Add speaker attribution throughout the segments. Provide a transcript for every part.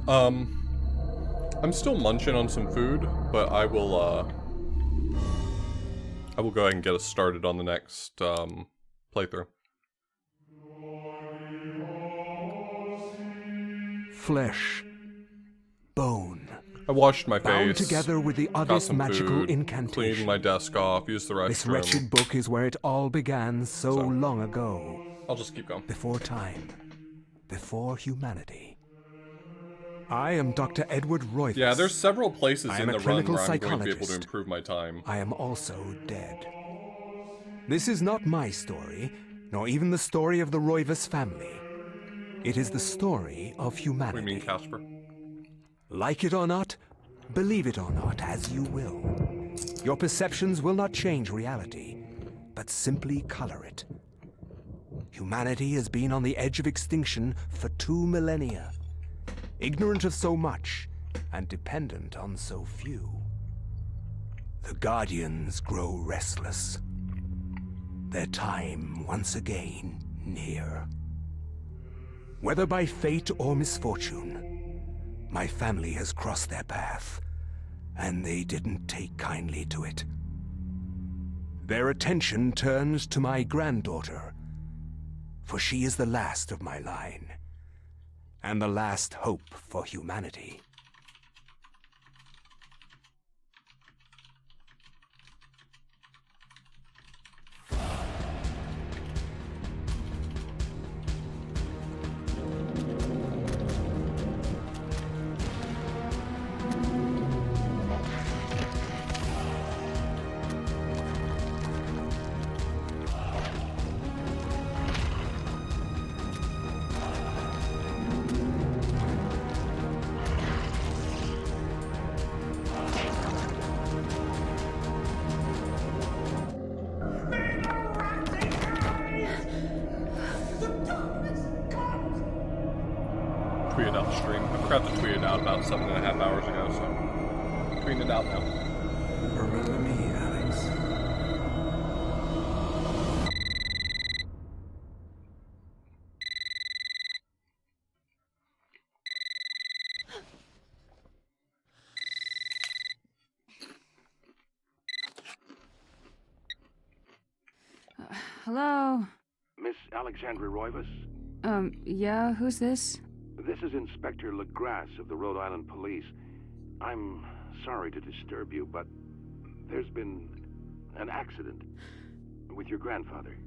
Speaker 1: I'm still munching on some food, but I will go ahead and get us started on the next, playthrough.
Speaker 2: Flesh, bone,
Speaker 1: I washed my
Speaker 2: bound
Speaker 1: face,
Speaker 2: together with the
Speaker 1: got
Speaker 2: other's
Speaker 1: some
Speaker 2: magical
Speaker 1: food,
Speaker 2: incantation.
Speaker 1: cleaned my desk off, used the restroom.
Speaker 2: This wretched book is where it all began so long ago.
Speaker 1: I'll just keep going.
Speaker 2: Before time, before humanity. I am Dr. Edward Royvis.
Speaker 1: Yeah, there's several places
Speaker 2: I
Speaker 1: in
Speaker 2: am
Speaker 1: the
Speaker 2: a
Speaker 1: run
Speaker 2: clinical
Speaker 1: where I'm going to be able to
Speaker 2: psychologist.
Speaker 1: improve my time.
Speaker 2: I am also dead. This is not my story, nor even the story of the Royvis family. It is the story of
Speaker 1: What do
Speaker 2: humanity.
Speaker 1: you mean, Casper?
Speaker 2: Like it or not, believe it or not, as you will. Your perceptions will not change reality, but simply color it. Humanity has been on the edge of extinction for 2 millennia, ignorant of so much and dependent on so few. The Guardians grow restless. Their time once again near. Whether by fate or misfortune, my family has crossed their path, and they didn't take kindly to it. Their attention turns to my granddaughter, for she is the last of my line, and the last hope for humanity.
Speaker 1: Tweeted out the stream. I forgot to tweet it out about 7.5 hours ago, so tweeting it out now.
Speaker 2: Remember me, Alex.
Speaker 3: Hello?
Speaker 4: Miss Alexandra Royvis?
Speaker 3: Yeah, who's this?
Speaker 4: This is Inspector LeGrasse of the Rhode Island Police. I'm sorry to disturb you, but there's been an accident with your grandfather.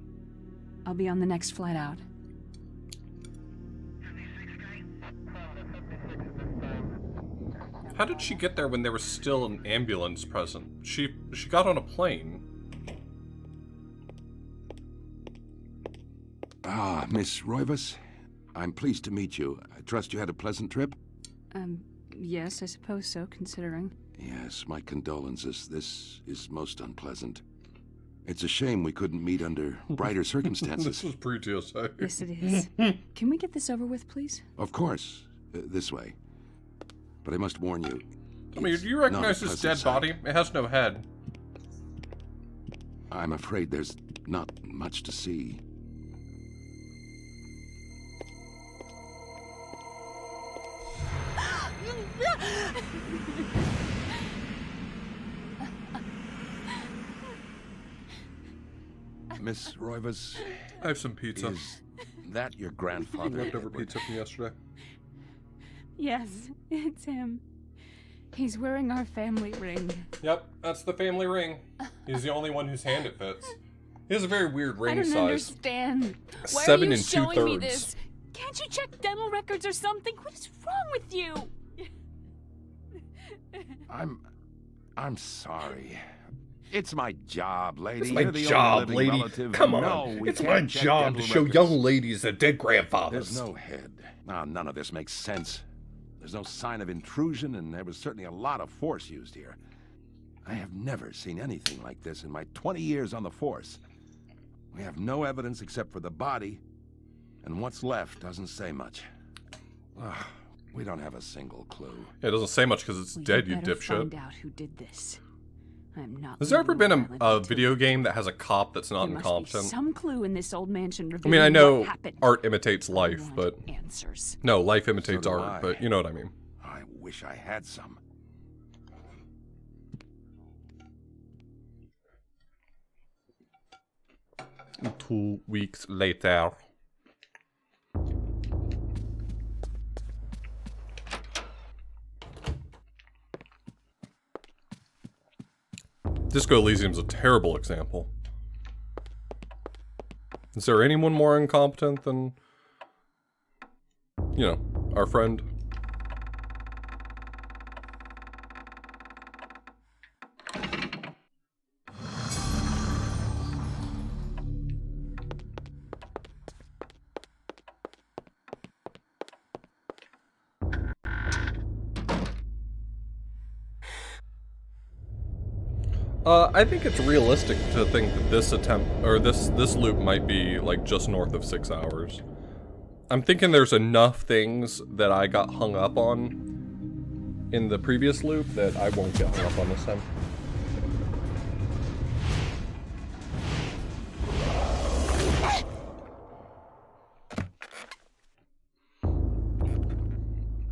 Speaker 3: I'll be on the next flight out.
Speaker 1: How did she get there when there was still an ambulance present? She got on a plane.
Speaker 4: Ah, Miss Royvis, I'm pleased to meet you. I trust you had a pleasant trip?
Speaker 3: Yes, I suppose so, considering.
Speaker 4: Yes, my condolences. This is most unpleasant. It's a shame we couldn't meet under brighter circumstances.
Speaker 1: This was pre-TSA.
Speaker 3: Yes, it is. Can we get this over with, please?
Speaker 4: Of course, this way. But I must warn you.
Speaker 1: I mean, do you recognize this dead body? It has no head.
Speaker 4: I'm afraid there's not much to see. Miss Royvis,
Speaker 1: I have some pizza.
Speaker 4: is that your grandfather?
Speaker 1: Leftover
Speaker 4: Edward?
Speaker 1: pizza from yesterday.
Speaker 3: Yes, it's him. He's wearing our family ring.
Speaker 1: Yep, that's the family ring. He's the only one whose hand it fits. He has a very weird ring
Speaker 3: I don't
Speaker 1: size.
Speaker 3: understand. Why
Speaker 1: 7
Speaker 3: are you
Speaker 1: and
Speaker 3: showing me
Speaker 1: 2/3.
Speaker 3: this? Can't you check dental records or something? What is wrong with you?
Speaker 4: I'm sorry. It's my job, lady.
Speaker 1: It's my
Speaker 4: You're the only
Speaker 1: job,
Speaker 4: living
Speaker 1: lady.
Speaker 4: relative.
Speaker 1: Come on.
Speaker 4: No, we
Speaker 1: It's
Speaker 4: can't
Speaker 1: my
Speaker 4: check
Speaker 1: job to
Speaker 4: dental
Speaker 1: show
Speaker 4: records.
Speaker 1: young ladies their dead grandfathers.
Speaker 4: There's no head. None of this makes sense. There's no sign of intrusion, and there was certainly a lot of force used here. I have never seen anything like this in my 20 years on the force. We have no evidence except for the body, and what's left doesn't say much. Ugh, we don't have a single clue.
Speaker 1: It doesn't say much because it's
Speaker 3: Well,
Speaker 1: dead, you
Speaker 3: better
Speaker 1: dipshit.
Speaker 3: Find out who did this. I'm not.
Speaker 1: Has there ever been
Speaker 3: leaving
Speaker 1: a
Speaker 3: Ireland
Speaker 1: video game that has a cop that's not
Speaker 3: There must be
Speaker 1: incompetent?
Speaker 3: some clue in this old mansion
Speaker 1: I
Speaker 3: revealing
Speaker 1: mean, I know
Speaker 3: what happened.
Speaker 1: art imitates
Speaker 3: I
Speaker 1: life,
Speaker 3: want
Speaker 1: but...
Speaker 3: answers.
Speaker 1: No, life imitates
Speaker 4: So do
Speaker 1: art,
Speaker 4: I.
Speaker 1: but you know what I mean.
Speaker 4: I wish I had some.
Speaker 1: 2 weeks later. Disco Elysium's a terrible example. Is there anyone more incompetent than, you know, our friend? I think it's realistic to think that this attempt, or this loop might be, like, just north of 6 hours. I'm thinking there's enough things that I got hung up on in the previous loop that I won't get hung up on this time.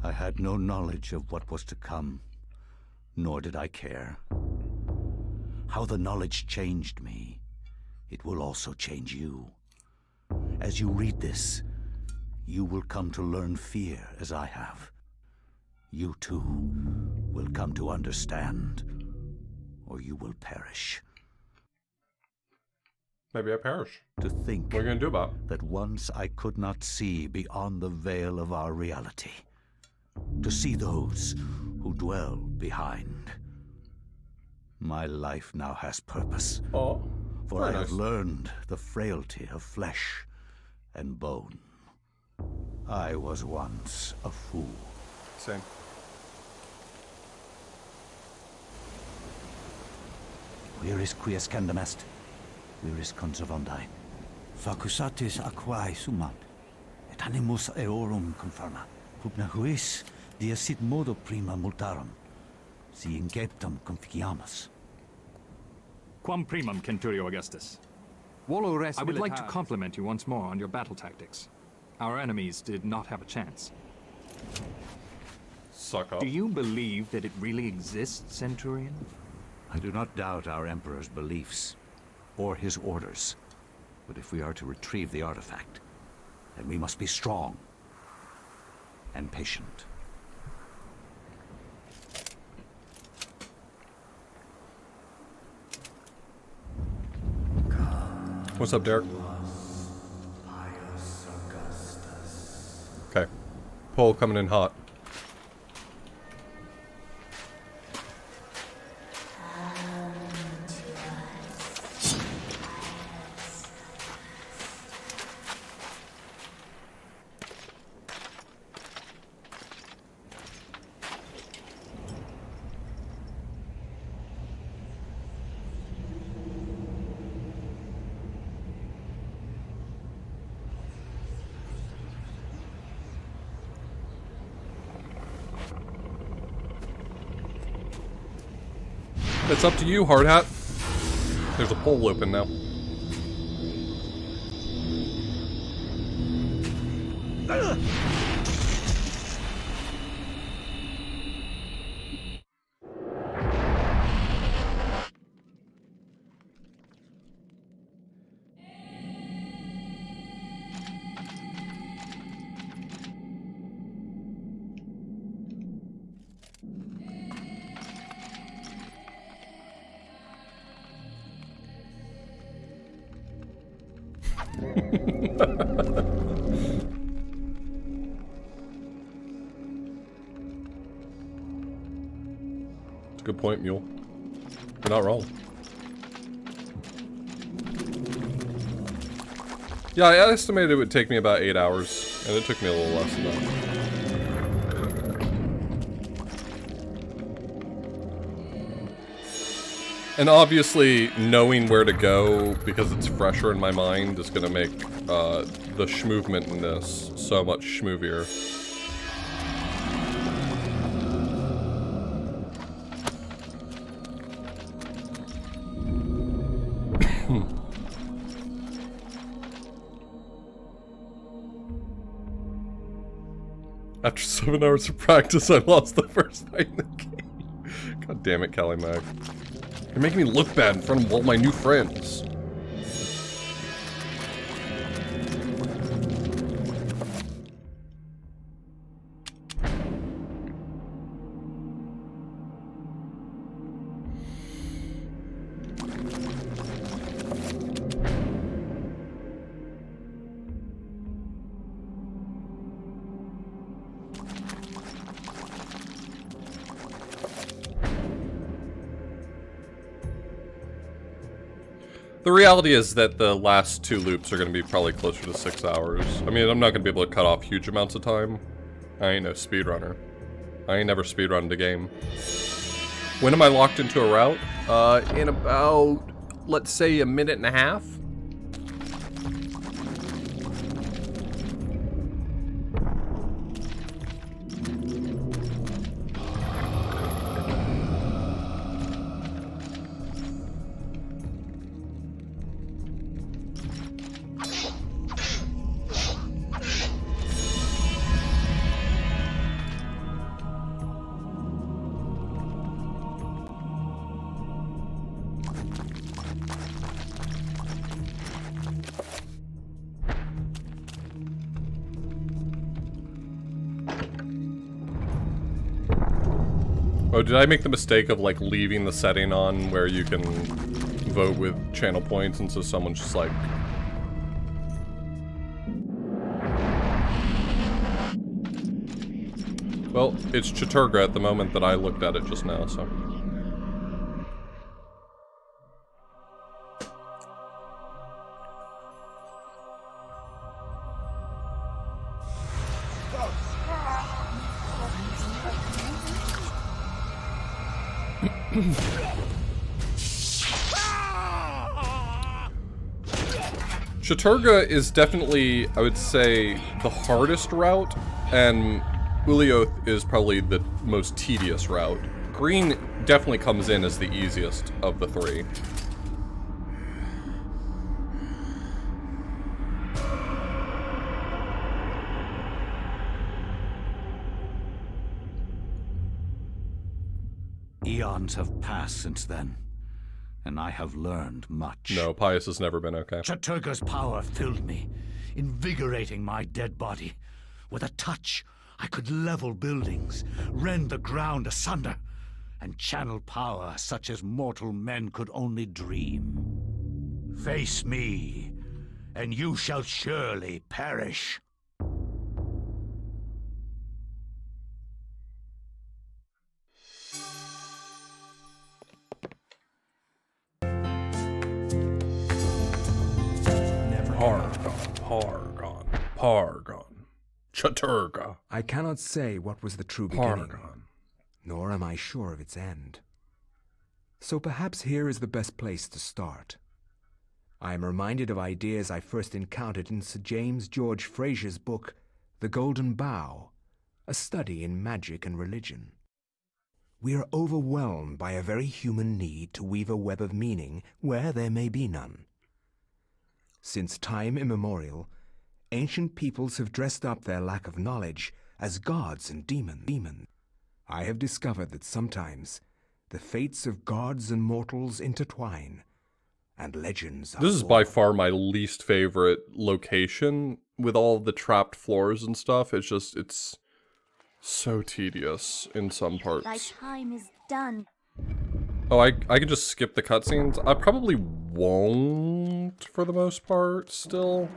Speaker 5: I had no knowledge of what was to come, nor did I care. How the knowledge changed me, it will also change you. As you read this, you will come to learn fear as I have. You too will come to understand, or you will perish.
Speaker 1: Maybe I perish.
Speaker 5: To think
Speaker 1: What are you gonna do about it?
Speaker 5: that once I could not see beyond the veil of our reality. To see those who dwell behind. My life now has purpose.
Speaker 1: Oh,
Speaker 5: For
Speaker 1: very
Speaker 5: I have
Speaker 1: nice.
Speaker 5: learned the frailty of flesh and bone. I was once a fool.
Speaker 1: Same.
Speaker 5: Where is quies candamest? Where is conservandi? Facusatis aquae sumat, et animus eorum conferma. Pupna huis, dia sit modo prima multarum, si inceptum conficiamus.
Speaker 6: Quam primum, Centurio Augustus. I would like to compliment you once more on your battle tactics. Our enemies did not have a chance.
Speaker 1: Suck up.
Speaker 6: Do you believe that it really exists, Centurion?
Speaker 5: I do not doubt our Emperor's beliefs, or his orders. But if we are to retrieve the artifact, then we must be strong and patient.
Speaker 1: What's up, Derek? Okay. Pole coming in hot. It's up to you, hard hat. There's a pole open now. It's a good point, Mule. You're not wrong. Yeah, I estimated it would take me about 8 hours, and it took me a little less than that. And obviously, knowing where to go, because it's fresher in my mind, is going to make the schmovement in this so much schmoovier. After 7 hours of practice, I lost the first fight in the game. God damn it, Callie Mac. You're making me look bad in front of all my new friends. The reality is that the last 2 loops are going to be probably closer to 6 hours. I mean, I'm not going to be able to cut off huge amounts of time. I ain't no speedrunner. I ain't never speedrunned a game. When am I locked into a route? In about, let's say, a minute and a half. Oh, did I make the mistake of, like, leaving the setting on where you can vote with channel points, and so someone's just like... Well, it's Chattur'gha at the moment that I looked at it just now, so... Chattur'gha is definitely, I would say, the hardest route, and Ulioth is probably the most tedious route. Green definitely comes in as the easiest of the 3.
Speaker 5: Eons have passed since then, and I have learned much.
Speaker 1: No, Pius has never been okay.
Speaker 5: Chattur'gha's power filled me, invigorating my dead body. With a touch, I could level buildings, rend the ground asunder, and channel power such as mortal men could only dream. Face me, and you shall surely perish.
Speaker 1: Pargon. Chattur'gha.
Speaker 2: I cannot say what was the true beginning, nor am I sure of its end. So perhaps here is the best place to start. I am reminded of ideas I first encountered in Sir James George Fraser's book, The Golden Bough, a study in magic and religion. We are overwhelmed by a very human need to weave a web of meaning where there may be none. Since time immemorial, ancient peoples have dressed up their lack of knowledge as gods and demons. I have discovered that sometimes the fates of gods and mortals intertwine, and legends are
Speaker 1: This is by far my least favorite location with all the trapped floors and stuff. It's just, it's so tedious in some parts.
Speaker 7: Thy time is done.
Speaker 1: Oh, I can just skip the cutscenes? I probably won't for the most part still.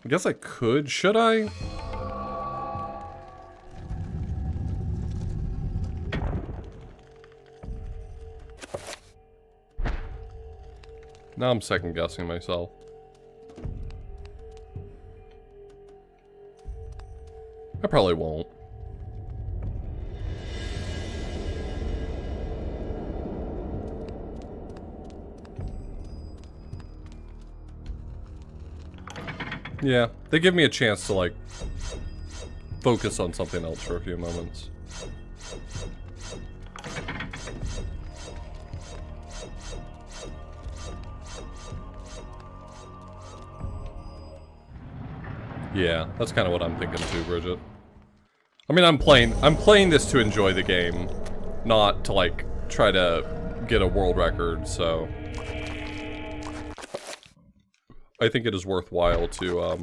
Speaker 1: I guess I could. Should I? Now I'm second guessing myself. I probably won't. Yeah, they give me a chance to, like, focus on something else for a few moments. Yeah, that's kind of what I'm thinking too, Bridget. I mean, I'm playing this to enjoy the game, not to, like, try to get a world record, so... I think it is worthwhile to, Oh,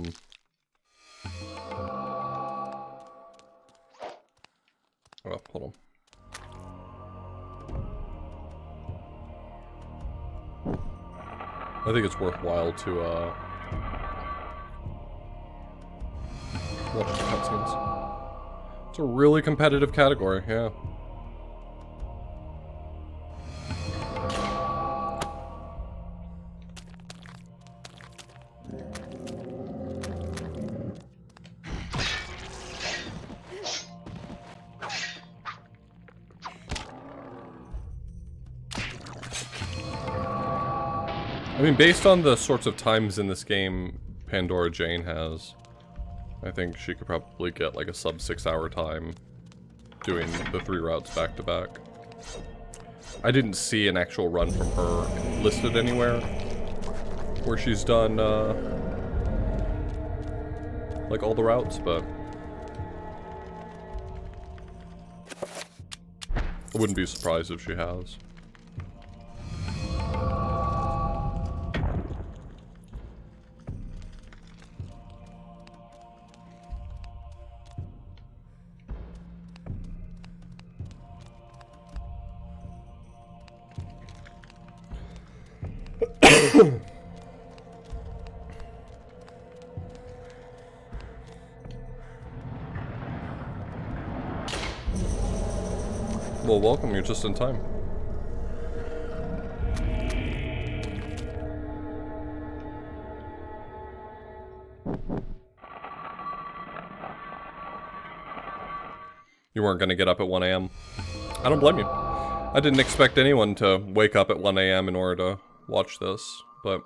Speaker 1: hold on. I think it's worthwhile to, watch the cutscenes. It's a really competitive category, yeah. I mean, based on the sorts of times in this game Pandora Jane has, I think she could probably get like a sub 6 hour time doing the 3 routes back to back. I didn't see an actual run from her listed anywhere where she's done like all the routes, but I wouldn't be surprised if she has. Well, welcome, you're just in time. You weren't gonna get up at 1 AM. I don't blame you. I didn't expect anyone to wake up at 1 AM in order to watch this, but...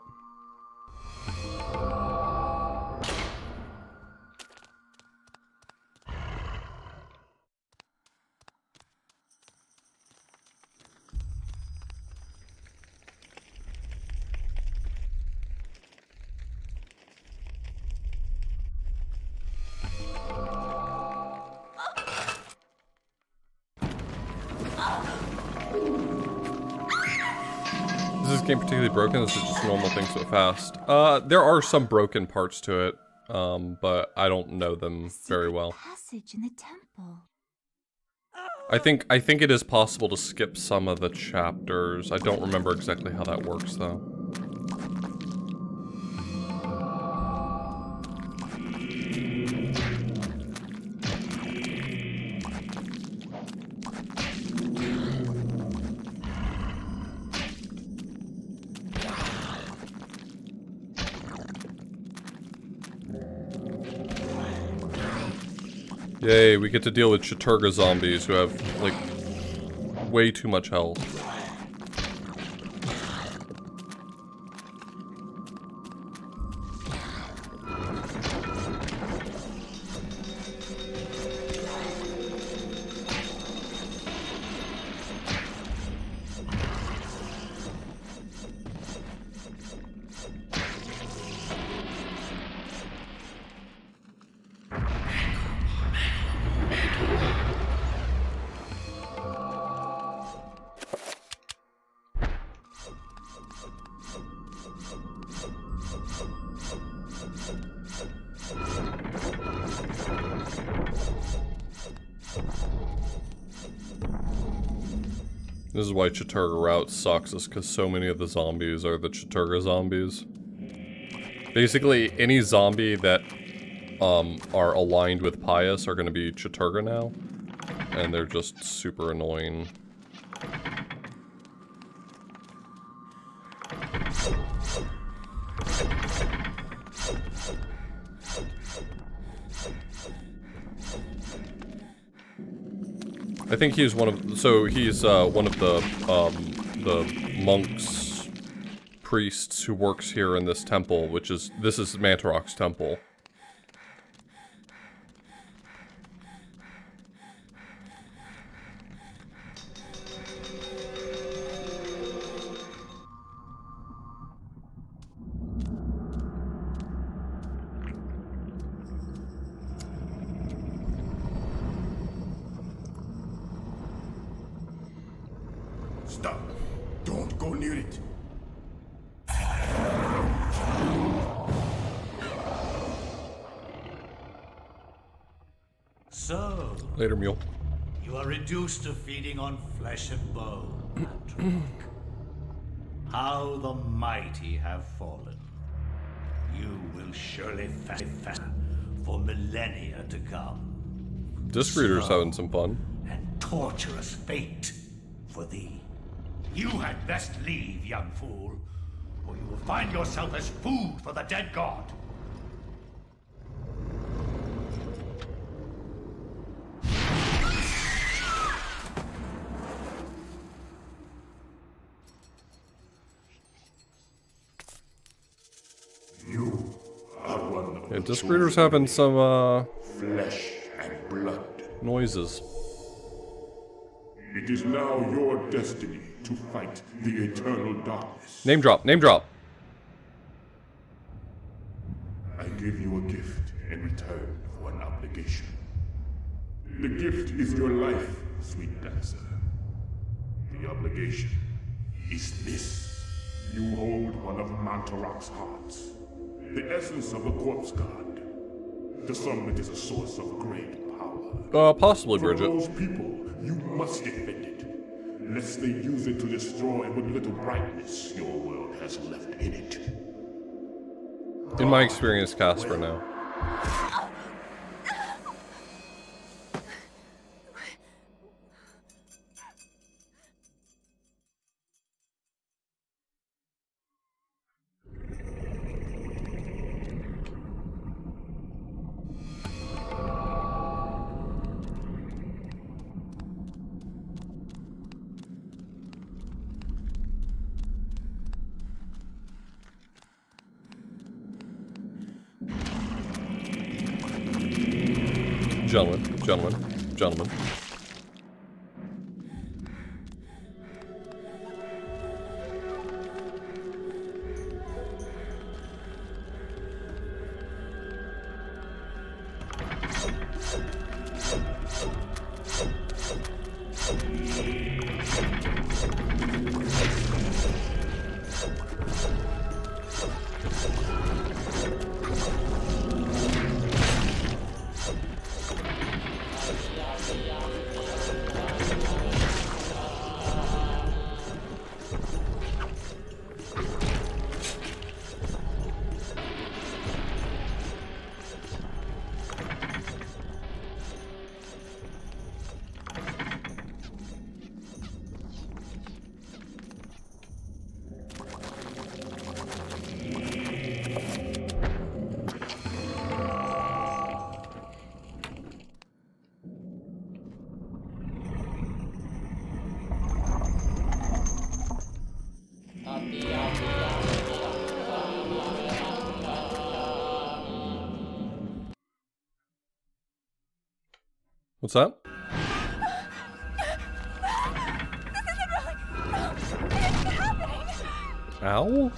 Speaker 1: Is this game particularly broken? Is it just normal things so fast? There are some broken parts to it, but I don't know them very well.
Speaker 3: Passage in the temple.
Speaker 1: I think it is possible to skip some of the chapters. I don't remember exactly how that works though. Yay, we get to deal with Chattur'gha zombies who have, like, way too much health. This is why Chattur'gha route sucks, is because so many of the zombies are the Chattur'gha zombies. Basically, any zombie that are aligned with Pius are going to be Chattur'gha now, and they're just super annoying. I think he's one of, so he's one of the monks, priests who works here in this temple, which is, this is Mantarok's temple.
Speaker 7: Stop. Don't go near it.
Speaker 8: So,
Speaker 1: Later, mule.
Speaker 8: you are reduced to feeding on flesh and bone, Chattur'gha. How the mighty have fallen. You will surely fast for millennia to come.
Speaker 1: Disc Reader's having some fun.
Speaker 8: And torturous fate for thee. You had best leave, young fool, or you will find yourself as food for the dead god.
Speaker 7: You are one of
Speaker 1: Yeah,
Speaker 7: the
Speaker 1: Disc Reader's having some,
Speaker 7: flesh and blood.
Speaker 1: noises.
Speaker 7: It is now your destiny to fight the eternal darkness.
Speaker 1: Name drop, name drop.
Speaker 7: I give you a gift in return for an obligation. The gift is your life, sweet dancer. The obligation is this. You hold one of Mantarok's hearts, the essence of the corpse god. To some, it is a source of great power.
Speaker 1: Possibly,
Speaker 7: For
Speaker 1: Bridget.
Speaker 7: those people, you must defend it, lest they use it to destroy what little brightness your world has left in it.
Speaker 1: In my experience, Casper now. Gentlemen. What's that? Ow?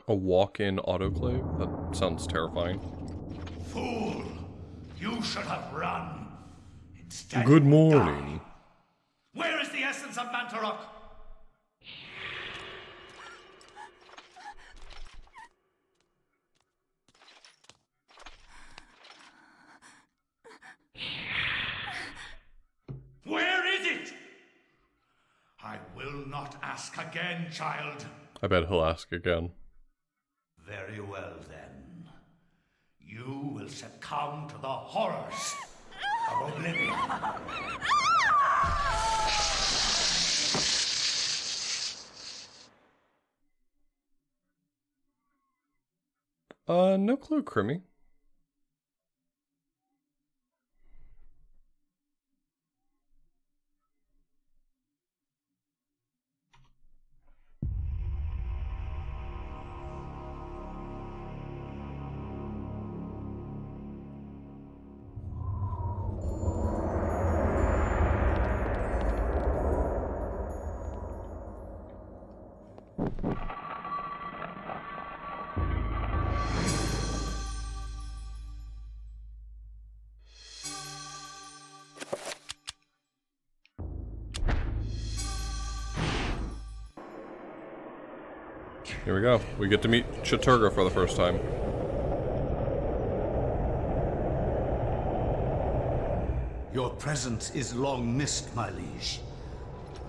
Speaker 1: A walk-in autoclave? That sounds terrifying.
Speaker 8: Fool! You should have run. Instead,
Speaker 1: Good
Speaker 8: you
Speaker 1: morning.
Speaker 8: died. Where is the essence of Mantarok? Where is it? I will not ask again, child.
Speaker 1: I bet he'll ask again.
Speaker 8: Very well, then. You will succumb to the horrors of oblivion.
Speaker 1: No clue, Crimmy. Here we go. We get to meet Chattur'gha for the first time.
Speaker 8: Your presence is long missed, my liege.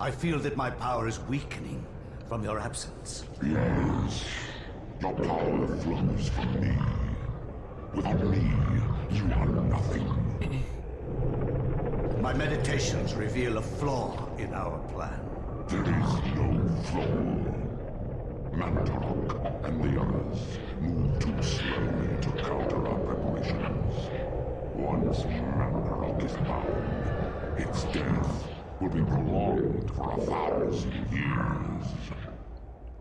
Speaker 8: I feel that my power is weakening from your absence.
Speaker 7: Yes. Your power flows from me. Without me, you are nothing.
Speaker 8: My meditations reveal a flaw in our plan.
Speaker 7: There is no flaw. Mantarok and the others move too slowly to counter our preparations. Once Mantarok is bound, its death will be prolonged for 1,000 years.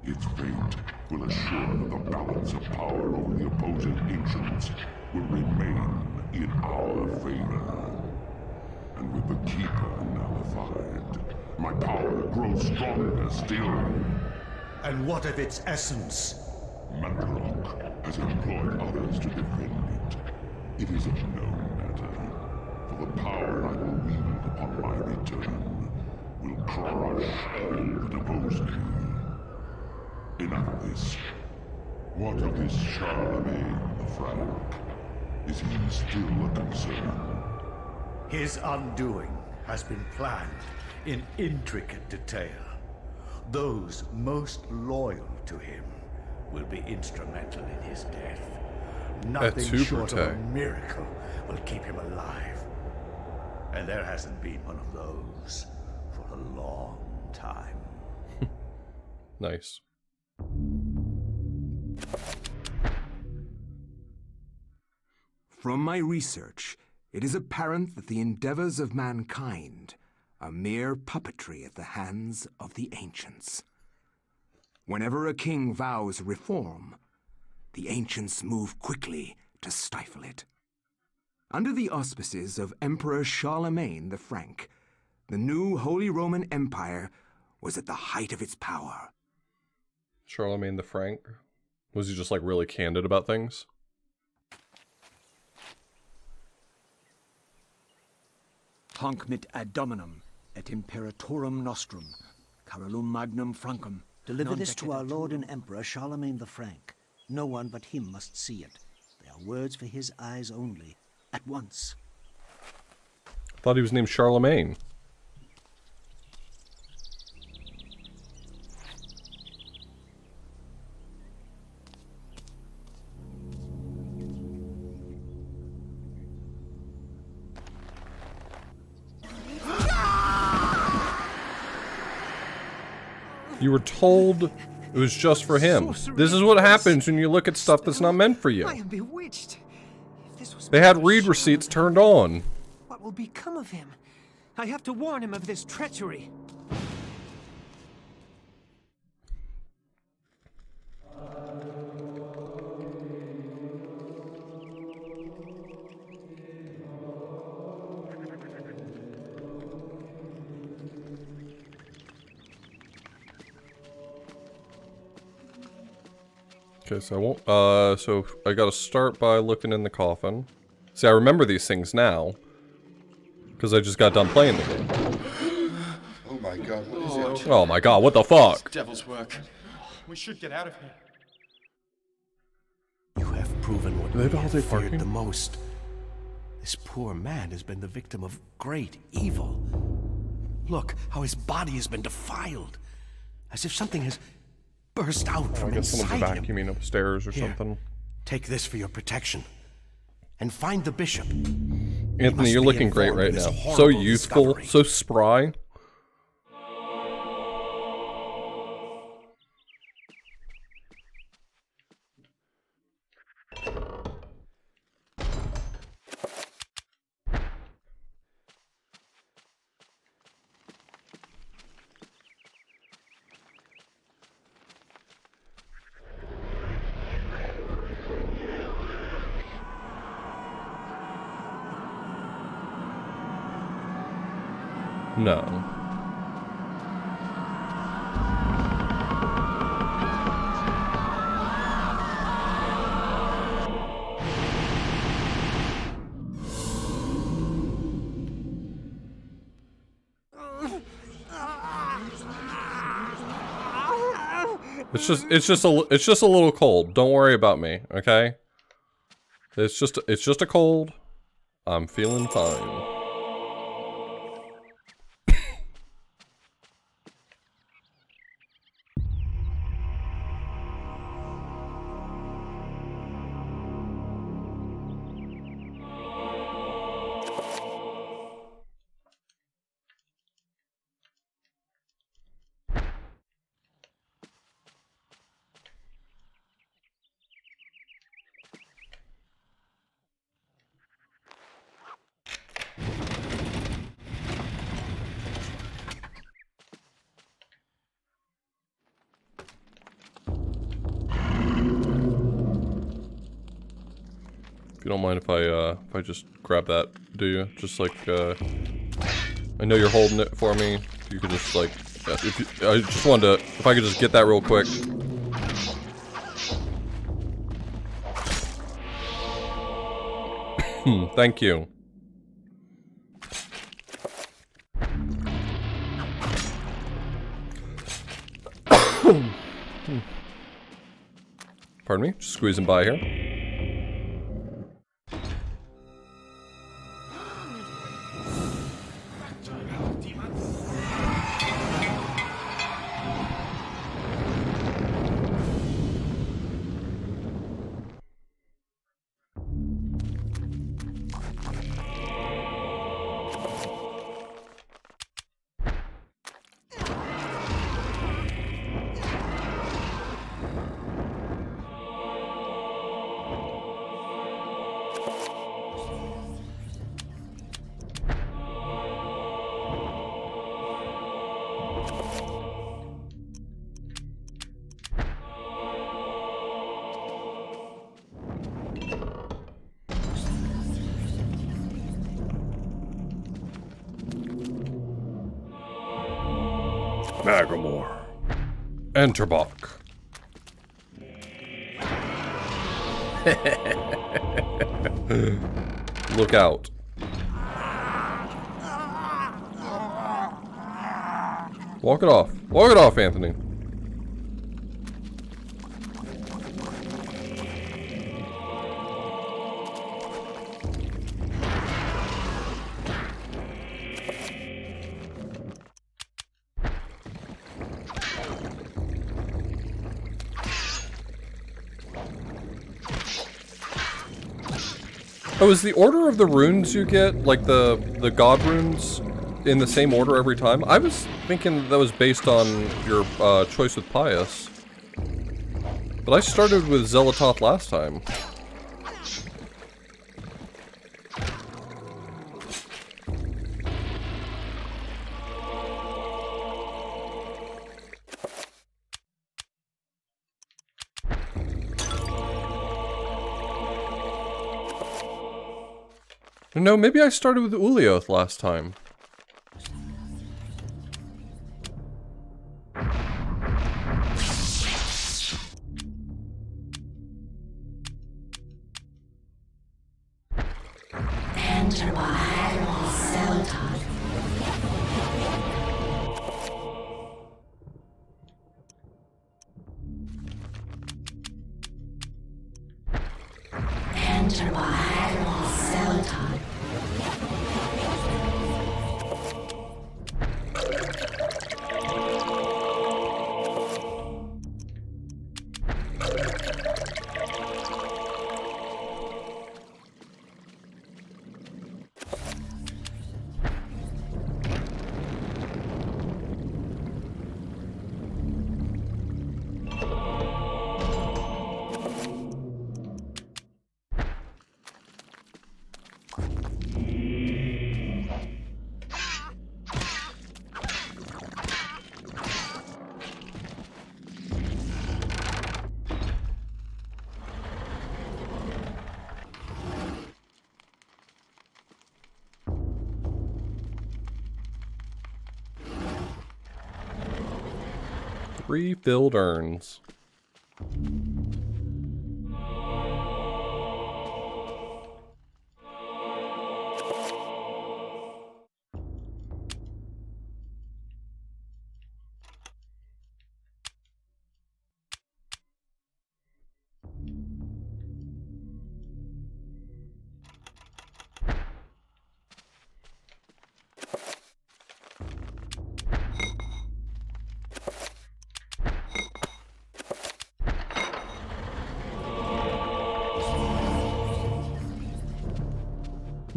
Speaker 7: Its fate will assure that the balance of power over the opposing ancients will remain in our favor. And with the Keeper nullified, my power grows stronger still.
Speaker 8: And what of its essence?
Speaker 7: Mantarok has employed others to defend it. It is of no matter, for the power I will wield upon my return will crush all that oppose me. Enough of this. What of this Charlemagne the Frank? Is he still a concern?
Speaker 8: His undoing has been planned in intricate detail. Those most loyal to him will be instrumental in his death. Nothing short of a miracle will keep him alive. And there hasn't been one of those for a long time.
Speaker 1: Nice.
Speaker 2: From my research, it is apparent that the endeavors of mankind are mere puppetry at the hands of the ancients. Whenever a king vows reform, the ancients move quickly to stifle it. Under the auspices of Emperor Charlemagne the Frank, the new Holy Roman Empire was at the height of its power.
Speaker 1: Charlemagne the Frank? Was he just like really candid about things?
Speaker 9: Hanc mit ad dominum et imperatorum nostrum, carolum magnum francum.
Speaker 10: Deliver this to our Lord and Emperor Charlemagne the Frank. No one but him must see it. They are words for his eyes only. At once.
Speaker 1: I thought he was named Charlemagne. You were told it was just for him. This is what happens when you look at stuff that's not meant for you.
Speaker 11: I am bewitched. If this was
Speaker 1: They had read receipts turned on.
Speaker 11: What will become of him? I have to warn him of this treachery.
Speaker 1: Okay, so I won't, so I gotta start by looking in the coffin. See, I remember these things now, because I just got done playing the game.
Speaker 12: Oh my god, what is it?
Speaker 1: Oh my god, what the fuck?
Speaker 12: It's devil's work. We should get out of here.
Speaker 13: You have proven what
Speaker 1: we
Speaker 13: have feared the most. This poor man has been the victim of great evil. Look how his body has been defiled, as if something has burst out from
Speaker 1: I guess
Speaker 13: inside
Speaker 1: someone's
Speaker 13: him.
Speaker 1: vacuuming upstairs or
Speaker 13: Here,
Speaker 1: something.
Speaker 13: take this for your protection. And find the bishop.
Speaker 1: Anthony, you're looking great right now. So youthful, so spry. No. It's just a little cold. Don't worry about me, okay? It's just a cold. I'm feeling fine. You don't mind if I just grab that, do you? Just like, I know you're holding it for me. You could just like, I just wanted to, if I could just get that real quick. Thank you. Pardon me, just squeezing by here. Magamore. Enterbach. Look out. Walk it off. Walk it off, Anthony. Oh, is the order of the runes you get, like the god runes, in the same order every time? I was thinking that was based on your choice with Pious. But I started with Zelatoth last time. No, maybe I started with Ulioth last time. 3 filled urns.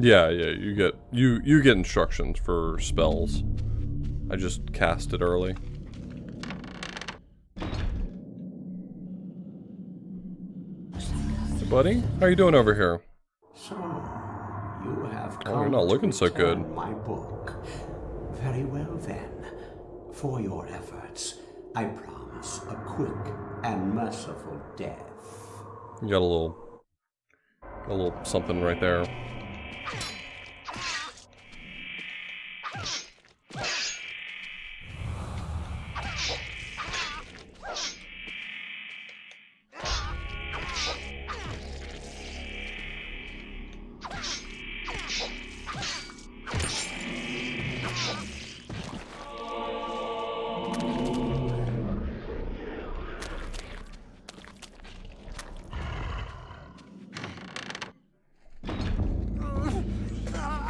Speaker 1: Yeah, you get instructions for spells. I just cast it early. Hey buddy, how you doing over here?
Speaker 14: So, you have come
Speaker 1: you're not looking so good.
Speaker 14: my book. Very well then. For your efforts, I promise a quick and merciful death.
Speaker 1: You got a little something right there.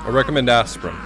Speaker 1: I recommend aspirin.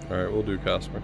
Speaker 1: Alright, we'll do Casper.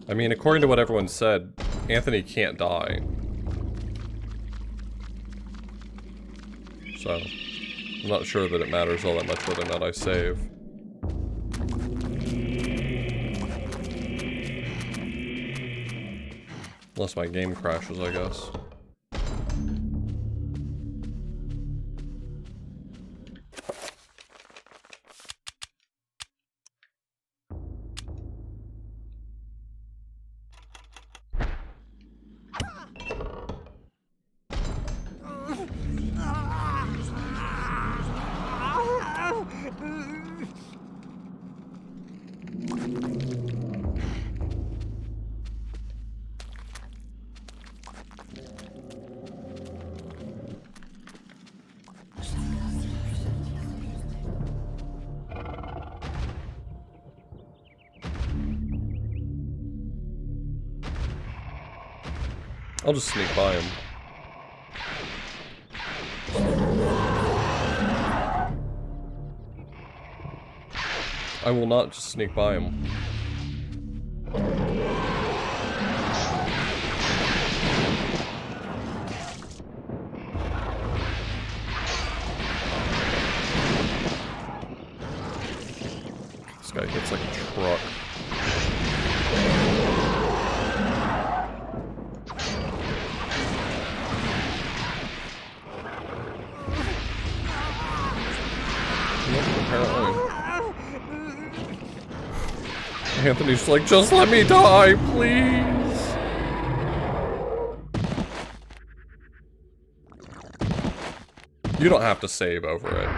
Speaker 1: I mean, according to what everyone said, Anthony can't die. So, I'm not sure that it matters all that much whether or not I save. Unless my game crashes, I guess. I'll just sneak by him. I will not just sneak by him. This guy hits like a truck. Anthony's like, just let me die, please. You don't have to save over it.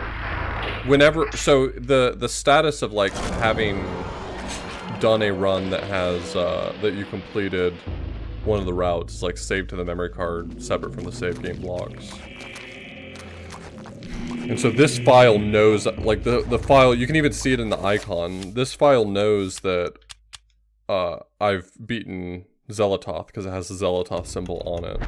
Speaker 1: Whenever, so the status of like having done a run that has, that you completed one of the routes is like saved to the memory card separate from the save game logs. And so this file knows, like the file, you can even see it in the icon. This file knows that I've beaten Xelatoth because it has the Xelatoth symbol on it.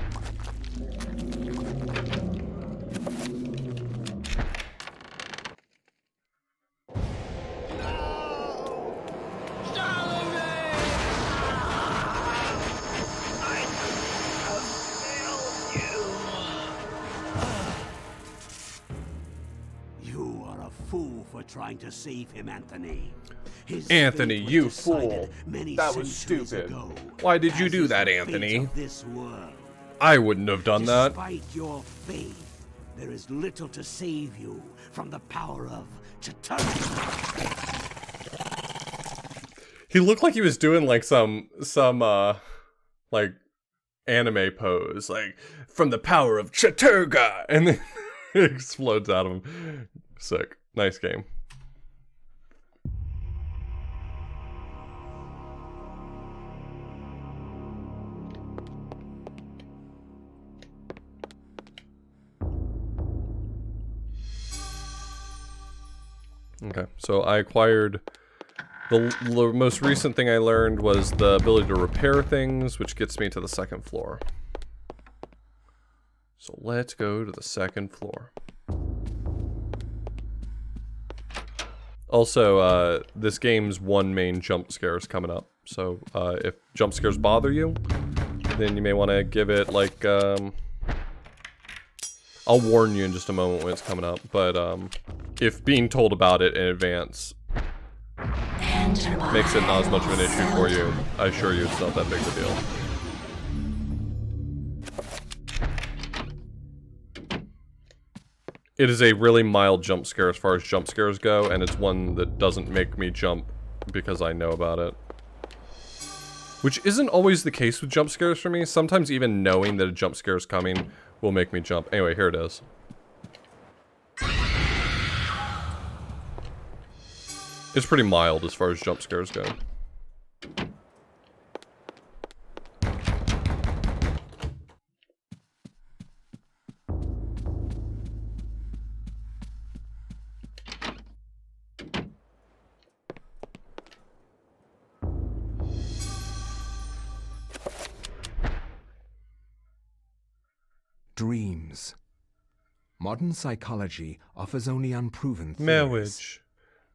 Speaker 14: Trying to save him, Anthony.
Speaker 1: Anthony, you fool. That was stupid. Why did you do that, Anthony? I wouldn't have done that.
Speaker 14: Despite your faith, there is little to save you from the power of Chattur'gha.
Speaker 1: He looked like he was doing like some like anime pose, like from the power of Chattur'gha, and then it explodes out of him. Sick. Nice game. Okay, so I acquired the most recent thing I learned was the ability to repair things, which gets me to the second floor. So let's go to the second floor. Also, this game's one main jump scare is coming up. So if jump scares bother you, then you may want to give it like, I'll warn you in just a moment when it's coming up, but if being told about it in advance makes it not as much of an issue for you, I assure you it's not that big of a deal. It is a really mild jump scare as far as jump scares go, and it's one that doesn't make me jump because I know about it. Which isn't always the case with jump scares for me. Sometimes even knowing that a jump scare is coming will make me jump. Anyway, here it is. It's pretty mild as far as jump scares go.
Speaker 2: Dreams. Modern psychology offers only unproven theories.
Speaker 1: Marriage.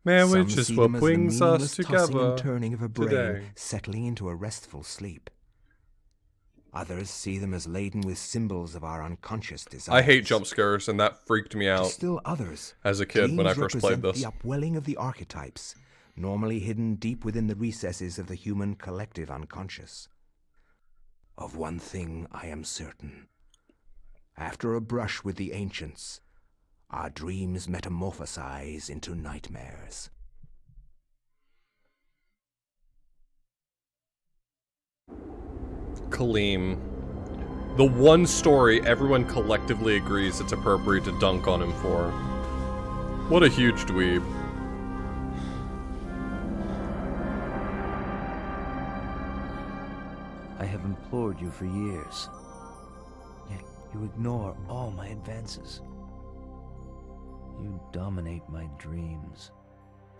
Speaker 1: Marriage is what brings us together
Speaker 2: and turning of a brain
Speaker 1: today.
Speaker 2: Settling into a restful sleep. Others see them as laden with symbols of our unconscious desires.
Speaker 1: I hate jump scares, and that freaked me out.
Speaker 2: Still others,
Speaker 1: as a kid when I first played this.
Speaker 2: The upwelling of the archetypes, normally hidden deep within the recesses of the human collective unconscious. Of one thing I am certain. After a brush with the ancients, our dreams metamorphosize into nightmares.
Speaker 1: Kaleem. The one story everyone collectively agrees it's appropriate to dunk on him for. What a huge dweeb.
Speaker 15: I have implored you for years. Yet you ignore all my advances. You dominate my dreams,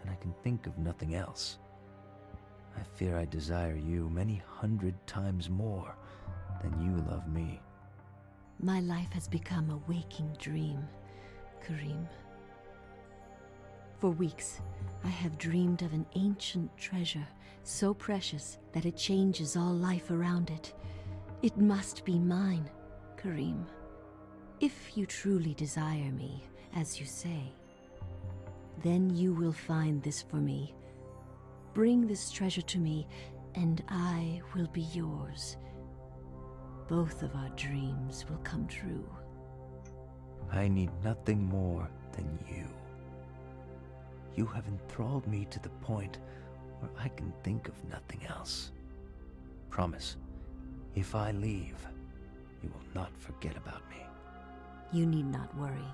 Speaker 15: and I can think of nothing else. I fear I desire you many 100 times more than you love me.
Speaker 16: My life has become a waking dream, Karim. For weeks, I have dreamed of an ancient treasure, so precious that it changes all life around it. It must be mine, Karim. If you truly desire me, as you say, then you will find this for me. Bring this treasure to me, and I will be yours. Both of our dreams will come true.
Speaker 15: I need nothing more than you. You have enthralled me to the point where I can think of nothing else. Promise, if I leave, you will not forget about me.
Speaker 16: You need not worry.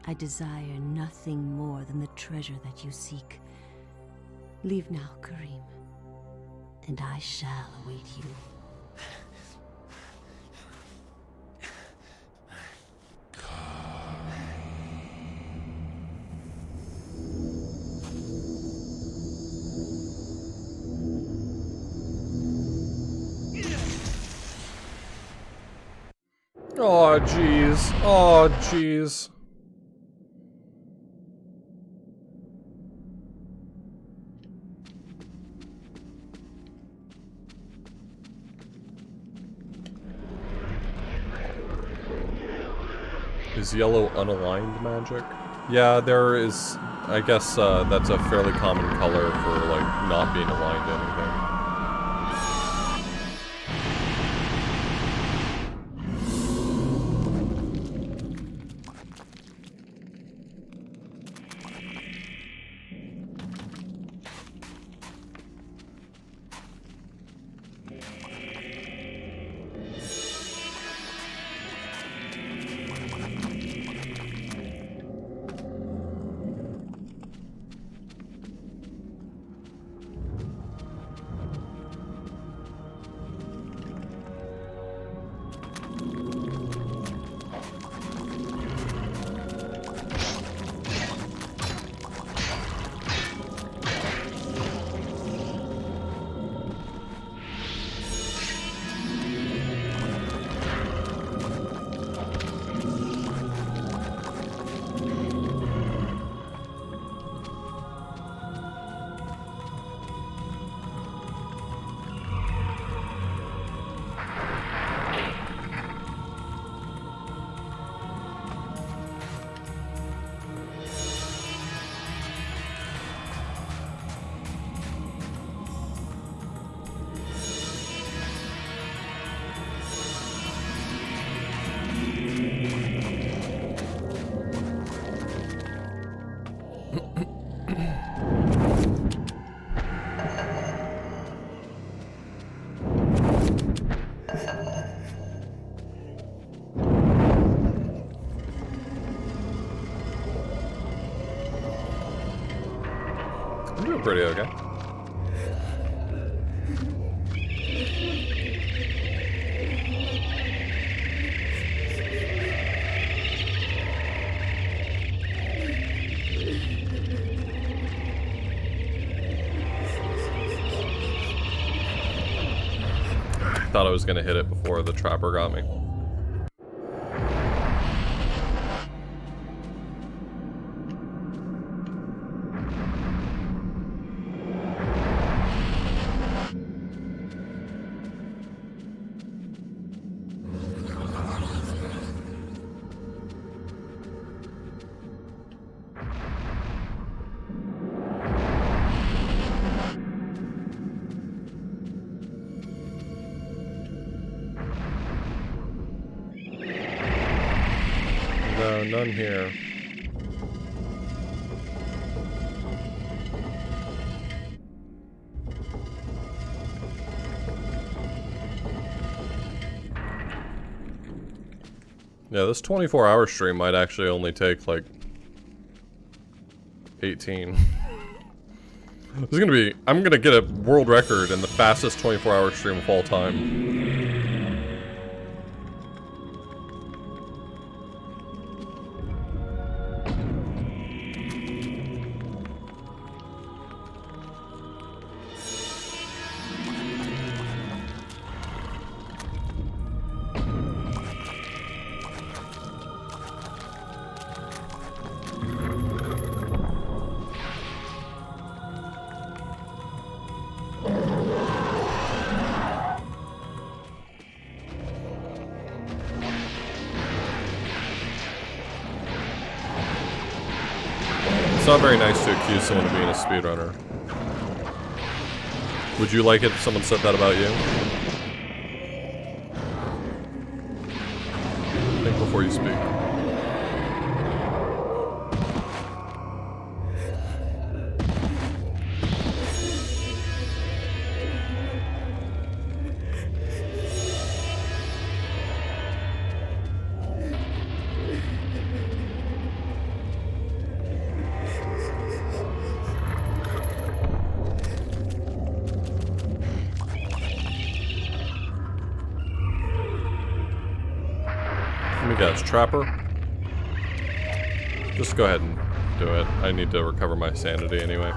Speaker 16: I desire nothing more than the treasure that you seek. Leave now, Karim, and I shall await you.
Speaker 1: Oh, jeez. Oh, jeez. Is yellow unaligned magic? Yeah, there is. I guess that's a fairly common color for, like, not being aligned to anything. I'm doing pretty okay. I thought I was gonna hit it before the trapper got me. No, none here. Yeah, this 24-hour stream might actually only take, like, 18. This is gonna be... I'm gonna get a world record in the fastest 24-hour stream of all time. It's not very nice to accuse someone of being a speedrunner. Would you like it if someone said that about you? Think before you speak. Let me guess, Trapper? Just go ahead and do it. I need to recover my sanity anyway.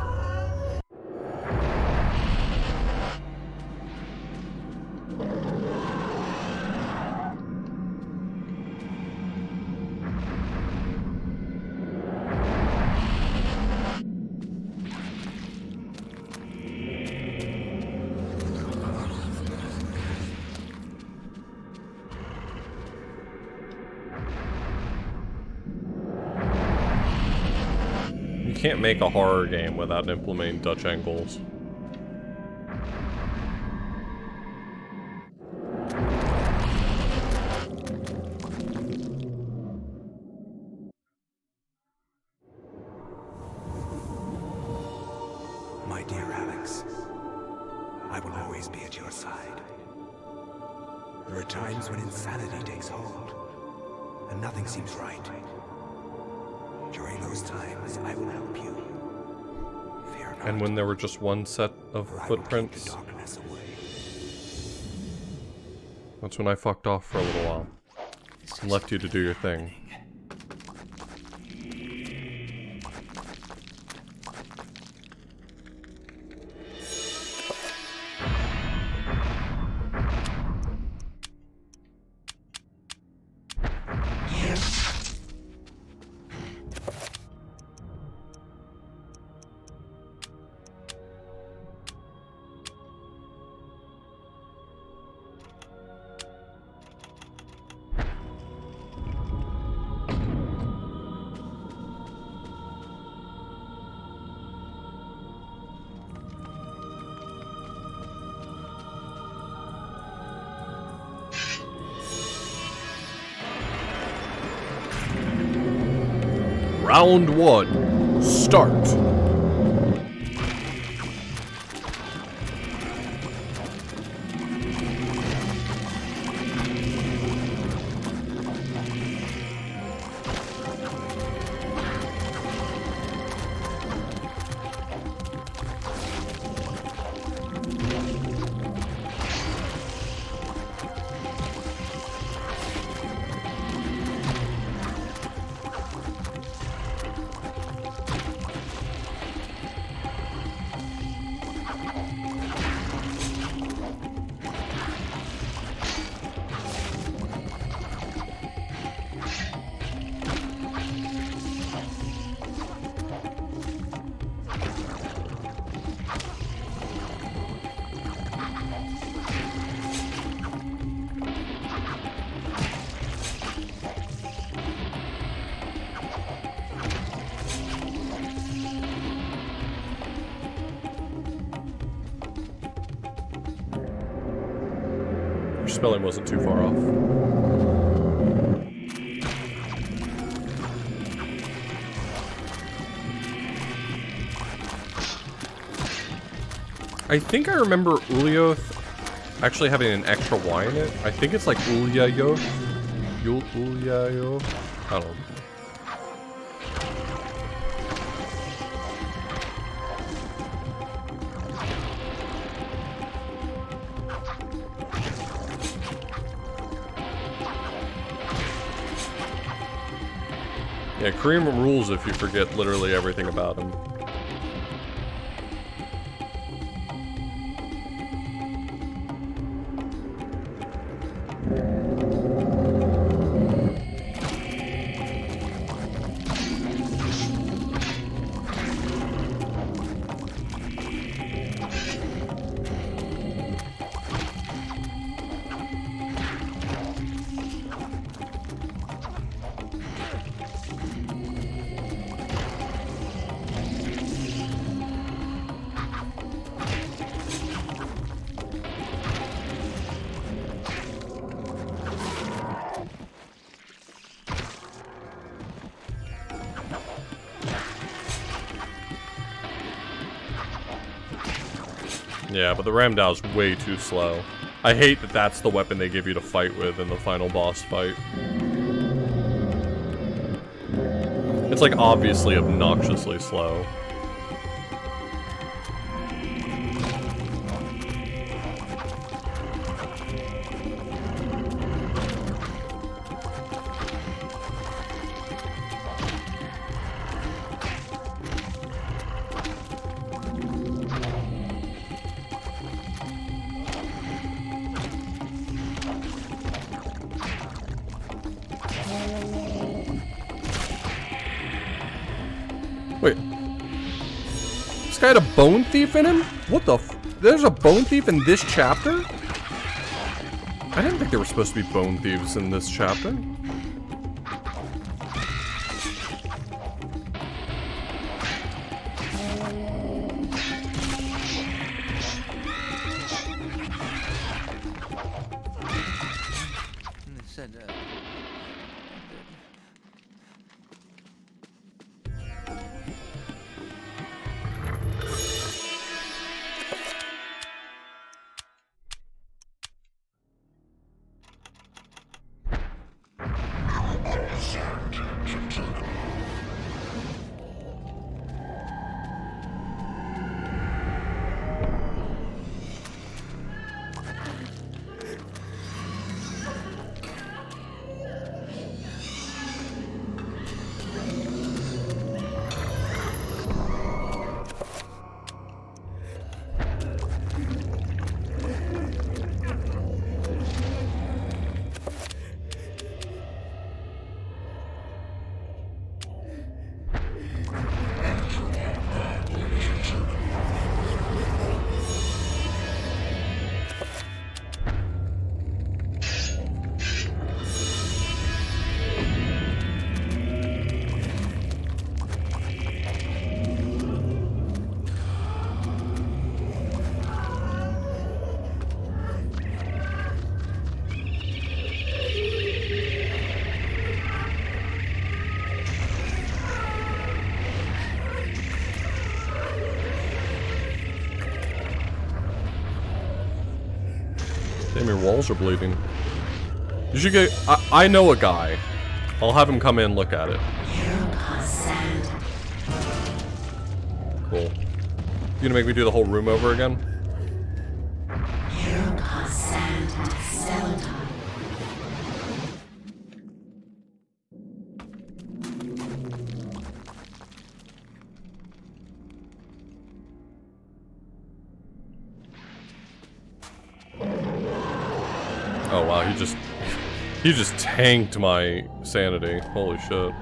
Speaker 1: You can't make a horror game without implementing Dutch angles.
Speaker 2: My dear Alex, I will always be at your side. There are times when insanity takes hold, and nothing seems right. During those times, I will help you. Fear not.
Speaker 1: And when there were just one set of footprints, that's when I fucked off for a little while and left you to do your thing. Round 1, start. Spelling wasn't too far off. I think I remember Ulyaoth actually having an extra Y in it. I think it's like Ulyaoth. Ulyaoth. I don't know. Yeah, Kareem rules if you forget literally everything about him. Yeah, but the Ramdau's way too slow. I hate that that's the weapon they give you to fight with in the final boss fight. It's like obviously obnoxiously slow. Wait. This guy had a bone thief in him? What the f- There's a bone thief in this chapter? I didn't think there were supposed to be bone thieves in this chapter. Damn, your walls are bleeding. You should get... I know a guy. I'll have him come in and look at it. Cool. You gonna make me do the whole room over again? Oh wow, he just tanked my sanity. Holy shit.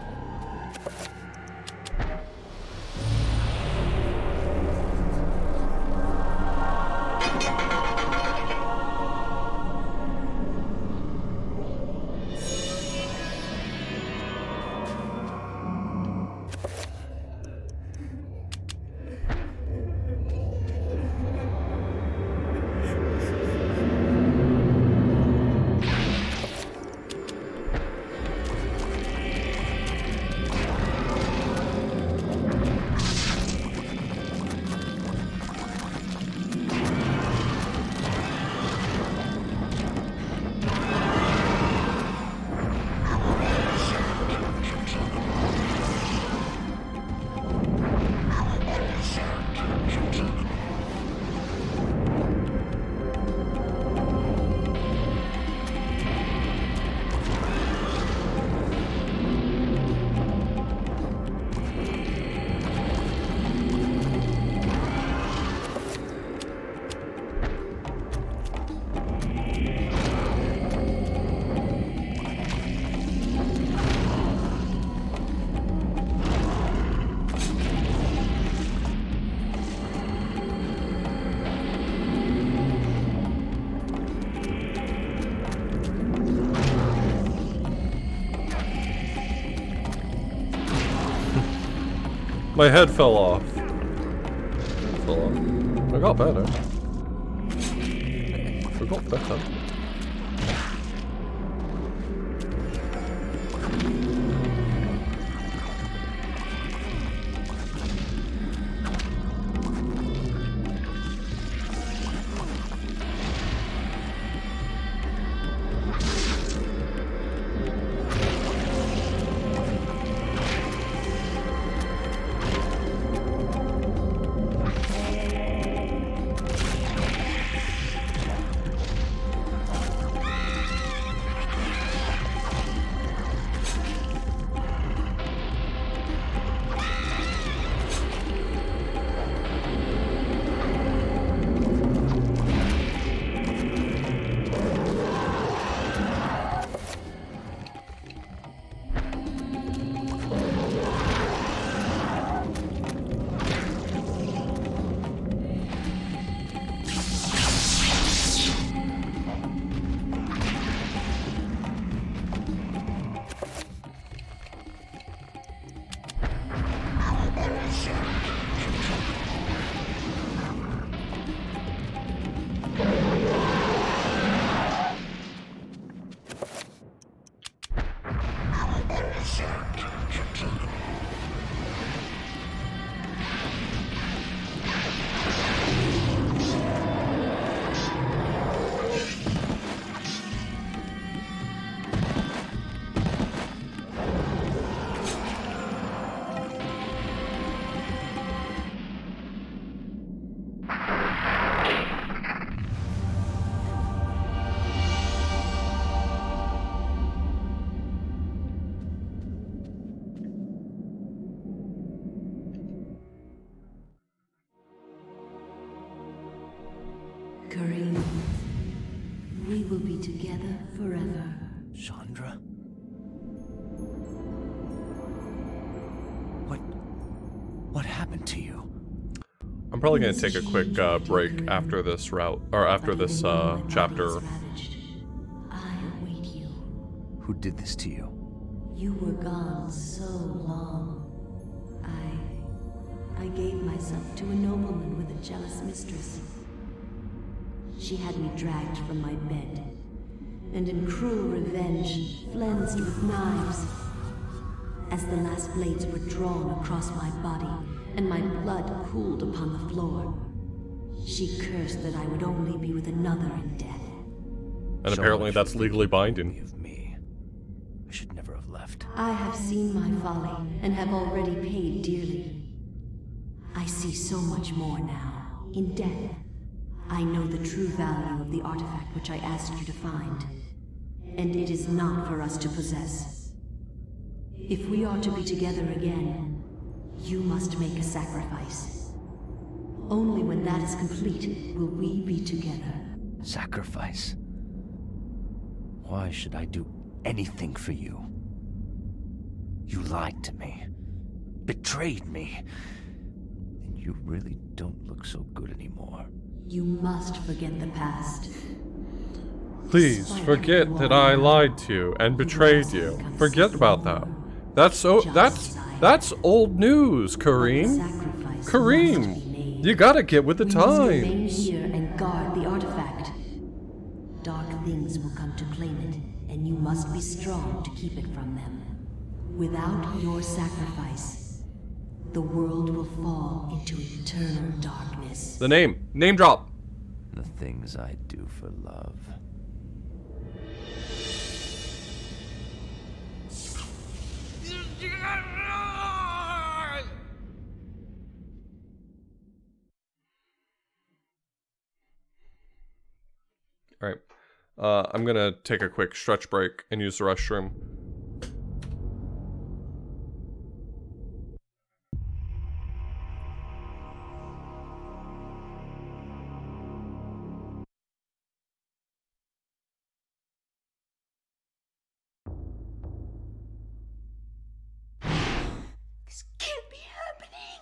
Speaker 1: My head fell off. I got better. I got better.
Speaker 16: Kareem, we will be together forever.
Speaker 15: Chandra? What happened to you?
Speaker 1: I'm probably going to take a quick break after this route, or after this chapter.
Speaker 16: I await you.
Speaker 15: Who did this to you?
Speaker 16: You were gone so long. I gave myself to a nobleman with a jealous mistress. She had me dragged from my bed, and in cruel revenge, flensed with knives. As the last blades were drawn across my body, and my blood cooled upon the floor, she cursed that I would only be with another in death.
Speaker 1: And apparently that's legally binding.
Speaker 15: Of me. I should never have left.
Speaker 16: I have seen my folly, and have already paid dearly. I see so much more now. In death, I know the true value of the artifact which I asked you to find. And it is not for us to possess. If we are to be together again, you must make a sacrifice. Only when that is complete will we be together.
Speaker 15: Sacrifice? Why should I do anything for you? You lied to me. Betrayed me. And you really don't look so good anymore.
Speaker 16: You must forget the past.
Speaker 1: Please forget that I lied to you and betrayed you. Forget about that. That's old news, Kareem. Kareem, you gotta get with the
Speaker 16: Remain
Speaker 1: times.
Speaker 16: here and guard the artifact. Dark things will come to claim it, and you must be strong to keep it from them. Without your sacrifice, the world will fall into eternal darkness.
Speaker 1: The name drop.
Speaker 15: The things I do for love.
Speaker 1: All right. I'm gonna take a quick stretch break and use the restroom.
Speaker 16: This can't be happening.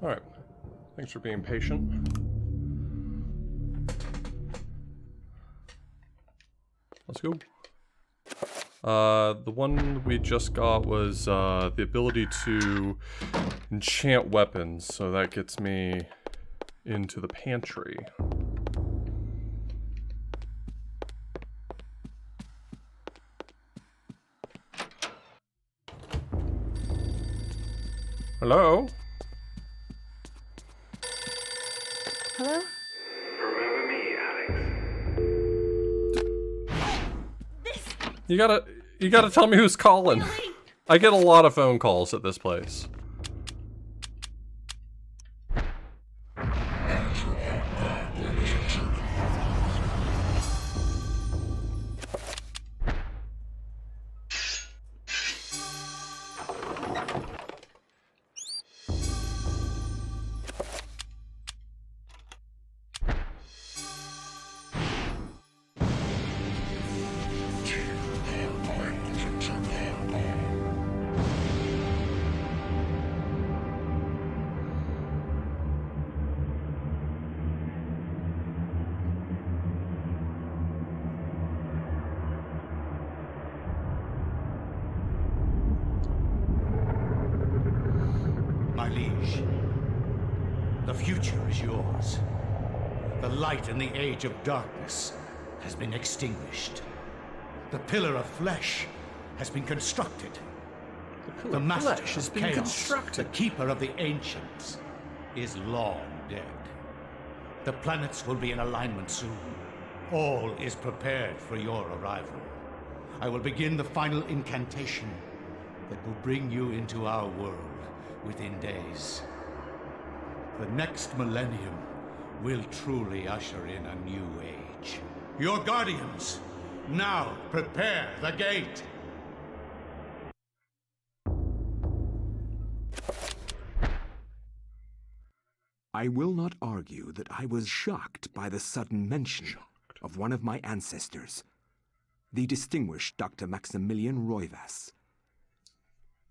Speaker 1: Alright. Thanks for being patient. Let's go. The one we just got was the ability to enchant weapons, so that gets me into the pantry. Hello?
Speaker 3: Hello?
Speaker 17: Remember me, Alex?
Speaker 1: You gotta tell me who's calling. I get a lot of phone calls at this place.
Speaker 8: My liege, the future is yours. The light in the age of darkness has been extinguished. The pillar of flesh has been constructed. The master of chaos, the keeper of the ancients, is long dead. The planets will be in alignment soon. All is prepared for your arrival. I will begin the final incantation that will bring you into our world within days. The next millennium will truly usher in a new age. Your guardians, now prepare the gate!
Speaker 2: I will not argue that I was shocked by the sudden mention of one of my ancestors, the distinguished Dr. Maximilian Roivas.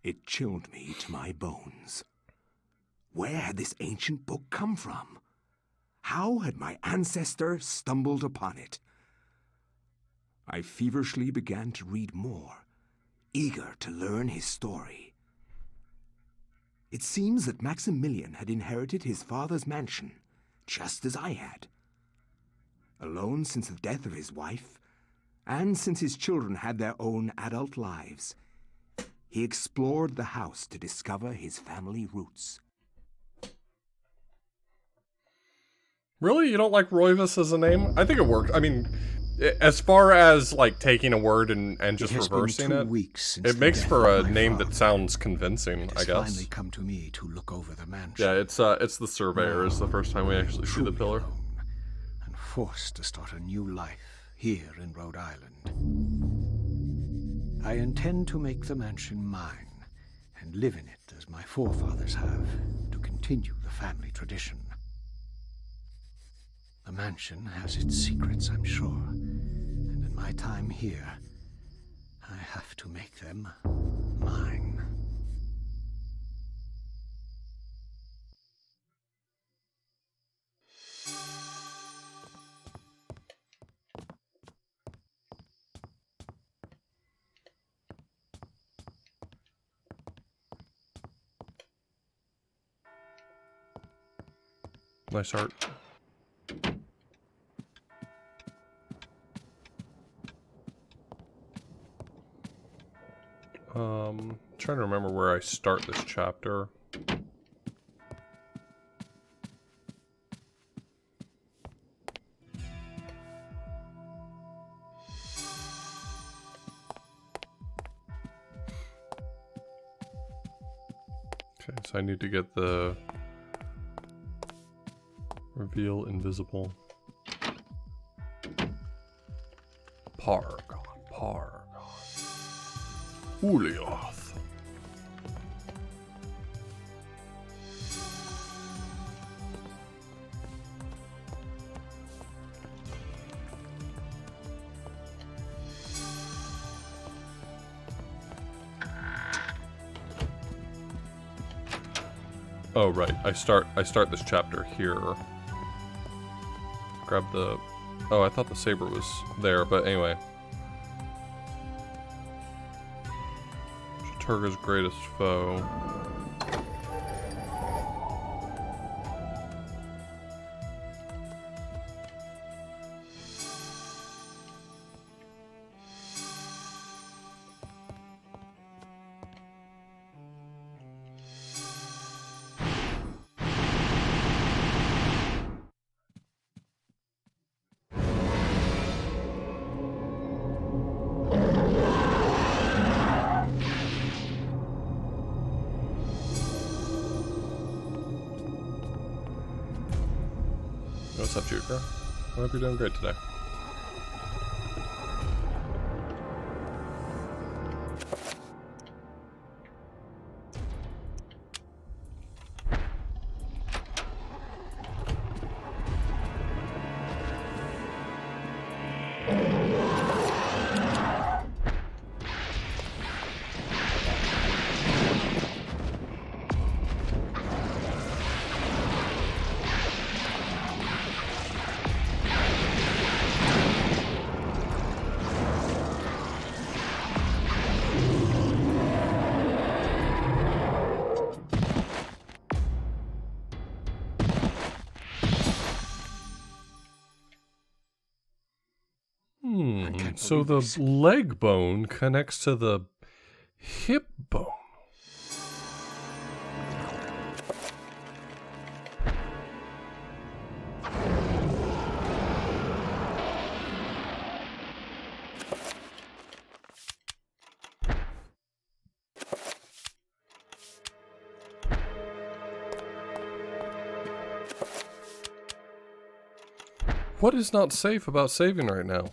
Speaker 2: It chilled me to my bones. Where had this ancient book come from? How had my ancestor stumbled upon it? I feverishly began to read more, eager to learn his story. It seems that Maximilian had inherited his father's mansion, just as I had. Alone since the death of his wife, and since his children had their own adult lives, he explored the house to discover his family roots.
Speaker 1: Really? You don't like Roivas as a name? I think it worked. I mean, as far as like taking a word and just reversing it, it makes for a name that sounds convincing, I guess.
Speaker 9: Finally come to me to look over the mansion.
Speaker 1: Yeah, it's the Surveyor. It's the first time we actually see the pillar.
Speaker 9: And forced to start a new life here in Rhode Island. I intend to make the mansion mine and live in it as my forefathers have, to continue the family tradition. The mansion has its secrets, I'm sure, and in my time here, I have to make them mine.
Speaker 1: Nice art. Trying to remember where I start this chapter. Okay, so I need to get the reveal invisible. Pargon. Ulioth. Oh right, I start this chapter here. Grab the... Oh, I thought the saber was there, but anyway. Chattur'gha's greatest foe. What's up, Chattur'gha? I hope you're doing great today. So the leg bone connects to the hip bone. What is not safe about saving right now?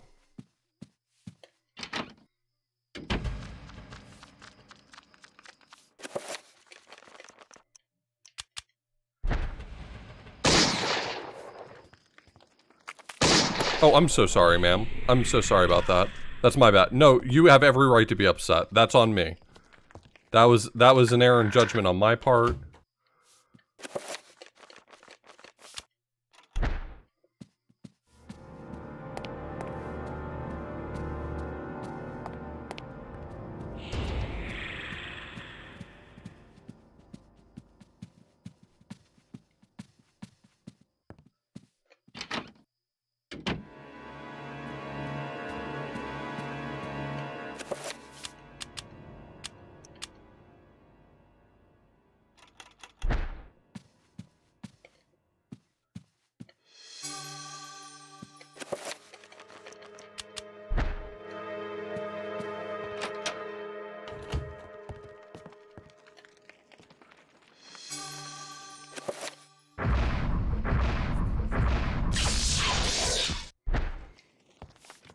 Speaker 1: Oh, I'm so sorry, ma'am. I'm so sorry about that. That's my bad. No, you have every right to be upset. That's on me. That was an error in judgment on my part.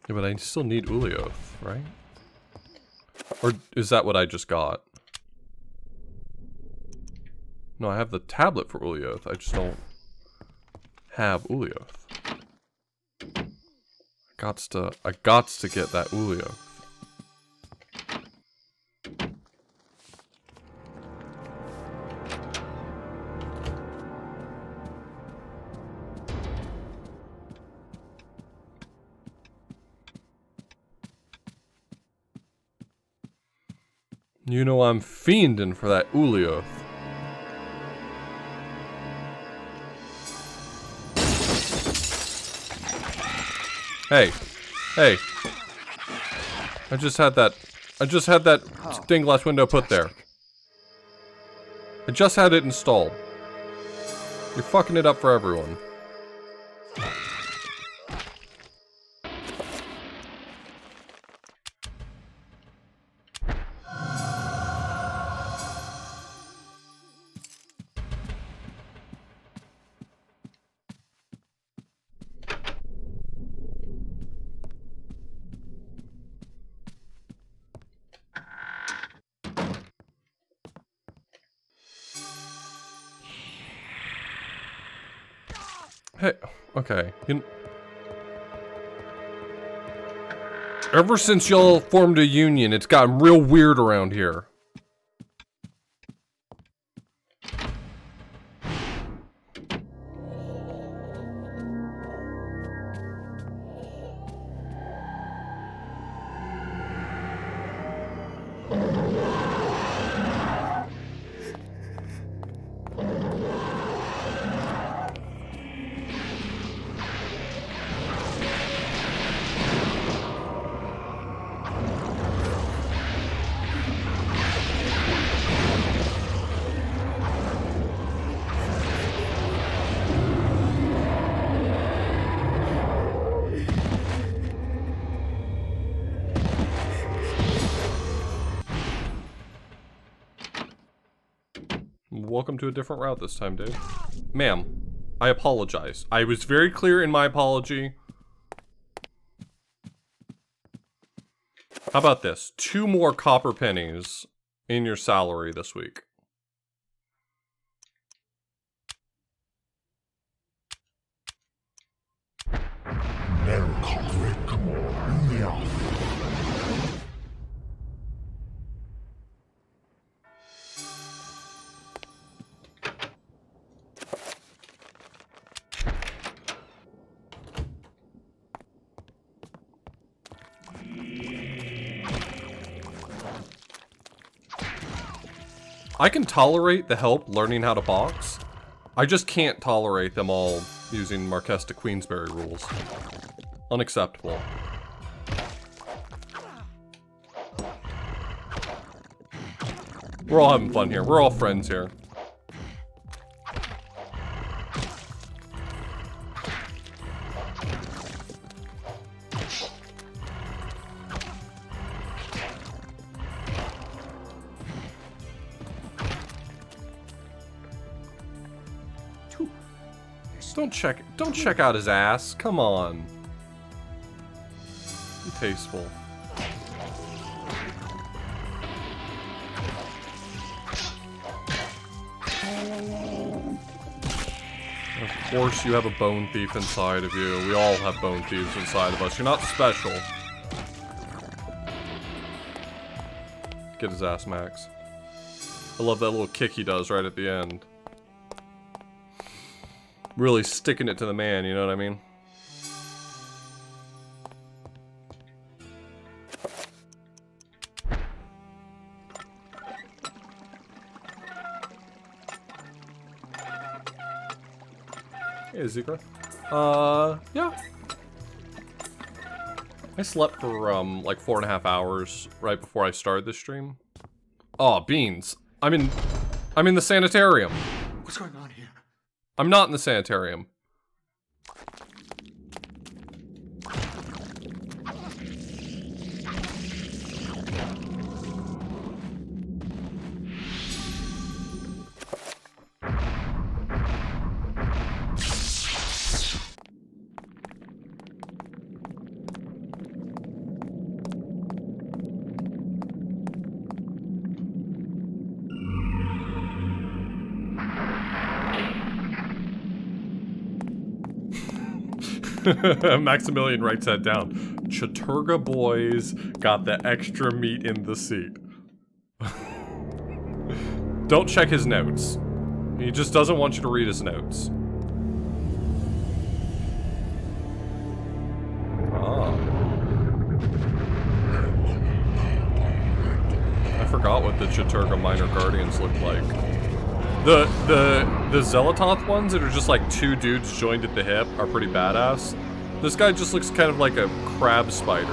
Speaker 1: Yeah, but I still need Ulioth, right? Or is that what I just got? No, I have the tablet for Ulioth. I just don't have Ulioth. I gots to get that Ulioth. You know I'm fiending for that Ulioth. Hey. Hey. I just had that stained glass window put there. I just had it installed. You're fucking it up for everyone. Hey, okay. Ever since y'all formed a union, it's gotten real weird around here. Welcome to a different route this time, dude. Ma'am, I apologize. I was very clear in my apology. How about this? 2 more copper pennies in your salary this week. I can tolerate the help learning how to box. I just can't tolerate them all using Marquess de Queensberry rules. Unacceptable. We're all having fun here. We're all friends here. Don't check out his ass. Come on. Be tasteful. Of course you have a bone thief inside of you. We all have bone thieves inside of us. You're not special. Get his ass, Max. I love that little kick he does right at the end. Really sticking it to the man, you know what I mean? Hey, Zika. Yeah. I slept for, like 4.5 hours right before I started this stream. Oh, beans. I'm in the sanitarium.
Speaker 12: What's going on here?
Speaker 1: I'm not in the sanitarium. Maximilian writes that down. Chattur'gha boys got the extra meat in the seat. Don't check his notes. He just doesn't want you to read his notes. Ah. I forgot what the Chattur'gha Minor Guardians looked like. The Zelototh ones that are just like 2 dudes joined at the hip are pretty badass. This guy just looks kind of like a crab spider.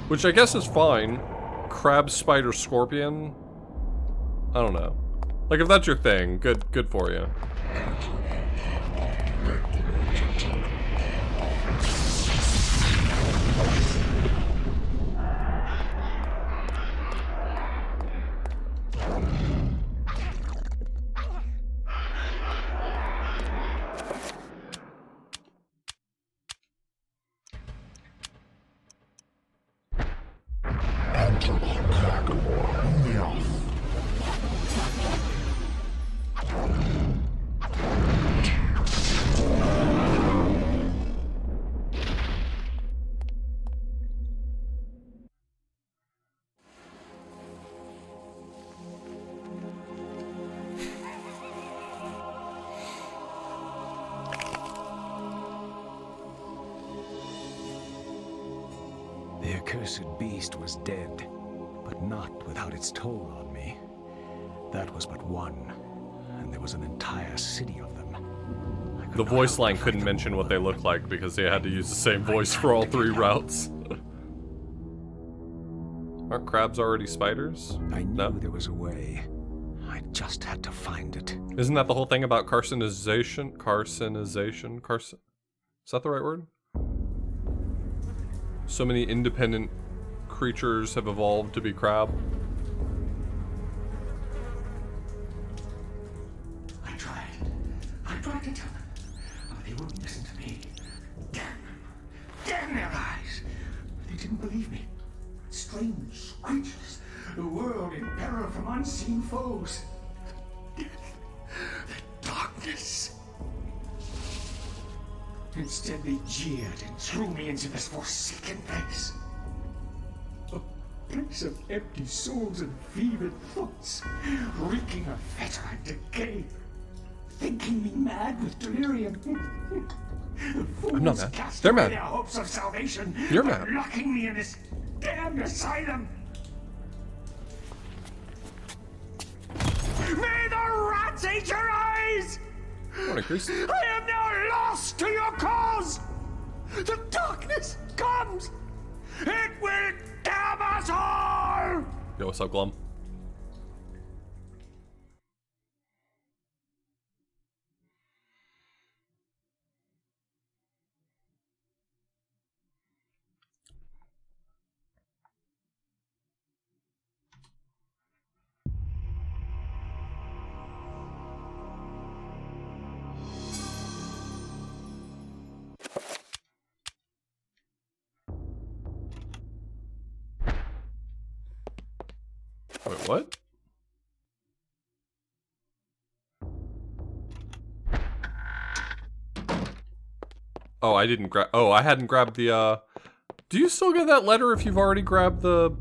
Speaker 1: Which I guess is fine. Crab, spider, scorpion. I don't know. Like if that's your thing, good for you.
Speaker 2: The accursed beast was dead, but not without its toll on me. That was but one, and there was an entire city of them.
Speaker 1: The voice line couldn't mention what they looked like because they had to use the same voice for all 3 routes. Aren't crabs already spiders?
Speaker 2: I knew there was a way. I just had to find it.
Speaker 1: Isn't that the whole thing about carcinization? Is that the right word? So many independent creatures have evolved to be crab.
Speaker 18: didn't believe me. Strange creatures, the world in peril from unseen foes. The darkness. Instead, they jeered and threw me into this forsaken place. A place of empty souls and fevered thoughts, reeking of fetor and decay, thinking me mad with delirium. The
Speaker 1: I'm not
Speaker 18: fools
Speaker 1: mad.
Speaker 18: cast
Speaker 1: They're
Speaker 18: away
Speaker 1: mad.
Speaker 18: their hopes of salvation.
Speaker 1: You're
Speaker 18: by
Speaker 1: mad.
Speaker 18: locking me in this damned asylum. May the rats eat your eyes!
Speaker 1: Morning, Chris.
Speaker 18: I am now lost to your cause! The darkness comes! It will damn us all!
Speaker 1: Yo, what's up, Glum? Wait, what? Oh, I didn't grab. Oh, I hadn't grabbed the. Do you still get that letter if you've already grabbed the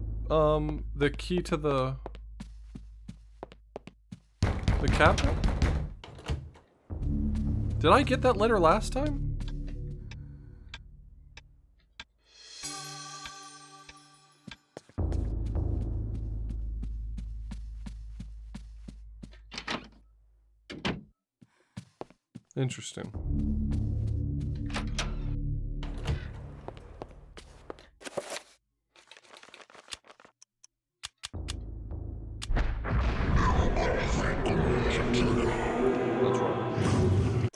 Speaker 1: key to the cabinet? Did I get that letter last time? Interesting. What's wrong?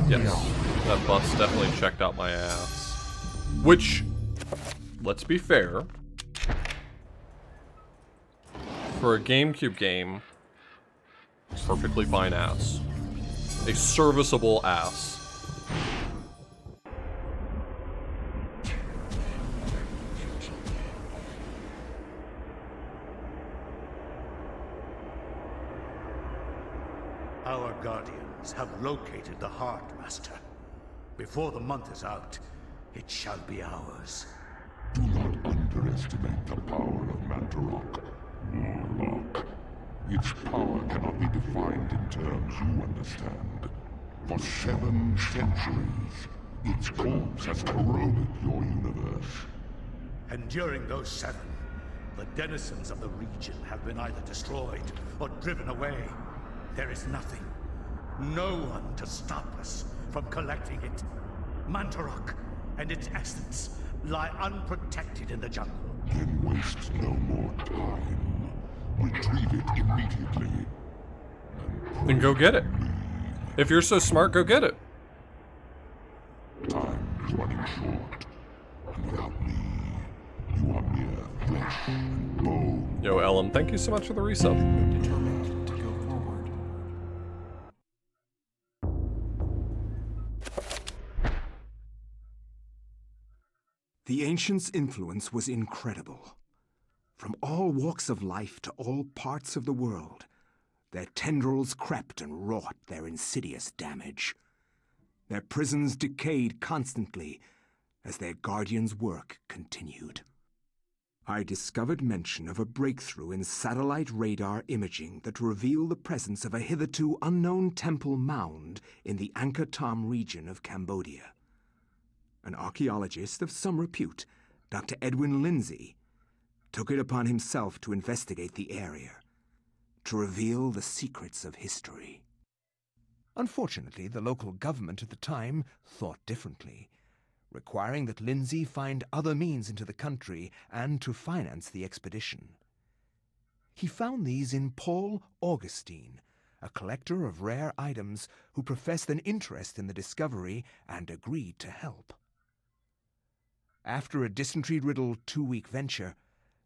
Speaker 1: Yes, that bus definitely checked out my ass. Which, let's be fair, for a GameCube game, perfectly fine ass. A serviceable ass.
Speaker 8: Our guardians have located the heart, Master. Before the month is out, it shall be ours.
Speaker 7: Do not underestimate the power of Mantarok, Warlock. Its power cannot be defined in terms you understand. For 7 centuries, its corpse has corroded your universe.
Speaker 8: And during those 7, the denizens of the region have been either destroyed or driven away. There is nothing, no one to stop us from collecting it. Mantarok and its essence lie unprotected in the jungle.
Speaker 7: Then waste no more time. Retrieve it immediately.
Speaker 1: Then go get it. If you're so smart, go get it.
Speaker 7: Time is running short. And without me, you are mere flesh and bone.
Speaker 1: Yo, Ellen, thank you so much for the resub.
Speaker 9: Determined to go forward.
Speaker 2: The ancients' influence was incredible. From all walks of life to all parts of the world, their tendrils crept and wrought their insidious damage. Their prisons decayed constantly as their guardians' work continued. I discovered mention of a breakthrough in satellite radar imaging that revealed the presence of a hitherto unknown temple mound in the Angkor Thom region of Cambodia. An archaeologist of some repute, Dr. Edwin Lindsay, took it upon himself to investigate the area, to reveal the secrets of history. Unfortunately, the local government at the time thought differently, requiring that Lindsay find other means into the country and to finance the expedition. He found these in Paul Augustine, a collector of rare items who professed an interest in the discovery and agreed to help. After a dysentery-riddled 2-week venture,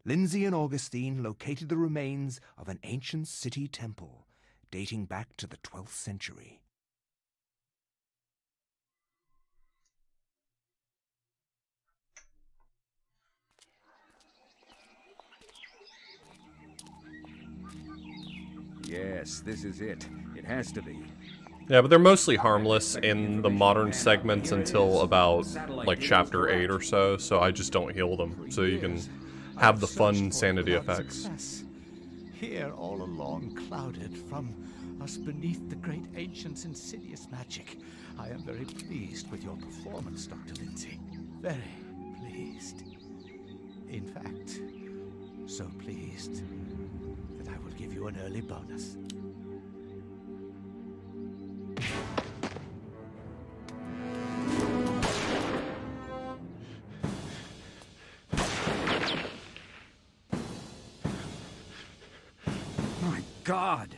Speaker 2: Lindsay and Augustine located the remains of an ancient city temple dating back to the 12th century. Yes, this is it. It has to be.
Speaker 1: Yeah, but they're mostly harmless in the modern segments until about, like, Chapter 8 or so, so I just don't heal them, so you can have the fun sanity effects.
Speaker 5: Here, all along, clouded from us beneath the great ancient's insidious magic. I am very pleased with your performance, Dr. Lindsay. Very pleased. In fact, so pleased that I will give you an early bonus.
Speaker 2: My God!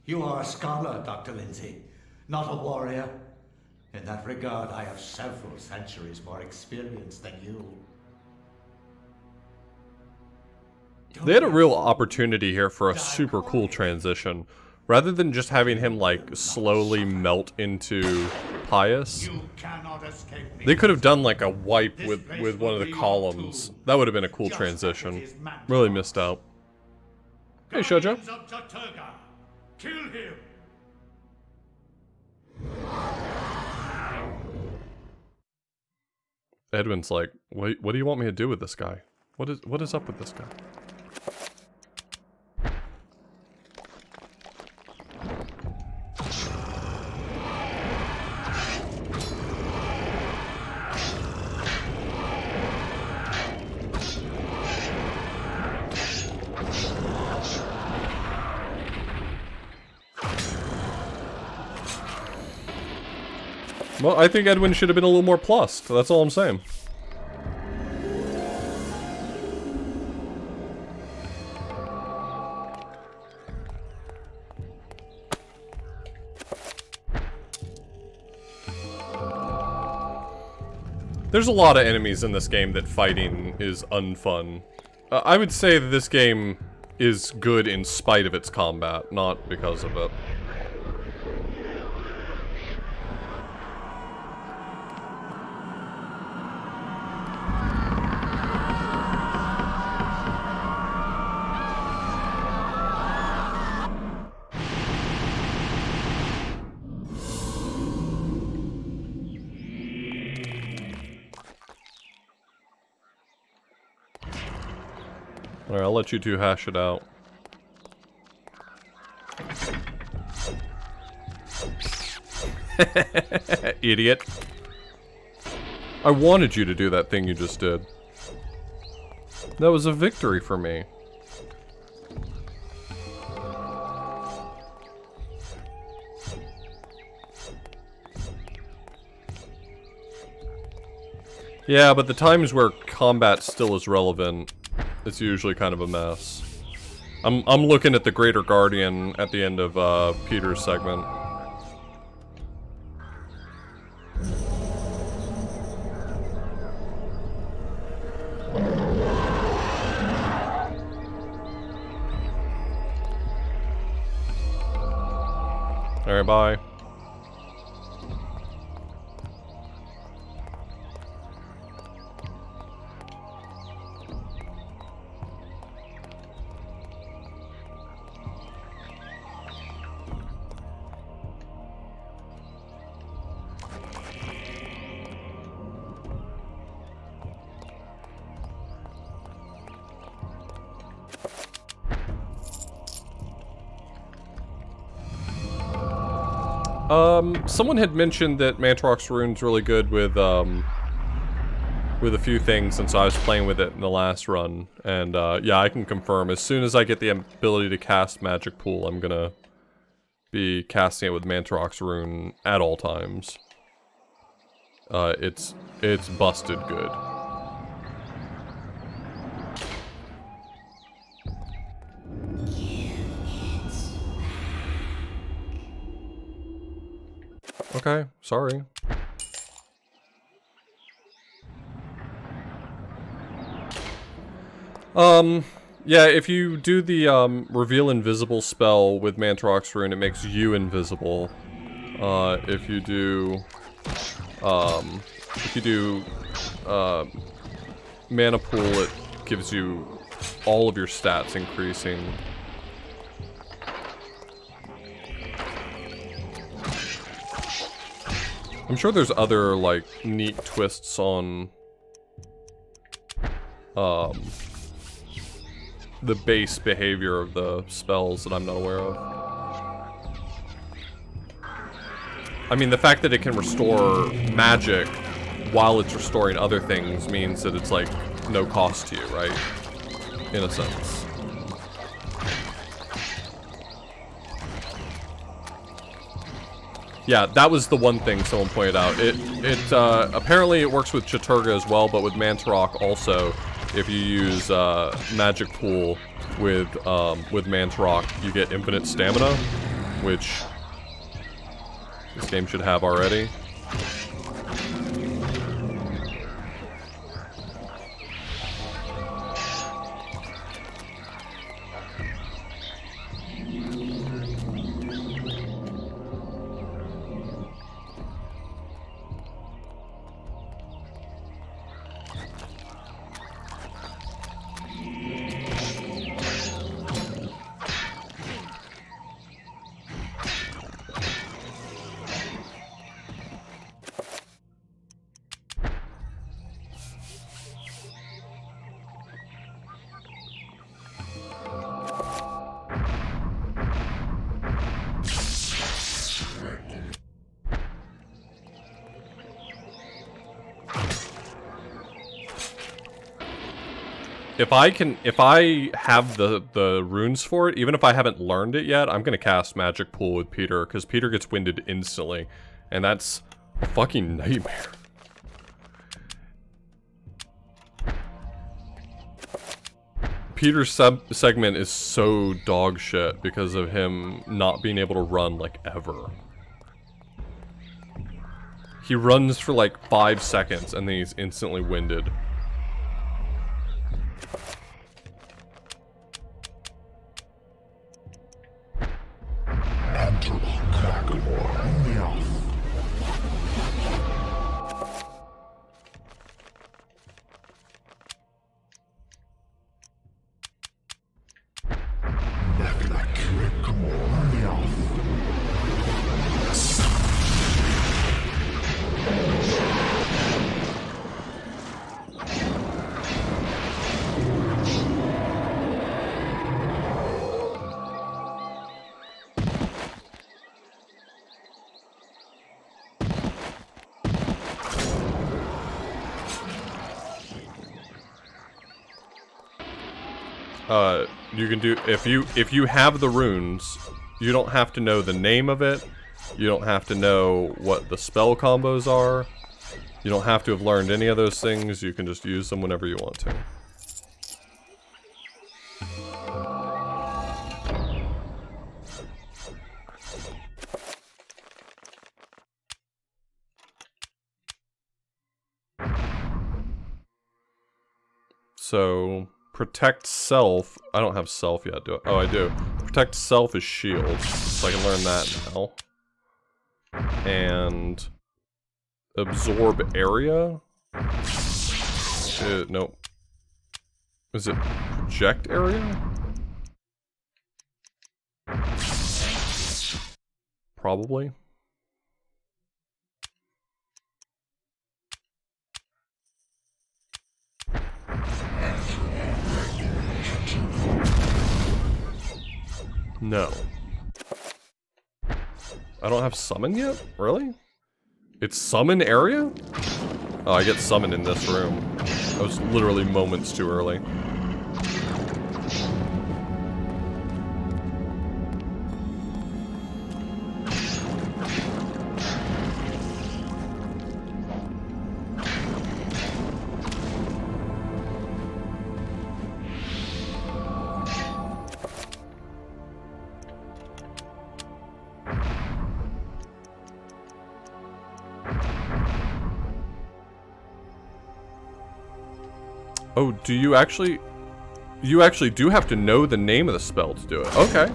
Speaker 14: You are a scholar, Dr. Lindsay, not a warrior. In that regard, I have several centuries more experience than you.
Speaker 1: They had a real opportunity here for a super cool transition. Rather than just having him, like, slowly melt into Pious, they could have done, like, a wipe with one of the columns. That would have been a cool transition. Really missed out. Hey, Shoujo.
Speaker 8: Kill him!
Speaker 1: Edwin's like, what do you want me to do with this guy? What is up with this guy? Well, I think Edwin should have been a little more plussed. That's all I'm saying. There's a lot of enemies in this game that fighting is unfun. I would say that this game is good in spite of its combat, not because of it. Alright, I'll let you two hash it out. Idiot. I wanted you to do that thing you just did. That was a victory for me. Yeah, but the times where combat still is relevant, it's usually kind of a mess. I'm looking at the Greater Guardian at the end of Peter's segment. Alright, bye. Someone had mentioned that Mantroc's Rune's really good with a few things, and so I was playing with it in the last run, and yeah, I can confirm, as soon as I get the ability to cast Magic Pool, I'm gonna be casting it with Mantroc's Rune at all times. It's busted good. Okay, sorry. Yeah, if you do the, Reveal Invisible spell with Mantroc's Rune, it makes you invisible. If you do, Mana Pool, it gives you all of your stats increasing. I'm sure there's other, like, neat twists on, the base behavior of the spells that I'm not aware of. I mean, the fact that it can restore magic while it's restoring other things means that it's, like, no cost to you, right? In a sense. Yeah, that was the one thing someone pointed out. Apparently it works with Chattur'gha as well, but with Mantarok also, if you use Magic Pool with Mantarok, you get infinite stamina, which this game should have already. If I have the runes for it, even if I haven't learned it yet, I'm gonna cast Magic Pool with Peter, because Peter gets winded instantly, and that's a fucking nightmare. Peter's segment is so dog shit because of him not being able to run, like, ever. He runs for like 5 seconds and then he's instantly winded. You can do, if you have the runes, you don't have to know the name of it, you don't have to know what the spell combos are, you don't have to have learned any of those things, you can just use them whenever you want to. So, protect self. I don't have self yet, do I? Oh, I do. Protect self is shield, so I can learn that now. And absorb area? Nope. Is it project area? Probably. No. I don't have summon yet? Really? It's summon area? Oh, I get summoned in this room. That was literally moments too early. Oh, do you actually... You actually do have to know the name of the spell to do it. Okay.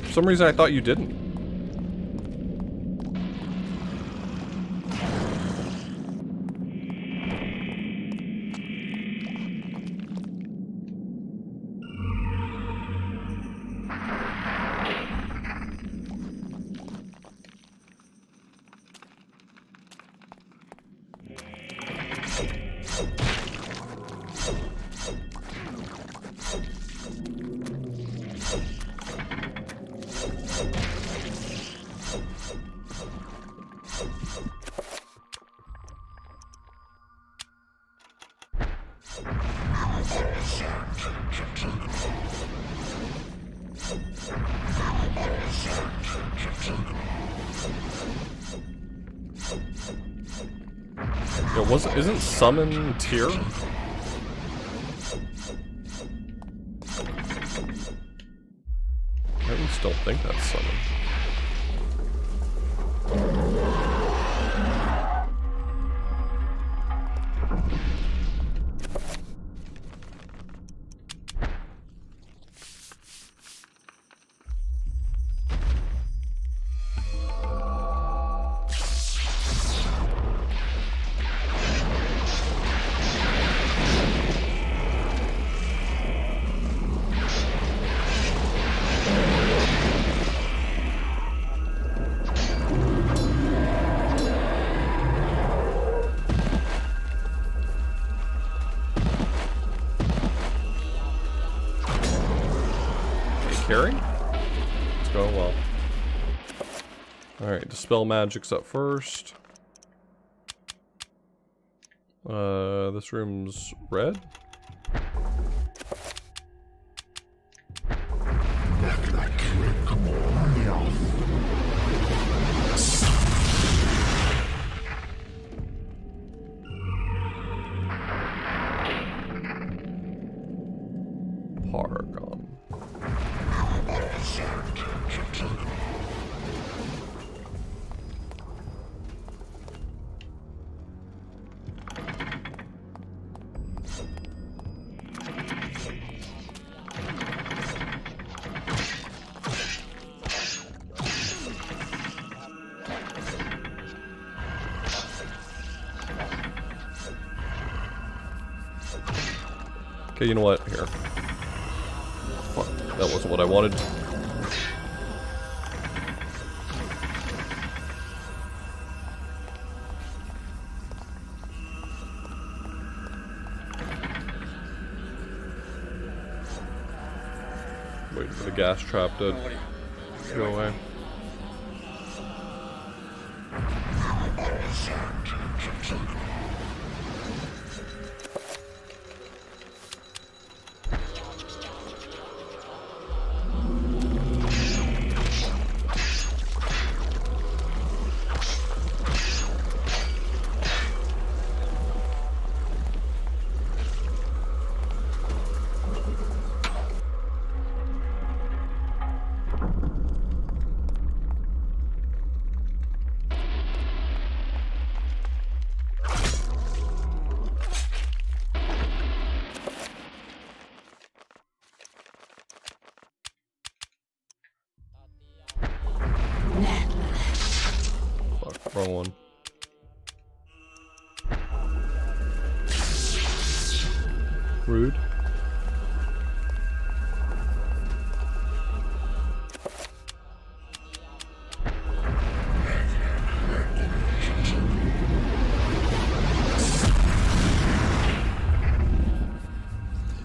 Speaker 1: For some reason I thought you didn't. Yeah, isn't summon tier? I at least don't think that's summon. It's going well. Alright, dispel magic's up first. This room's red. Paragon. Okay, you know what? Here. Fuck, that wasn't what I wanted. Wait for the gas trap to go away. Fuck, wrong one. Rude.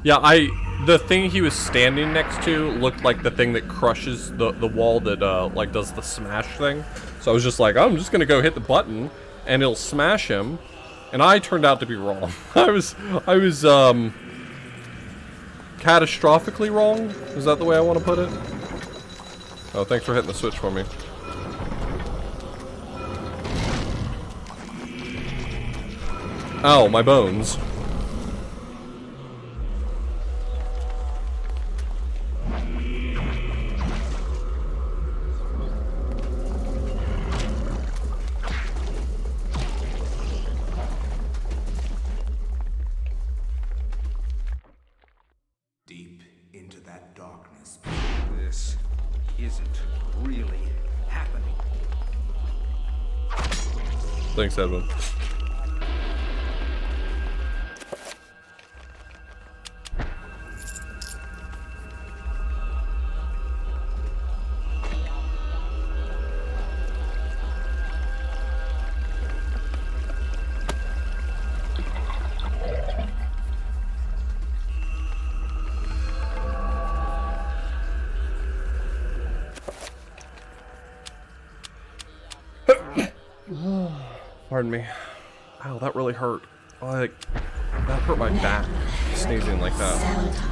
Speaker 1: Yeah, the thing he was standing next to looked like the thing that crushes the wall that like does the smash thing. So I was just like, I'm just gonna go hit the button and it'll smash him, and I turned out to be wrong. I was catastrophically wrong. Is that the way I want to put it? Oh, thanks for hitting the switch for me. Ow, my bones.
Speaker 2: Deep into that darkness. This isn't really happening.
Speaker 1: Thanks, Edwin. Pardon me. Ow, that really hurt. Like, that hurt my back, sneezing like that.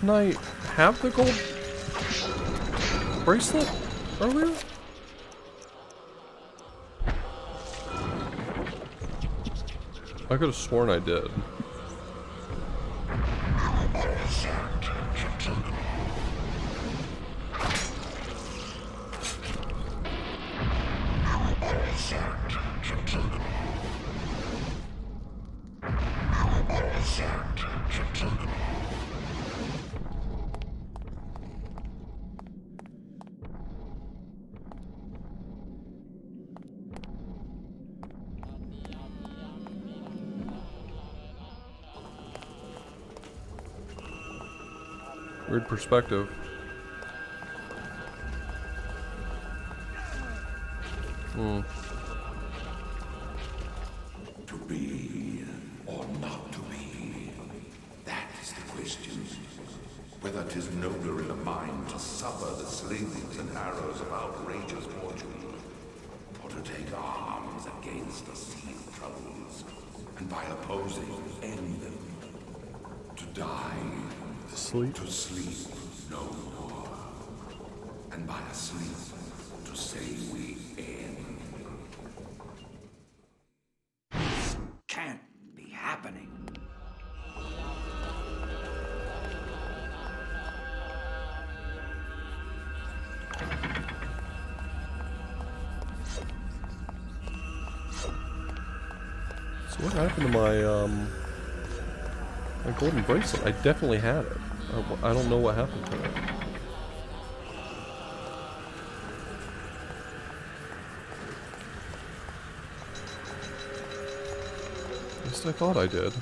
Speaker 1: Didn't I have the gold bracelet earlier? I could have sworn I did. Weird perspective. Hmm.
Speaker 19: To be or not to be, that is the question. Whether 'tis nobler in a mind to suffer the slings and arrows of outrageous fortune, or to take arms against the sea of troubles, and by opposing end them, to die. To sleep no more, and by a sleep to say we end. This can't be happening.
Speaker 1: So what happened to my golden bracelet? I definitely had it. I don't know what happened to it. At least I thought I did.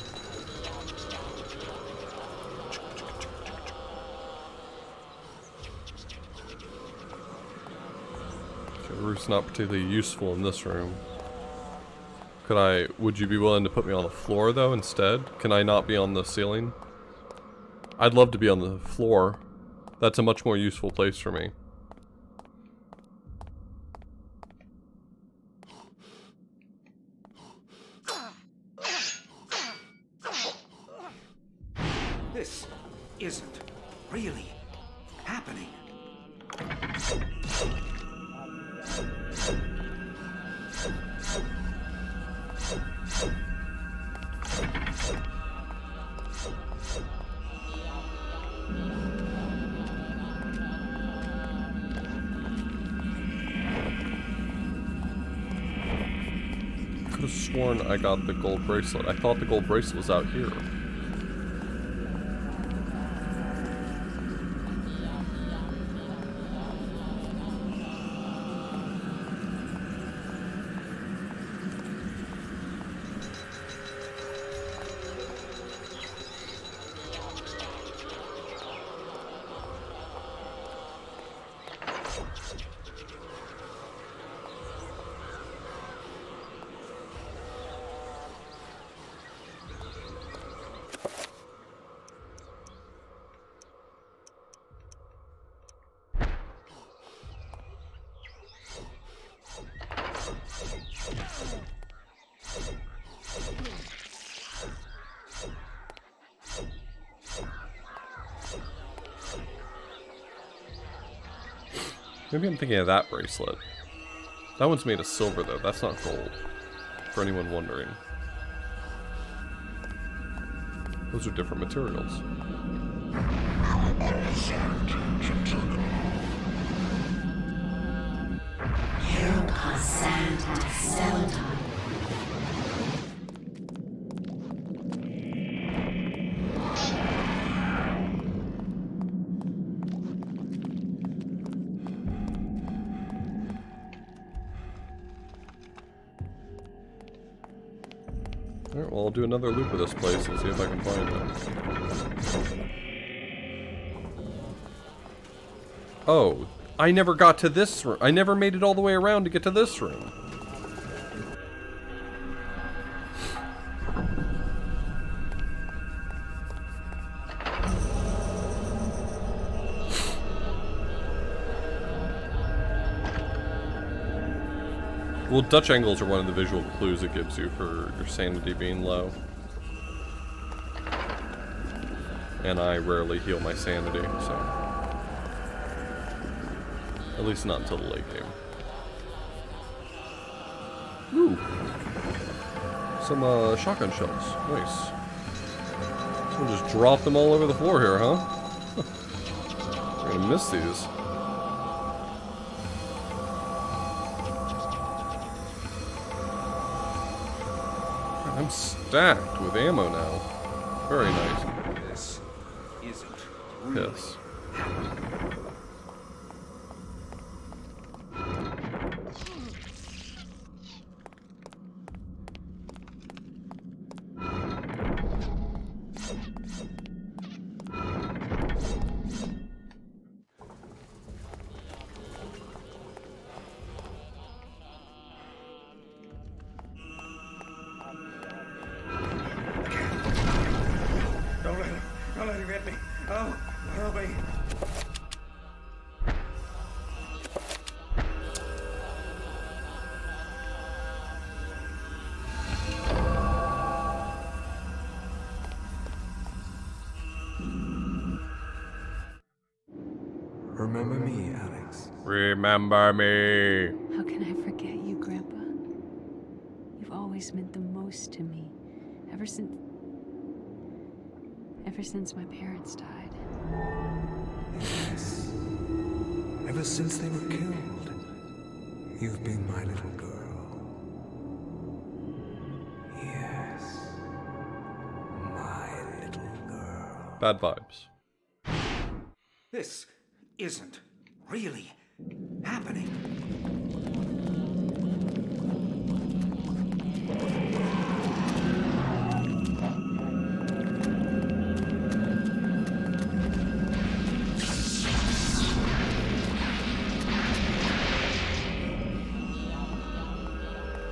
Speaker 1: Okay, the roof's not particularly useful in this room. Would you be willing to put me on the floor though instead? Can I not be on the ceiling? I'd love to be on the floor. That's a much more useful place for me.
Speaker 19: This isn't really happening.
Speaker 1: I could have sworn I got the gold bracelet. I thought the gold bracelet was out here. Maybe I'm thinking of that bracelet. That one's made of silver though, that's not gold. For anyone wondering. Those are different materials. Alright, well I'll do another loop of this place and see if I can find it. Oh, I never got to this room. I never made it all the way around to get to this room. Well, Dutch angles are one of the visual clues it gives you for your sanity being low. And I rarely heal my sanity, so... At least not until the late game. Ooh. Some shotgun shells. Nice. Someone just dropped them all over the floor here, huh? We're gonna miss these. I'm stacked with ammo now. Very nice.
Speaker 19: This isn't real.
Speaker 1: Yes.
Speaker 18: Don't let him hit me. Oh, help me.
Speaker 2: Remember me, Alex.
Speaker 1: Remember me.
Speaker 16: How can I forget you, Grandpa? You've always meant the most to me. Ever since my parents died.
Speaker 2: Yes. Ever since they were killed, you've been my little girl. Yes. My little girl.
Speaker 1: Bad vibes.
Speaker 13: This isn't really happening.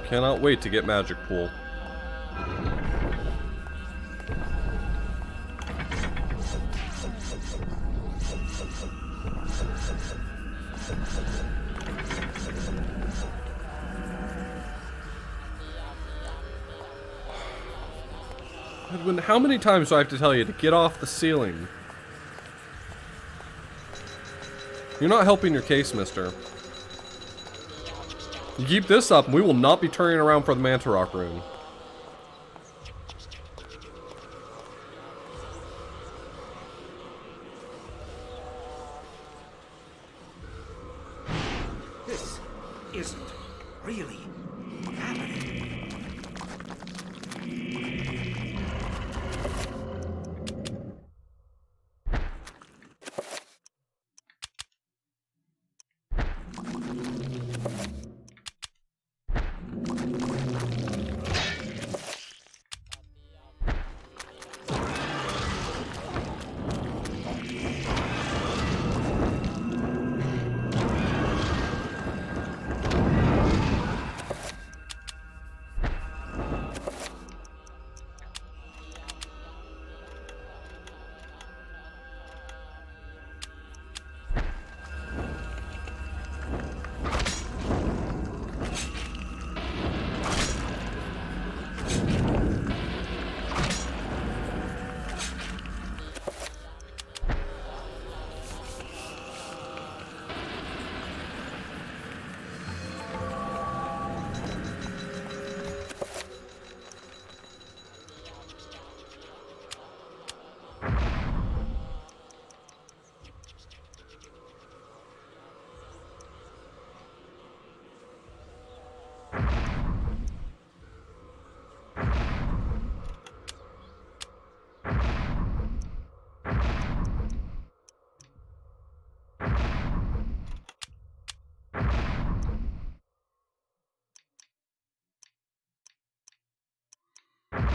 Speaker 1: Cannot wait to get Magic Pool. Edwin, how many times do I have to tell you to get off the ceiling? You're not helping your case, mister. You keep this up, and we will not be turning around for the Mantarok rune.
Speaker 13: This isn't really happening.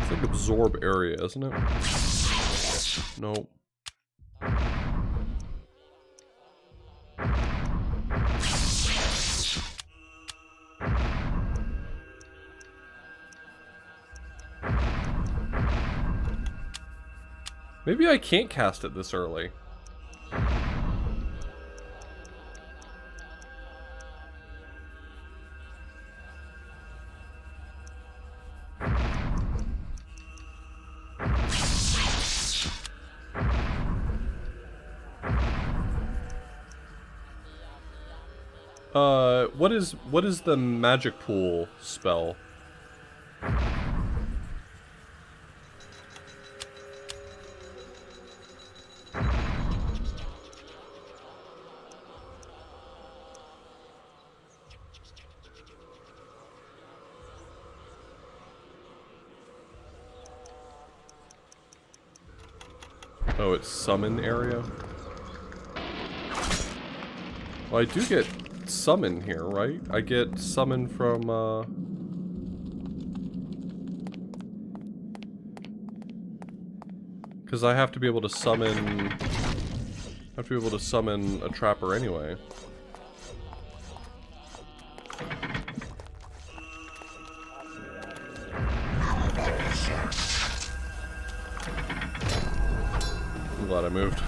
Speaker 1: It's like absorb area, isn't it? Nope. Maybe I can't cast it this early. What is the magic pool spell? Oh, it's summon area? Well, I do get summon here, right? I get summon from, because I have to be able to summon... a trapper anyway. I'm glad I moved.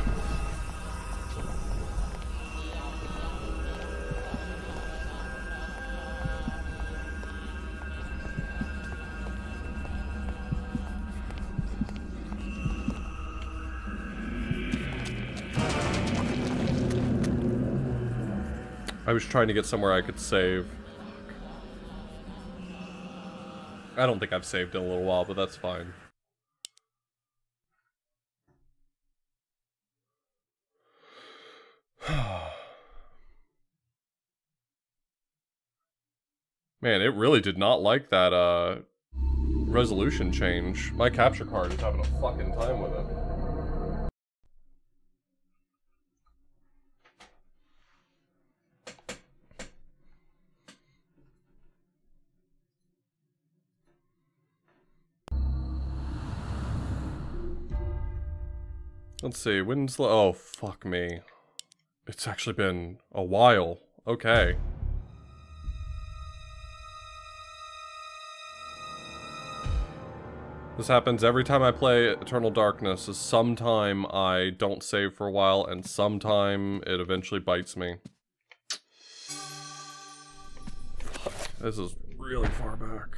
Speaker 1: I was trying to get somewhere I could save. I don't think I've saved in a little while, but that's fine. Man, it really did not like that, resolution change. My capture card is having a fucking time with it. Let's see, oh, fuck me. It's actually been a while. Okay. This happens every time I play Eternal Darkness, is sometime I don't save for a while, and sometime it eventually bites me. Fuck, this is really far back.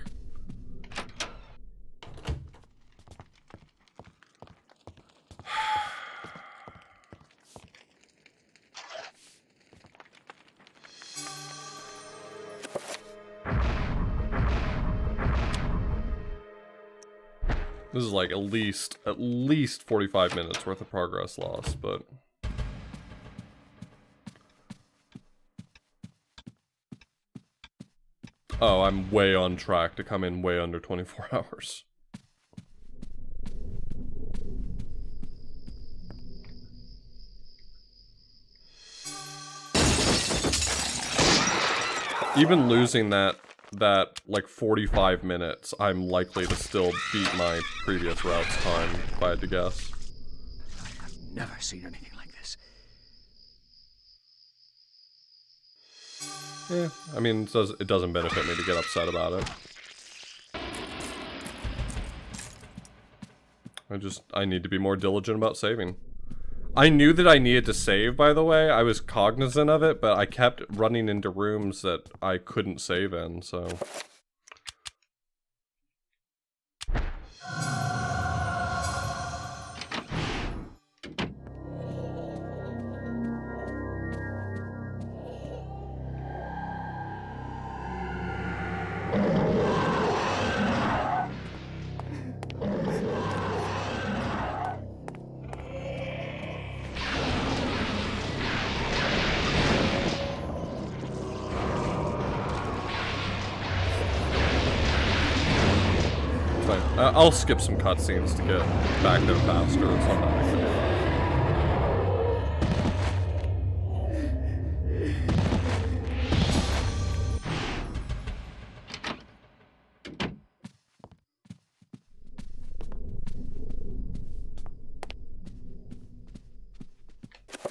Speaker 1: This is like at least 45 minutes worth of progress lost, but... Oh, I'm way on track to come in way under 24 hours. Even losing that like 45 minutes, I'm likely to still beat my previous route's time, if I had to guess.
Speaker 9: I've never seen anything like this.
Speaker 1: Yeah, I mean, it doesn't benefit me to get upset about it. I need to be more diligent about saving. I knew that I needed to save, by the way. I was cognizant of it, but I kept running into rooms that I couldn't save in, so... I'll skip some cutscenes to get back there faster. It's not that big of a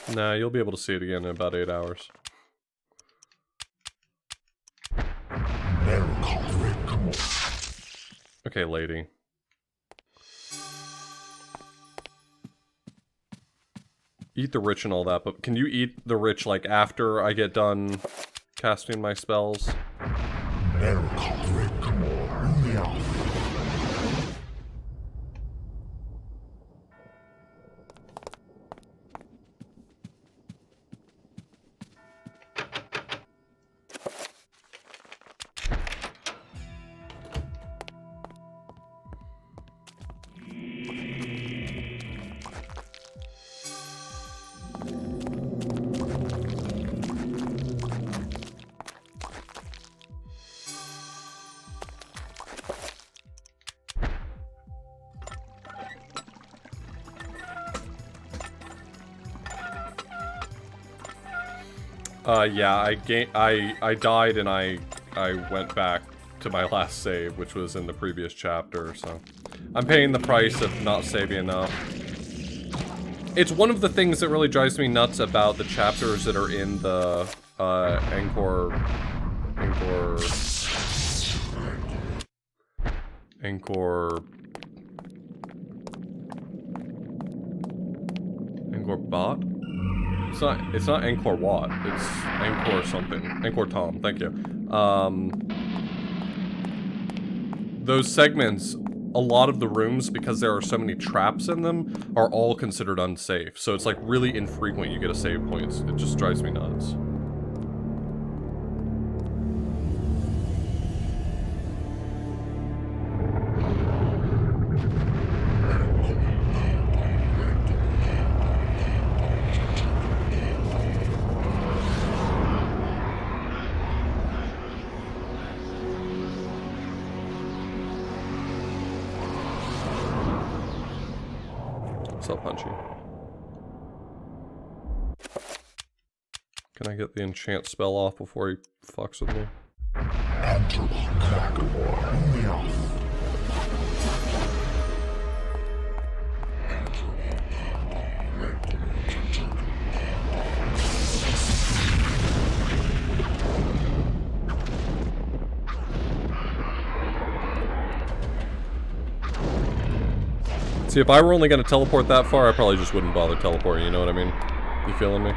Speaker 1: deal. Nah, you'll be able to see it again in about 8 hours. Okay, lady. Eat the rich and all that, but can you eat the rich, like, after I get done casting my spells? Yeah, I died and I went back to my last save, which was in the previous chapter, so I'm paying the price of not saving enough. It's one of the things that really drives me nuts about the chapters that are in the Angkor Bot? It's not Angkor Wat, it's Angkor something. Angkor Tom, thank you. Those segments, a lot of the rooms, because there are so many traps in them, are all considered unsafe. So it's like really infrequent you get a save points. It just drives me nuts. Punchy. Can I get the enchant spell off before he fucks with me? See, if I were only going to teleport that far, I probably just wouldn't bother teleporting, you know what I mean? You feeling me?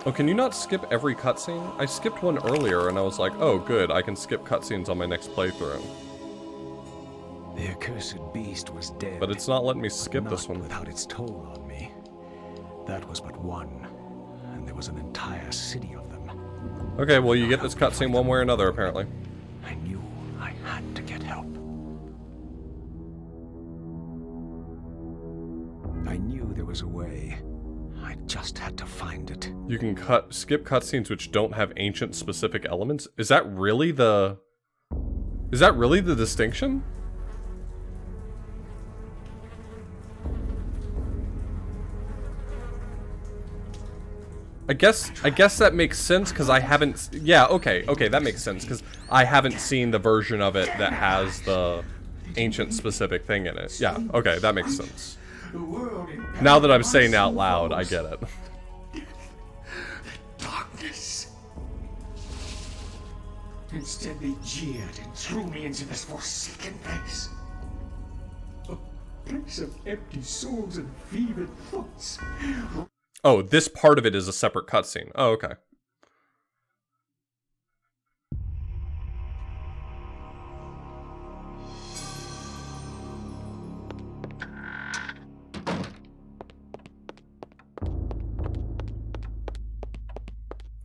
Speaker 1: Oh, can you not skip every cutscene? I skipped one earlier and I was like, oh good, I can skip cutscenes on my next playthrough.
Speaker 2: The accursed beast was dead.
Speaker 1: But it's not letting me skip this one.
Speaker 2: Without its toll on me. That was but one, and there was an entire city of them.
Speaker 1: Okay, well you get this cutscene one way or another, apparently.
Speaker 2: I knew I had to get help. I knew there was a way. I just had to find it.
Speaker 1: You can skip cutscenes which don't have ancient specific elements? Is that really the distinction? I guess that makes sense because I haven't. Yeah, okay, that makes sense because I haven't seen the version of it that has the ancient specific thing in it. Yeah, okay, that makes sense. Now that I'm saying it out loud, I get it.
Speaker 18: Darkness. Instead, they jeered and threw me into this forsaken place. A place of empty souls and fevered thoughts.
Speaker 1: Oh, this part of it is a separate cutscene. Oh, okay.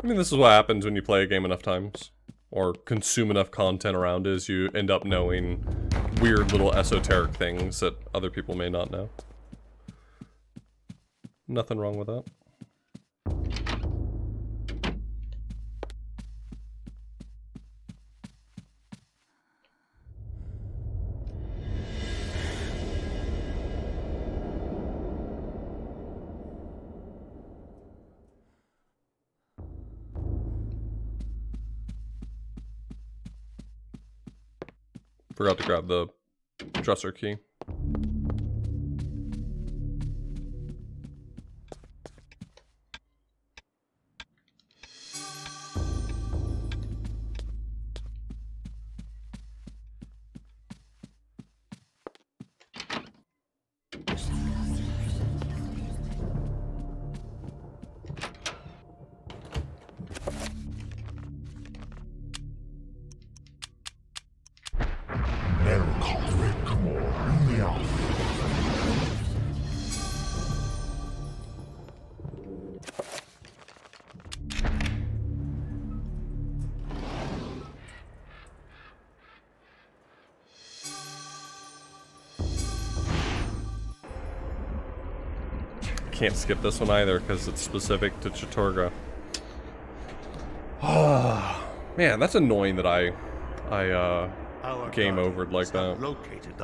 Speaker 1: I mean, this is what happens when you play a game enough times, or consume enough content around it, is you end up knowing weird little esoteric things that other people may not know. Nothing wrong with that. Forgot to grab the dresser key. can't skip this one either because it's specific to Chattur'gha. Oh, man, that's annoying that I game overed like that.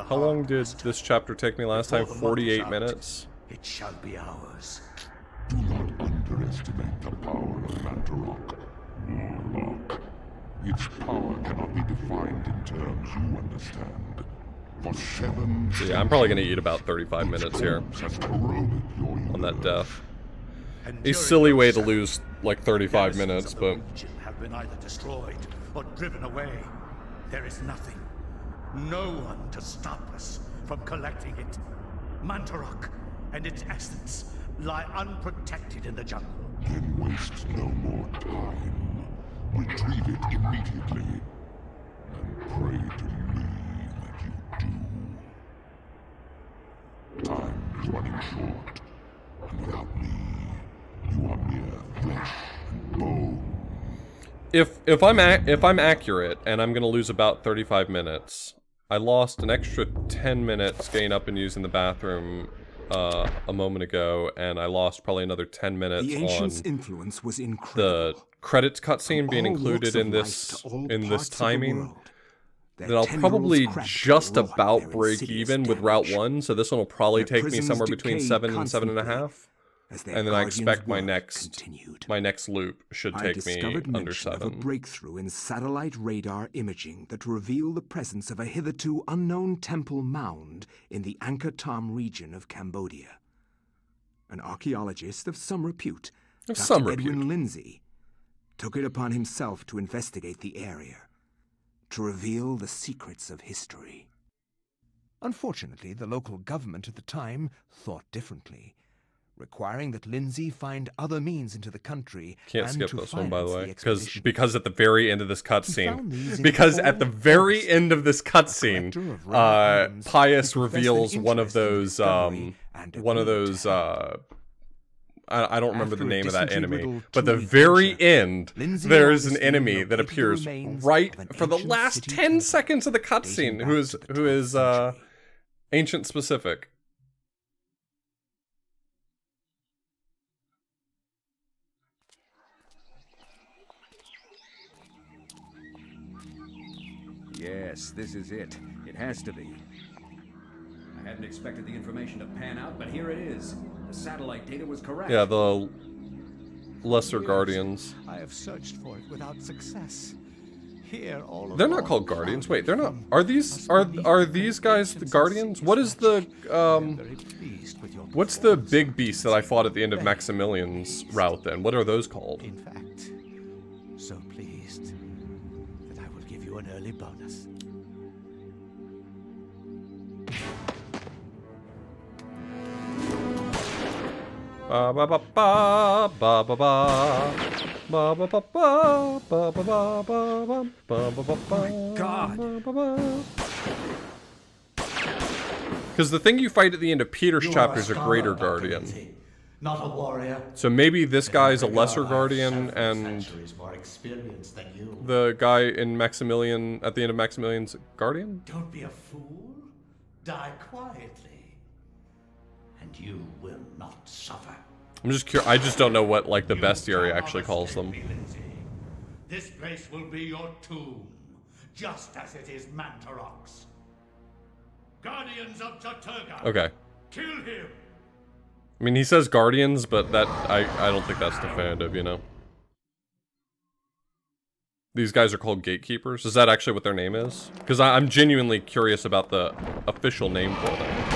Speaker 1: How long did this chapter take me last time? 48 minutes?
Speaker 14: It shall be ours.
Speaker 19: Do not underestimate the power of Chattur'gha. Warlock. Its power cannot be defined in terms you understand. For 7
Speaker 1: So yeah, I'm probably going to eat about 35 minutes here on that death. A silly way to lose like 35 minutes, but...
Speaker 8: have been either destroyed or driven away. There is nothing, no one to stop us from collecting it. Mantarok and its essence lie unprotected in the jungle.
Speaker 19: Then waste no more time. Retrieve it immediately. And pray to me that you do. Time is running short. And without me, you are mere flesh and bone.
Speaker 1: If I'm accurate, and I'm gonna lose about 35 minutes, I lost an extra 10 minutes getting up and using the bathroom a moment ago, and I lost probably another 10 minutes
Speaker 2: the ancients'
Speaker 1: on
Speaker 2: influence was incredible.
Speaker 1: the credits cutscene being included in this timing. Then I'll probably just about break even with Route 1, so this one will probably take me somewhere between 7 and 7.5. And then I expect my next loop should take me under 7.
Speaker 2: Of a breakthrough in satellite radar imaging that revealed the presence of a hitherto unknown temple mound in the Angkor Thom region of Cambodia. An archaeologist of some repute, Dr. Edwin Lindsay, took it upon himself to investigate the area, to reveal the secrets of history. Unfortunately, the local government at the time thought differently, requiring that Lindsay find other means into the country.
Speaker 1: Can't skip this one, by the way, because at the very end of this cutscene, Pius reveals one of those I don't remember the name of that enemy, but the very end, there's an enemy that appears right for the last 10 seconds of the cutscene, who is ancient specific.
Speaker 20: Yes, this is it. It has to be. I hadn't expected the information to pan out, but here it is. The satellite data was correct.
Speaker 1: Yeah, the Lesser Guardians.
Speaker 9: I have searched for it without success. Here, all
Speaker 1: they're not called Guardians. Wait, they're not. Are these guys the Guardians? What is the what's the big beast that I fought at the end of Maximilian's route then? What are those called?
Speaker 9: In fact, so pleased that I will give you an early bonus.
Speaker 1: Ba ba ba ba ba ba ba. Ba ba ba ba ba ba ba ba ba ba ba.
Speaker 9: My God!
Speaker 1: Because the thing you fight at the end of Peter's chapter is a greater guardian.
Speaker 8: Not a warrior.
Speaker 1: So maybe this guy's a lesser guardian, and the guy in Maximilian at the end of Maximilian's guardian.
Speaker 8: Don't be a fool. Die quietly, and you will not suffer.
Speaker 1: I'm just curious. I just don't know what like the bestiary actually calls them.
Speaker 8: This place will be your tomb, just as it is Mantarok's. Guardians of Chattur'gha.
Speaker 1: Okay.
Speaker 8: Kill him.
Speaker 1: I mean, he says guardians, but that I don't think that's definitive, you know. These guys are called gatekeepers. Is that actually what their name is? Because I'm genuinely curious about the official name for them.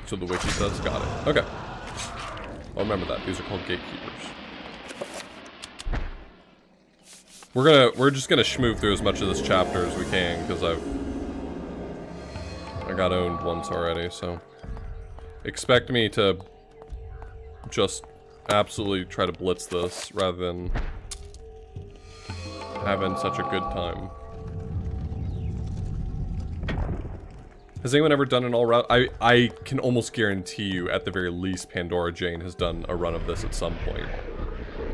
Speaker 1: So the wiki says, got it. Okay. I'll remember that. These are called gatekeepers. We're just gonna schmooze through as much of this chapter as we can, because I got owned once already, so expect me to just absolutely try to blitz this rather than having such a good time. Has anyone ever done an all route? I can almost guarantee you, at the very least, Pandora Jane has done a run of this at some point.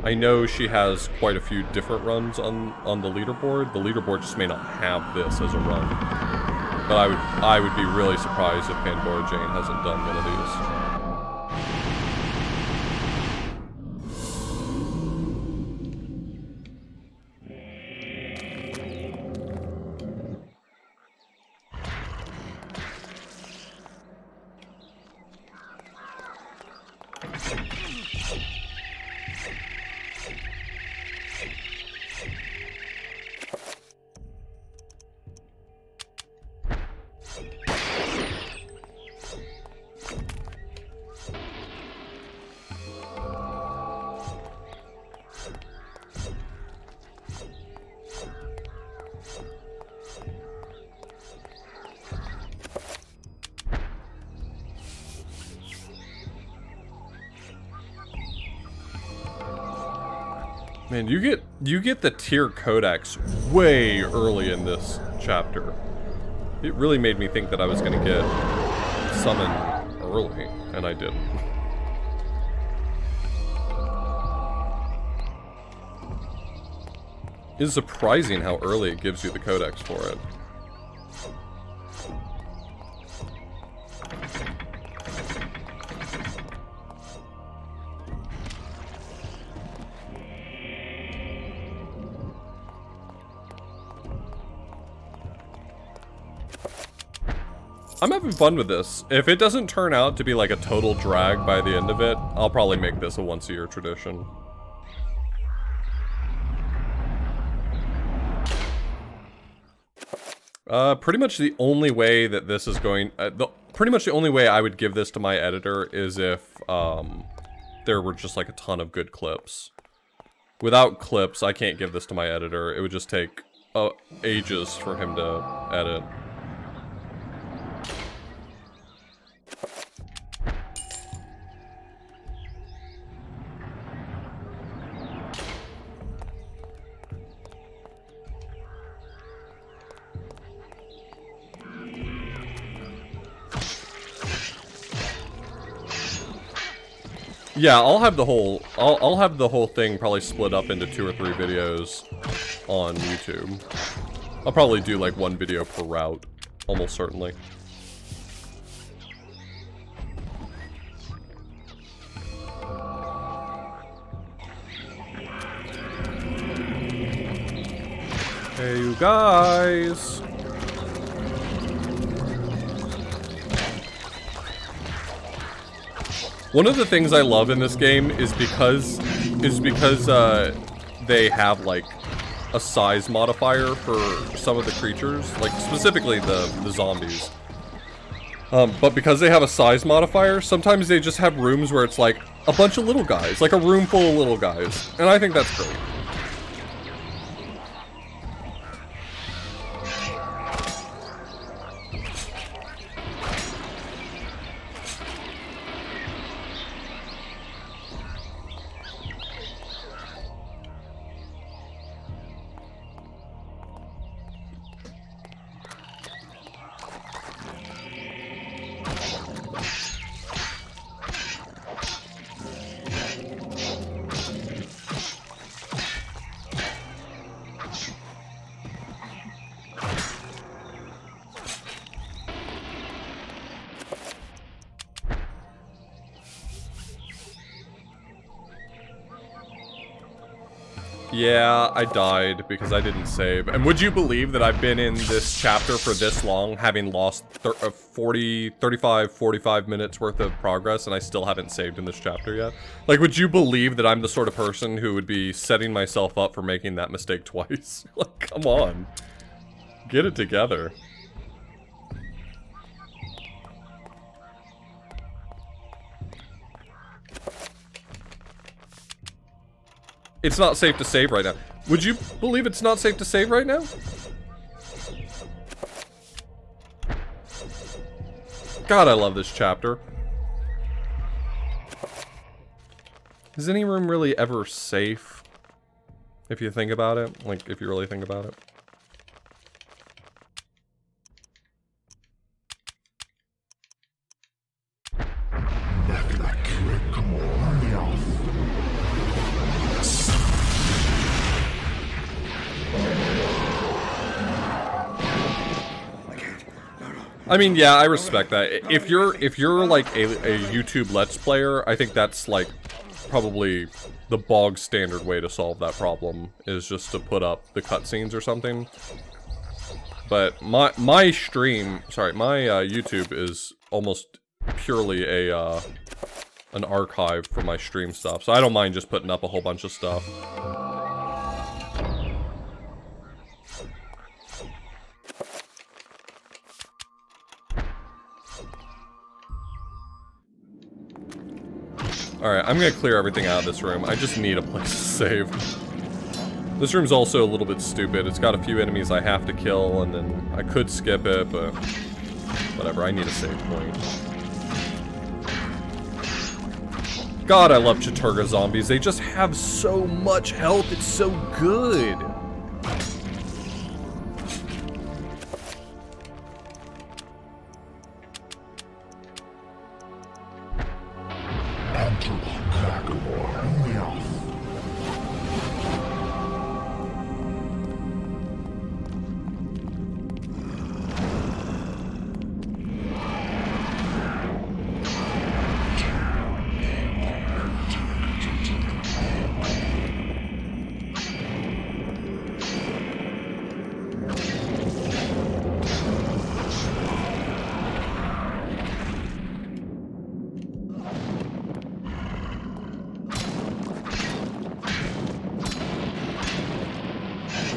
Speaker 1: I know she has quite a few different runs on the leaderboard. The leaderboard just may not have this as a run. But I would be really surprised if Pandora Jane hasn't done one of these. Man, you get the tier codex way early in this chapter. It really made me think that I was gonna get summoned early, and I didn't. It's surprising how early it gives you the codex for it. I'm having fun with this. If it doesn't turn out to be like a total drag by the end of it, I'll probably make this a once-a-year tradition. Pretty much the only way that this is going... pretty much the only way I would give this to my editor is if there were just like a ton of good clips. Without clips, I can't give this to my editor. It would just take ages for him to edit. Yeah, I'll have the whole thing probably split up into 2 or 3 videos on YouTube. I'll probably do like 1 video per route, almost certainly. Hey, you guys. One of the things I love in this game is because they have like a size modifier for some of the creatures, like specifically the zombies. But because they have a size modifier, sometimes they just have rooms where it's like a bunch of little guys, like a room full of little guys, and I think that's great. Yeah, I died because I didn't save. And would you believe that I've been in this chapter for this long, having lost 45 minutes worth of progress, and I still haven't saved in this chapter yet? Like, would you believe that I'm the sort of person who would be setting myself up for making that mistake twice? Like, come on. Get it together. It's not safe to save right now. Would you believe it's not safe to save right now? God, I love this chapter. Is any room really ever safe? If you think about it. Like, if you really think about it. I mean, yeah, I respect that. If you're like a YouTube Let's Player, I think that's like probably the bog standard way to solve that problem, is just to put up the cutscenes or something. But my stream, sorry, my YouTube is almost purely a an archive for my stream stuff, so I don't mind just putting up a whole bunch of stuff. Alright, I'm gonna clear everything out of this room. I just need a place to save. This room's also a little bit stupid. It's got a few enemies I have to kill, and then I could skip it, but whatever, I need a save point. God, I love Chattur'gha zombies. They just have so much health. It's so good.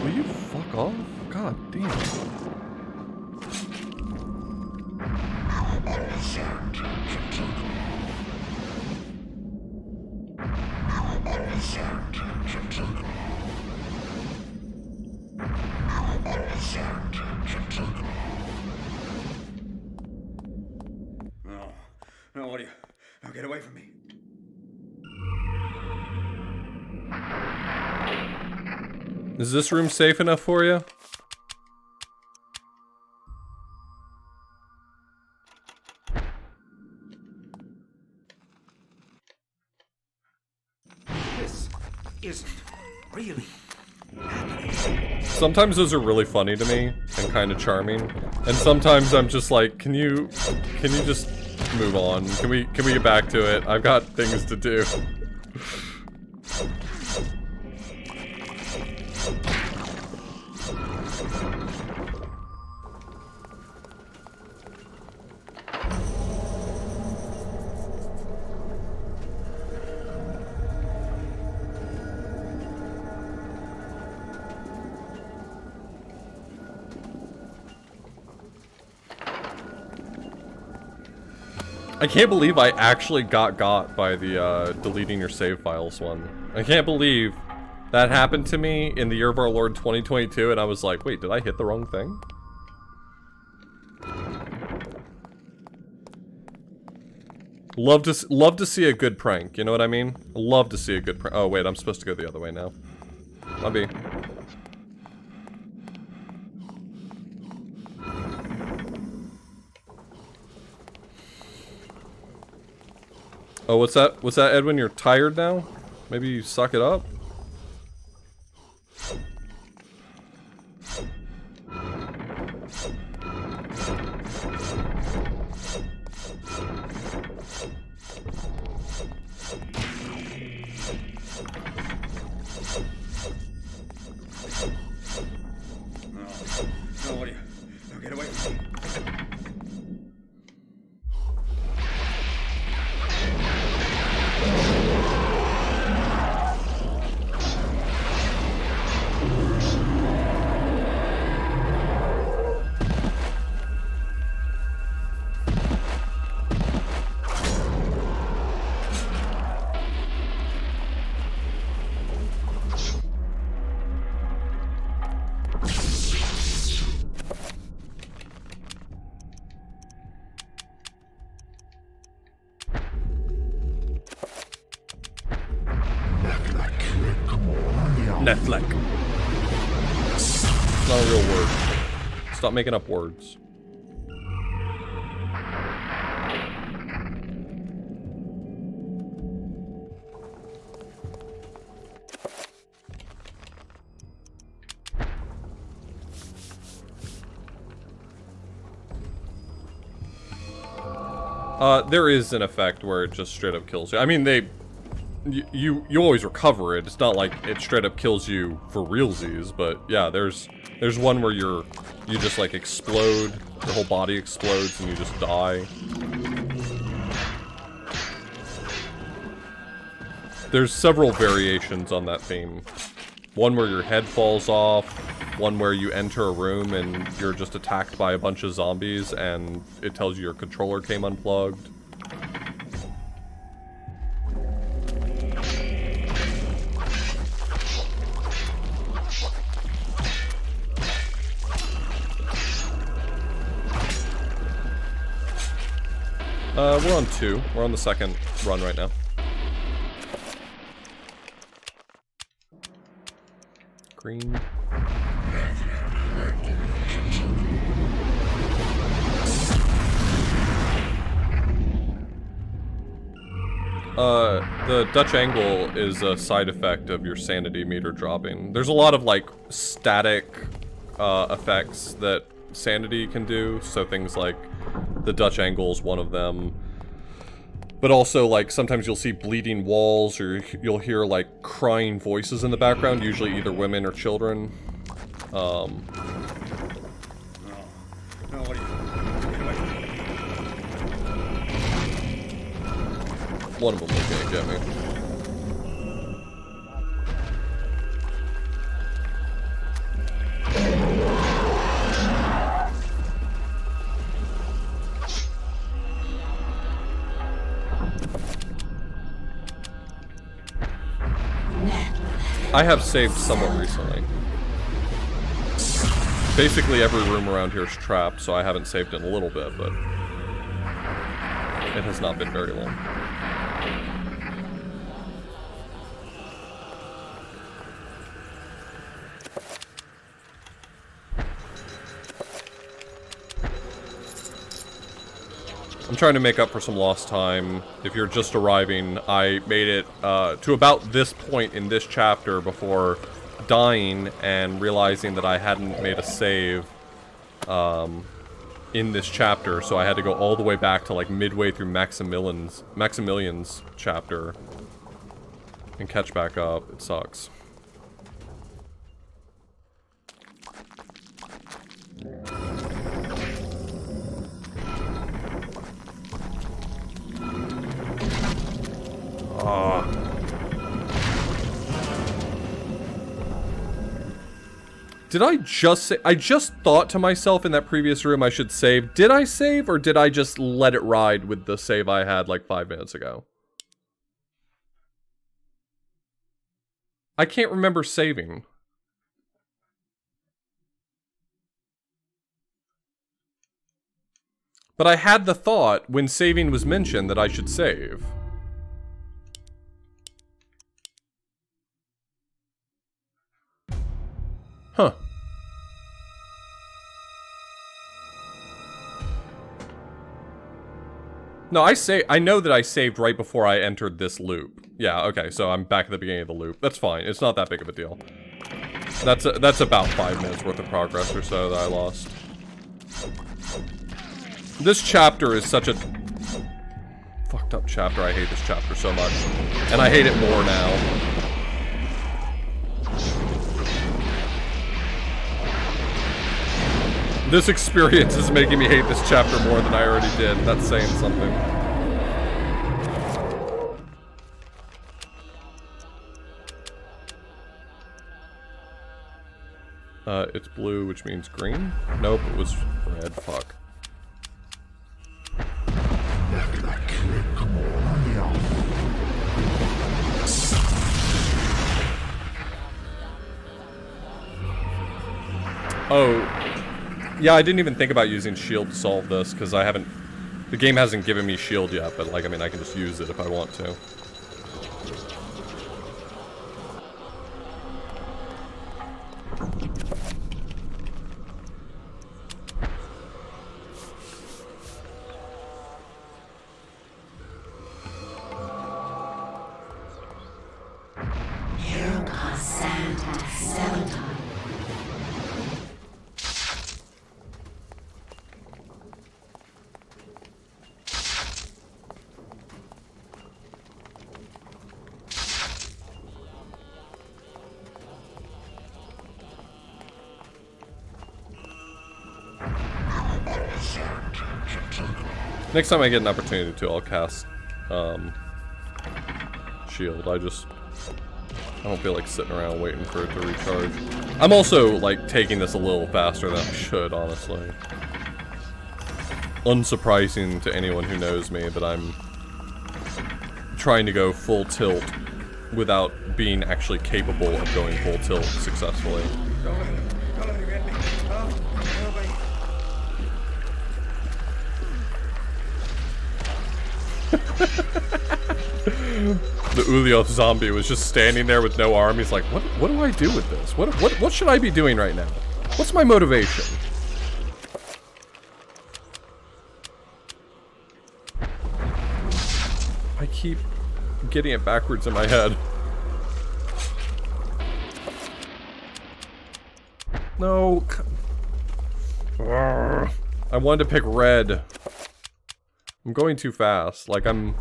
Speaker 1: Will you fuck off? God damn.
Speaker 20: No, what are you? Now get away from me.
Speaker 1: Is this room safe enough for you?
Speaker 13: This isn't really.
Speaker 1: Sometimes those are really funny to me and kind of charming, and sometimes I'm just like, can you just move on? Can we get back to it? I've got things to do. I can't believe I actually got by the deleting your save files one. I can't believe that happened to me in the year of our Lord 2022, and I was like, wait, did I hit the wrong thing? Love to see a good prank, you know what I mean? Love to see a good prank. Oh wait, I'm supposed to go the other way now. I'll be. Oh, what's that? What's that, Edwin? You're tired now? Maybe you suck it up?
Speaker 20: No, what are you? Now get away from me.
Speaker 1: Netflix. It's not a real word. Stop making up words. There is an effect where it just straight up kills you. I mean, you always recover it. It's not like it straight up kills you for realsies, but yeah, there's one where you just like explode, your whole body explodes and you just die. There's several variations on that theme. One where your head falls off, one where you enter a room and you're just attacked by a bunch of zombies and it tells you your controller came unplugged. We're on 2. We're on the second run right now. Green. The Dutch angle is a side effect of your sanity meter dropping. There's a lot of, like, static effects that sanity can do, so things like the Dutch angle is one of them. But also, like, sometimes you'll see bleeding walls, or you'll hear, like, crying voices in the background, usually either women or children. One of them was gonna get me. I have saved somewhat recently. Basically every room around here is trapped, so I haven't saved in a little bit, but it has not been very long. I'm trying to make up for some lost time. If you're just arriving, I made it to about this point in this chapter before dying and realizing that I hadn't made a save in this chapter, so I had to go all the way back to like midway through Maximilian's chapter and catch back up. It sucks. Did I just say... I just thought to myself in that previous room I should save. Did I save, or did I just let it ride with the save I had like 5 minutes ago? I can't remember saving. But I had the thought when saving was mentioned that I should save. Huh. No, I know that I saved right before I entered this loop. Yeah, okay, so I'm back at the beginning of the loop. That's fine. It's not that big of a deal. That's about 5 minutes worth of progress or so that I lost. This chapter is such a fucked up chapter. I hate this chapter so much. And I hate it more now. This experience is making me hate this chapter more than I already did. That's saying something. It's blue, which means green? Nope, it was red. Fuck. Oh. Yeah, I didn't even think about using shield to solve this, because I haven't... The game hasn't given me shield yet, but, like, I mean, I can just use it if I want to. Next time I get an opportunity to, I'll cast shield. I don't feel like sitting around waiting for it to recharge. I'm also like taking this a little faster than I should, honestly. Unsurprising to anyone who knows me, but I'm trying to go full tilt without being actually capable of going full tilt successfully. The Ulioth zombie was just standing there with no arm. He's like, what do I do with this? What should I be doing right now? What's my motivation? I keep getting it backwards in my head. No. I wanted to pick red. I'm going too fast. Like I'm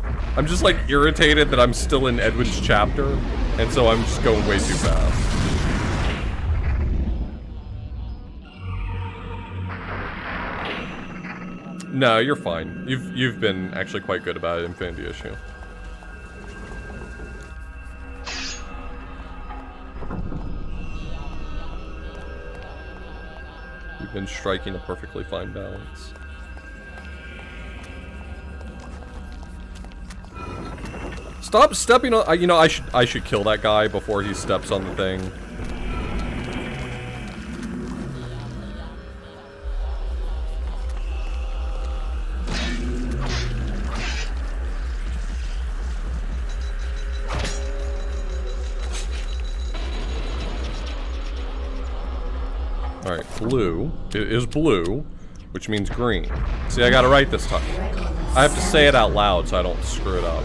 Speaker 1: just like irritated that I'm still in Edwin's chapter, and so I'm just going way too fast. No, you're fine. You've been actually quite good about it, Infinity Issue. You've been striking a perfectly fine balance. Stop stepping on. You know, I should kill that guy before he steps on the thing. Alright, blue. It is blue, which means green. See, I got it right this time. I have to say it out loud so I don't screw it up.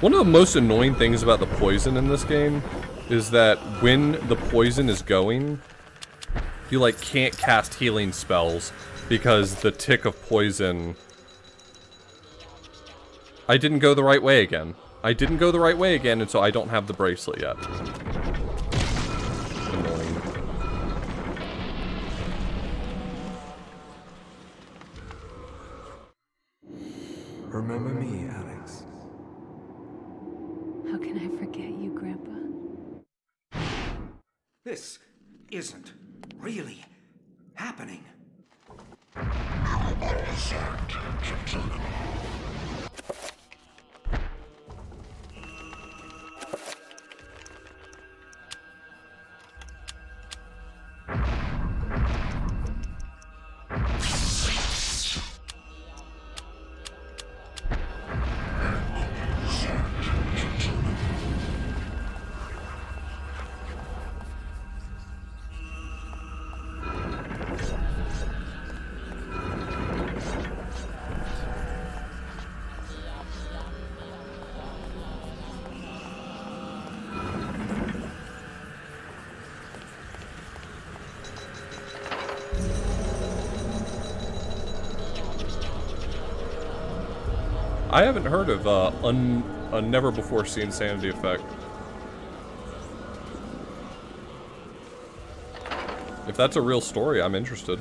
Speaker 1: One of the most annoying things about the poison in this game is that when the poison is going, you like can't cast healing spells because the tick of poison... I didn't go the right way again. I didn't go the right way again, and so I don't have the bracelet yet. Annoying.
Speaker 2: Remember me, Alex.
Speaker 3: How can I forget you, Grandpa?
Speaker 13: This isn't really happening.
Speaker 1: I haven't heard of a never-before-seen sanity effect. If that's a real story, I'm interested.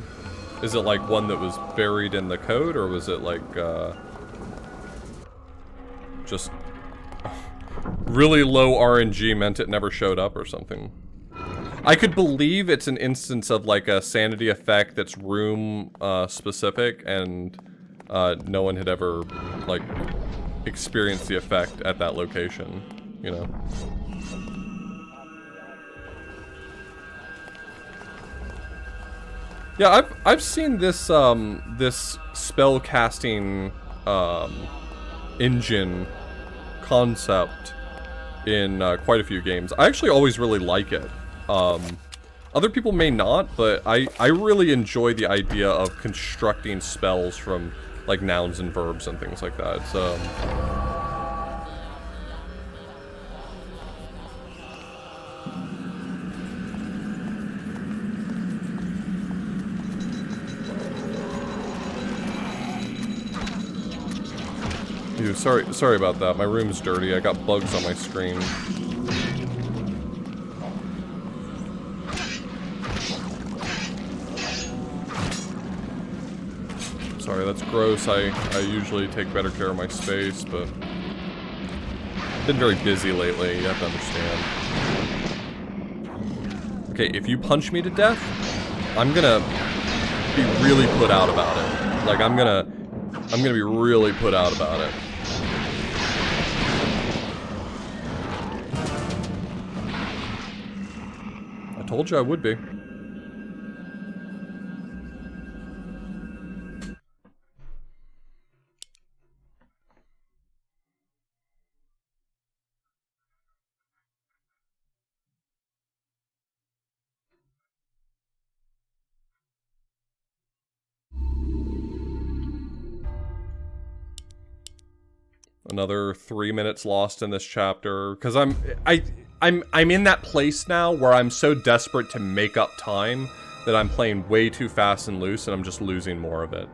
Speaker 1: Is it like one that was buried in the code, or was it like, just really low RNG meant it never showed up or something? I could believe it's an instance of like a sanity effect that's room specific, and no one had ever like experienced the effect at that location. you know. Yeah, I've seen this this spell casting engine concept in quite a few games. I actually always really like it. Other people may not, but I really enjoy the idea of constructing spells from like nouns and verbs and things like that. It's, Dude, sorry about that. My room's dirty. I got bugs on my screen. Sorry, that's gross. I usually take better care of my space, but I've been very busy lately, you have to understand. Okay, if you punch me to death, I'm gonna be really put out about it. Like, I'm gonna be really put out about it. I told you I would be. Another 3 minutes lost in this chapter because I'm in that place now where I'm so desperate to make up time that I'm playing way too fast and loose, and I'm just losing more of it,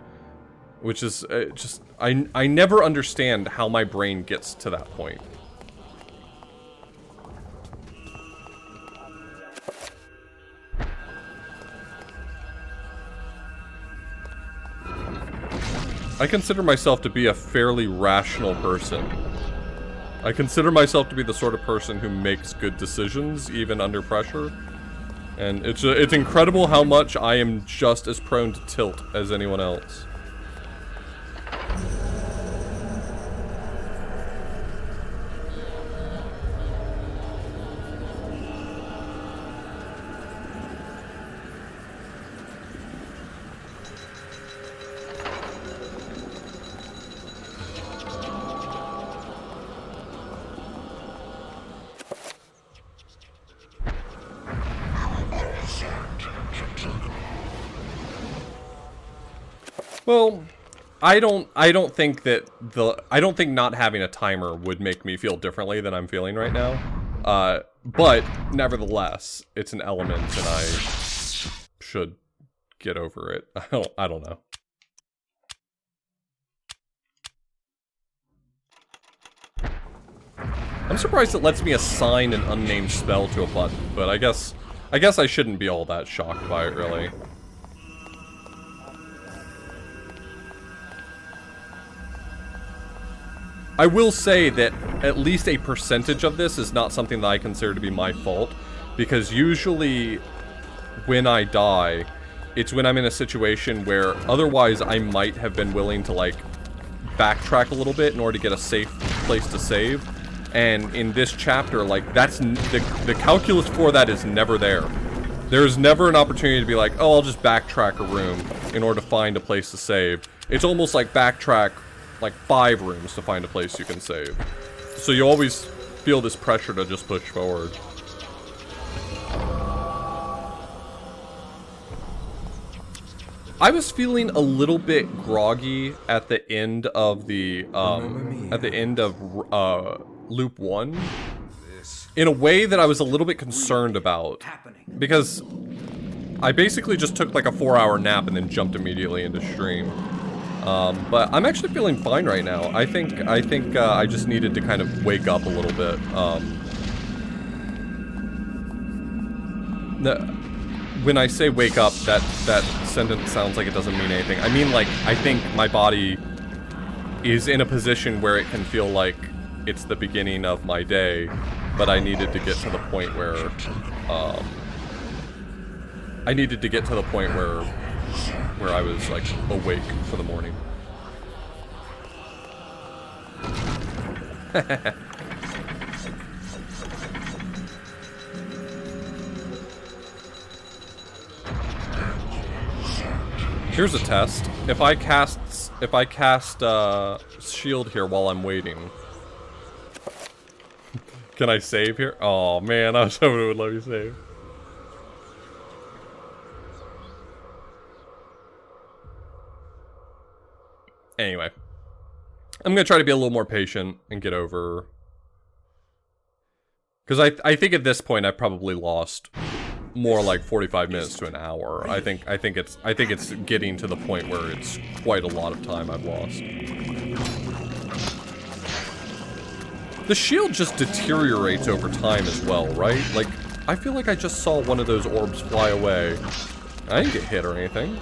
Speaker 1: which is just I never understand how my brain gets to that point. I consider myself to be a fairly rational person. I consider myself to be the sort of person who makes good decisions, even under pressure. And it's incredible how much I am just as prone to tilt as anyone else. Well, I don't think not having a timer would make me feel differently than I'm feeling right now. But nevertheless, it's an element and I should get over it. I don't know. I'm surprised it lets me assign an unnamed spell to a button, but I guess I shouldn't be all that shocked by it, really. I will say that at least a percentage of this is not something that I consider to be my fault, because usually when I die, it's when I'm in a situation where otherwise I might have been willing to, like, backtrack a little bit in order to get a safe place to save. And in this chapter, like, that's the calculus for that is never there. There's never an opportunity to be like, oh, I'll just backtrack a room in order to find a place to save. It's almost like backtrack like 5 rooms to find a place you can save. So you always feel this pressure to just push forward. I was feeling a little bit groggy at the end of the loop 1 in a way that I was a little bit concerned about, because I basically just took like a 4-hour nap and then jumped immediately into stream. But I'm actually feeling fine right now. I think I just needed to kind of wake up a little bit. When I say wake up, that sentence sounds like it doesn't mean anything. I mean, like, I think my body is in a position where it can feel like it's the beginning of my day, but I needed to get to the point where, where I was, like, awake for the morning. Here's a test. If I cast shield here while I'm waiting, can I save here? Oh man, I was hoping it would let me save. Anyway, I'm gonna try to be a little more patient and get over, because I think at this point I've probably lost more like 45 minutes to an hour. I think it's getting to the point where it's quite a lot of time I've lost. The shield just deteriorates over time as well, right? Like, I feel like I just saw one of those orbs fly away. I didn't get hit or anything.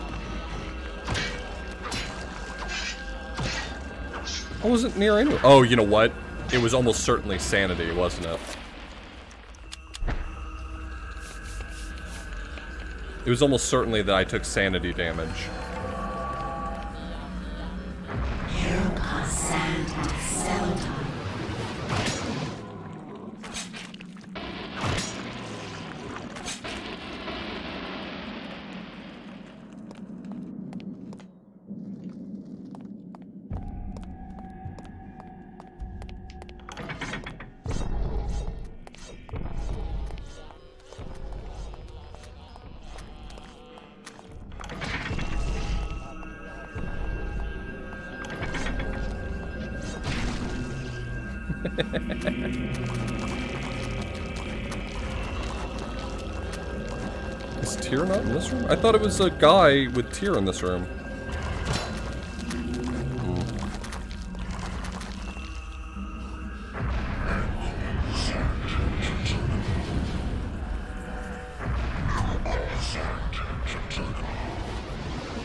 Speaker 1: I wasn't near anywhere. Oh, you know what? It was almost certainly sanity, wasn't it? It was almost certainly that I took sanity damage. Is Tyr not in this room? I thought it was a guy with Tyr in this room.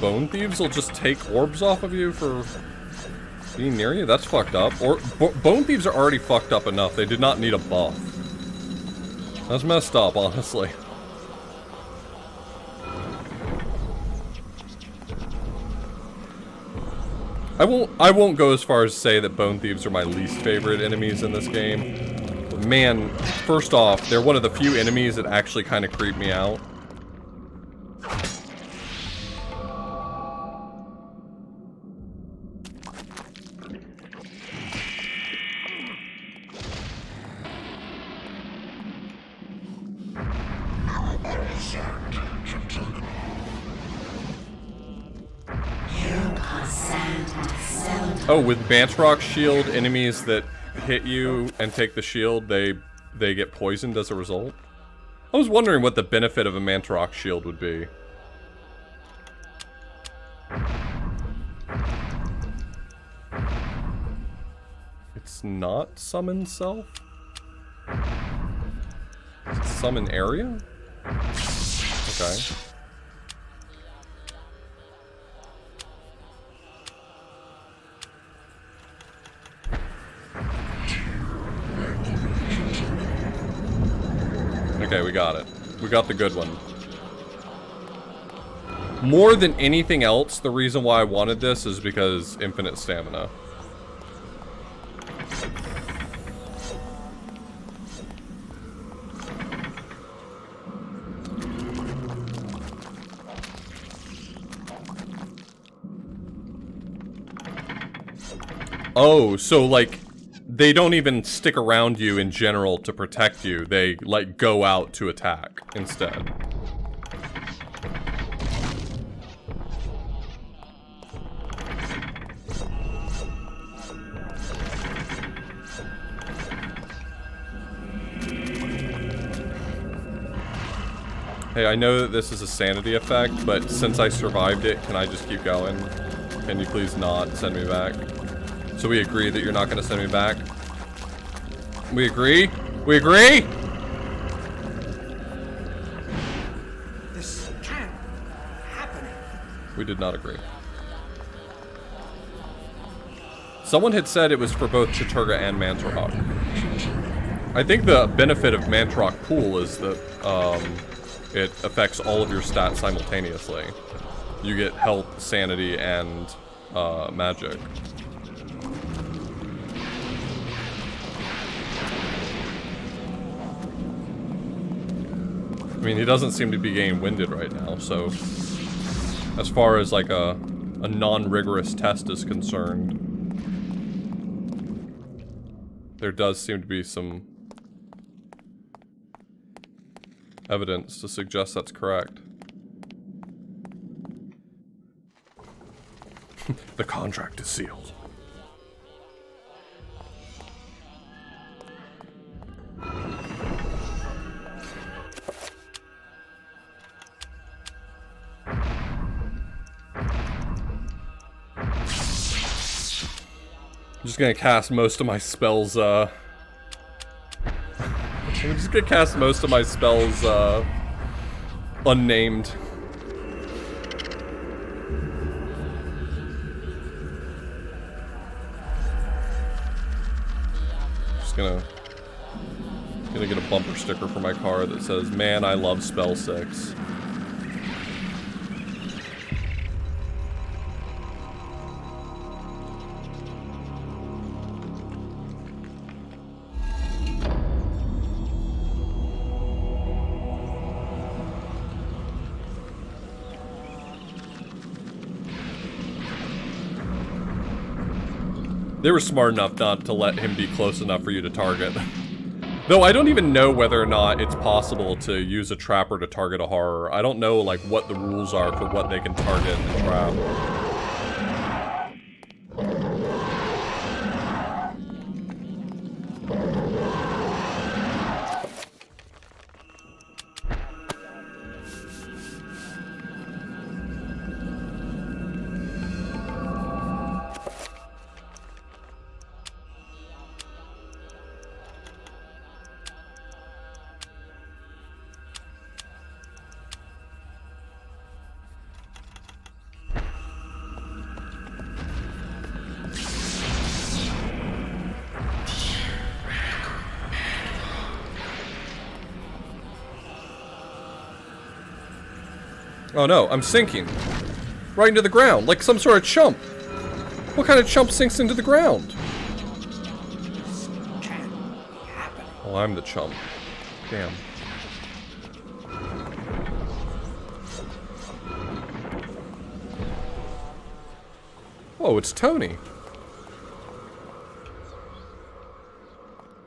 Speaker 1: Bone thieves will just take orbs off of you for being near you? That's fucked up. Or bone thieves are already fucked up enough. They did not need a buff. That's messed up, honestly. I won't go as far as to say that bone thieves are my least favorite enemies in this game. But man, first off, they're one of the few enemies that actually kind of creep me out. Oh, with Mantrock's shield, enemies that hit you and take the shield, they get poisoned as a result? I was wondering what the benefit of a Mantrock shield would be. It's not summon self? It's summon area? Okay. Okay, we got it. We got the good one. More than anything else, the reason why I wanted this is because infinite stamina. Oh, so like, they don't even stick around you in general to protect you. They, like, go out to attack instead. Hey, I know that this is a sanity effect, but since I survived it, can I just keep going? Can you please not send me back? So we agree that you're not going to send me back? We agree? We agree?
Speaker 11: This can't happen.
Speaker 1: We did not agree. Someone had said it was for both Chattur'gha and Mantrock. I think the benefit of Mantrock Pool is that it affects all of your stats simultaneously. You get health, sanity, and magic. I mean, he doesn't seem to be getting winded right now, so As far as like a non-rigorous test is concerned, there does seem to be some evidence to suggest that's correct. The contract is sealed. I'm just gonna cast most of my spells, I'm just gonna cast most of my spells, unnamed. Just gonna get a bumper sticker for my car that says, "Man, I love spell 6." They were smart enough not to let him be close enough for you to target. Though I don't even know whether or not it's possible to use a trapper to target a horror. I don't know, like, what the rules are for what they can target and trap. Oh no, I'm sinking. Right into the ground, like some sort of chump. What kind of chump sinks into the ground? Oh, I'm the chump. Damn. Oh, it's Tony.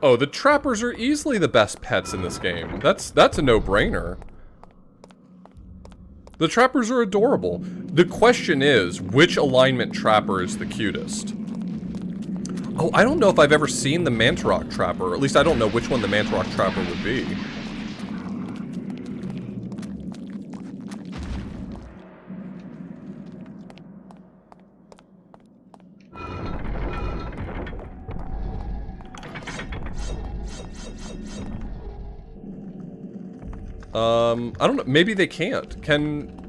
Speaker 1: Oh, the trappers are easily the best pets in this game. That's a no-brainer. The trappers are adorable. The question is, which alignment trapper is the cutest? Oh, I don't know if I've ever seen the Mantarok trapper. At least I don't know which one the Mantarok trapper would be. I don't know. Maybe they can't.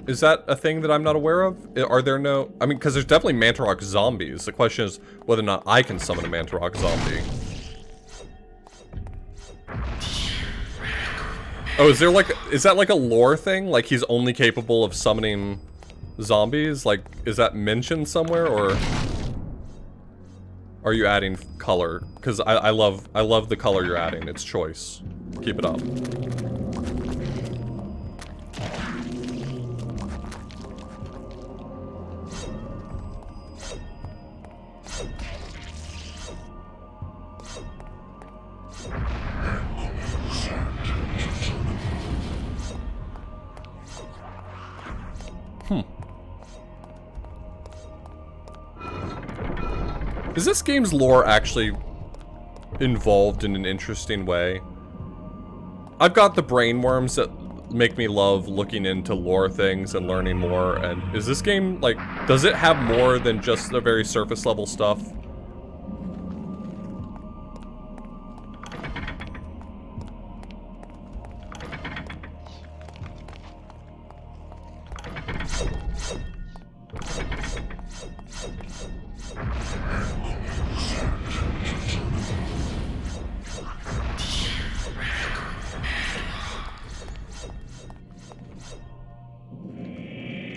Speaker 1: Is that a thing that I'm not aware of? Are there no... I mean, because there's definitely Mantarok zombies. The question is whether or not I can summon a Mantarok zombie. Oh, is that like a lore thing? Like he's only capable of summoning zombies? Like, is that mentioned somewhere, or... are you adding color? Because I love the color you're adding. It's choice. Keep it up. Is this game's lore actually involved in an interesting way? I've got the brain worms that make me love looking into lore things and learning more, and is this game, like, does it have more than just the very surface level stuff?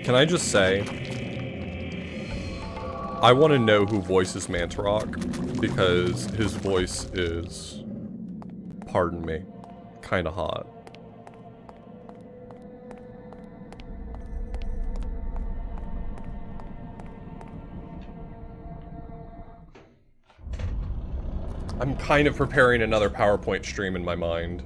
Speaker 1: Can I just say, I want to know who voices Mantarok, because his voice is, pardon me, kind of hot. I'm kind of preparing another PowerPoint stream in my mind.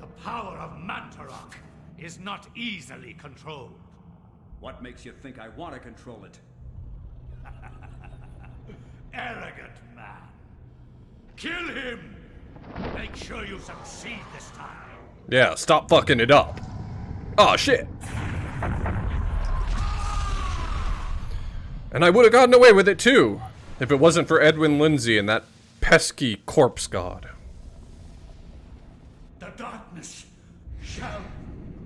Speaker 8: The power of Mantarok is not easily controlled.
Speaker 20: What makes you think I want to control it?
Speaker 8: Arrogant man. Kill him! Make sure you succeed this time.
Speaker 1: Yeah, stop fucking it up. Oh shit. And I would have gotten away with it too, if it wasn't for Edwin Lindsay and that pesky corpse god.
Speaker 8: The darkness shall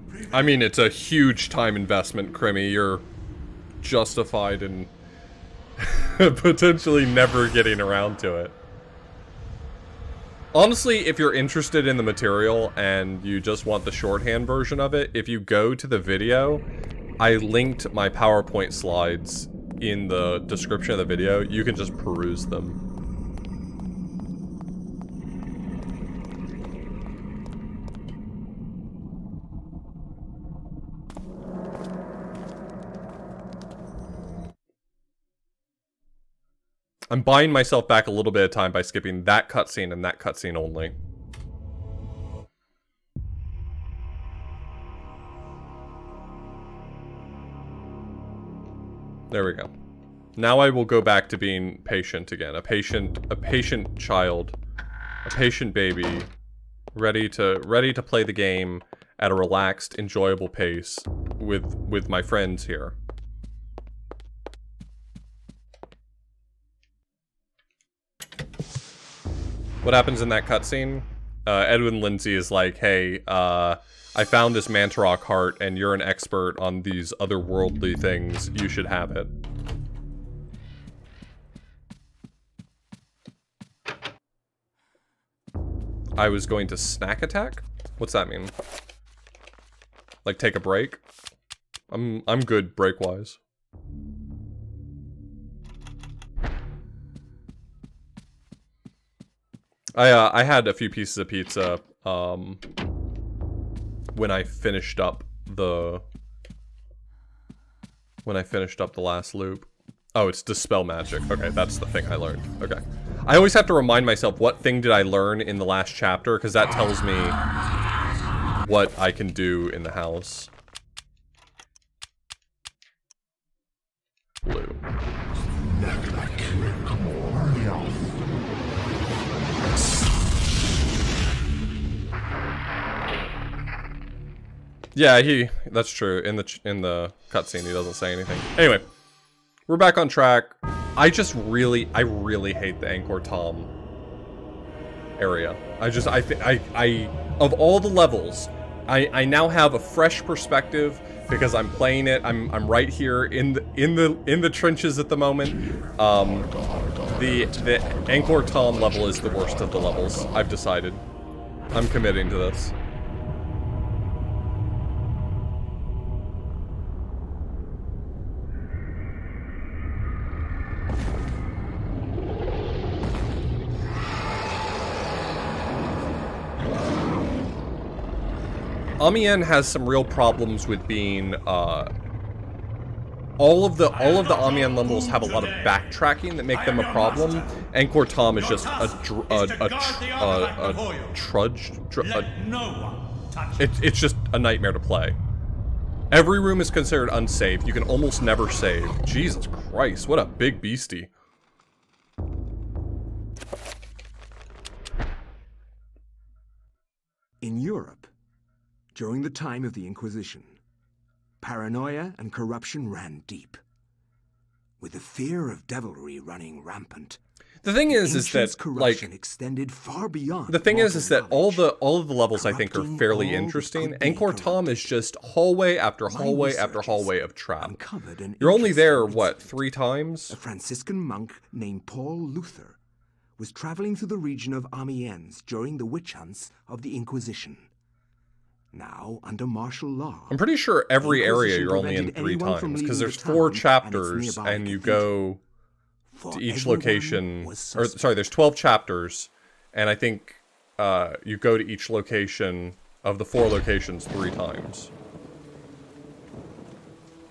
Speaker 8: prevail.
Speaker 1: I mean, it's a huge time investment, Crimmy. You're justified in potentially never getting around to it. Honestly, if you're interested in the material and you just want the shorthand version of it, if you go to the video, I linked my PowerPoint slides in the description of the video. You can just peruse them. I'm buying myself back a little bit of time by skipping that cutscene and that cutscene only. There we go. Now I will go back to being patient again. A patient child, a patient baby, ready to play the game at a relaxed, enjoyable pace with my friends here. What happens in that cutscene? Edwin Lindsay is like, hey, I found this Mantarok heart and you're an expert on these otherworldly things. You should have it. I was going to snack attack? What's that mean? Like take a break? I'm good break-wise. I had a few pieces of pizza when I finished up the last loop. Oh, it's dispel magic. Okay, that's the thing I learned. Okay. I always have to remind myself what thing did I learn in the last chapter, because that tells me what I can do in the house. Blue. Yeah, that's true. In the cutscene, he doesn't say anything. Anyway, we're back on track. I really hate the Angkor Thom area. Of all the levels, I now have a fresh perspective because I'm playing it. I'm right here in the trenches at the moment. The Angkor Thom level is the worst of the levels. I've decided. I'm committing to this. Amiens has some real problems with being, all of the Amiens levels have a lot of backtracking that make them a problem. Angkor Thom is just it's just a nightmare to play. Every room is considered unsafe. You can almost never save. Jesus Christ, what a big beastie.
Speaker 2: In Europe, during the time of the Inquisition, paranoia and corruption ran deep, with the fear of devilry running rampant.
Speaker 1: The thing is that
Speaker 2: corruption extended far beyond.
Speaker 1: The thing is that all of the levels I think are fairly interesting. Angkor Thom is just hallway after hallway after hallway of trap. You're only there what, 3 times?
Speaker 2: A Franciscan monk named Paul Luther was traveling through the region of Amiens during the witch hunts of the Inquisition. Now, under martial law,
Speaker 1: I'm pretty sure every area you're only in 3 times, because there's 4 chapters, and you go to each location, or sorry, there's 12 chapters, and I think you go to each location of the 4 locations 3 times.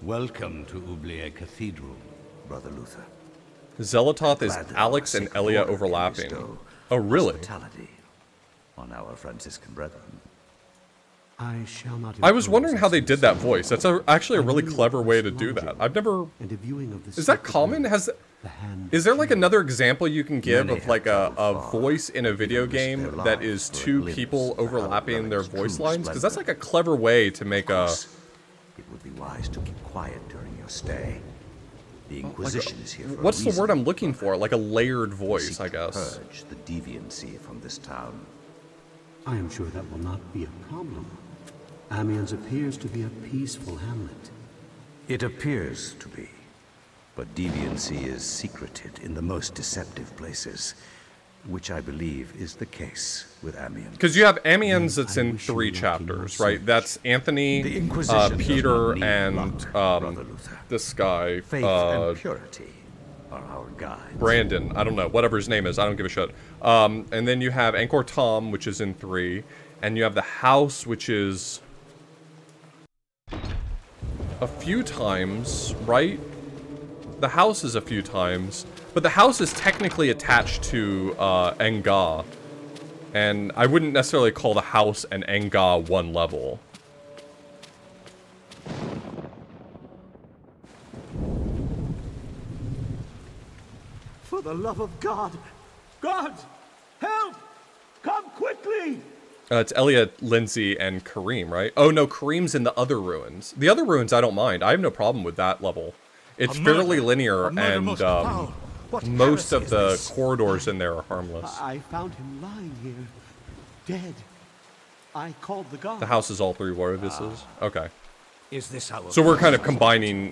Speaker 5: Welcome to Oubliette Cathedral. Brother Luther.
Speaker 1: Zelototh is Alex and Elia overlapping. Oh, really?
Speaker 5: Hospitality on our Franciscan brethren.
Speaker 9: I shall not.
Speaker 1: I was wondering how they did that voice. That's actually a really clever way to do that. I've never... Is that common? Is there like another example you can give of like a voice in a video game that is two people overlapping their voice lines? Because that's like a clever way to make a...
Speaker 5: It would be wise to keep quiet during your stay. The Inquisition is here for
Speaker 1: What's
Speaker 5: a
Speaker 1: the
Speaker 5: reason.
Speaker 1: word I'm looking for? Like a layered voice, I guess.
Speaker 5: Purge the deviancy from this town.
Speaker 9: I am sure that will not be a problem. Amiens appears to be a peaceful hamlet.
Speaker 5: It appears to be. But deviancy is secreted in the most deceptive places, which I believe is the case with Amiens.
Speaker 1: Because you have Amiens that's in 3 chapters, right? That's Anthony, Peter, and this guy,
Speaker 5: Faith and purity are our guides.
Speaker 1: Brandon. I don't know, whatever his name is. I don't give a shit. And then you have Angkor Tom, which is in 3, and you have the house, which is a few times, right? The house is a few times, but the house is technically attached to Enga, and I wouldn't necessarily call the house and Enga one level.
Speaker 14: For the love of God! God! Help! Come quickly!
Speaker 1: It's Elliot, Lindsay, and Kareem, right? Oh no, Kareem's in the other ruins. The other ruins I don't mind. I have no problem with that level. It's fairly linear, and most of the corridors in there are harmless.
Speaker 14: I found him lying here, dead. I called the guard.
Speaker 1: The house is all 3 warvises? Okay.
Speaker 13: Is this how
Speaker 1: So we're kind of combining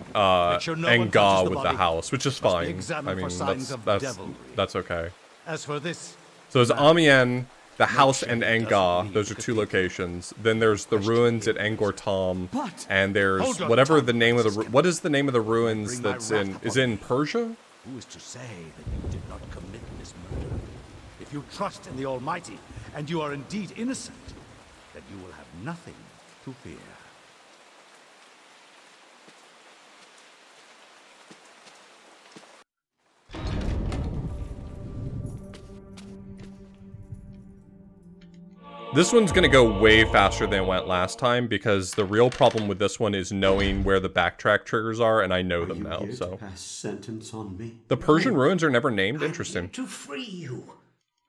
Speaker 13: sure no one touches
Speaker 1: Enga
Speaker 13: the
Speaker 1: with the
Speaker 13: body.
Speaker 1: house, which is
Speaker 13: Must be
Speaker 1: fine.
Speaker 13: examined
Speaker 1: I
Speaker 13: for
Speaker 1: mean,
Speaker 13: signs of devilry.
Speaker 1: that's okay.
Speaker 13: As for this,
Speaker 1: So there's Amiens, the house, and Enga. Those are 2 locations. Then there's the ruins at Angkor Tom, and there's
Speaker 13: Hold on,
Speaker 1: whatever
Speaker 13: Tom.
Speaker 1: the name of the what is the name of the ruins
Speaker 13: Bring my
Speaker 1: that's
Speaker 13: wrath
Speaker 1: is
Speaker 13: upon
Speaker 1: in Persia?
Speaker 13: who is to say that you did not commit this murder? If you trust in the Almighty, and you are indeed innocent, then you will have nothing to fear.
Speaker 1: This one's gonna go way faster than it went last time because the real problem with this one is knowing where the backtrack triggers are, and I know them now. So
Speaker 14: Pass sentence on me.
Speaker 1: the Persian ruins are never named. Interesting.
Speaker 14: To free you.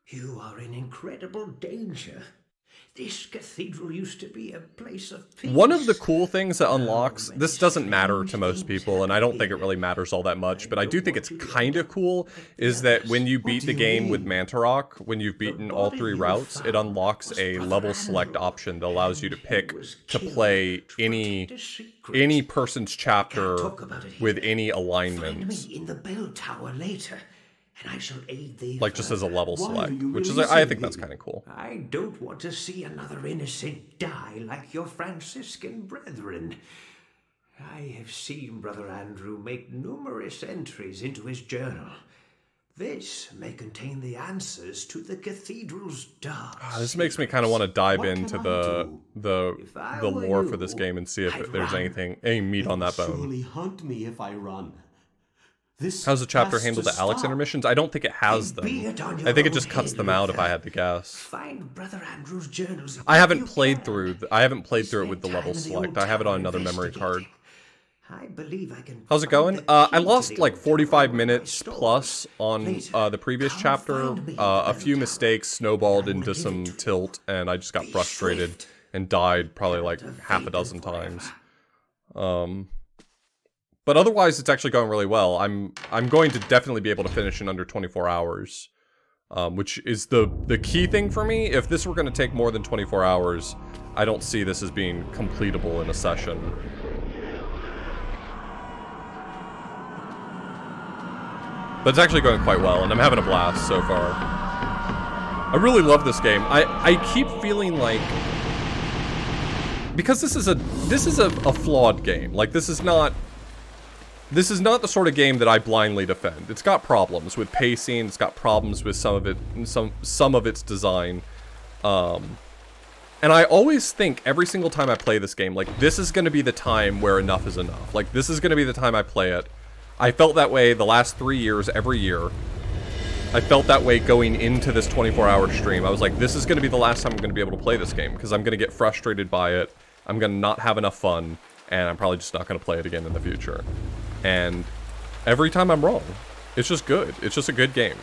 Speaker 14: You are in incredible danger. This cathedral used to be a place of peace.
Speaker 1: One of the cool things that unlocks, this doesn't matter to most people, and I don't think it really matters all that much, but I do think it's kind of cool, is that when you beat the game with Mantarok, when you've beaten all 3 routes, it unlocks a level select option that allows you to pick to play any person's chapter with any alignments.
Speaker 14: In the bell tower later, and I shall aid thee.
Speaker 1: Like just as a level
Speaker 14: Why
Speaker 1: select,
Speaker 14: are you
Speaker 1: which is,
Speaker 14: releasing
Speaker 1: I think
Speaker 14: me?
Speaker 1: that's kind of cool.
Speaker 14: I don't want to see another innocent die like your Franciscan brethren. I have seen Brother Andrew make numerous entries into his journal. This may contain the answers to the cathedral's dark.
Speaker 1: This makes me kind of want to dive into the lore for this game and see if there's any meat on that bone.
Speaker 14: Surely hunt me if I run. This
Speaker 1: How's the chapter
Speaker 14: has
Speaker 1: handle
Speaker 14: to
Speaker 1: the Alex
Speaker 14: stop.
Speaker 1: intermissions? I don't think it has them.
Speaker 14: Be it on your
Speaker 1: I think it
Speaker 14: own
Speaker 1: just cuts
Speaker 14: head,
Speaker 1: them out if
Speaker 14: Luther.
Speaker 1: I had to guess.
Speaker 14: Find Brother Andrew's journals.
Speaker 1: I haven't played through it with the level select. I have it on another memory card.
Speaker 14: I believe I can.
Speaker 1: How's it going? I lost like 45 minutes plus on the previous chapter. A few mistakes snowballed into some tilt, and I just got frustrated and died probably like half a dozen times. But otherwise, it's actually going really well. I'm going to definitely be able to finish in under 24 hours, which is the key thing for me. If this were going to take more than 24 hours, I don't see this as being completable in a session. But it's actually going quite well, and I'm having a blast so far. I really love this game. I keep feeling like, because this is a flawed game. Like this is not the sort of game that I blindly defend. It's got problems with pacing. It's got problems with some of its design. And I always think every single time I play this game, like this is going to be the time where enough is enough. Like this is going to be the time I play it I felt that way the last 3 years, every year. I felt that way going into this 24-hour stream. I was like, this is going to be the last time I'm going to be able to play this game, because I'm going to get frustrated by it, I'm going to not have enough fun, and I'm probably just not going to play it again in the future. And every time I'm wrong. It's just good. It's just a good game.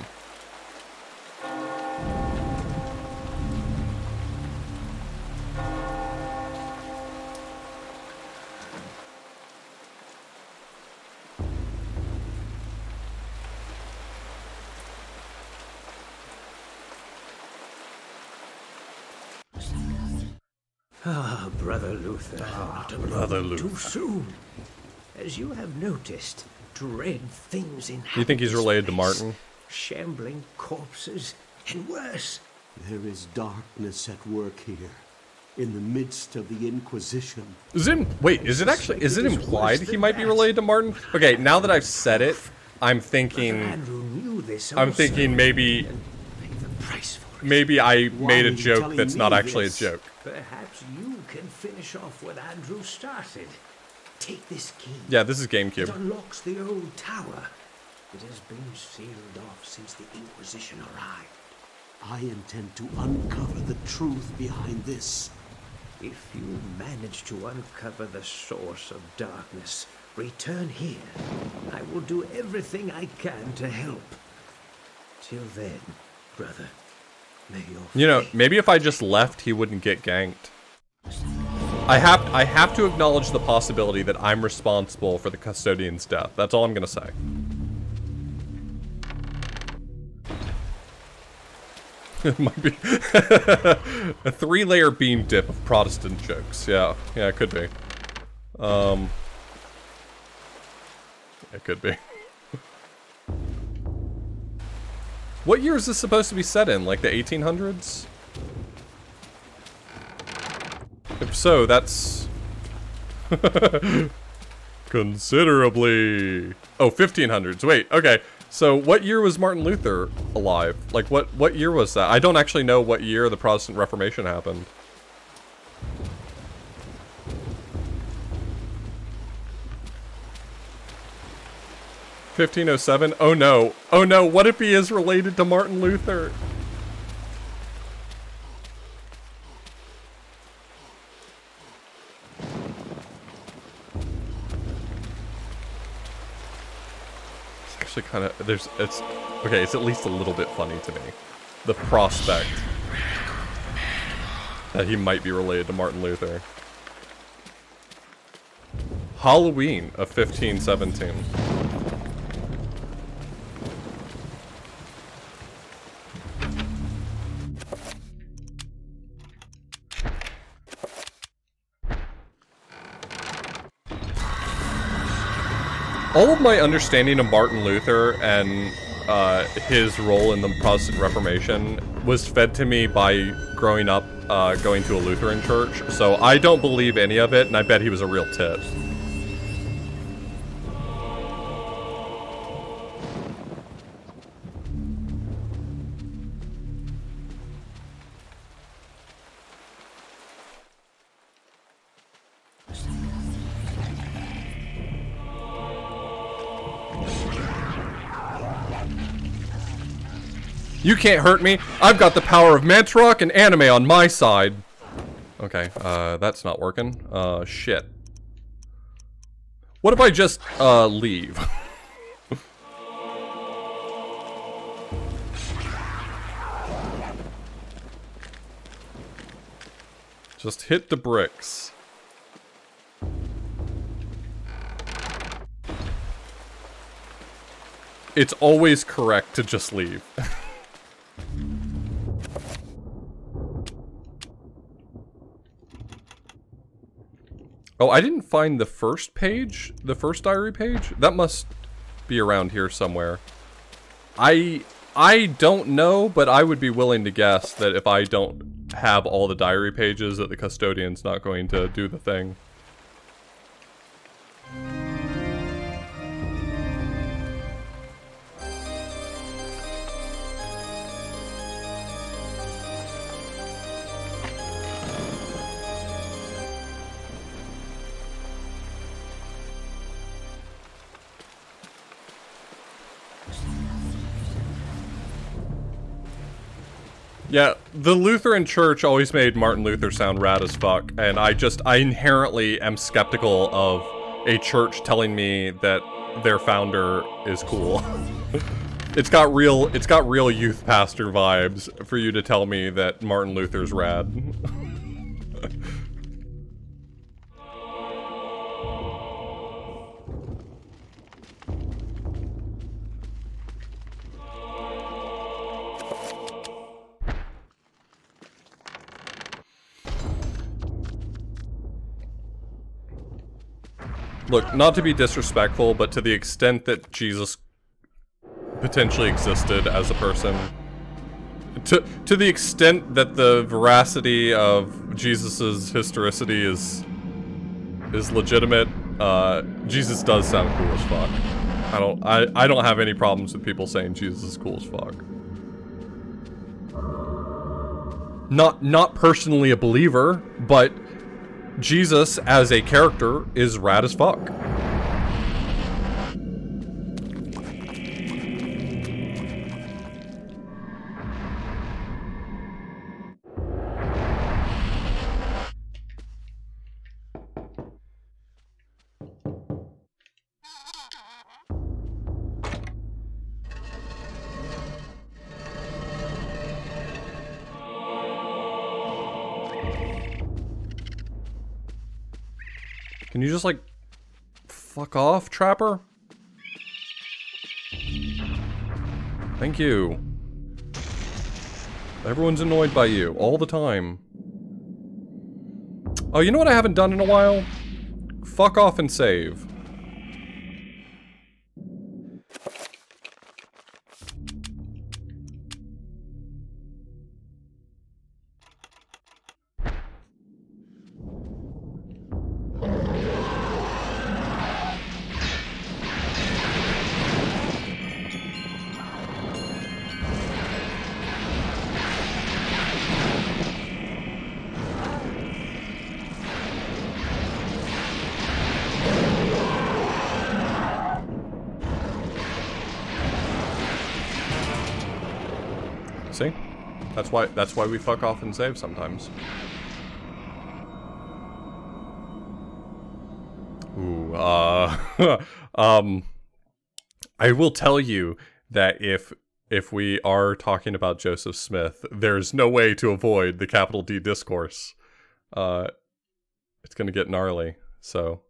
Speaker 14: Ah, Brother Luther.
Speaker 1: Brother Luther.
Speaker 14: Too soon. As you have noticed, dread things in.
Speaker 1: You think he's related to Martin?
Speaker 14: Shambling corpses, and worse.
Speaker 21: There is darkness at work here, in the midst of the Inquisition.
Speaker 1: Wait, is it implied he might be related to Martin? Okay, now that I've said it, I'm thinking maybe I made a joke that's not actually a joke.
Speaker 14: Perhaps you can finish off what Andrew started. Take this key.
Speaker 1: Yeah, this is GameCube.
Speaker 14: It unlocks the old tower. It has been sealed off since the Inquisition arrived.
Speaker 21: I intend to uncover the truth behind this.
Speaker 14: If you manage to uncover the source of darkness, return here. I will do everything I can to help. Till then, brother, may your
Speaker 1: You know, maybe if I just left, he wouldn't get ganked. I have to acknowledge the possibility that I'm responsible for the custodian's death. That's all I'm gonna say. It might be a 3-layer beam dip of Protestant jokes. Yeah, it could be. It could be. What year is this supposed to be set in? Like the 1800s? If so, that's considerably. Oh, 1500s. Wait, okay. So what year was Martin Luther alive? Like what year was that? I don't actually know what year the Protestant Reformation happened. (1507) Oh no. Oh no, what if he is related to Martin Luther? Kind of it's at least a little bit funny to me, the prospect that he might be related to Martin Luther. Halloween of 1517. All of my understanding of Martin Luther and his role in the Protestant Reformation was fed to me by growing up going to a Lutheran church, so I don't believe any of it, and I bet he was a real tit. You can't hurt me. I've got the power of Mantarok and anime on my side. Okay, that's not working. Shit. What if I just, leave? Just hit the bricks. It's always correct to just leave. Oh, I didn't find the first page? The first diary page? That must be around here somewhere. I don't know, but I would be willing to guess that if I don't have all the diary pages, that the custodian's not going to do the thing. Yeah, the Lutheran Church always made Martin Luther sound rad as fuck, and I inherently am skeptical of a church telling me that their founder is cool. It's got real youth pastor vibes for you to tell me that Martin Luther's rad. Look, not to be disrespectful, but to the extent that Jesus potentially existed as a person, to the extent that the veracity of Jesus's historicity is legitimate, Jesus does sound cool as fuck. I don't have any problems with people saying Jesus is cool as fuck. Not personally a believer, but Jesus as a character is rad as fuck. Can you just, like, fuck off, Trapper? Thank you. Everyone's annoyed by you, all the time. Oh, you know what I haven't done in a while? Fuck off and save. See? That's why we fuck off and save sometimes. Ooh, I will tell you that if we are talking about Joseph Smith, there's no way to avoid the capital D discourse. It's gonna get gnarly, so.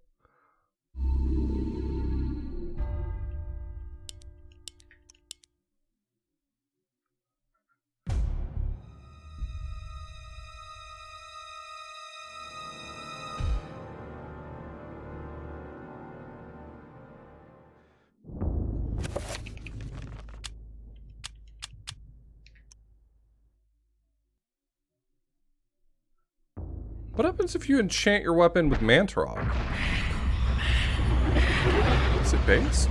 Speaker 1: What happens if you enchant your weapon with Mantarok? Is it based?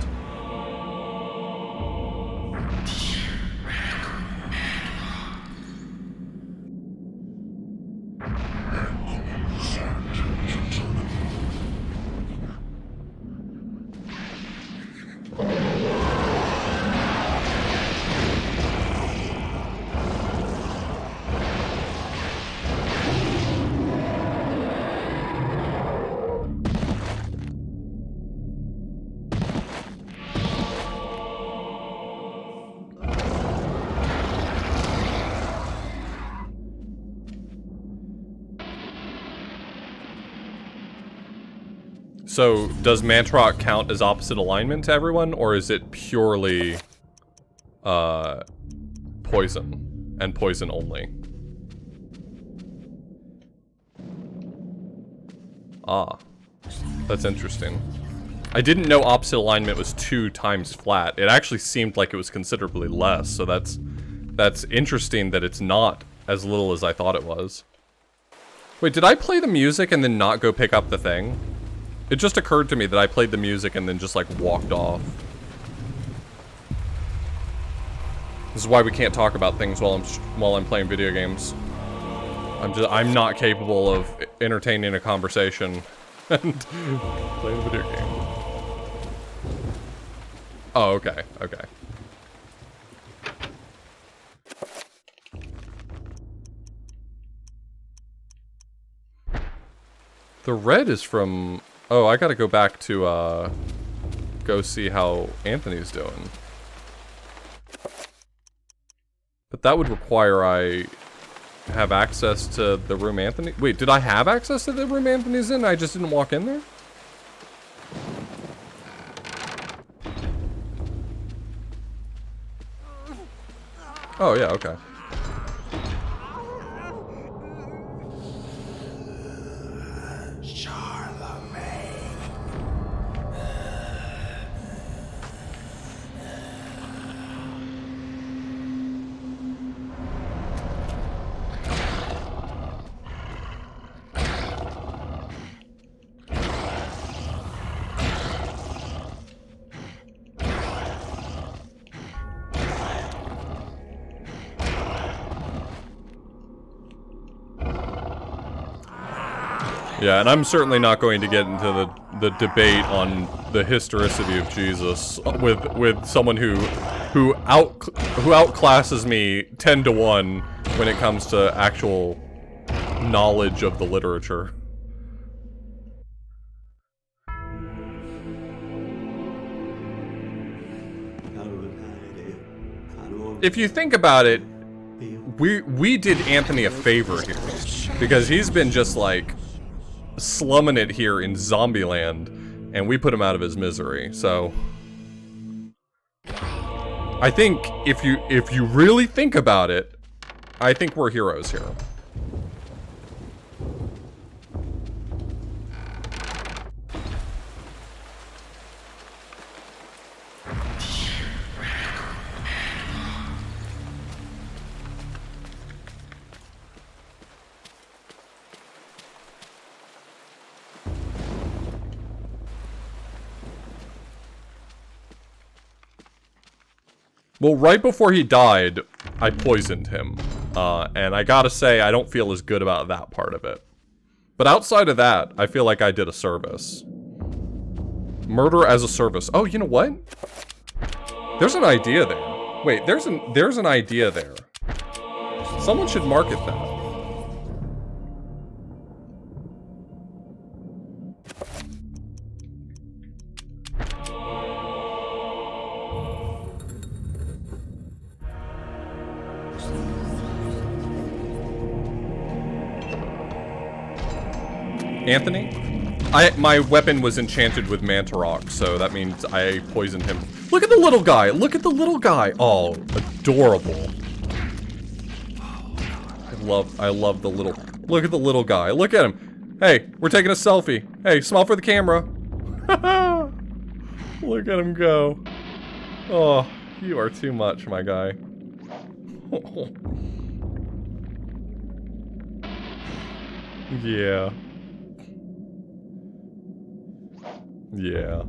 Speaker 1: So, does Mantarok count as opposite alignment to everyone, or is it purely, poison, and poison only? Ah, that's interesting. I didn't know opposite alignment was 2 times flat. It actually seemed like it was considerably less, so that's interesting that it's not as little as I thought it was. Wait, did I play the music and then not go pick up the thing? It just occurred to me that I played the music and then just, like, walked off. This is why we can't talk about things while I'm playing video games. I'm not capable of entertaining a conversation and playing a video game. Oh, okay, okay. The red is from... Oh, I gotta go back to, go see how Anthony's doing. But that would require I have access to the room Anthony... Wait, did I have access to the room Anthony's in? I just didn't walk in there? Oh, yeah, okay. Yeah, and I'm certainly not going to get into the debate on the historicity of Jesus with someone who outclasses me 10 to 1 when it comes to actual knowledge of the literature. If you think about it, we did Anthony a favor here, because he's been just like slumming it here in Zombieland, and we put him out of his misery. So I think if you really think about it, I think we're heroes here. Well, right before he died, I poisoned him. And I gotta say, I don't feel as good about that part of it. But outside of that, I feel like I did a service. Murder as a service. Oh, you know what? There's an idea there. Wait, there's an idea there. Someone should market that. Anthony? My weapon was enchanted with Manta Rock, so that means I poisoned him. Look at the little guy! Look at the little guy! Oh, adorable. I love the little... Look at the little guy. Look at him. Hey, we're taking a selfie. Hey, smile for the camera. Look at him go. Oh, you are too much, my guy. Yeah. Yeah.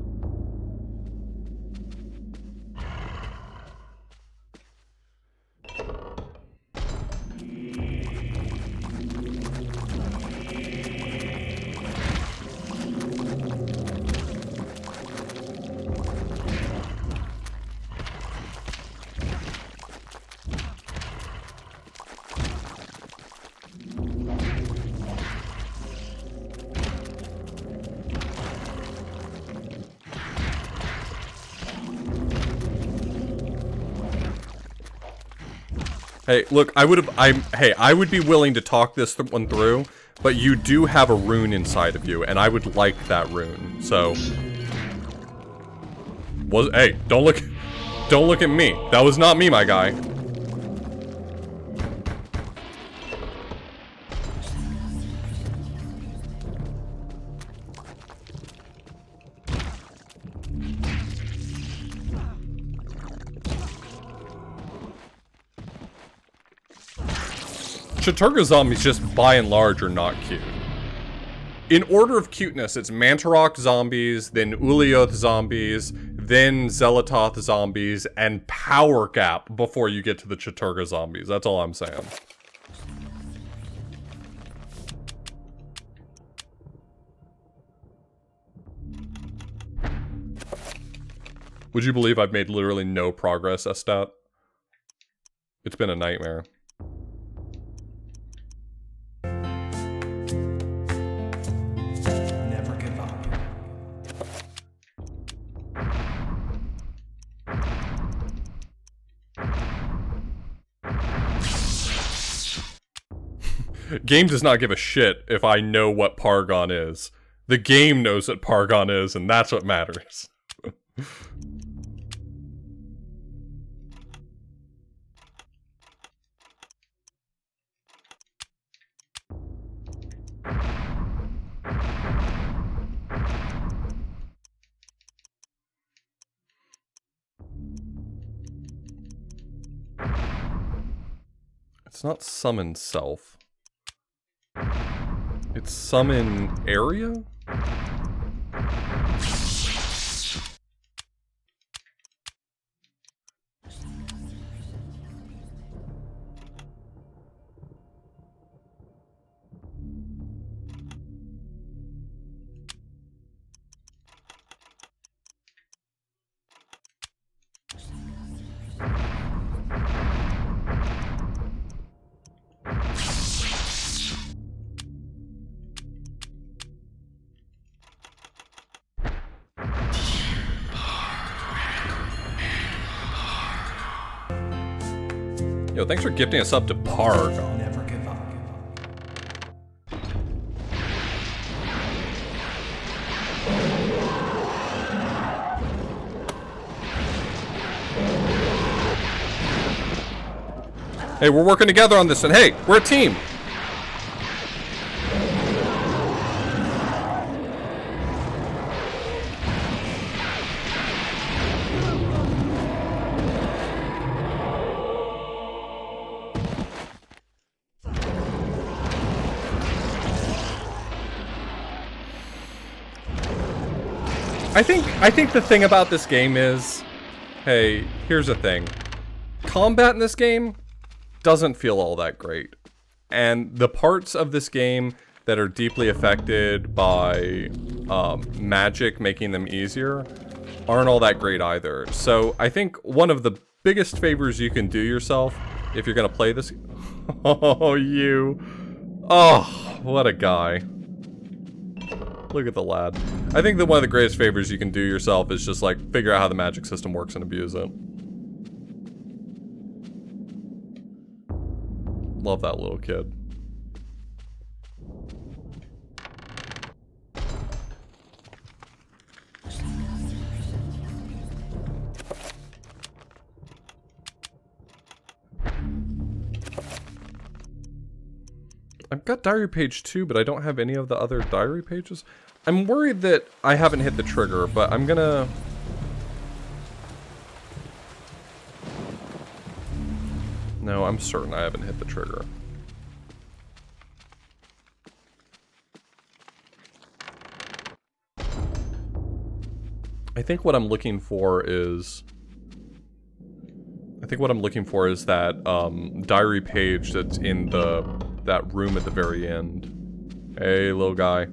Speaker 1: Hey, look, I would be willing to talk this one through, but you do have a rune inside of you, and I would like that rune, so... Hey, don't look at me. That was not me, my guy. Chattur'gha zombies just by and large are not cute. In order of cuteness, it's Mantarok zombies, then Ulioth zombies, then Zelatoth zombies, and Power Gap before you get to the Chattur'gha zombies. That's all I'm saying. Would you believe I've made literally no progress, Estat? It's been a nightmare. Game does not give a shit if I know what Pargon is. The game knows what Pargon is, and that's what matters. It's not summon self. It's summon area? Yo, thanks for gifting us up to Pargon.
Speaker 13: Never give up.
Speaker 1: Hey, we're working together on this, and hey, we're a team. I think the thing about this game is, hey, here's the thing. Combat in this game doesn't feel all that great. And the parts of this game that are deeply affected by magic making them easier aren't all that great either. So I think one of the biggest favors you can do yourself if you're gonna play this... Oh, you... Oh, what a guy. Look at the lad. I think that one of the greatest favors you can do yourself is just, like, figure out how the magic system works and abuse it. Love that little kid. I've got diary page 2, but I don't have any of the other diary pages. I'm worried that I haven't hit the trigger, but I'm gonna... No, I'm certain I haven't hit the trigger. I think what I'm looking for is... that diary page that's in that room at the very end. Hey, little guy.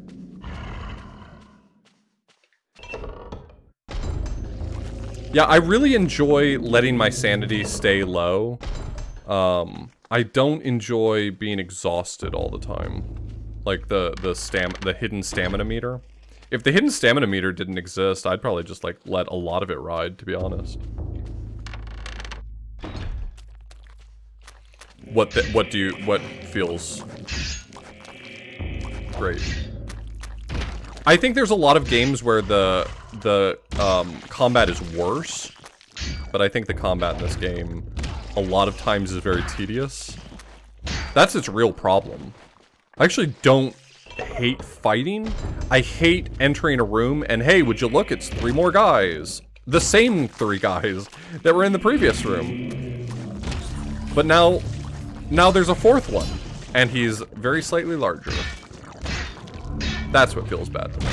Speaker 1: Yeah, I really enjoy letting my sanity stay low. I don't enjoy being exhausted all the time. Like the hidden stamina meter. If the hidden stamina meter didn't exist, I'd probably just like let a lot of it ride, to be honest. What feels great? I think there's a lot of games where the combat is worse, but I think the combat in this game a lot of times is very tedious. That's its real problem. I actually don't hate fighting. I hate entering a room and hey, would you look, it's 3 more guys. The same 3 guys that were in the previous room. But now there's a 4th one, and he's very slightly larger. That's what feels bad to me.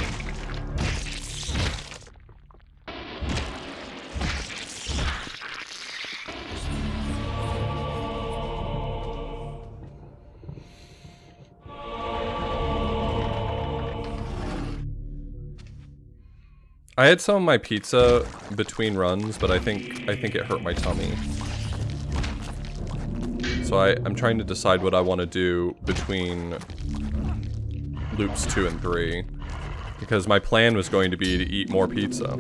Speaker 1: I had some of my pizza between runs, but I think it hurt my tummy. So I'm trying to decide what I want to do between loops 2 and 3. Because my plan was going to be to eat more pizza.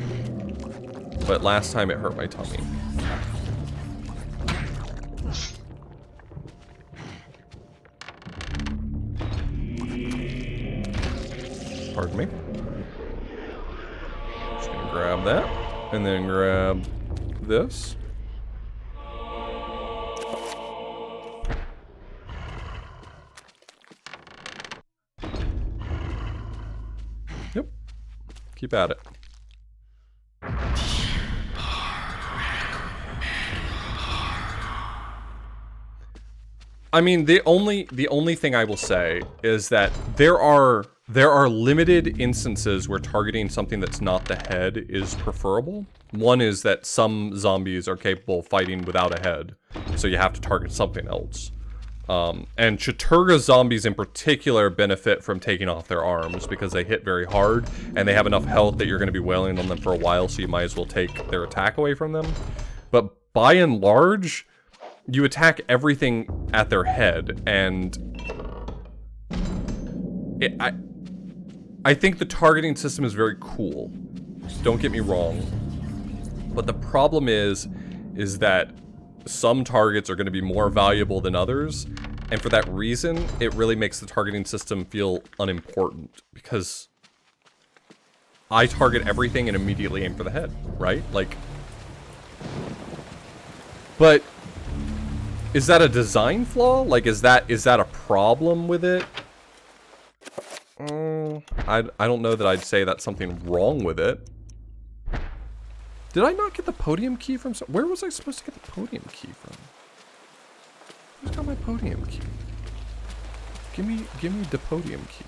Speaker 1: But last time it hurt my tummy. Pardon me. Just gonna grab that, and then grab this. Yep. Keep at it. I mean, the only thing I will say is that there are limited instances where targeting something that's not the head is preferable. One is that some zombies are capable of fighting without a head, so you have to target something else. And Chattur'gha zombies in particular benefit from taking off their arms because they hit very hard and they have enough health that you're going to be wailing on them for a while, so you might as well take their attack away from them. But by and large, you attack everything at their head, and I think the targeting system is very cool. Don't get me wrong. But the problem is that some targets are going to be more valuable than others, and for that reason, it really makes the targeting system feel unimportant, because I target everything and immediately aim for the head, right? Like, but is that a design flaw? Like, is that a problem with it? I don't know that I'd say that's something wrong with it. Did I not get the podium key from where was I supposed to get the podium key from? Who's got my podium key? Give me the podium key.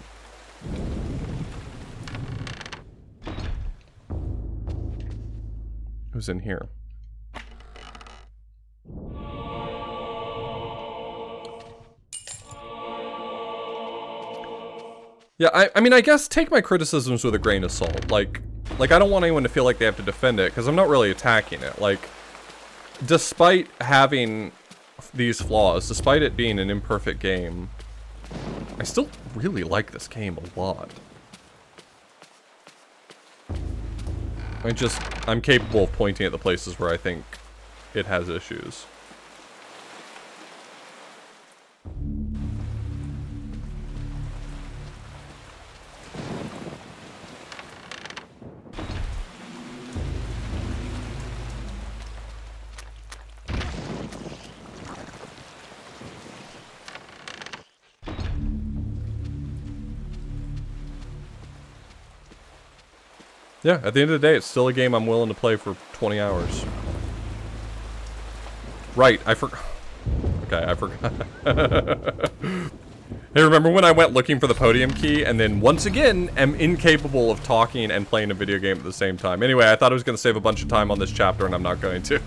Speaker 1: Who's in here? Yeah, I mean, I guess take my criticisms with a grain of salt. Like I don't want anyone to feel like they have to defend it, because I'm not really attacking it. Like, despite having these flaws, despite it being an imperfect game, I still really like this game a lot. I'm capable of pointing at the places where I think it has issues. Yeah, at the end of the day, it's still a game I'm willing to play for 20 hours. Right, I forgot. Okay, I forgot. Hey, remember when I went looking for the podium key and then once again am incapable of talking and playing a video game at the same time? Anyway, I thought I was going to save a bunch of time on this chapter and I'm not going to.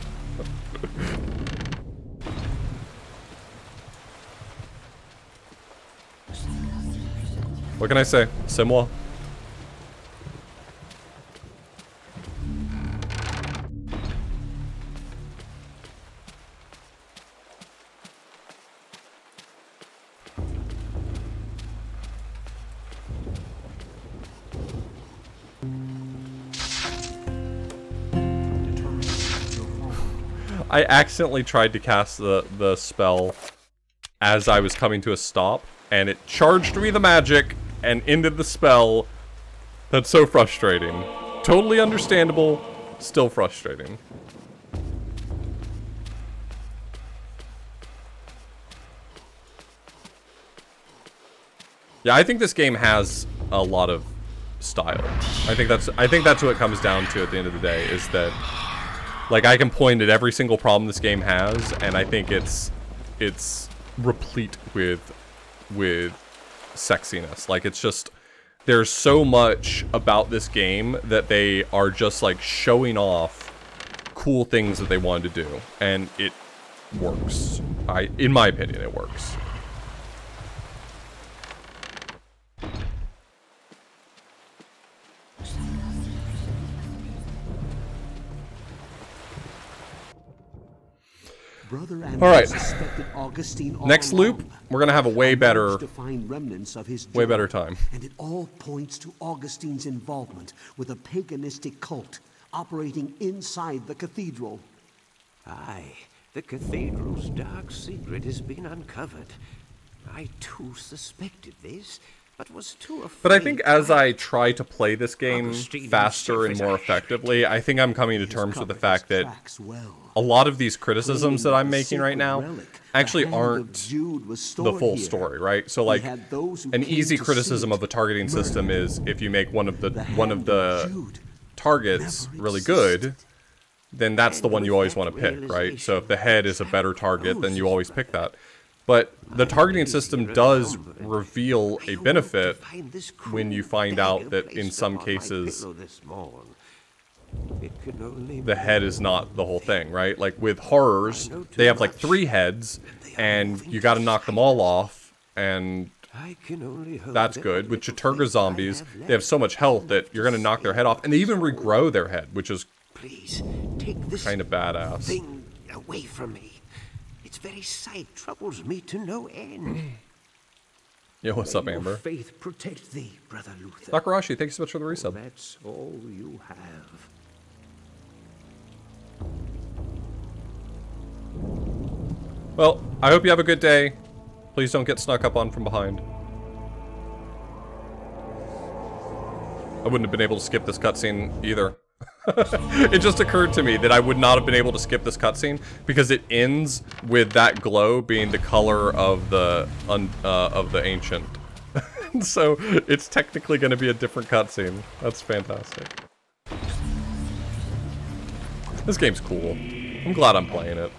Speaker 1: What can I say? C'est moi. I accidentally tried to cast the spell as I was coming to a stop, and it charged me the magic and ended the spell. That's so frustrating. Totally understandable, still frustrating. Yeah, I think this game has a lot of style. I think that's what it comes down to at the end of the day, is that, like, I can point at every single problem this game has, and I think it's replete with sexiness. Like, it's just, there's so much about this game that they are just, like, showing off cool things that they wanted to do, and it works. In my opinion, it works. All right. Next loop, we're gonna have a way better time.
Speaker 21: And it all points to Augustine's involvement with a paganistic cult operating inside the cathedral.
Speaker 14: Aye, the cathedral's dark secret has been uncovered. I too suspected this, but was too afraid.
Speaker 1: But I think as I try to play this game faster and more effectively, I think I'm coming to terms with the fact that a lot of these criticisms that I'm making right now actually aren't the full story, right? So like an easy criticism of the targeting system is if you make one of the targets really good, then that's the one you always want to pick, right? So if the head is a better target, then you always pick that. But the targeting system does reveal a benefit when you find out that in some cases the head is not the whole thing, right? Like with horrors, they have like 3 heads and you got to knock them all off, and that's good. With Chattur'gha zombies, they have so much health that you're going to knock their head off, and they even regrow their head, which is kind of badass.
Speaker 14: Thing away from me. Its very sight troubles me to no end.
Speaker 1: Yo, what's up, Amber?
Speaker 14: Faith protect thee, brother Luther.
Speaker 1: Takarashi, thank you so much for the resub.
Speaker 14: That's all you have.
Speaker 1: Well, I hope you have a good day. Please don't get snuck up on from behind. I wouldn't have been able to skip this cutscene either. It just occurred to me that I would not have been able to skip this cutscene because it ends with that glow being the color of the ancient. So it's technically going to be a different cutscene. That's fantastic. This game's cool. I'm glad I'm playing it.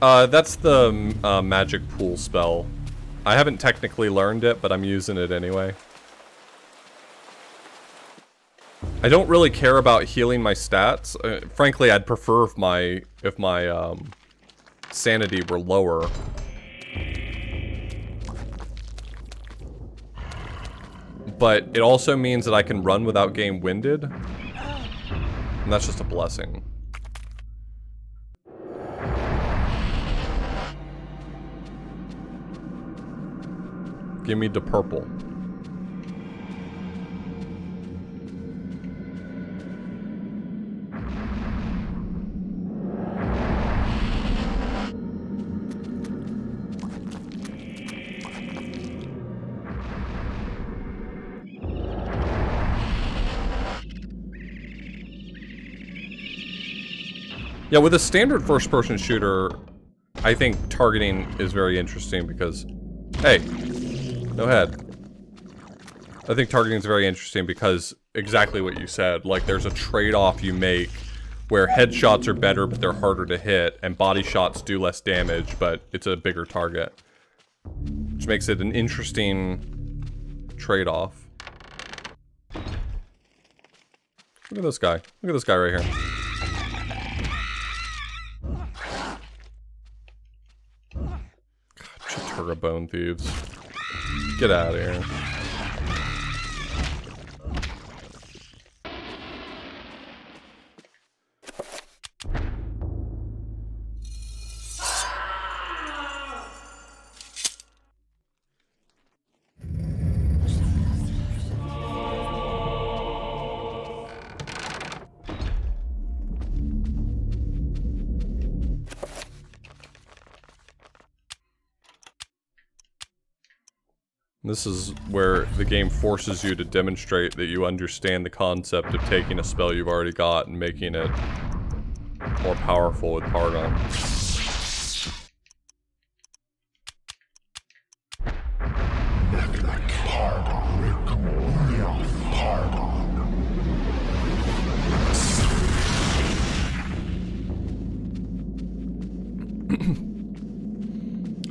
Speaker 1: That's the magic pool spell. I haven't technically learned it, but I'm using it anyway. I don't really care about healing my stats. Frankly, I'd prefer if my sanity were lower. But it also means that I can run without getting winded. And that's just a blessing. Give me the purple. Yeah, with a standard first-person shooter, I think targeting is very interesting because, hey, no head. I think targeting is very interesting because exactly what you said. Like, there's a trade-off you make where headshots are better, but they're harder to hit, and body shots do less damage, but it's a bigger target, which makes it an interesting trade-off. Look at this guy. Look at this guy right here. Chattur'gha bone thieves. Get out of here. This is where the game forces you to demonstrate that you understand the concept of taking a spell you've already got and making it more powerful with Paragon.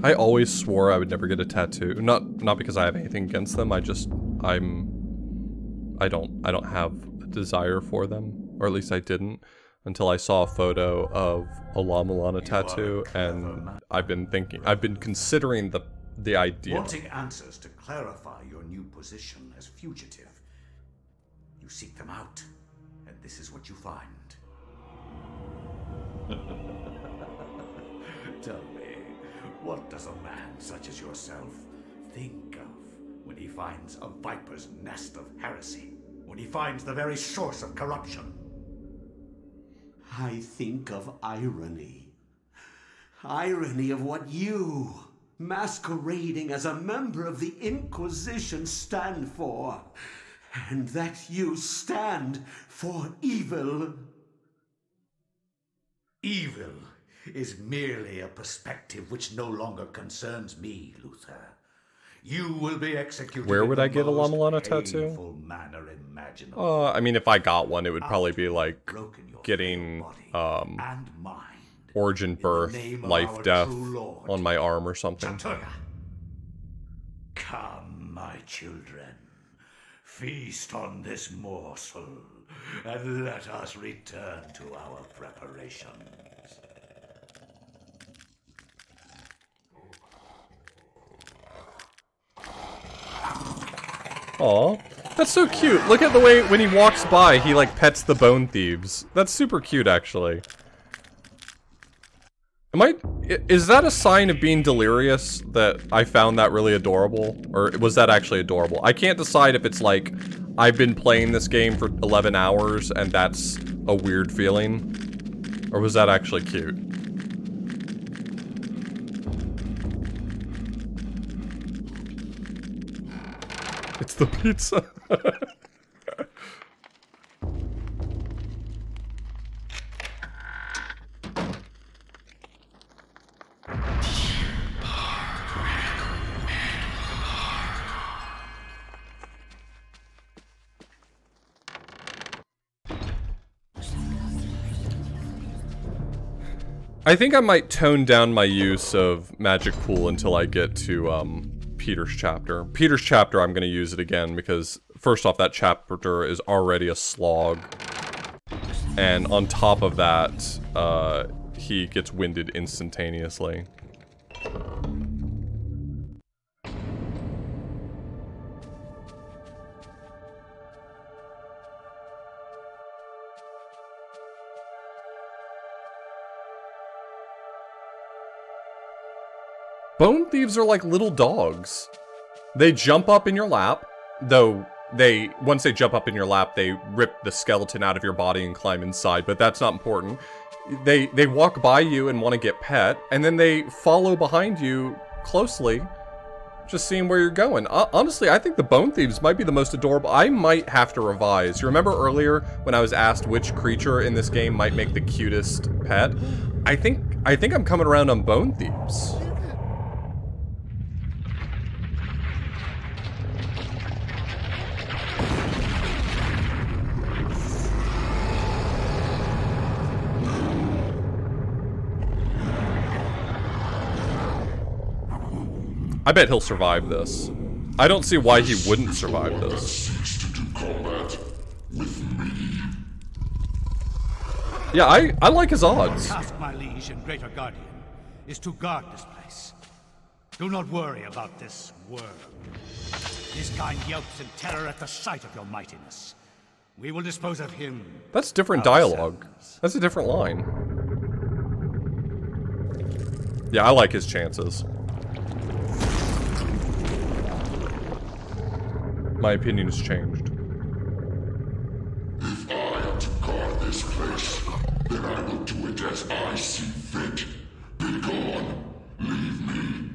Speaker 1: I always swore I would never get a tattoo. Not because I have anything against them. I don't have a desire for them, or at least I didn't until I saw a photo of a La Milana tattoo, and I've been considering the idea.
Speaker 8: Wanting answers to clarify your new position as fugitive, you seek them out, and this is what you find. Tell me, what does a man such as yourself think of when he finds a viper's nest of heresy, when he finds the very source of corruption.
Speaker 21: I think of irony. Irony of what you, masquerading as a member of the Inquisition, stand for. And that you stand for evil.
Speaker 8: Evil is merely a perspective which no longer concerns me, Luther. You will be executed.
Speaker 1: Where would I get a Lama Lana
Speaker 8: tattoo?
Speaker 1: I mean, if I got one, it would probably be like getting origin, birth, life, death on my arm or something.
Speaker 8: Chattur'gha. Come, my children. Feast on this morsel, and let us return to our preparations.
Speaker 1: Aw, that's so cute. Look at the way when he walks by, he like pets the bone thieves. That's super cute, actually. Is that a sign of being delirious that I found that really adorable? Or was that actually adorable? I can't decide if it's like, I've been playing this game for 11 hours and that's a weird feeling. Or was that actually cute? It's the pizza. I think I might tone down my use of magic pool until I get to Peter's chapter. Peter's chapter, I'm going to use it again because first off, that chapter is already a slog. And on top of that, he gets winded instantaneously. Bone thieves are like little dogs. They jump up in your lap, though once they jump up in your lap, they rip the skeleton out of your body and climb inside, but that's not important. They walk by you and want to get pet, and then they follow behind you closely, just seeing where you're going. Honestly, I think the bone thieves might be the most adorable. I might have to revise. You remember earlier when I was asked which creature in this game might make the cutest pet? I think I'm coming around on bone thieves. I bet he'll survive this. I don't see why he wouldn't survive this. Yeah, I like his odds.
Speaker 8: The task, my liege and greater guardian, is to guard this place. Do not worry about this worm. His kind yelps in terror at the sight of your mightiness. We will dispose of him.
Speaker 1: That's different dialogue. That's a different line. Yeah, I like his chances. My opinion has changed.
Speaker 7: If I am to guard this place, then I will do it as I see fit. Be gone, leave me,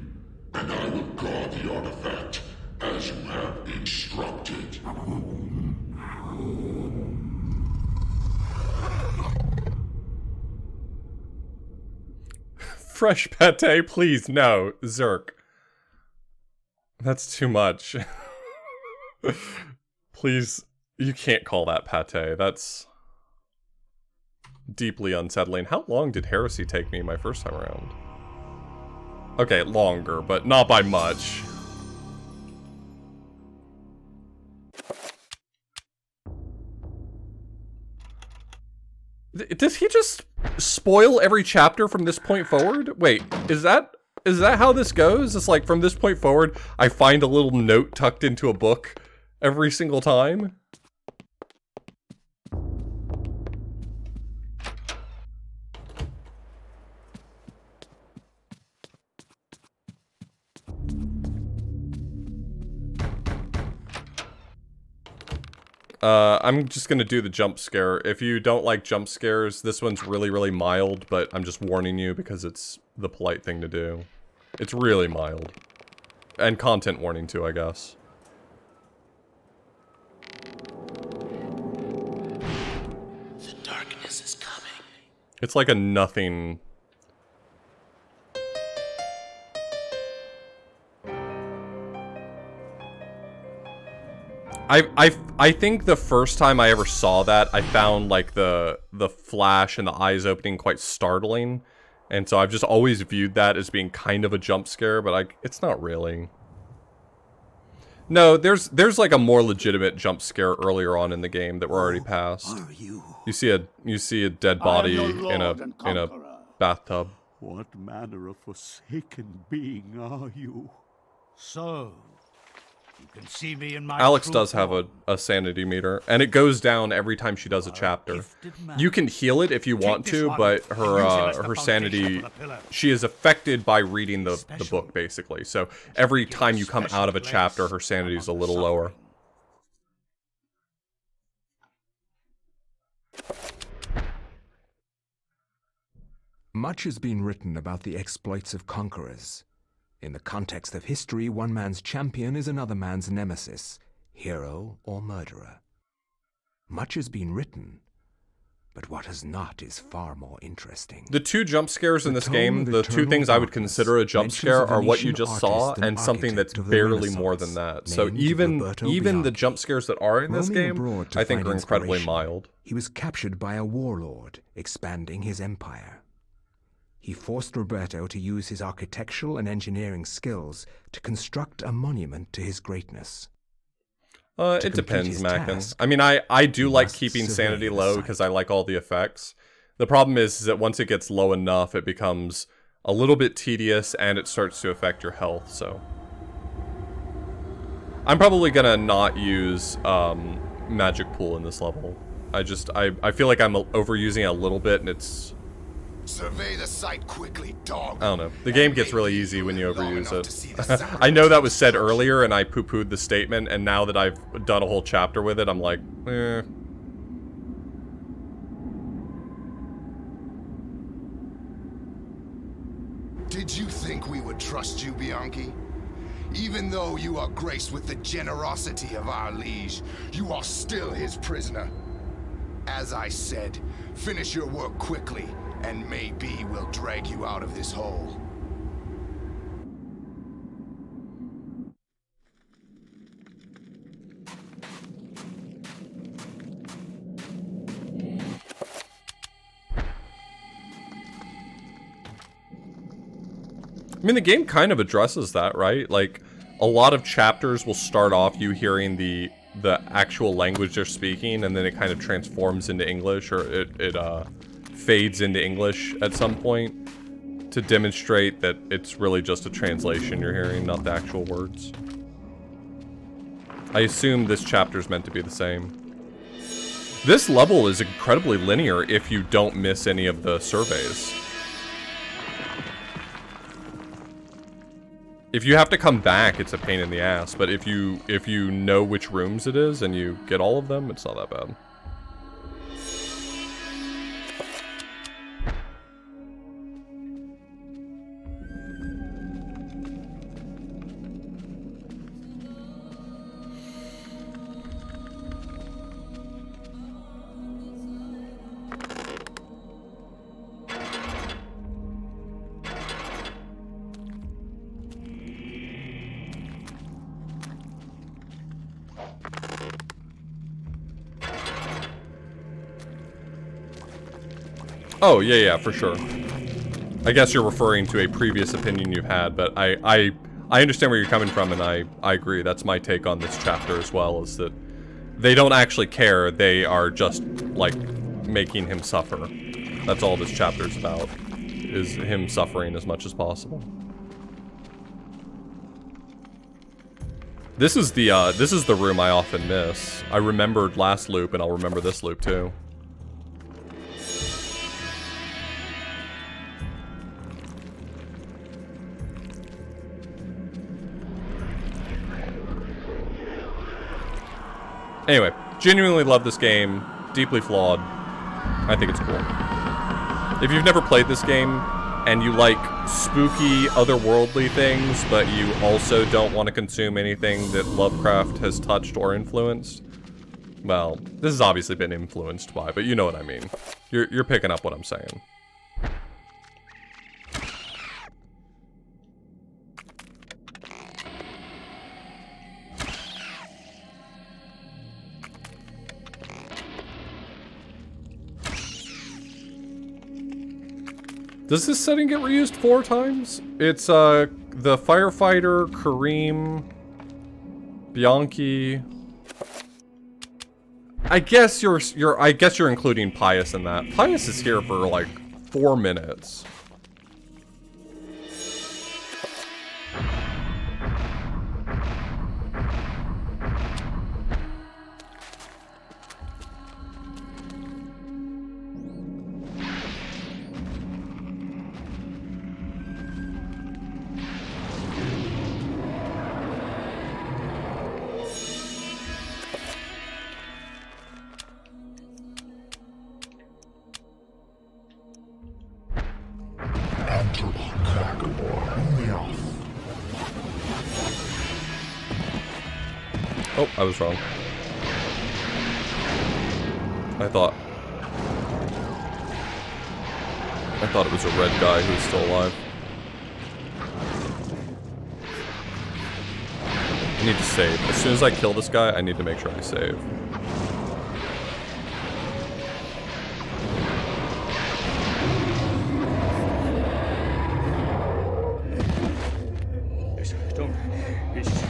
Speaker 7: and I will guard the artifact as you have instructed.
Speaker 1: Fresh pate, please, no, Zerk. That's too much. Please, you can't call that pate. That's deeply unsettling. How long did heresy take me my first time around? Okay, longer, but not by much. Does he just spoil every chapter from this point forward? Wait, is that how this goes? It's like from this point forward, I find a little note tucked into a book every single time? I'm just gonna do the jump scare. If you don't like jump scares, this one's really, really mild, but I'm just warning you because it's the polite thing to do. It's really mild. And content warning too, I guess.
Speaker 13: The darkness is coming.
Speaker 1: It's like a nothing... I think the first time I ever saw that, I found like the flash and the eyes opening quite startling, and so I've just always viewed that as being kind of a jump scare, but it's not really. No, there's like a more legitimate jump scare earlier on in the game that we're already past. You see a dead body in a bathtub.
Speaker 5: What manner of forsaken being are you?
Speaker 8: So, you can see me in my
Speaker 1: Alex does have a sanity meter, and it goes down every time she does a chapter. You can heal it if you want to, but her sanity, she is affected by reading the book, basically. So every time you come out of a chapter, her sanity is a little lower.
Speaker 2: Much has been written about the exploits of conquerors. In the context of history, one man's champion is another man's nemesis, hero or murderer. Much has been written, but what has not is far more interesting.
Speaker 1: The two jump scares in this game, the two things I would consider a jump scare are what you just saw and something that's barely more than that. So even the jump scares that are in this game, I think are incredibly mild.
Speaker 2: He was captured by a warlord, expanding his empire. He forced Roberto to use his architectural and engineering skills to construct a monument to his greatness.
Speaker 1: It depends, Mackin. I mean, I do like keeping sanity low because I like all the effects. The problem is that once it gets low enough, it becomes a little bit tedious and it starts to affect your health, so. I'm probably gonna not use Magic Pool in this level. I feel like I'm overusing it a little bit and it's...
Speaker 19: Survey the site quickly, dog.
Speaker 1: I don't know. The game gets really easy when you overuse it. I know that was said earlier and I poo-pooed the statement, and now that I've done a whole chapter with it, I'm like, eh.
Speaker 19: Did you think we would trust you, Bianchi? Even though you are graced with the generosity of our liege, you are still his prisoner. As I said, finish your work quickly, and maybe we'll drag you out of this hole.
Speaker 1: I mean, the game kind of addresses that, right? Like, a lot of chapters will start off you hearing the actual language they're speaking, and then it kind of transforms into English, or it fades into English at some point to demonstrate that it's really just a translation you're hearing, not the actual words. I assume this chapter's meant to be the same. This level is incredibly linear if you don't miss any of the surveys. If you have to come back, it's a pain in the ass, but if you know which rooms it is and you get all of them, it's not that bad. Oh, yeah, for sure. I guess you're referring to a previous opinion you've had, but I understand where you're coming from, and I agree. That's my take on this chapter as well, is that they don't actually care. They are just, like, making him suffer. That's all this chapter's about, is him suffering as much as possible. This is the room I often miss. I remembered last loop, and I'll remember this loop too. Anyway, Genuinely love this game. Deeply flawed. I think it's cool. If you've never played this game, and you like spooky, otherworldly things, but you also don't want to consume anything that Lovecraft has touched or influenced, well, this has obviously been influenced by, but you know what I mean. You're picking up what I'm saying. Does this setting get reused 4 times? It's the firefighter, Kareem, Bianchi. I guess you're including Pius in that. Pius is here for like 4 minutes. Oh, I was wrong. I thought it was a red guy who's still alive. I need to save. As soon as I kill this guy, I need to make sure I save.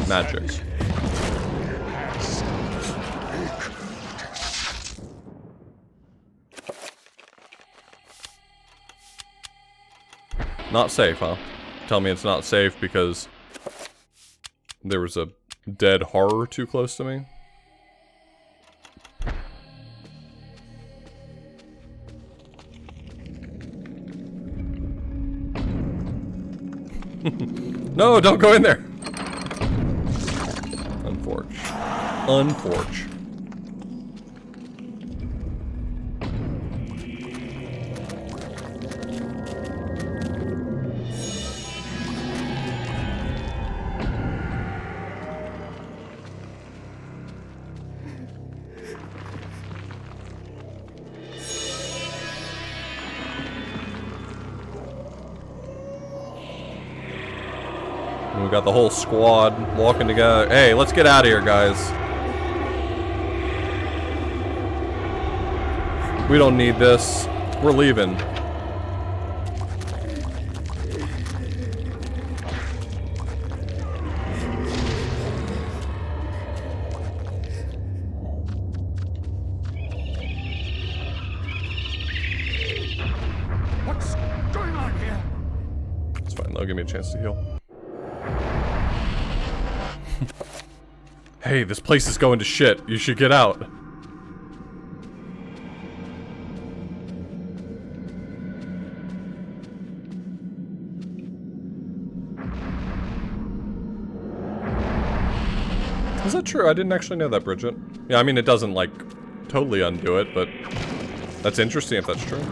Speaker 1: Magic. Not safe, huh? Tell me it's not safe because there was a dead horror too close to me? No, don't go in there! Unforge. Unforge. We got the whole squad walking together. Hey, let's get out of here, guys. We don't need this. We're leaving.
Speaker 18: What's going on here?
Speaker 1: It's fine. They'll give me a chance to heal. Hey, this place is going to shit. You should get out. Is that true? I didn't actually know that, Bridget. Yeah, I mean, it doesn't, like, totally undo it, but that's interesting if that's true.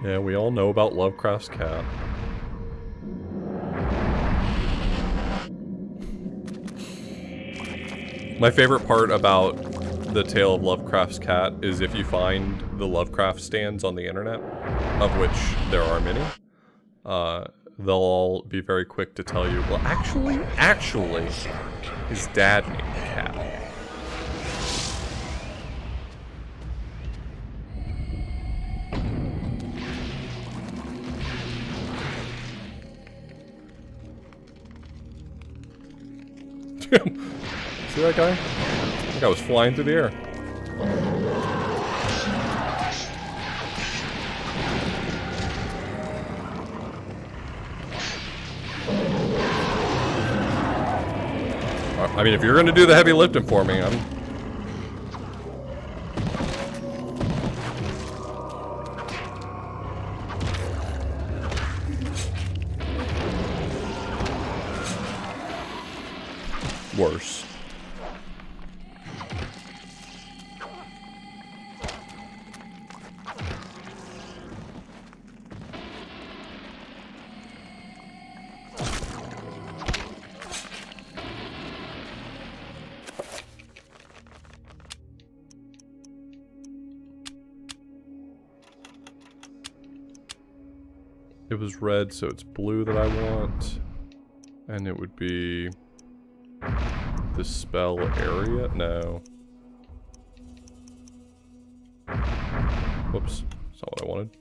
Speaker 1: Yeah, we all know about Lovecraft's cat. My favorite part about the tale of Lovecraft's cat is if you find the Lovecraft stands on the internet, of which there are many, they'll all be very quick to tell you, well, actually, his dad named the cat. See that guy? That guy was flying through the air. I mean, if you're gonna do the heavy lifting for me, I'm... It was red, so it's blue that I want. And it would be... the spell area? No. Whoops. That's not what I wanted.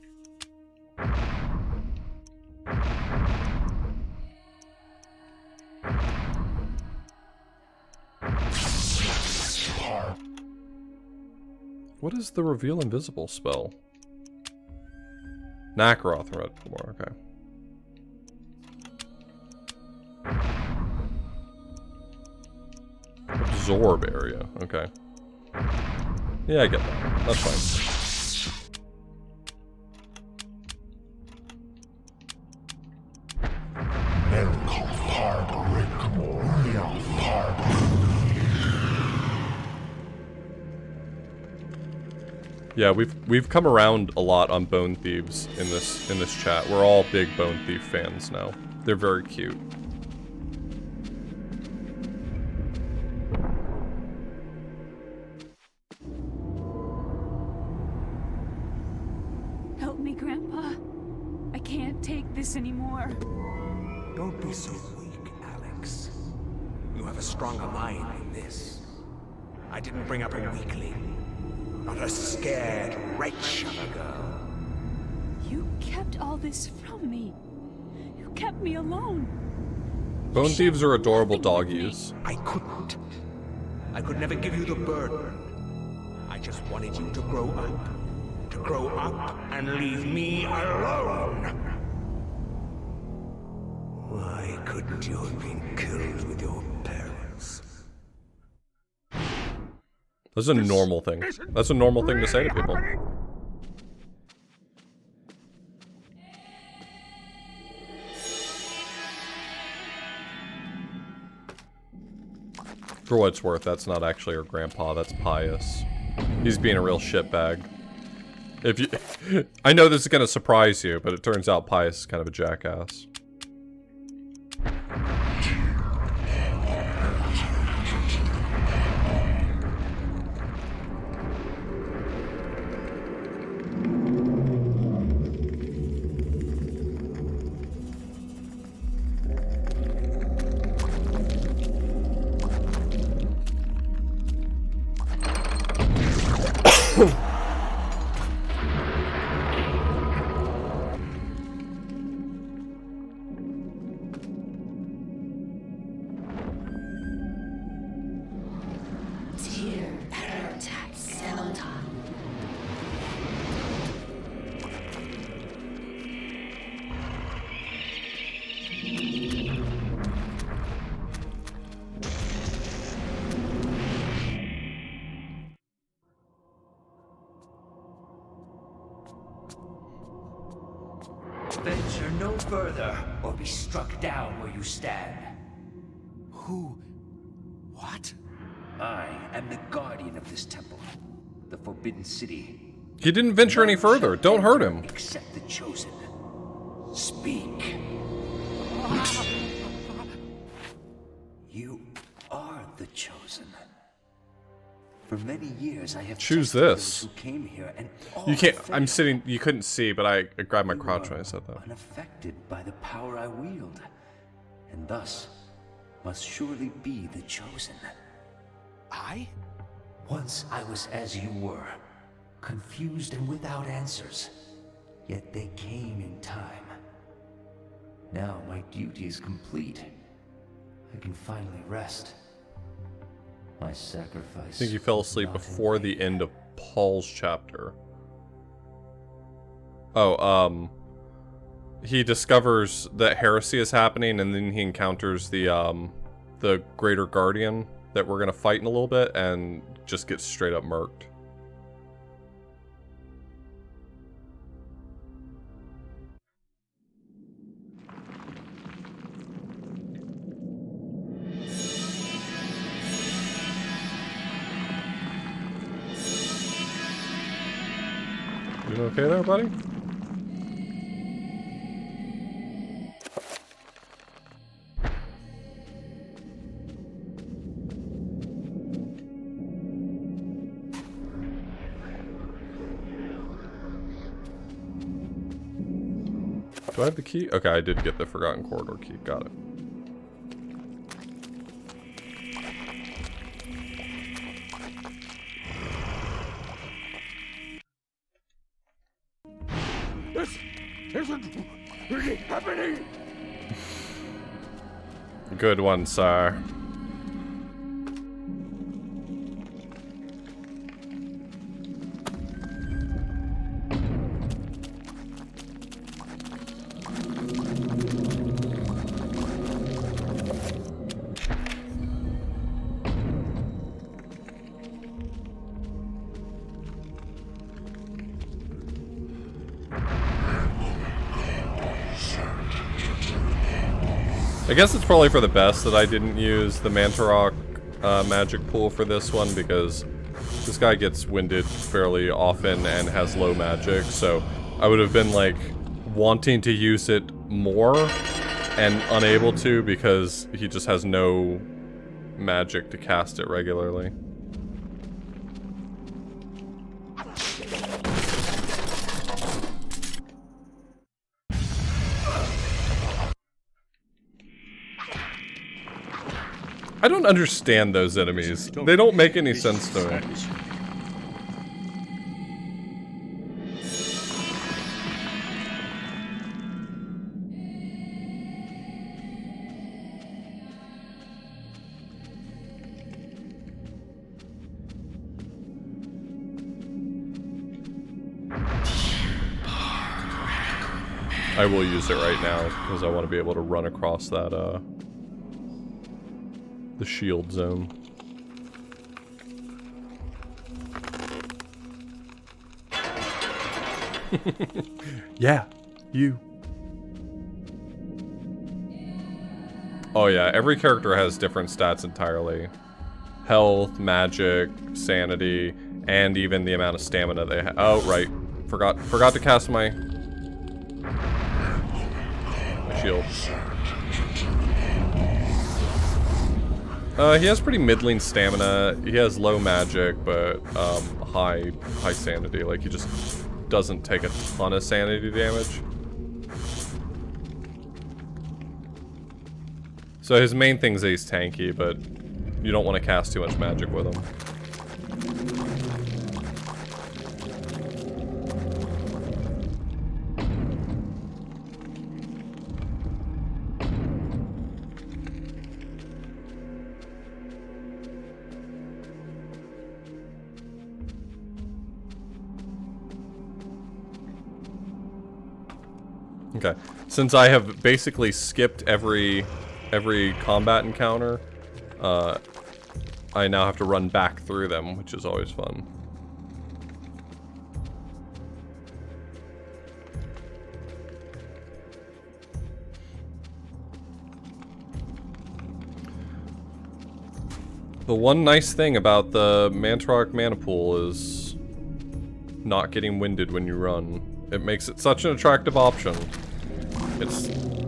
Speaker 1: What is the reveal invisible spell? Nakaroth red more, okay. Absorb area, okay. Yeah, I get that. That's fine. Yeah, we've come around a lot on Bone Thieves in this chat. We're all big Bone Thief fans now. They're very cute.
Speaker 3: Help me, Grandpa. I can't take this anymore.
Speaker 2: Don't be so weak, Alex. You have a stronger mind than this. I didn't bring up a weakling. Not a scared wretch of a girl.
Speaker 3: You kept all this from me. You kept me alone.
Speaker 1: Bone Thieves are adorable doggies.
Speaker 2: I couldn't. I could never give you the burden. I just wanted you to grow up. To grow up and leave me alone. Why couldn't you have been killed with your parents?
Speaker 1: That's a normal thing. That's a normal thing to say to people. For what it's worth, that's not actually her grandpa, that's Pius. He's being a real shitbag. If you... I know this is gonna surprise you, but it turns out Pius is kind of a jackass.
Speaker 14: Venture no further, or be struck down where you stand.
Speaker 2: Who? What?
Speaker 14: I am the guardian of this temple, the Forbidden City.
Speaker 1: He didn't venture any further. Don't hurt him.
Speaker 14: Except the chosen. Speak. You are the chosen. For many years I have
Speaker 1: choose
Speaker 14: those
Speaker 1: this.
Speaker 14: Who came here and
Speaker 1: You can't. I'm sitting. You couldn't see, but I grabbed my crotch when I said that.
Speaker 14: Unaffected by the power I wield, and thus must surely be the chosen.
Speaker 2: I?
Speaker 14: Once I was as you were, confused and without answers. Yet they came in time. Now my duty is complete. I can finally rest. My sacrifice.
Speaker 1: I think he fell asleep before the end of Paul's chapter. Oh, he discovers that heresy is happening, and then he encounters the Greater Guardian that we're gonna fight in a little bit, and just gets straight up murked. You okay there, buddy? Do I have the key? Okay, I did get the Forgotten Corridor key. Got it.
Speaker 18: This isn't really happening.
Speaker 1: Good one, sir. I guess it's probably for the best that I didn't use the Mantarok magic pool for this one, because this guy gets winded fairly often and has low magic, so I would have been like wanting to use it more and unable to because he just has no magic to cast it regularly. I don't understand those enemies. They don't make any sense to me. I will use it right now because I want to be able to run across that the shield zone. Yeah, you. Oh yeah, every character has different stats entirely. Health, magic, sanity, and even the amount of stamina they have. Oh, right. Forgot to cast my shield. He has pretty middling stamina. He has low magic, but high sanity. Like, he just doesn't take a ton of sanity damage. So his main thing is that he's tanky, but you don't want to cast too much magic with him. Okay, since I have basically skipped every combat encounter, I now have to run back through them, which is always fun. The one nice thing about the Mantarok mana pool is not getting winded when you run. It makes it such an attractive option. It's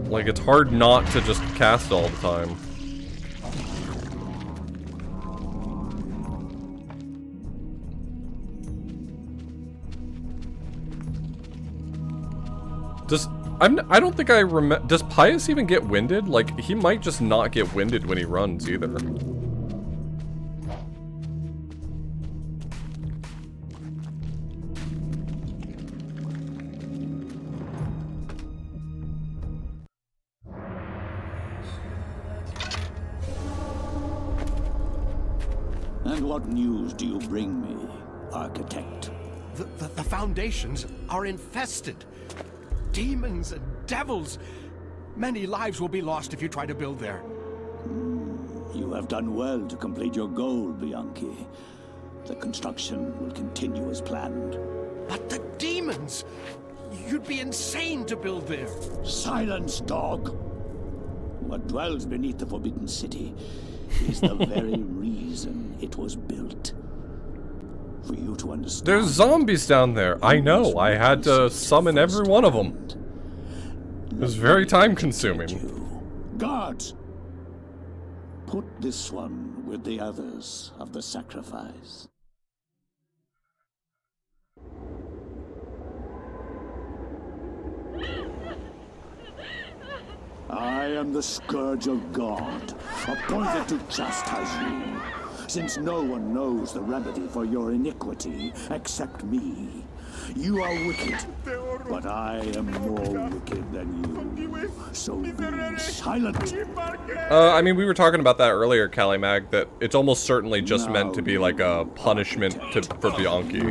Speaker 1: like, it's hard not to just cast all the time. I don't think I remember. Does Pius even get winded? Like, he might just not get winded when he runs either.
Speaker 5: And what news do you bring me, Architect?
Speaker 13: The foundations are infested. Demons and devils. Many lives will be lost if you try to build there.
Speaker 5: You have done well to complete your goal, Bianchi. The construction will continue as planned.
Speaker 13: But the demons! You'd be insane to build there.
Speaker 5: Silence, dog! What dwells beneath the Forbidden City is the very reason it was built. For you to understand.
Speaker 1: There's zombies down there. I know. I had to summon every one of them. It was very time consuming.
Speaker 5: Guards! Put this one with the others of the sacrifice. am the Scourge of God, appointed to chastise you, since no one knows the remedy for your iniquity except me. You are wicked, but I am more wicked than you. So be silent.
Speaker 1: I mean, we were talking about that earlier, Calimag, that it's almost certainly just meant to be like a punishment for Bianchi.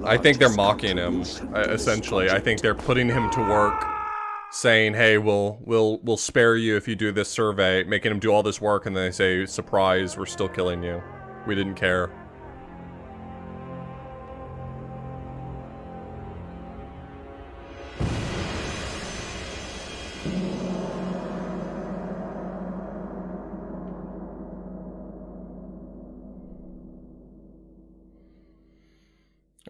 Speaker 1: I think they're mocking him, essentially. I think they're putting him to work, saying, "Hey, we'll spare you if you do this survey," making him do all this work, and then they say, "Surprise, we're still killing you. We didn't care."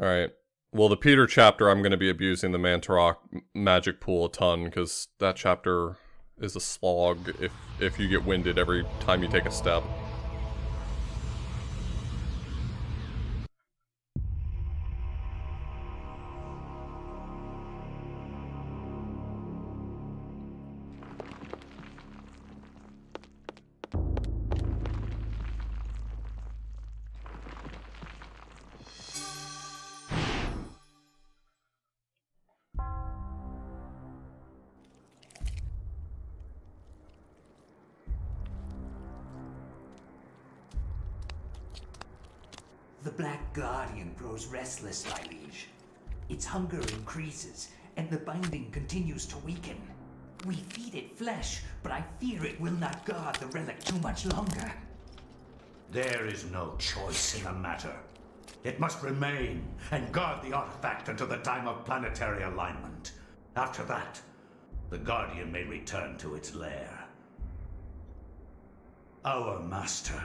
Speaker 1: Alright. Well, the Peter chapter, I'm going to be abusing the Mantarok magic pool a ton, because that chapter is a slog if you get winded every time you take a step.
Speaker 14: The Black Guardian grows restless, my liege. Its hunger increases, and the binding continues to weaken. We feed it flesh, but I fear it will not guard the relic too much longer.
Speaker 8: There is no choice in the matter. It must remain and guard the artifact until the time of planetary alignment. After that, the Guardian may return to its lair. Our master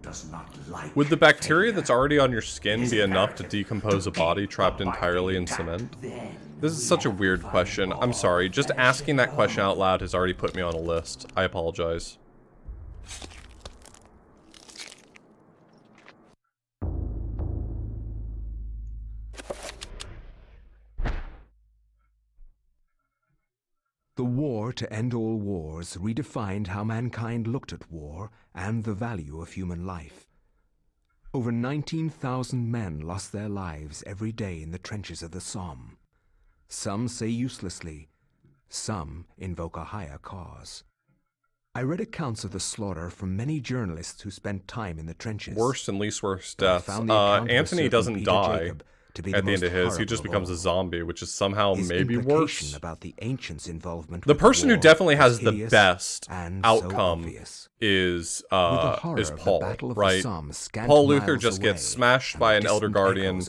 Speaker 8: does not like...
Speaker 1: Would the bacteria that's already on your skin be enough to decompose a body trapped entirely in cement? This is such a weird question. I'm sorry, just asking that question out loud has already put me on a list. I apologize.
Speaker 2: The war to end all wars redefined how mankind looked at war and the value of human life. Over 19,000 men lost their lives every day in the trenches of the Somme. Some say uselessly, some invoke a higher cause. I read accounts of the slaughter from many journalists who spent time in the trenches.
Speaker 1: Worst and least worst deaths. Anthony doesn't die at the end of his. He just becomes a zombie, which is somehow maybe worse.
Speaker 2: About the ancients' involvement
Speaker 1: the person who definitely has the best outcome is Paul, right? Paul Luther just gets smashed by an Elder Guardian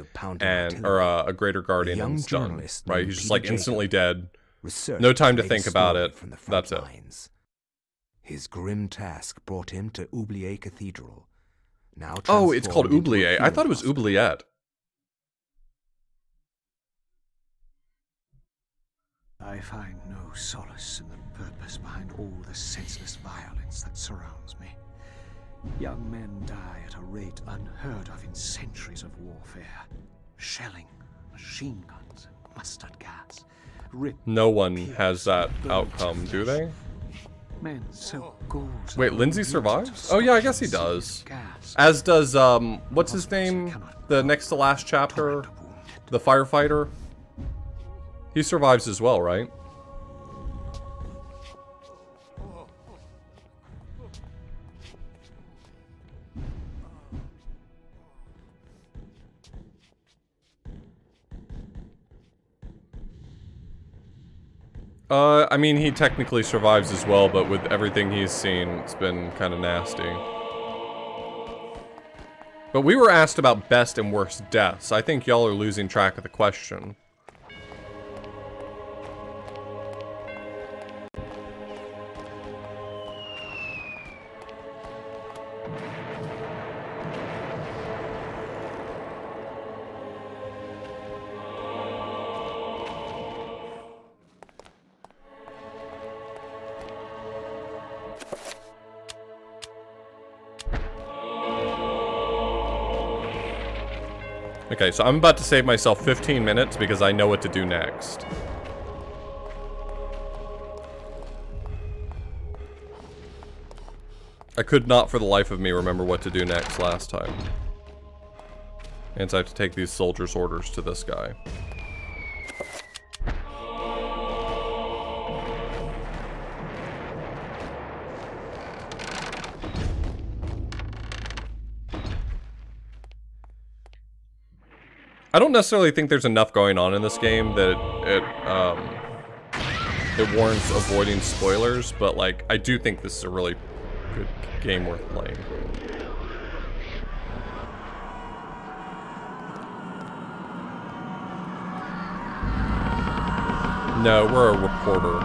Speaker 1: or a Greater Guardian and done, right? He's just like instantly dead. No time to think about it. That's it.
Speaker 2: His grim task brought him to Oubliette Cathedral. Now
Speaker 1: it's called Oubliette. I thought it was Oubliette.
Speaker 9: I find no solace in the purpose behind all the senseless violence that surrounds me. Young men die at a rate unheard of in centuries of warfare. Shelling, machine guns, and mustard gas.
Speaker 1: No one has that outcome, do they?
Speaker 9: Men so gorgeous.
Speaker 1: Wait, Lindsay survives? Oh yeah, I guess he does. As does, what's his name? The next to last chapter? The firefighter? He survives as well, right? I mean, he technically survives as well, but with everything he's seen, it's been kind of nasty. But we were asked about best and worst deaths. I think y'all are losing track of the question. Okay, so I'm about to save myself 15 minutes because I know what to do next. I could not for the life of me remember what to do next last time. And so I have to take these soldiers' orders to this guy. I don't necessarily think there's enough going on in this game that it warrants avoiding spoilers, but like I do think this is a really good game worth playing. No, we're a reporter.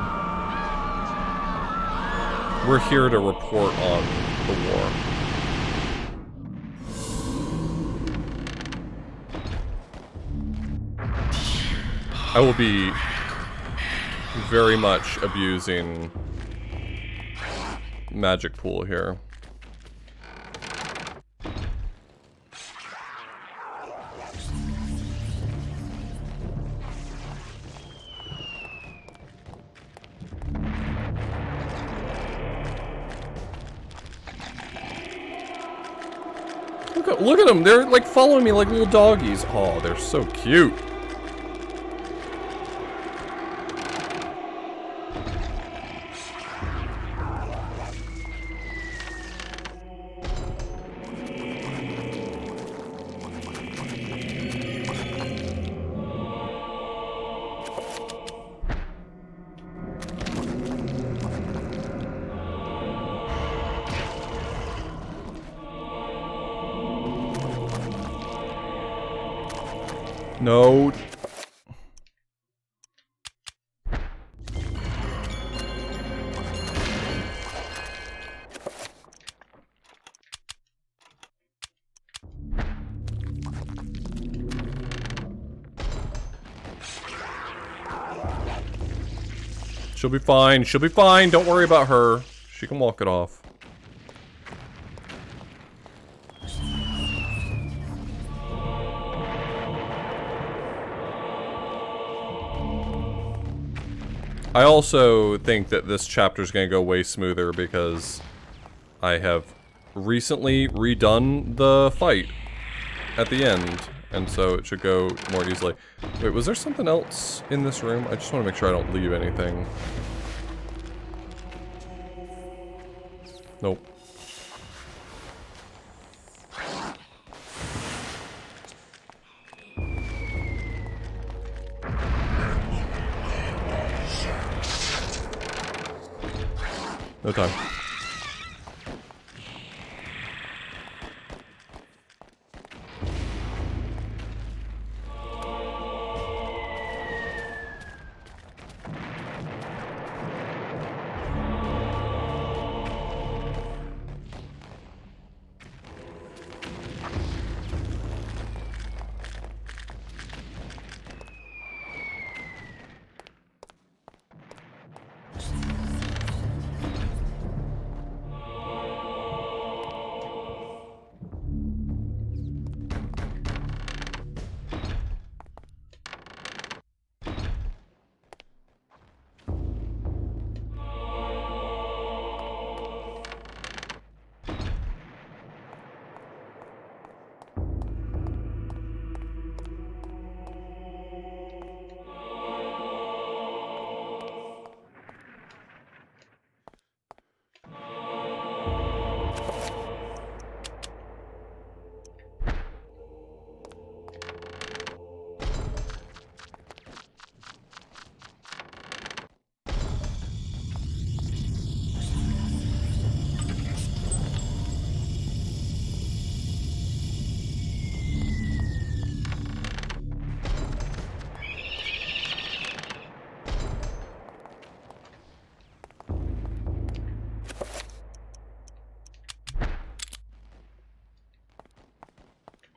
Speaker 1: We're here to report on the war. I will be very much abusing magic pool here. Look at them. They're like following me like little doggies. Oh, they're so cute. No. She'll be fine. She'll be fine. Don't worry about her. She can walk it off. I also think that this chapter is going to go way smoother because I have recently redone the fight at the end, and so it should go more easily. Wait, was there something else in this room? I just want to make sure I don't leave anything. Nope. No time.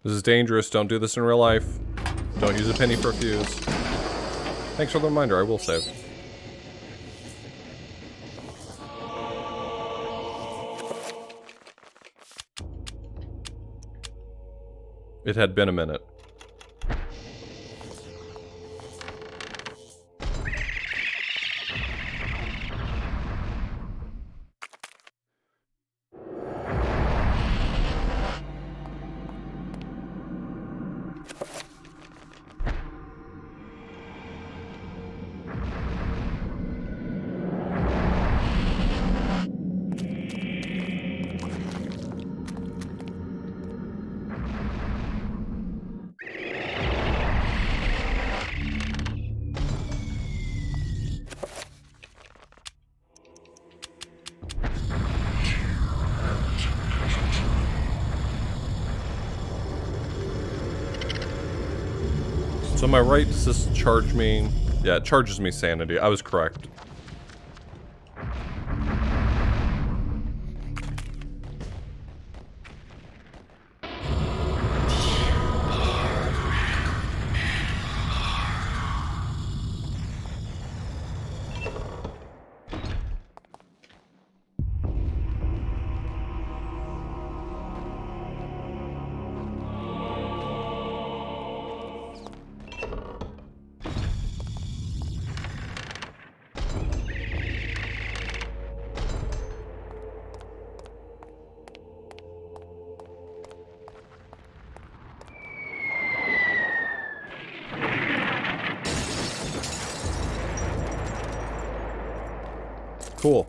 Speaker 1: This is dangerous. Don't do this in real life. Don't use a penny for a fuse. Thanks for the reminder. I will save. It had been a minute. So am I right? Does this charge me? Yeah, it charges me sanity. I was correct. Cool.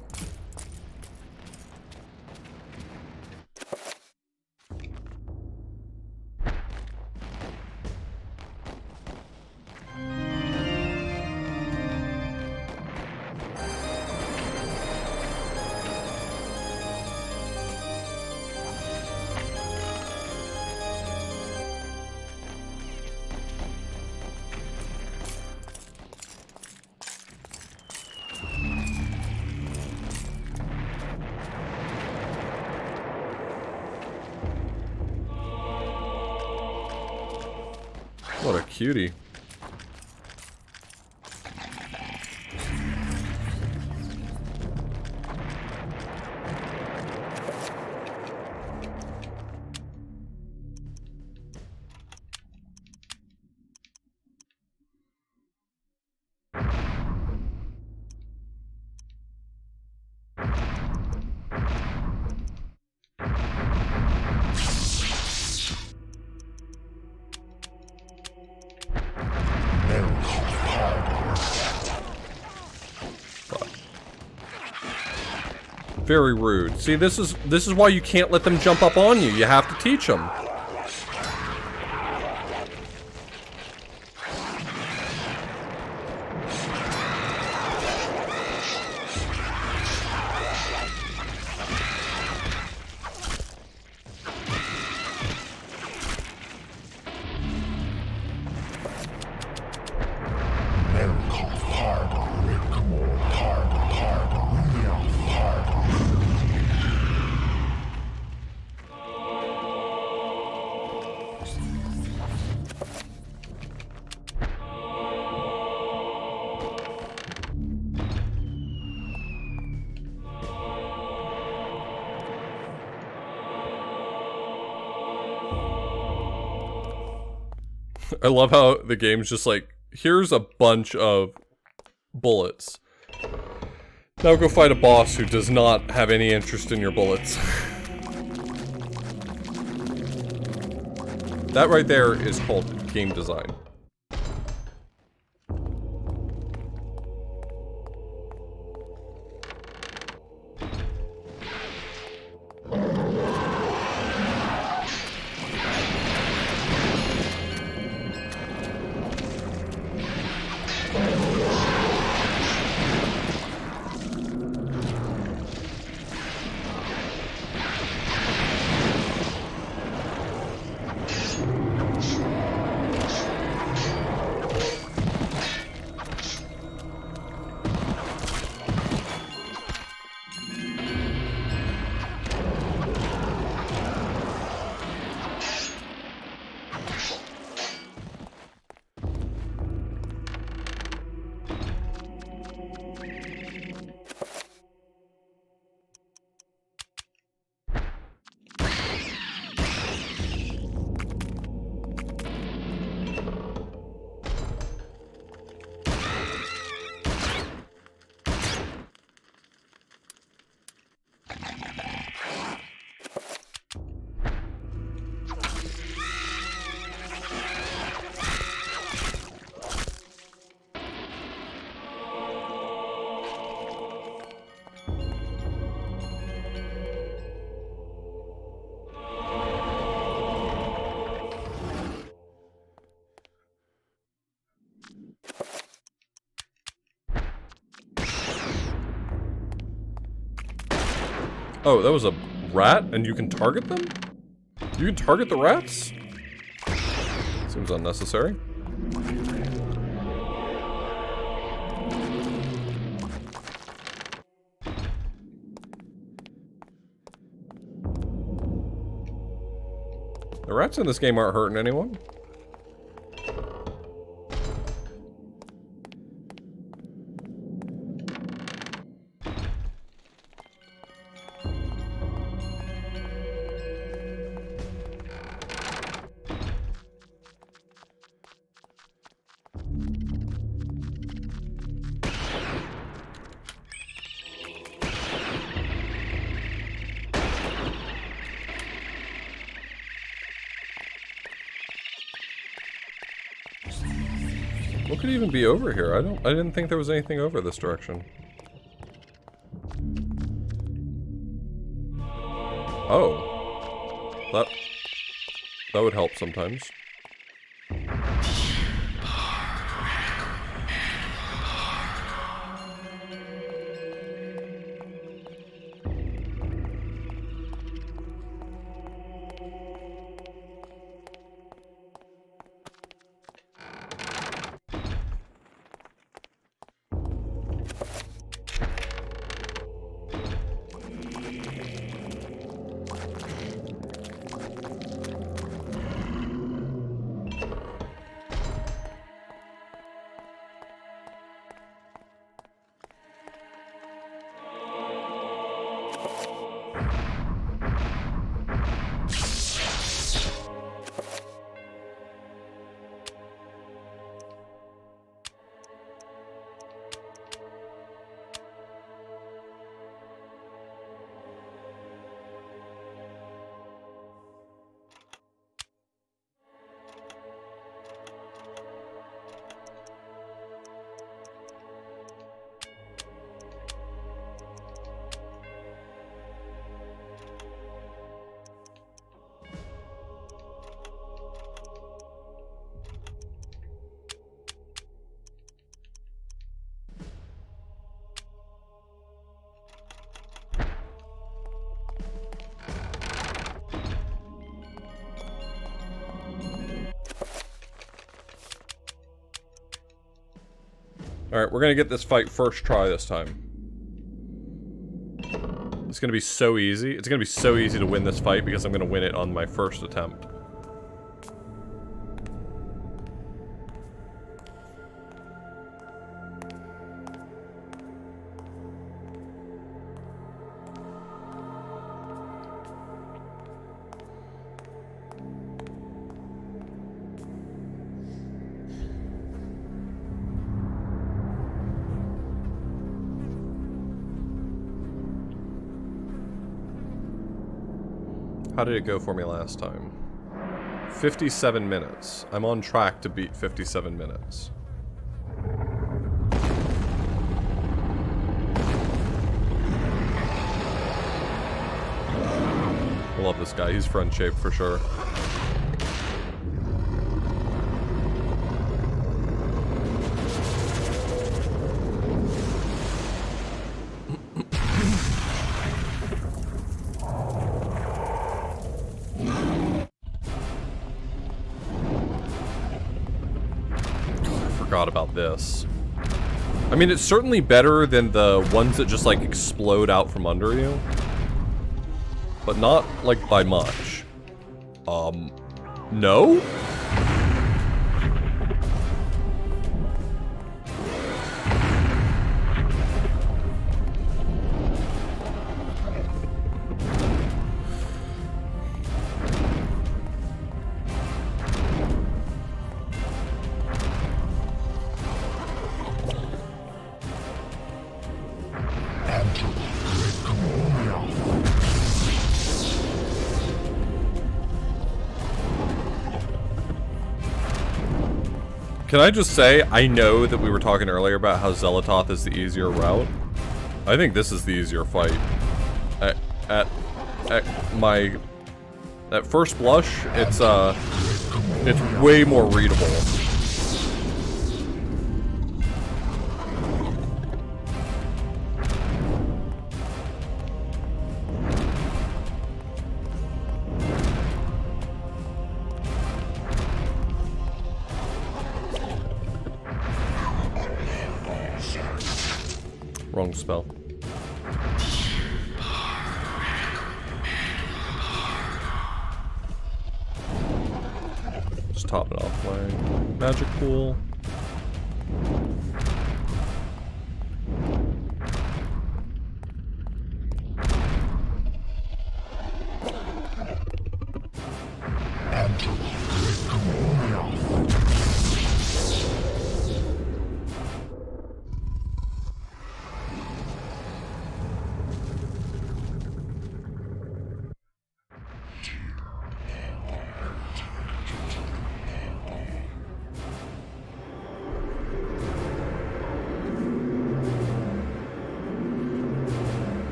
Speaker 1: What a cutie. Very rude. See, this is why you can't let them jump up on you. You have to teach them. I love how the game's just like, here's a bunch of bullets. Now go fight a boss who does not have any interest in your bullets. That right there is called game design. Oh, that was a rat, and you can target them? You can target the rats? Seems unnecessary. The rats in this game aren't hurting anyone. What could even be over here? I didn't think there was anything over this direction. Oh. That would help sometimes. Alright, we're gonna get this fight first try this time. It's gonna be so easy. It's gonna be so easy to win this fight because I'm gonna win it on my first attempt. How did it go for me last time? 57 minutes. I'm on track to beat 57 minutes. I love this guy. He's friend-shaped for sure. About this. I mean, it's certainly better than the ones that just like explode out from under you, but not like by much. No? Can I just say, I know that we were talking earlier about how Xelatoth is the easier route. I think this is the easier fight. At first blush, it's way more readable. Wrong spell. Just top it off like magic pool.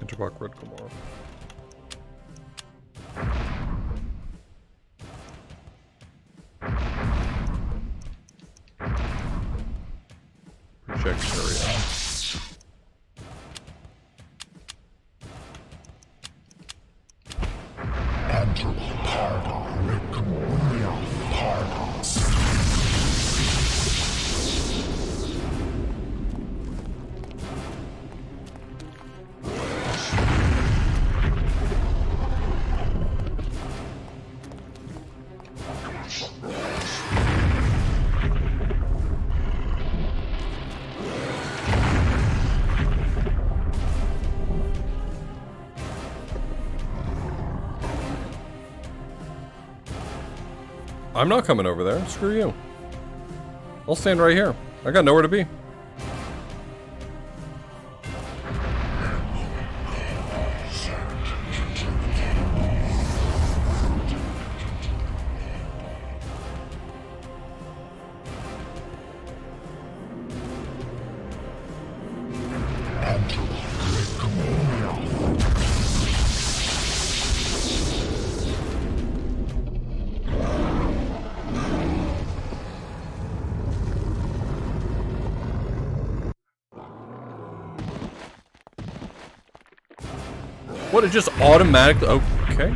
Speaker 1: Interlock Red Gamora. Project area. I'm not coming over there. Screw you. I'll stand right here. I got nowhere to be. What, it just automatically... Okay.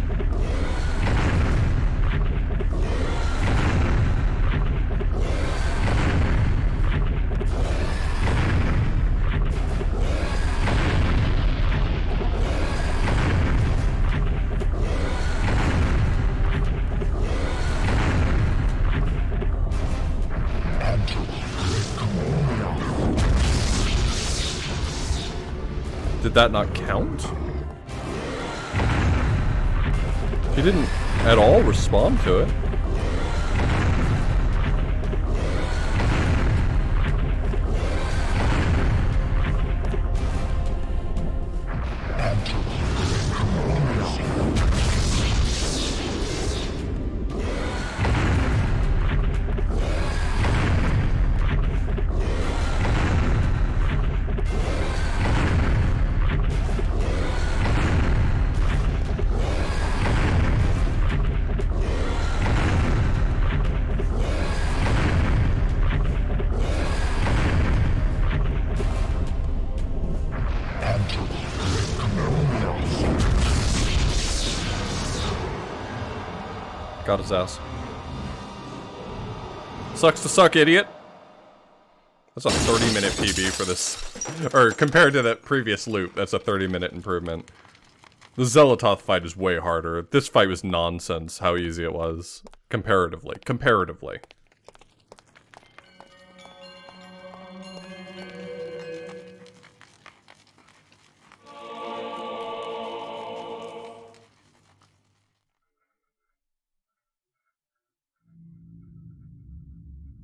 Speaker 1: Did that not count? He didn't at all respond to it. Got his ass. Sucks to suck, idiot. That's a 30-minute PB for this. Or compared to that previous loop, that's a 30-minute improvement. The Zelatoth fight is way harder. This fight was nonsense, how easy it was. Comparatively.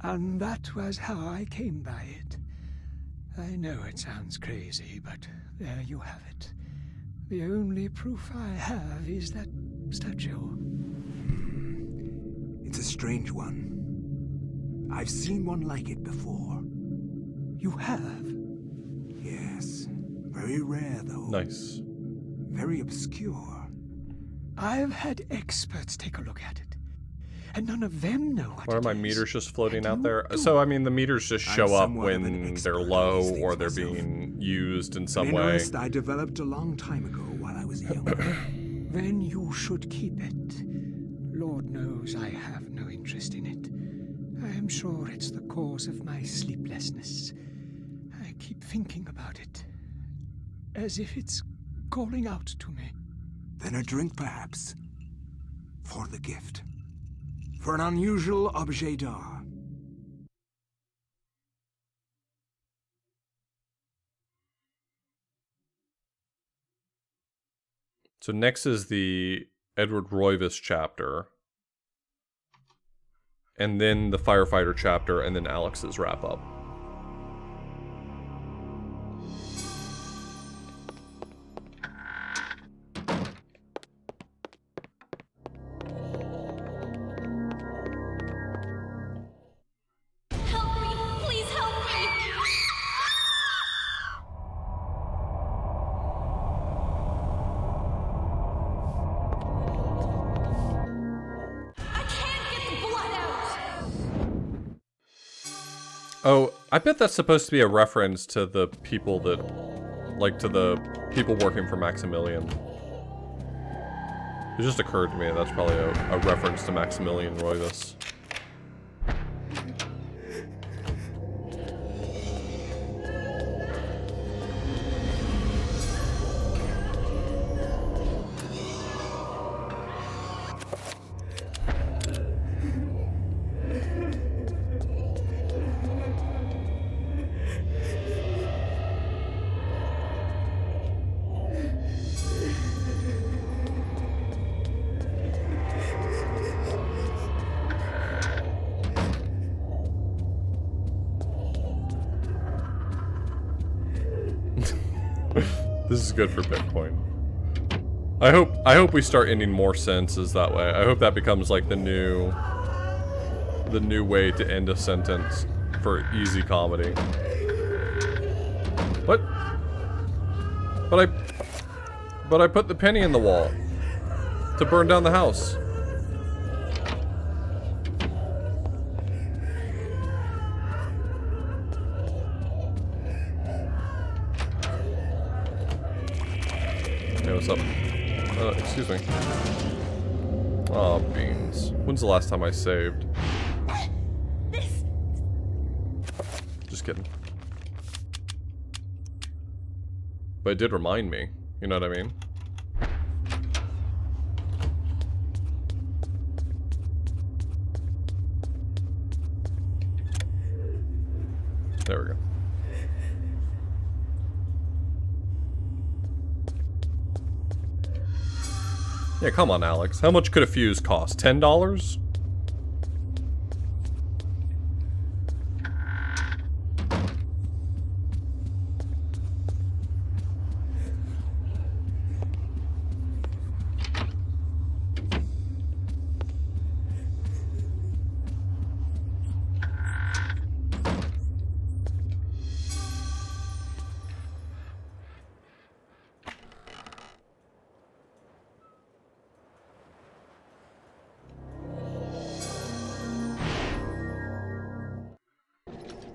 Speaker 9: And that was how I came by it. I know it sounds crazy, but there you have it. The only proof I have is that statue.
Speaker 2: It's a strange one. I've seen one like it before.
Speaker 9: You have?
Speaker 2: Yes. Very rare, though.
Speaker 1: Nice.
Speaker 2: Very obscure.
Speaker 9: I've had experts take a look at it. And none of them know what
Speaker 1: Why are my meters just floating out there? So, I mean, the meters just show up when they're low or they're being used in some way.
Speaker 2: Interest I developed a long time ago while I was younger.
Speaker 9: Then you should keep it. Lord knows I have no interest in it. I am sure it's the cause of my sleeplessness. I keep thinking about it, as if it's calling out to me.
Speaker 2: Then a drink, perhaps, for the gift. For an unusual objet d'art.
Speaker 1: So next is the Edward Roivas chapter. And then the firefighter chapter, and then Alex's wrap up. Oh, I bet that's supposed to be a reference to the people that, like, to the people working for Maximilian. It just occurred to me that's probably a reference to Maximilian Roivas. This is good for Bitcoin. I hope we start ending more sentences that way. I hope that becomes like the new way to end a sentence for easy comedy. What? But I put the penny in the wall to burn down the house. What's up? Excuse me. Oh, beans. When's the last time I saved? Just kidding. But it did remind me. You know what I mean? There we go. Yeah, come on, Alex. How much could a fuse cost? $10?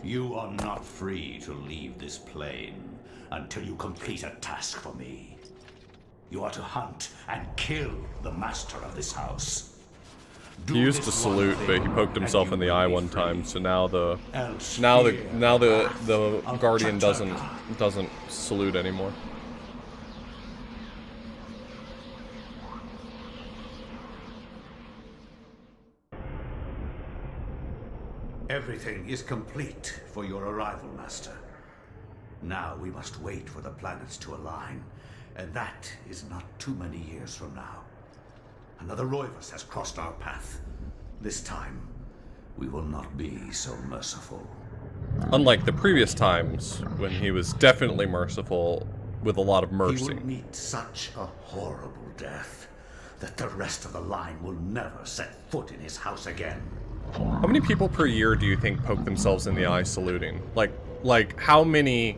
Speaker 8: You are not free to leave this plane until you complete a task for me. You are to hunt and kill the master of this house.
Speaker 1: He used to salute, but he poked himself in the eye one time, so now the guardian doesn't salute anymore.
Speaker 8: Everything is complete for your arrival, Master. Now we must wait for the planets to align, and that is not too many years from now. Another Roivus has crossed our path. This time, we will not be so merciful.
Speaker 1: Unlike the previous times, when he was definitely merciful with a lot of mercy.
Speaker 8: He will meet such a horrible death that the rest of the line will never set foot in his house again.
Speaker 1: How many people per year do you think poke themselves in the eye saluting? Like how many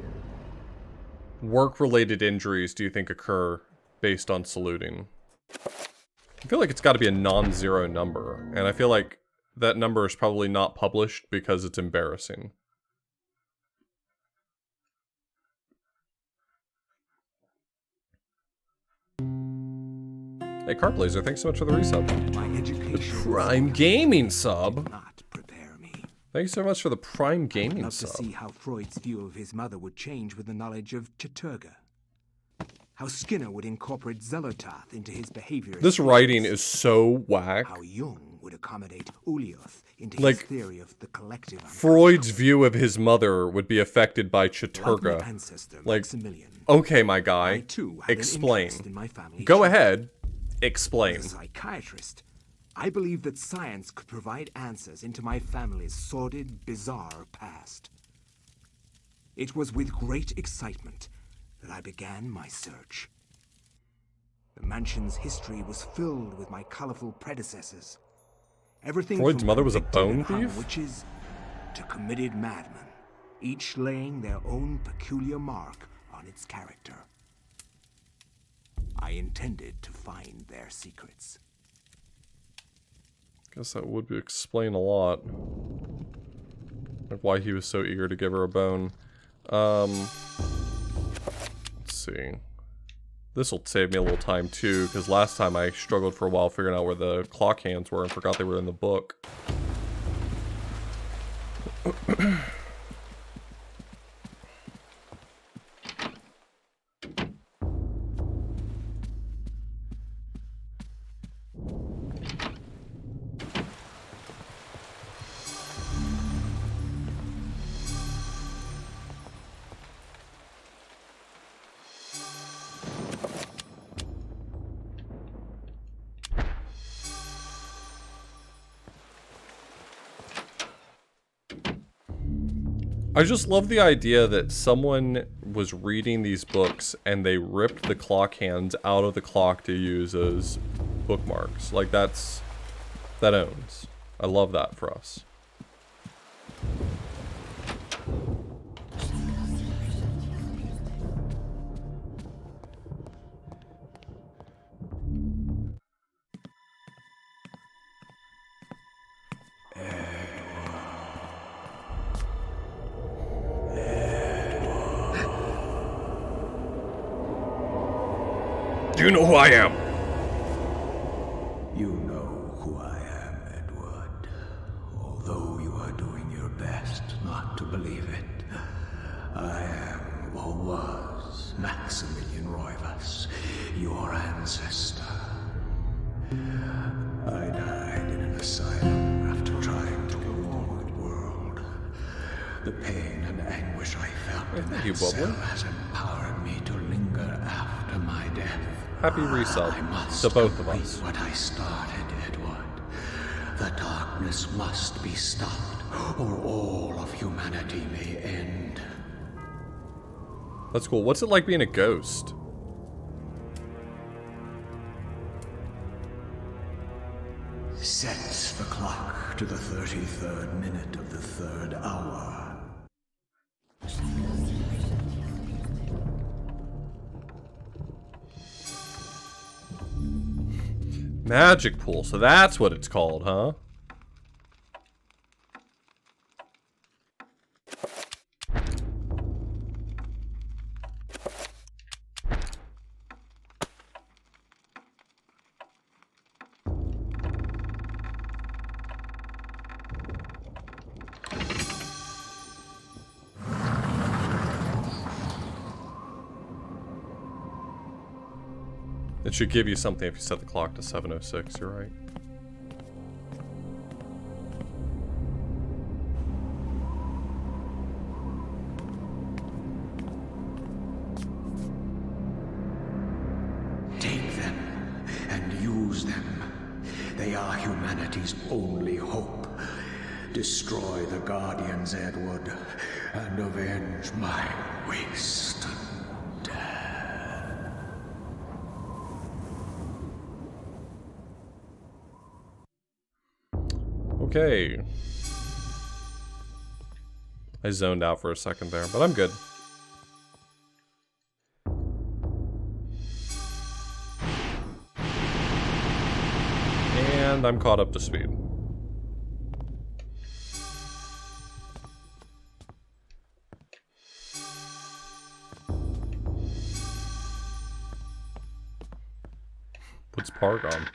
Speaker 1: work-related injuries do you think occur based on saluting? I feel like it's got to be a non-zero number, and I feel like that number is probably not published because it's embarrassing. Hey, Cartblazer, thanks so much for the resub.
Speaker 2: My education,
Speaker 1: the Prime Gaming sub. Thanks so much for the Prime Gaming
Speaker 2: I'd love
Speaker 1: sub.
Speaker 2: to see how Freud's view of his mother would change with the knowledge of Chattur'gha. How Skinner would incorporate Xelotharth into his behavior.
Speaker 1: This writing is so whack.
Speaker 2: How Jung would accommodate Ulioth into
Speaker 1: Like,
Speaker 2: his theory of the collective.
Speaker 1: Freud's view of his mother would be affected by Chattur'gha.
Speaker 2: Like my ancestor,
Speaker 1: Like,
Speaker 2: Maximilian,
Speaker 1: okay, my guy,
Speaker 2: I too had an
Speaker 1: explain.
Speaker 2: interest in my family
Speaker 1: Go
Speaker 2: tree.
Speaker 1: ahead, explain.
Speaker 2: As a psychiatrist, I believe that science could provide answers into my family's sordid, bizarre past. It was with great excitement that I began my search. The mansion's history was filled with my colorful predecessors. Everything
Speaker 1: Freud's
Speaker 2: from
Speaker 1: mother was a
Speaker 2: convicted
Speaker 1: bone
Speaker 2: and hung
Speaker 1: thief?
Speaker 2: witches to committed madmen, each laying their own peculiar mark on its character. I intended to find their secrets.
Speaker 1: Guess that would explain a lot. Like why he was so eager to give her a bone. Let's see. This will save me a little time too, because last time I struggled for a while figuring out where the clock hands were and forgot they were in the book. I just love the idea that someone was reading these books and they ripped the clock hands out of the clock to use as bookmarks. Like that owns. I love that for us. Do you know who I am?
Speaker 14: You know who I am, Edward. Although you are doing your best not to believe it, I am, or was, Maximilian Roivus, your ancestor. I died in an asylum after trying to avoid the world. The pain and anguish I felt in that cell has empowered me to linger after my death.
Speaker 1: Happy resub to both of us.
Speaker 14: What I started, Edward. The darkness must be stopped, or all of humanity may end.
Speaker 1: That's cool. What's it like being a ghost?
Speaker 14: Sets the clock to the 33rd minute of the 3rd hour.
Speaker 1: Magic pool, so that's what it's called, huh? It should give you something if you set the clock to 7:06, you're right.
Speaker 9: They are humanity's only hope. Destroy the Guardians, Edward, and avenge my waste and death.
Speaker 1: Okay. I zoned out for a second there, but I'm good. And I'm caught up to speed. What's Park on?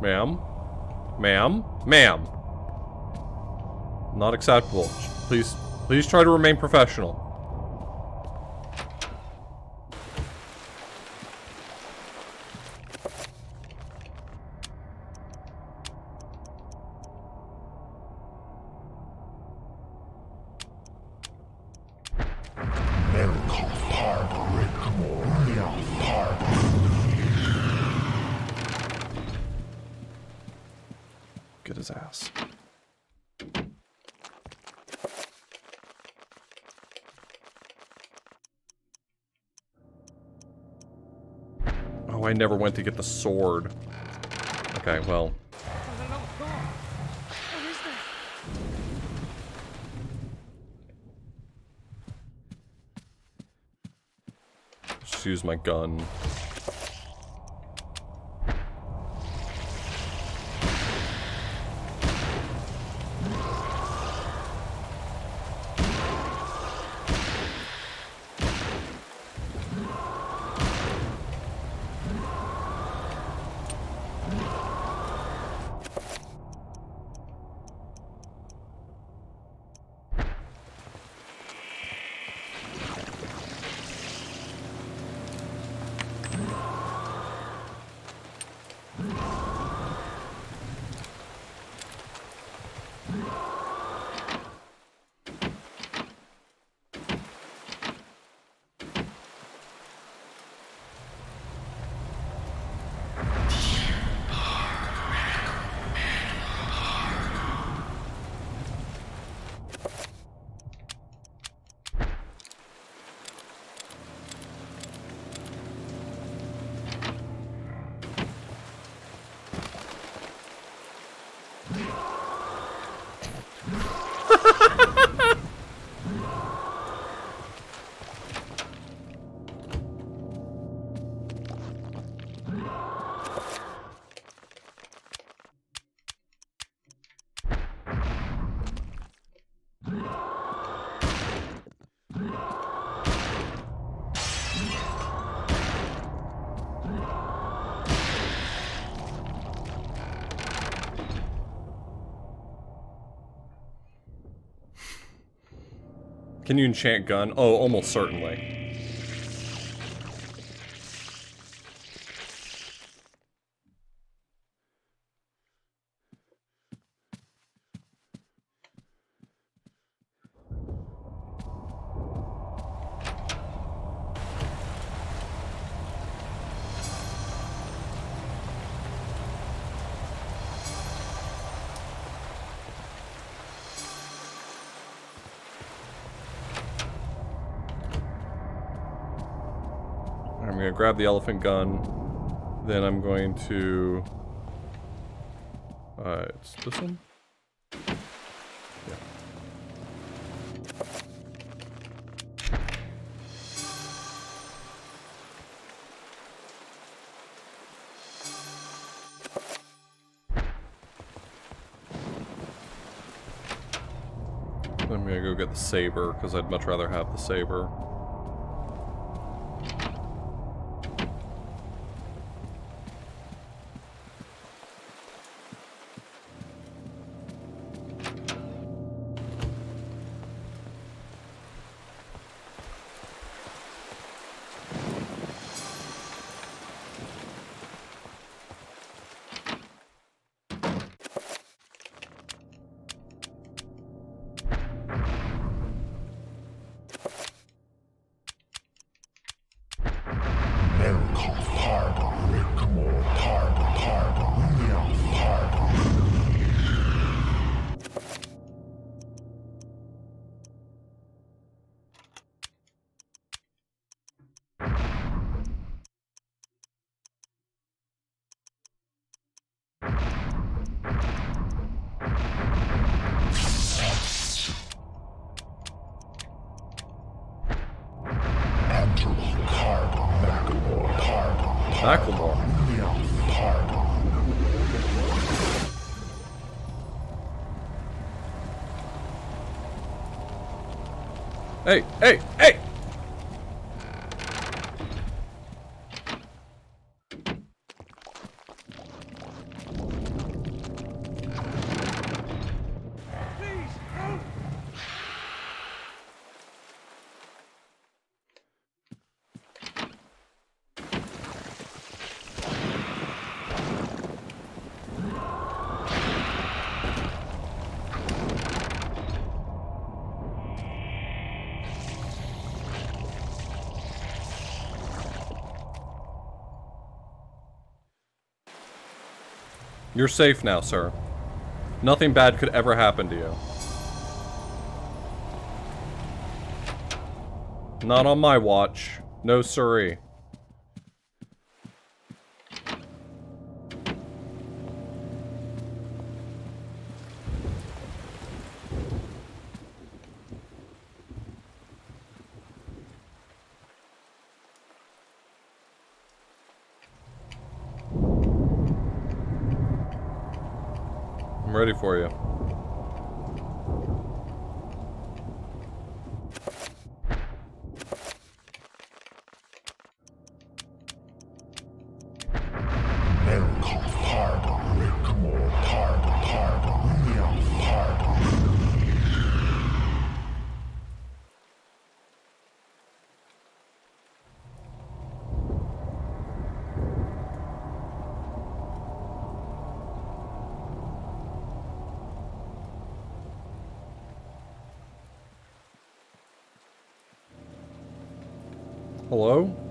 Speaker 1: Ma'am? Ma'am? Ma'am! Not acceptable. Please try to remain professional. Get his ass. Oh, I never went to get the sword. Okay, well. Just use my gun. Can you enchant gun? Oh, almost certainly. I'm going to grab the elephant gun, then I'm going to, it's this one? Yeah. I'm going to go get the saber, because I'd much rather have the saber. Macklemore. Hey, hey, hey! You're safe now, sir. Nothing bad could ever happen to you. Not on my watch. No siree. I'm ready for you. Hello?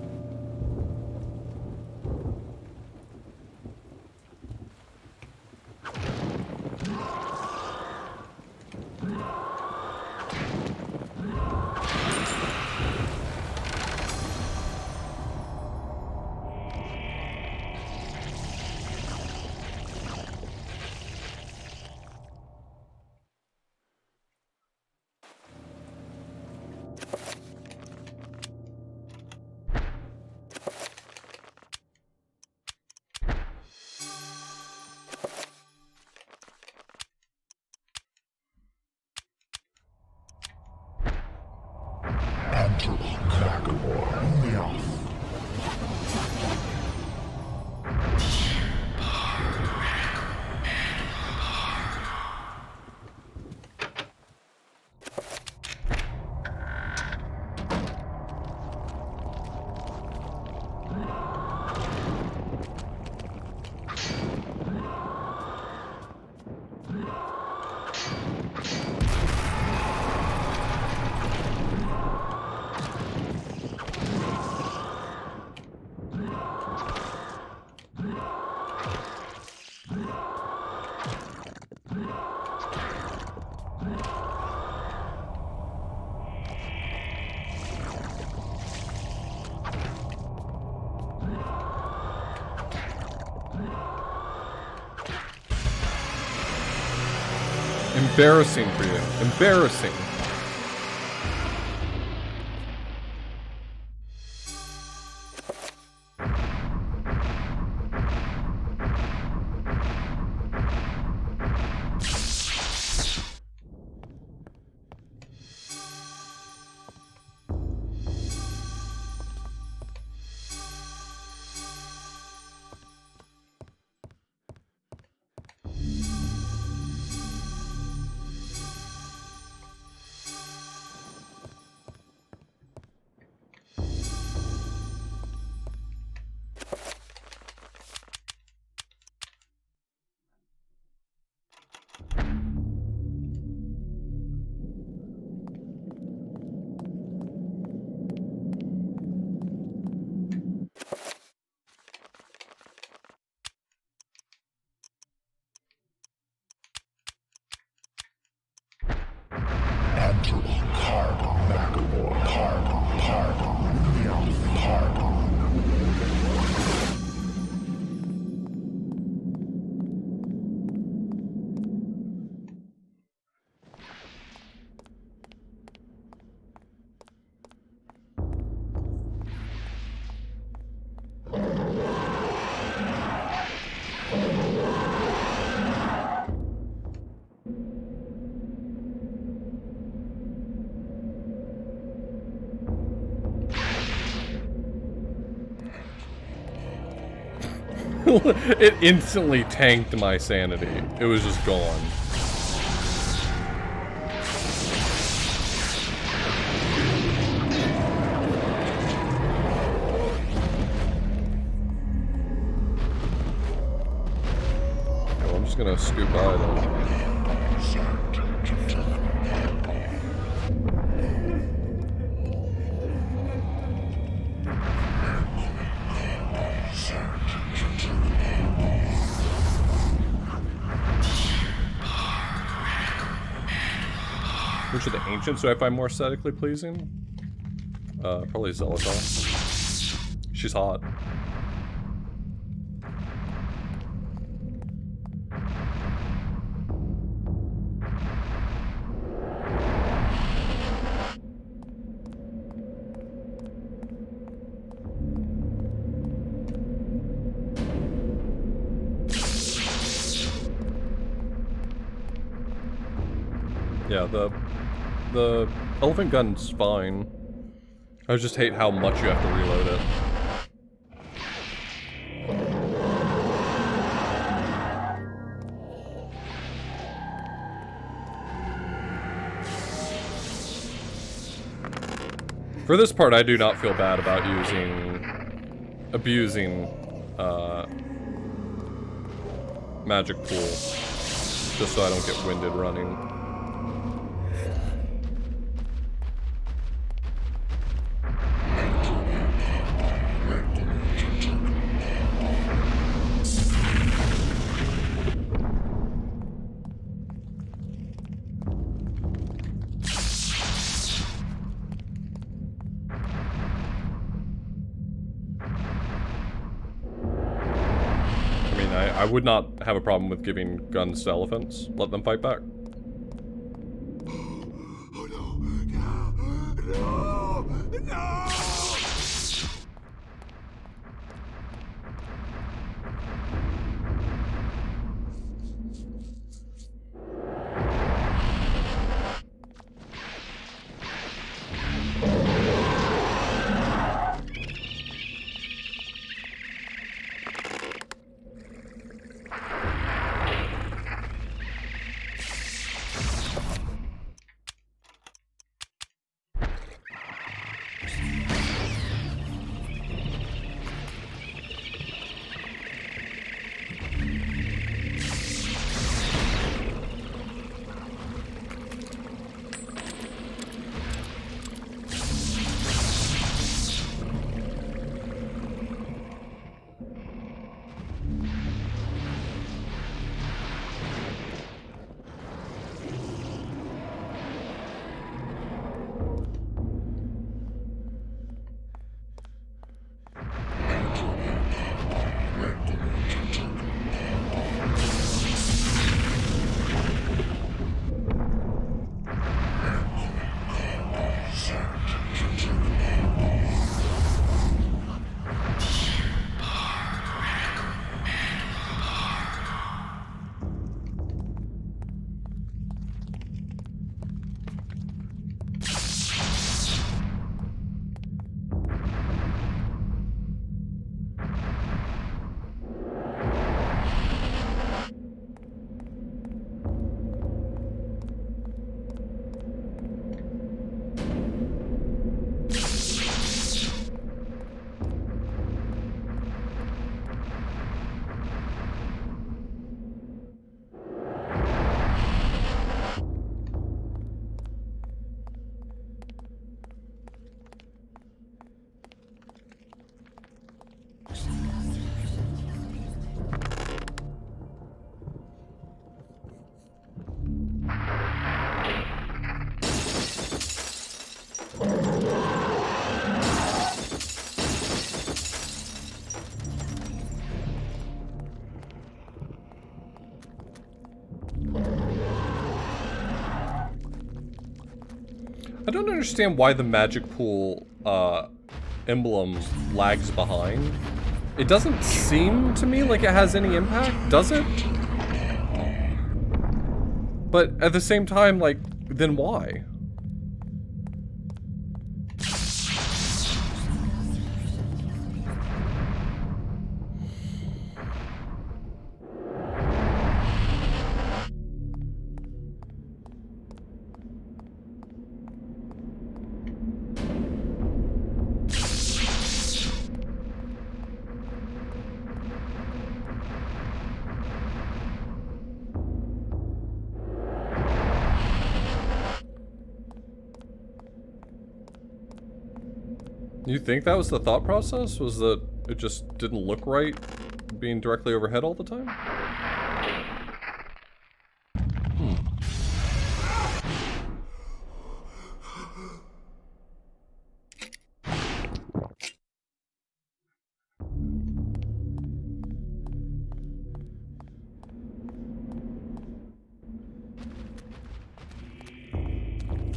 Speaker 1: Embarrassing for you. Embarrassing. It instantly tanked my sanity. It was just gone. Well, I'm just gonna scoot by them. Which of the ancients do I find more aesthetically pleasing? Probably Zelazar. She's hot. Yeah, the elephant gun's fine. I just hate how much you have to reload it. For this part, I do not feel bad about abusing magic pool, just so I don't get winded running. I would not have a problem with giving guns to elephants. Let them fight back. I don't understand why the magic pool emblem lags behind. It doesn't seem to me like it has any impact, does it? But at the same time, like, then why? You think that was the thought process? Was that it just didn't look right being directly overhead all the time?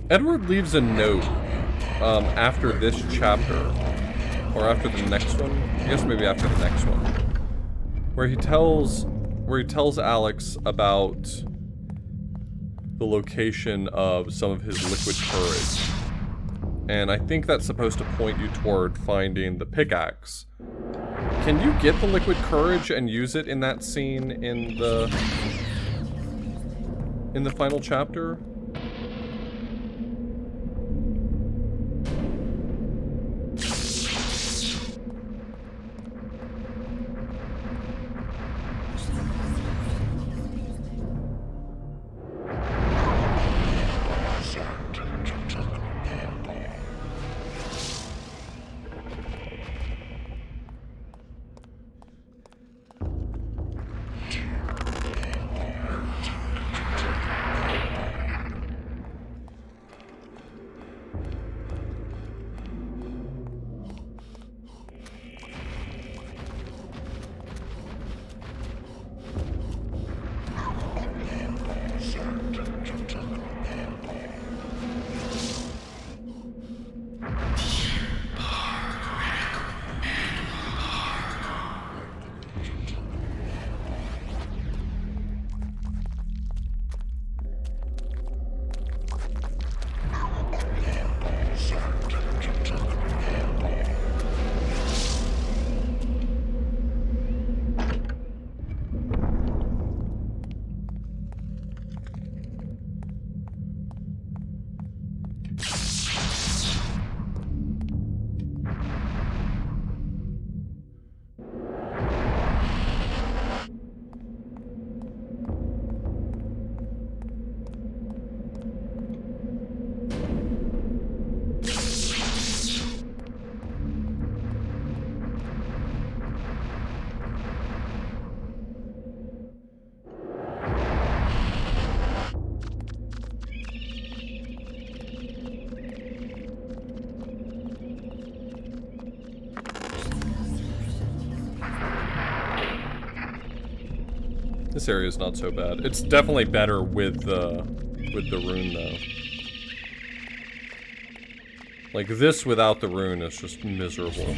Speaker 1: Edward leaves a note after this chapter, or after the next one. I guess maybe after the next one, where he tells Alex about the location of some of his liquid courage, and I think that's supposed to point you toward finding the pickaxe. Can you get the liquid courage and use it in that scene in the final chapter? This area is not so bad. It's definitely better with the rune though. Like this without the rune is just miserable.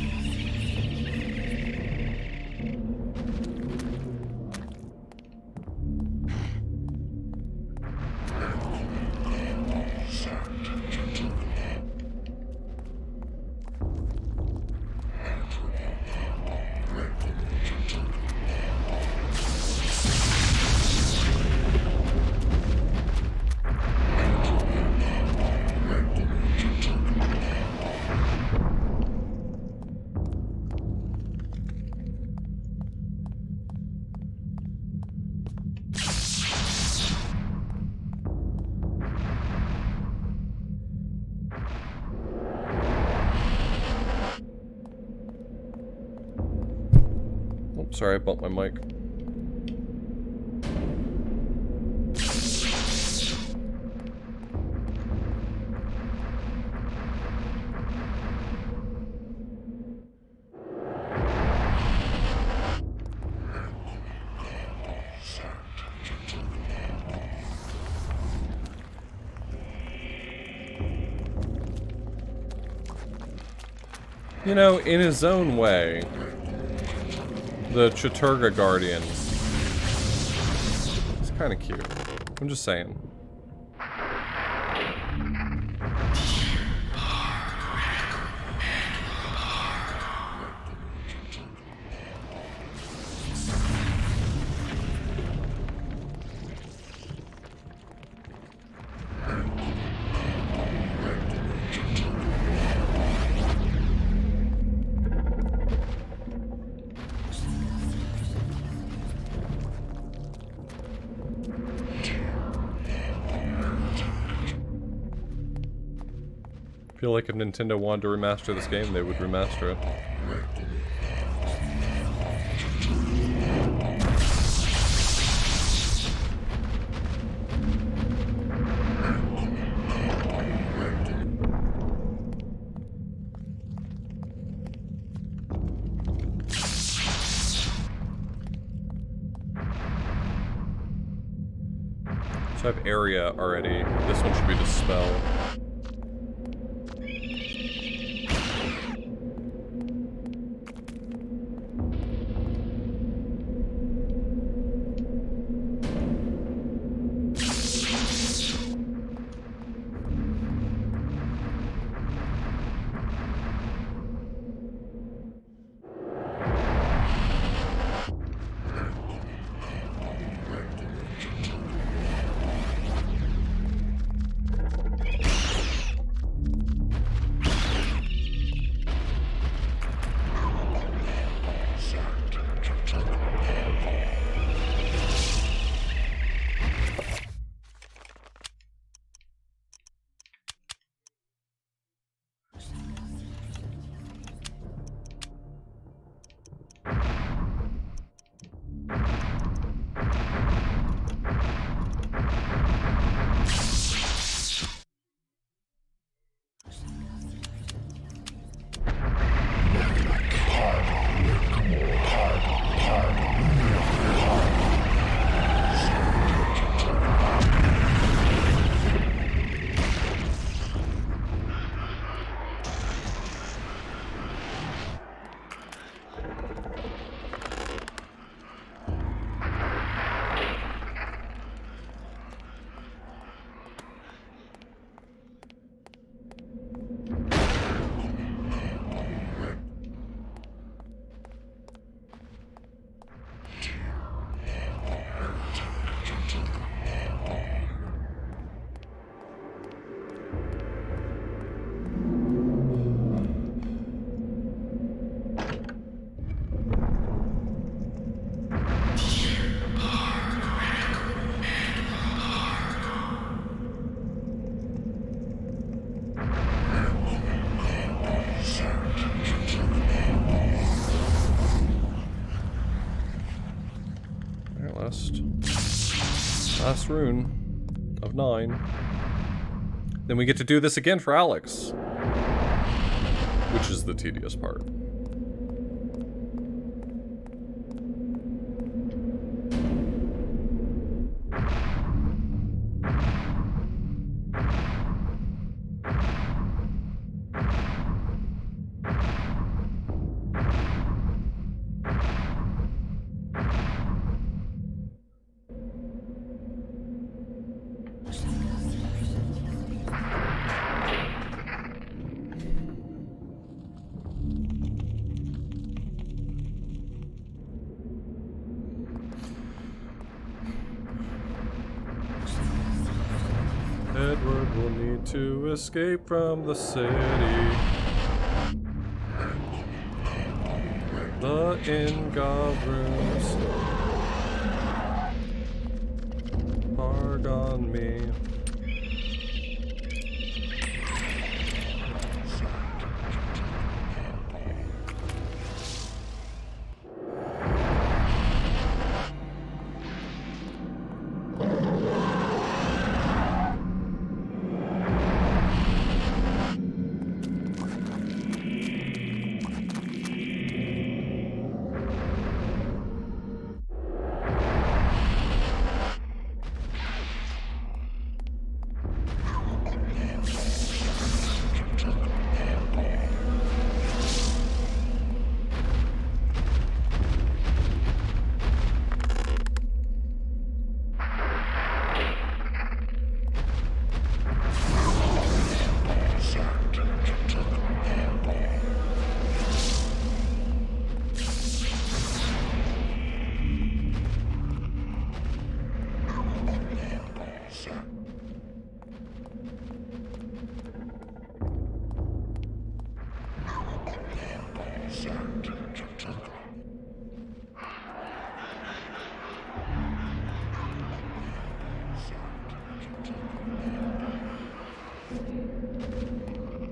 Speaker 1: Sorry, I bumped my mic. You know, in his own way, the Chattur'gha Guardian is kind of cute. I'm just saying. feel like if Nintendo wanted to remaster this game, they would remaster it. So I have area already. This one should be dispel. Last rune of 9. Then we get to do this again for Alex, which is the tedious part. Edward will need to escape from the city. The Ingov rooms pardon me.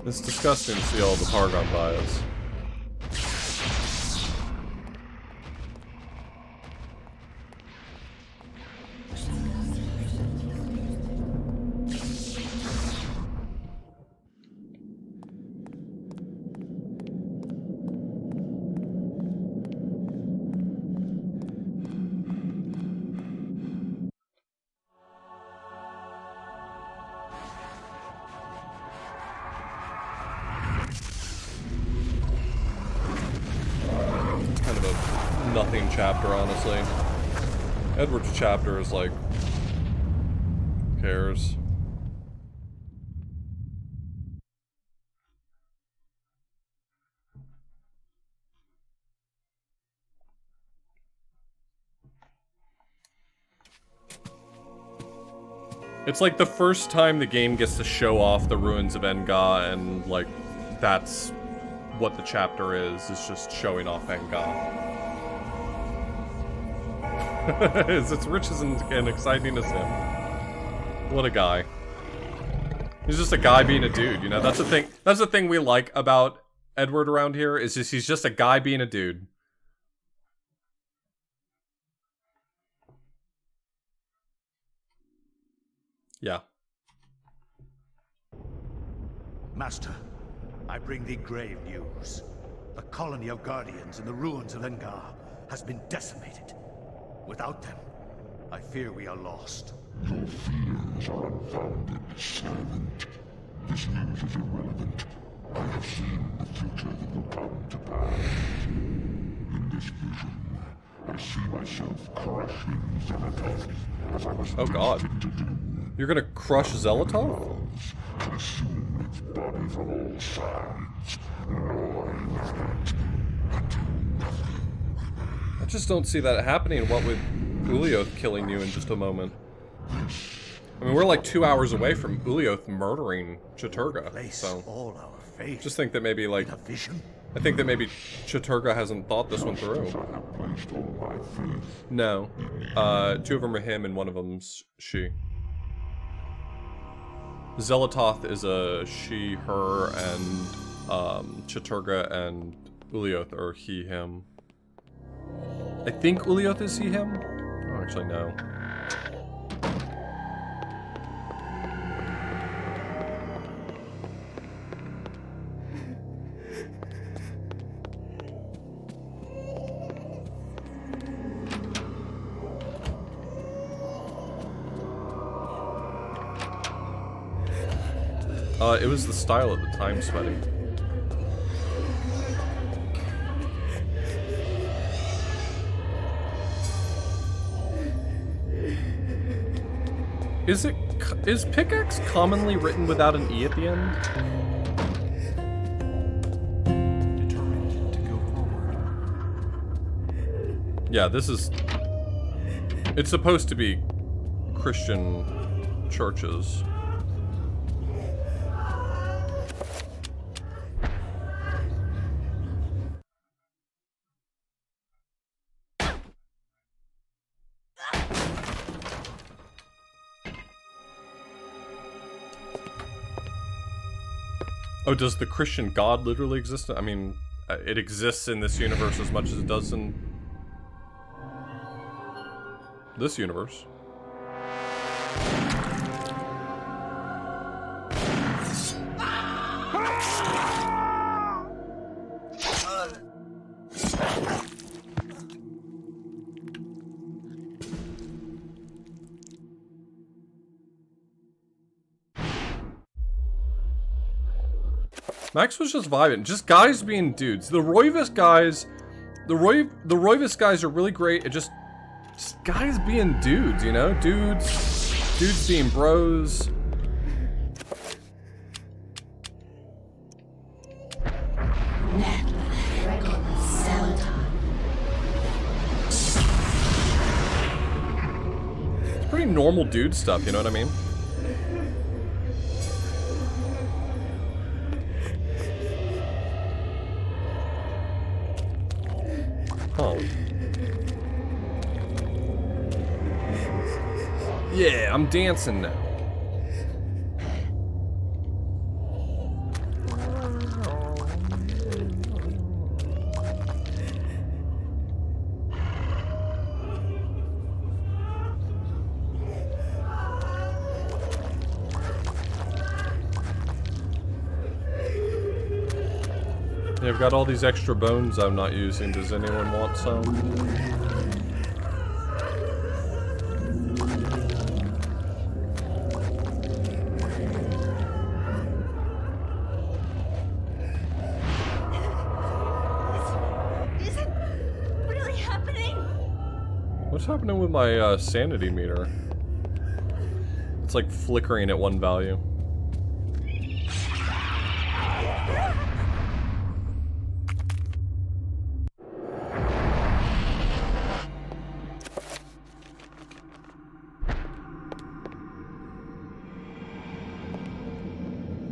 Speaker 1: It's disgusting to see all the Targon bias. Nothing chapter, honestly. Edward's chapter is like, who cares? It's like the first time the game gets to show off the ruins of Enga, and like, that's what the chapter is just showing off Enga. It's as rich and exciting as him. What a guy. He's just a guy being a dude, you know? That's the thing. That's the thing we like about Edward around here, is just he's just a guy being a dude. Yeah.
Speaker 5: Master, I bring thee grave news. The colony of Guardians in the ruins of Engar has been decimated. Without them, I fear we are lost.
Speaker 7: Your fears are unfounded, servant. This news is irrelevant. I have seen the future that will come to pass. In this vision, I see myself crushing Xelatoth as I was destined to do.
Speaker 1: You're gonna crush Xelatoth?
Speaker 7: Consume its body from all sides, gnawing at it, until nothing.
Speaker 1: I just don't see that happening, what with Ulioth killing you in just a moment. I mean, we're like 2 hours away from Ulioth murdering Chattur'gha, so...
Speaker 5: all our faith
Speaker 1: just think that maybe, like... I think that maybe Chattur'gha hasn't thought this one through. No. 2 of them are him and 1 of them's she. Xelatoth is a she, her, and Chattur'gha and Ulioth are he, him. I think Ulioth is he, him? Oh, actually, no. It was the style at the time, Sweaty. Is pickaxe commonly written without an E at the end?
Speaker 6: Determined to go forward.
Speaker 1: Yeah, this is... It's supposed to be Christian churches. Oh, does the Christian God literally exist? I mean, it exists in this universe as much as it does in this universe. Max was just vibing. Just guys being dudes. The Roivus guys... The Roivus guys are really great at just guys being dudes, you know? Dudes being bros. It's pretty normal dude stuff, you know what I mean? Oh. Yeah, I'm dancing now. Yeah, I've got all these extra bones I'm not using. Does anyone want some?
Speaker 17: Is it really happening?
Speaker 1: What's happening with my sanity meter? It's like flickering at one value.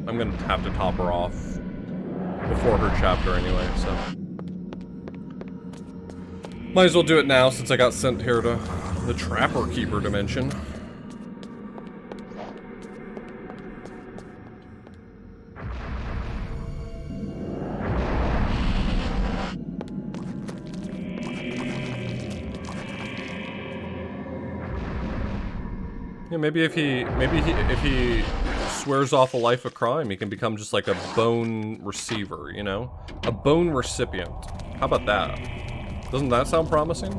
Speaker 1: I'm gonna have to top her off before her chapter anyway, so. Might as well do it now since I got sent here to the Trapper Keeper dimension. Yeah, maybe if he swears off a life of crime, he can become just like a bone receiver, you know? A bone recipient. How about that? Doesn't that sound promising?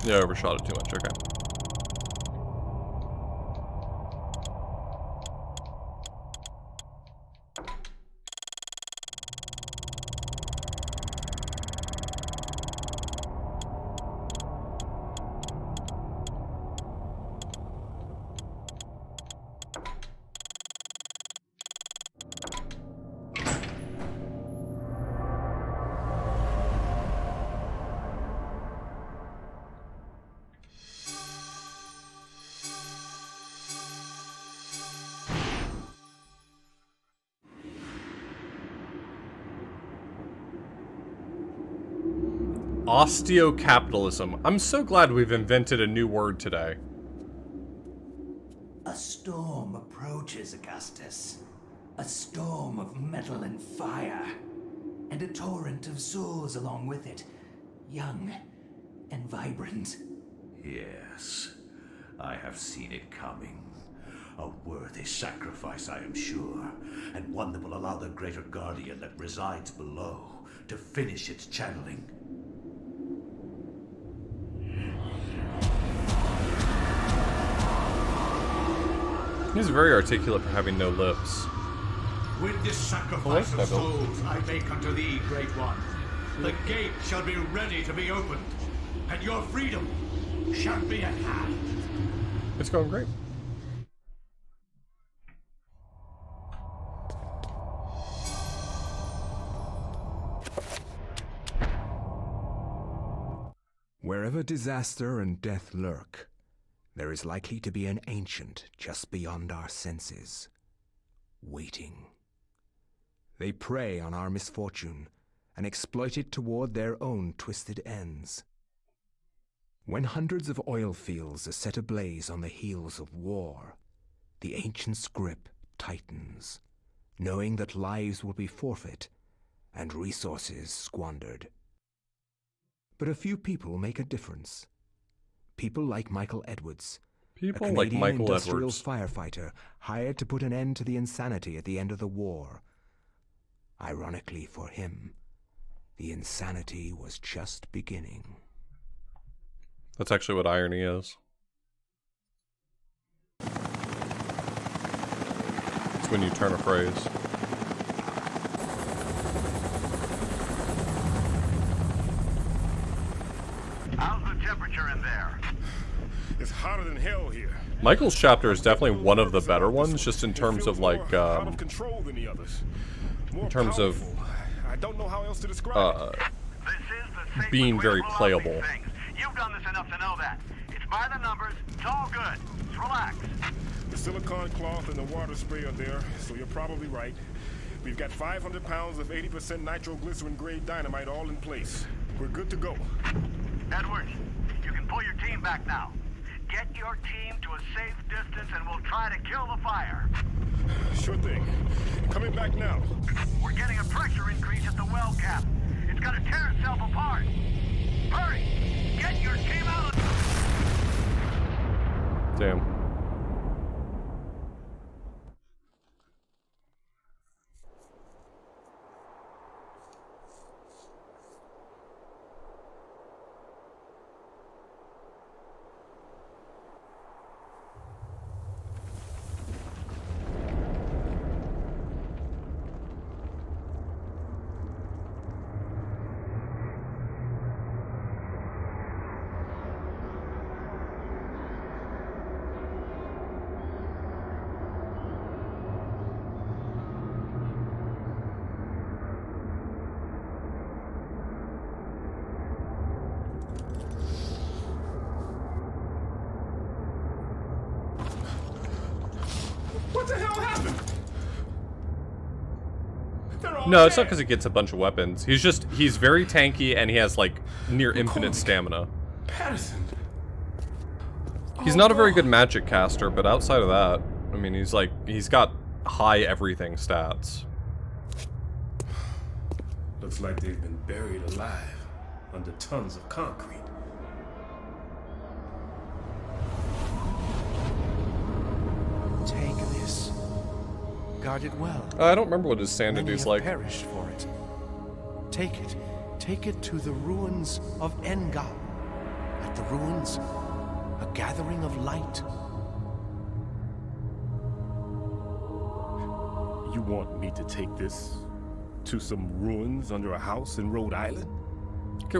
Speaker 1: Yeah, I overshot it too much, okay. Osteocapitalism. I'm so glad we've invented a new word today.
Speaker 14: A storm approaches, Augustus. A storm of metal and fire. And a torrent of souls along with it. Young and vibrant.
Speaker 8: Yes, I have seen it coming. A worthy sacrifice, I am sure, and one that will allow the greater guardian that resides below to finish its channeling.
Speaker 1: He's very articulate for having no lips.
Speaker 8: With this sacrifice of souls I make unto thee, Great One, the gate shall be ready to be opened, and your freedom shall be at hand.
Speaker 1: It's going great.
Speaker 2: Wherever disaster and death lurk, there is likely to be an ancient just beyond our senses, waiting. They prey on our misfortune and exploit it toward their own twisted ends. When hundreds of oil fields are set ablaze on the heels of war, the ancient's grip tightens, knowing that lives will be forfeit and resources squandered. But a few people make a difference. People like Michael Edwards, a Canadian industrial firefighter hired to put an end to the insanity at the end of the war. Ironically for him, the insanity was just beginning.
Speaker 1: That's actually what irony is. It's when you turn a phrase. Michael's chapter is definitely one of the better ones, just in terms of like, in terms of being very playable.
Speaker 4: You've done this enough to know that. It's by the numbers. It's all good. Just relax.
Speaker 22: The silicone cloth and the water spray are there, so you're probably right. We've got 500 pounds of 80% nitroglycerin-grade dynamite all in place. We're good to go.
Speaker 4: Edwards, you can pull your team back now. Get your team to a safe distance and we'll try to kill the fire.
Speaker 22: Sure thing. Coming back now.
Speaker 4: We're getting a pressure increase at the well cap. It's gonna tear itself apart. Hurry! Get your team out of...
Speaker 1: Damn.
Speaker 22: What the hell happened?
Speaker 1: No, it's not because he gets a bunch of weapons. He's very tanky and he has like near infinite stamina.
Speaker 22: Patterson.
Speaker 1: He's not a very good magic caster, but outside of that, I mean, he's got high everything stats.
Speaker 22: Looks like they've been buried alive under tons of concrete.
Speaker 13: Take this. Guard it well.
Speaker 1: I don't remember what his sanity's like.
Speaker 13: Perished for it. Take it. Take it to the ruins of Enga. At the ruins, a gathering of light.
Speaker 22: You want me to take this to some ruins under a house in Rhode Island?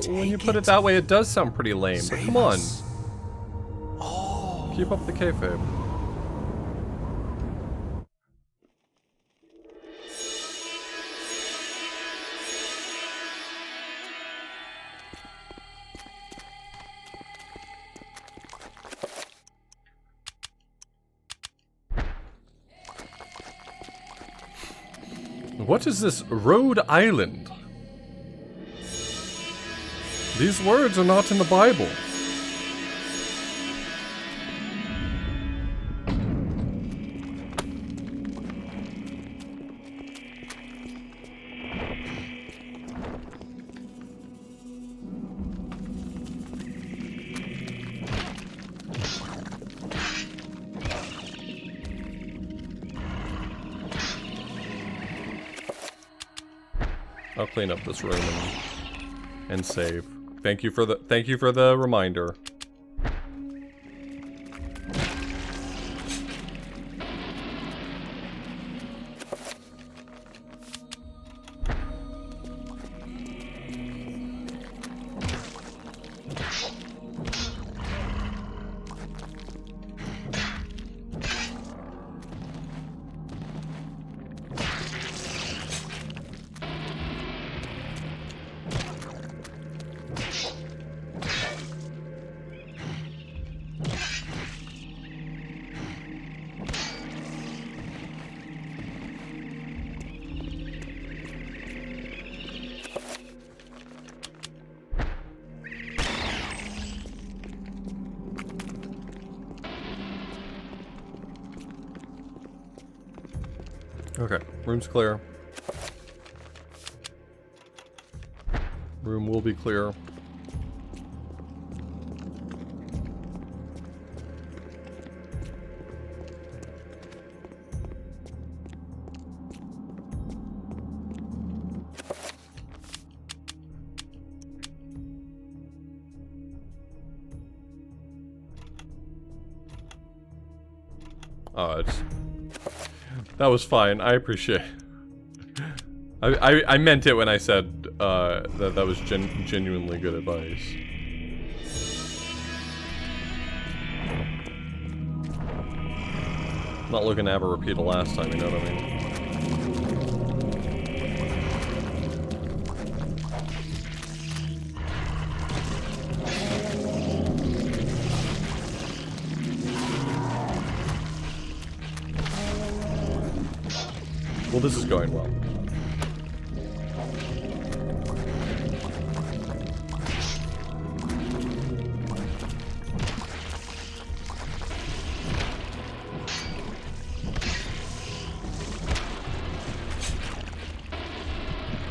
Speaker 1: When you put it that way, it does sound pretty lame, but come on.
Speaker 13: Oh.
Speaker 1: Keep up the kayfabe. What is this Rhode Island? These words are not in the Bible. I'll clean up this room and save. Thank you for the reminder. Okay, room's clear. Room will be clear. That was fine. I appreciate it. I meant it when I said that was genuinely good advice. I'm not looking to have a repeat of last time, you know what I mean? Well, this is going well.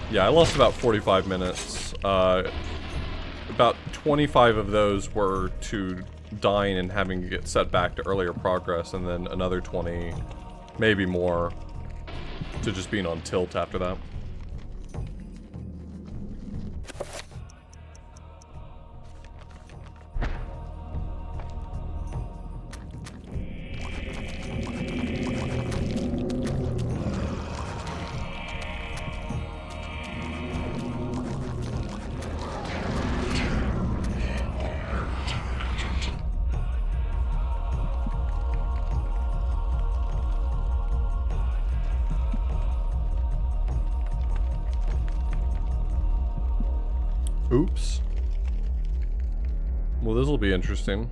Speaker 1: Yeah, I lost about 45 minutes. About 25 of those were to dying and having to get set back to earlier progress, and then another 20, maybe more, to just being on tilt after that. Oops. Well, this will be interesting.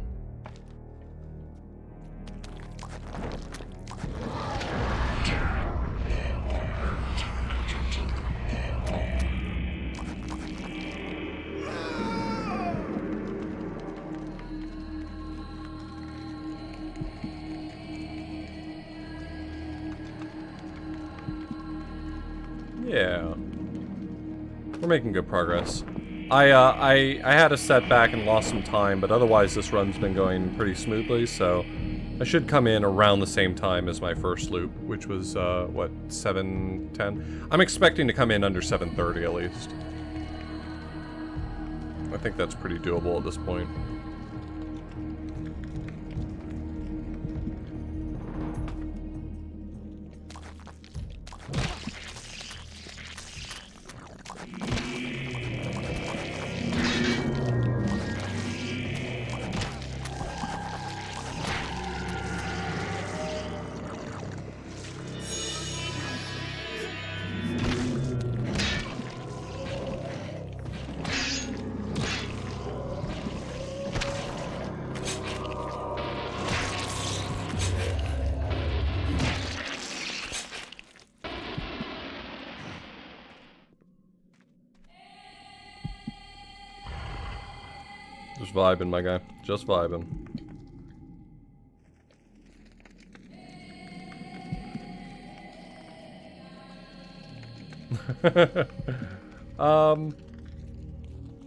Speaker 1: Yeah. We're making good progress. I had a setback and lost some time, but otherwise this run's been going pretty smoothly, so I should come in around the same time as my first loop, which was, what, 7:10? I'm expecting to come in under 7:30 at least. I think that's pretty doable at this point. Just vibing, my guy. Just vibing.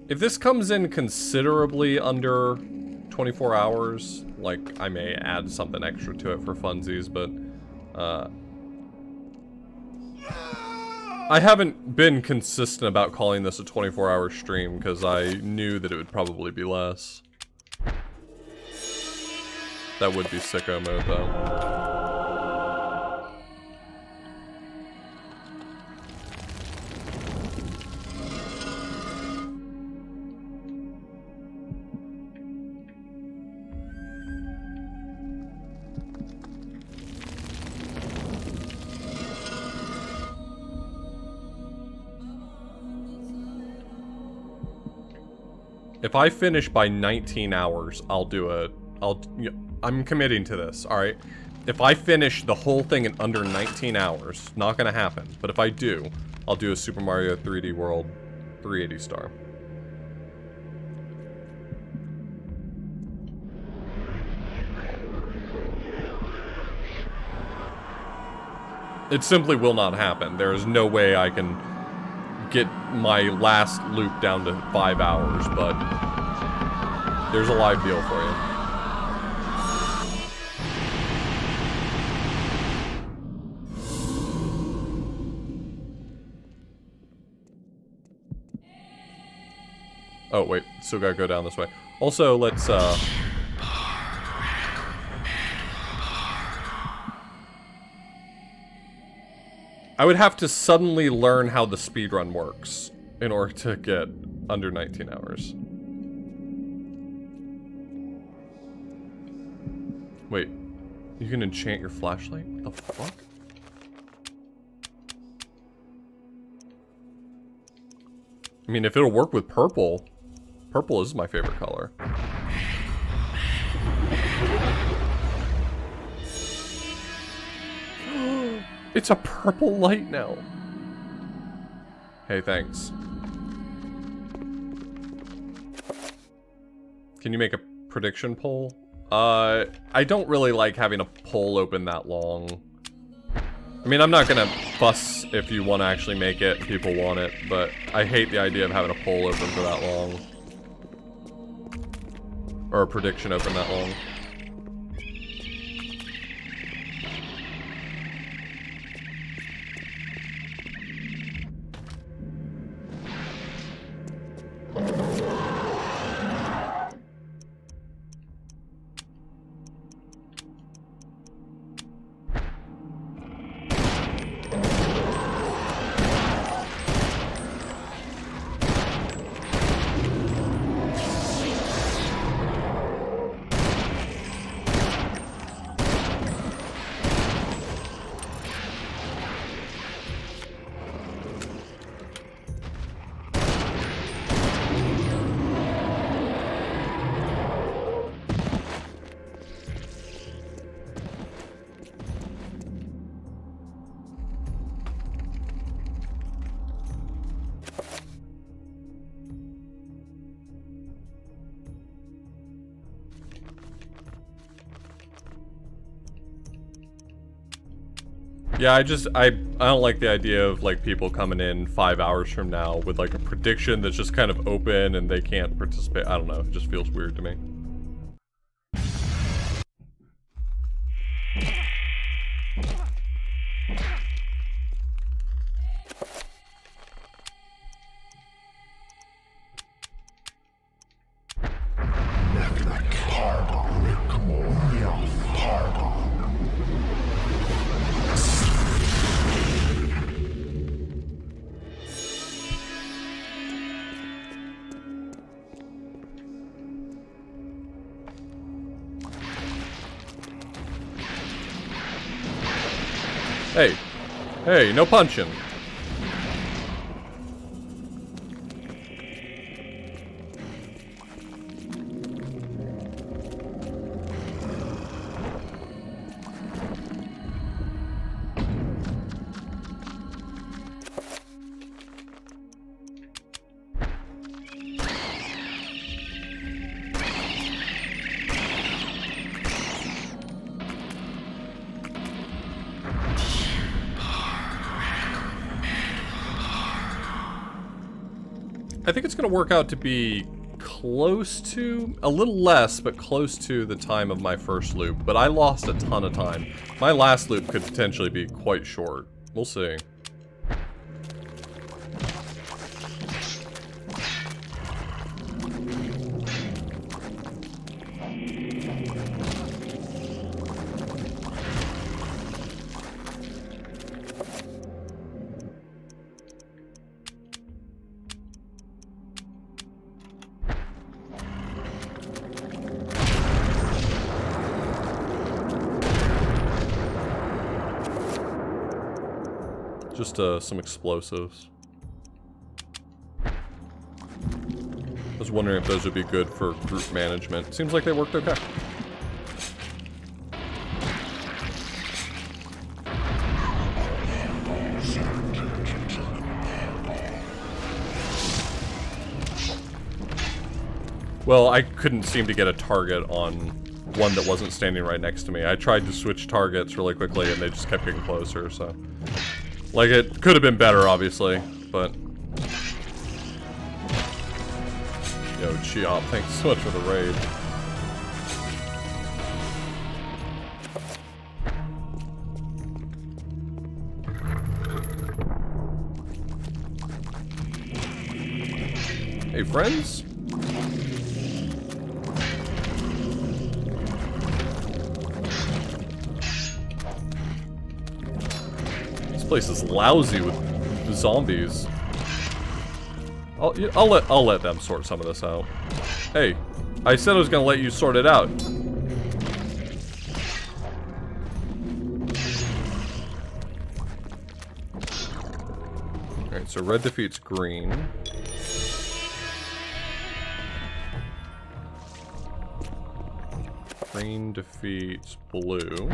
Speaker 1: If this comes in considerably under 24 hours, like, I may add something extra to it for funsies, but, I haven't been consistent about calling this a 24-hour stream because I knew that it would probably be less. That would be sicko mode, though. If I finish by 19 hours, I'll do it. I'm committing to this, alright? If I finish the whole thing in under 19 hours, not gonna happen, but if I do, I'll do a Super Mario 3D World 380 star. It simply will not happen. There is no way I can get my last loop down to 5 hours, but there's a live deal for you. Oh, wait. Still gotta go down this way. Also, let's, I would have to suddenly learn how the speedrun works in order to get under 19 hours. Wait. You can enchant your flashlight? What the fuck? I mean, if it'll work with purple. Purple is my favorite color. It's a purple light now. Hey, thanks. Can you make a prediction poll? I don't really like having a poll open that long. I mean, I'm not gonna fuss if you want to actually make it, people want it, but I hate the idea of having a poll open for that long. Or a prediction open that long. Yeah, I don't like the idea of like people coming in 5 hours from now with like a prediction that's just kind of open and they can't participate. I don't know, it just feels weird to me. Hey. Hey, no punching. I think it's going to work out to be close to, a little less, but close to the time of my first loop. But I lost a ton of time. My last loop could potentially be quite short. We'll see. Just some explosives. I was wondering if those would be good for group management. Seems like they worked okay. Well, I couldn't seem to get a target on one that wasn't standing right next to me. I tried to switch targets really quickly and they just kept getting closer, so... Like, it could have been better, obviously, but... Yo, Chiop, thanks so much for the raid. Hey, friends? This place is lousy with zombies. I'll let them sort some of this out. Hey, I said I was gonna let you sort it out. Alright, so red defeats green. Green defeats blue.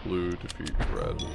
Speaker 1: Blue defeats red.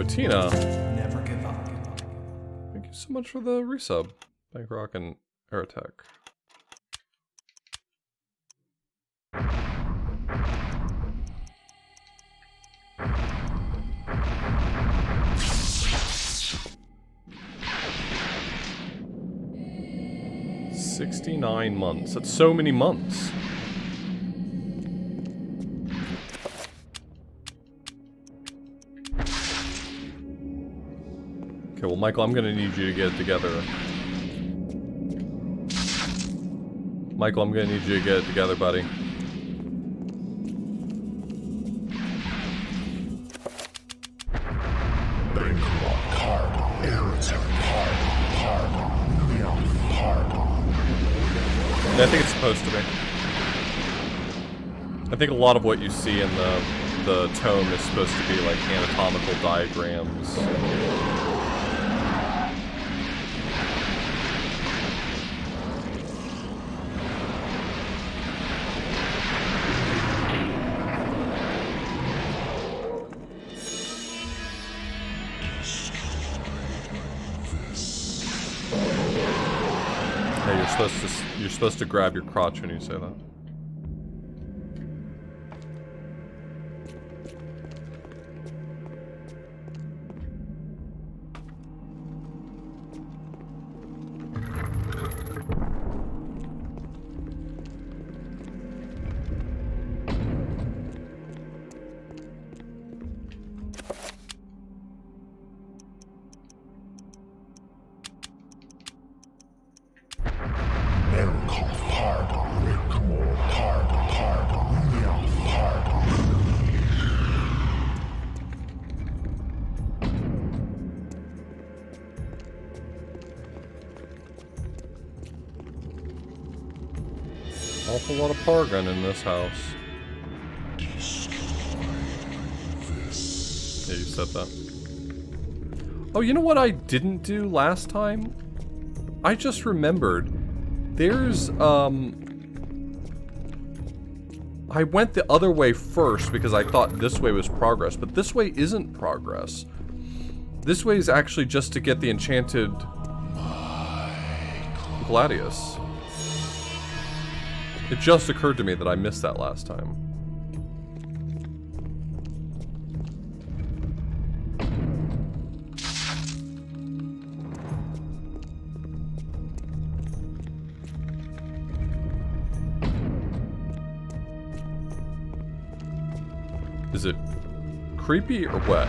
Speaker 1: Tina,
Speaker 10: never give up.
Speaker 1: Thank you so much for the resub. Bankrock and Aerotech. $69 months. That's so many months. Okay, well, Michael, I'm gonna need you to get it together. Michael, I'm gonna need you to get it together, buddy. And I think it's supposed to be. I think a lot of what you see in the tome is supposed to be like anatomical diagrams. You're supposed to grab your crotch when you say that. Awful lot of Pargon in this house. Yeah, you said that. Oh, you know what I didn't do last time? I just remembered. There's, I went the other way first because I thought this way was progress, but this way isn't progress. This way is actually just to get the enchanted Gladius. It just occurred to me that I missed that last time. Is it creepy or what?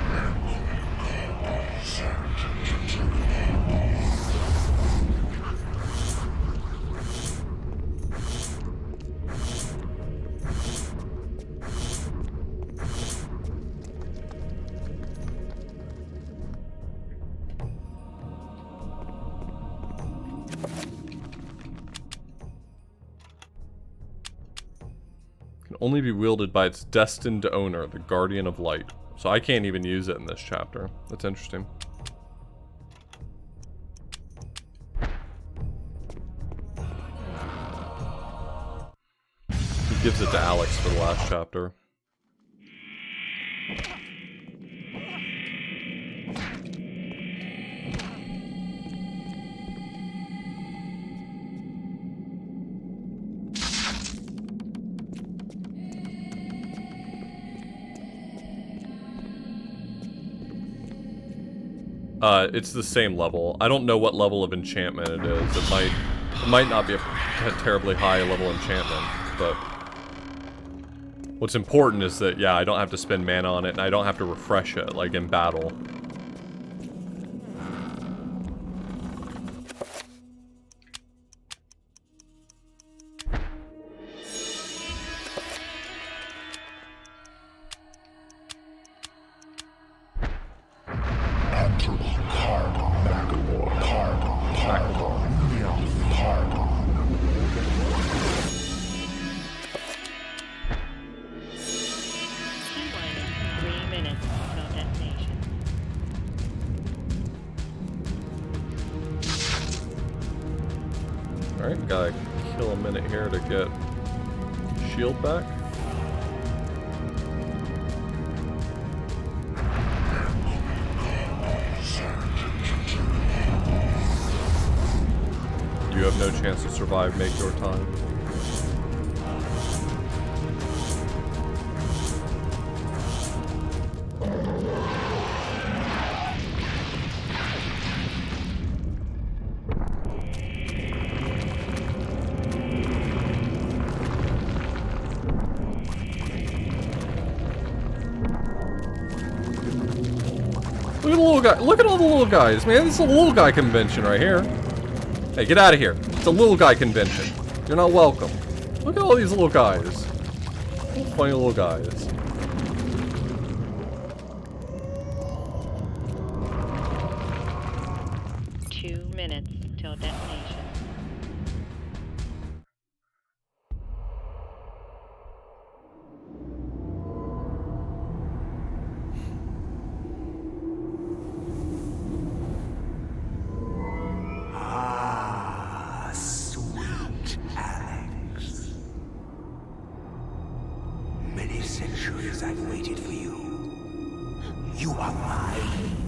Speaker 1: only be wielded by its destined owner, the Guardian of Light. So I can't even use it in this chapter. That's interesting. He gives it to Alex for the last chapter. It's the same level. I don't know what level of enchantment it is. It might not be a terribly high level enchantment, but what's important is that, yeah, I don't have to spend mana on it, and I don't have to refresh it, like in battle. Alright, gotta kill a minute here to get shield back. You have no chance to survive, make your time. Look at the little guy. Look at all the little guys, man. This is a little guy convention right here. Hey, get out of here. It's a little guy convention. You're not welcome. Look at all these little guys. Funny little guys.
Speaker 10: Till detonation.
Speaker 2: Ah, sweet Alex. Many centuries I've waited for you. You are mine.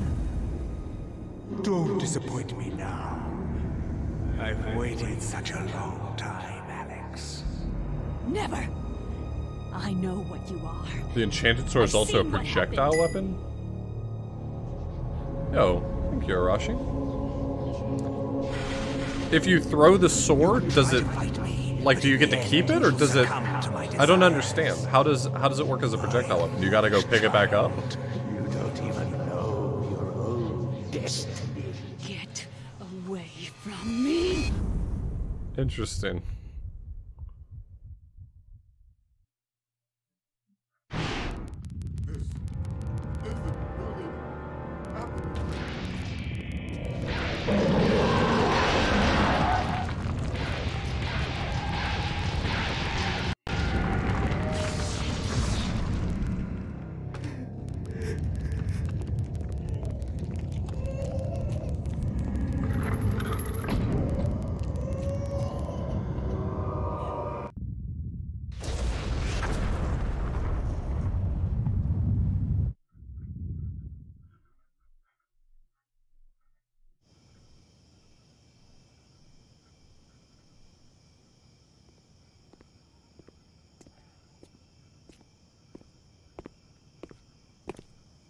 Speaker 2: Don't disappoint me now. I've waited such a long time, Alex.
Speaker 16: Never! I know what you are.
Speaker 1: The enchanted sword is also a projectile weapon? Yo, thank you, Arashi. If you throw the sword, does it, like, do you get to keep it, or does it, I don't understand. How does it work as a projectile weapon? You gotta go pick it back up?
Speaker 21: You don't even know your own destiny.
Speaker 16: Get away from me!
Speaker 1: Interesting.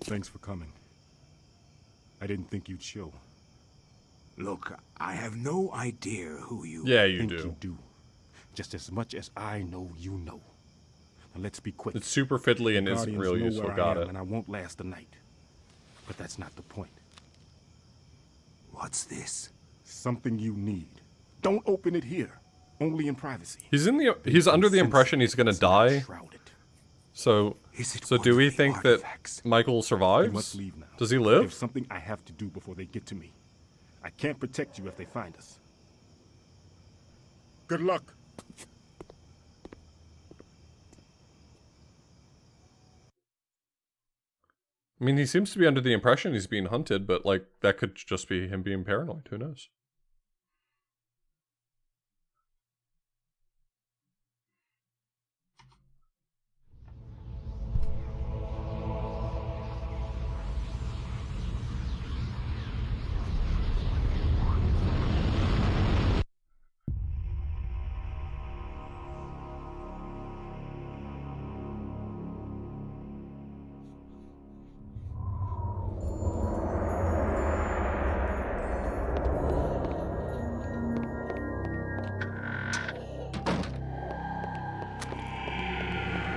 Speaker 22: Thanks for coming. I didn't think you'd show.
Speaker 2: Look, I have no idea who you...
Speaker 1: Yeah, you
Speaker 22: think
Speaker 1: do.
Speaker 22: You do. Just as much as I know you know. Now let's be quick.
Speaker 1: It's super fiddly and isn't
Speaker 22: Guardians
Speaker 1: real
Speaker 22: know
Speaker 1: useful,
Speaker 22: where I
Speaker 1: got
Speaker 22: am,
Speaker 1: it.
Speaker 22: And I won't last the night. But that's not the point.
Speaker 2: What's this?
Speaker 22: Something you need. Don't open it here. Only in privacy.
Speaker 1: He's under the impression he's gonna die. So do we think that Michael
Speaker 22: You
Speaker 1: survives?
Speaker 22: must leave now.
Speaker 1: Does he live?
Speaker 22: There's something I have to do before they get to me. I can't protect you if they find us. Good luck.
Speaker 1: I mean, he seems to be under the impression he's being hunted, but, like, that could just be him being paranoid. Who knows?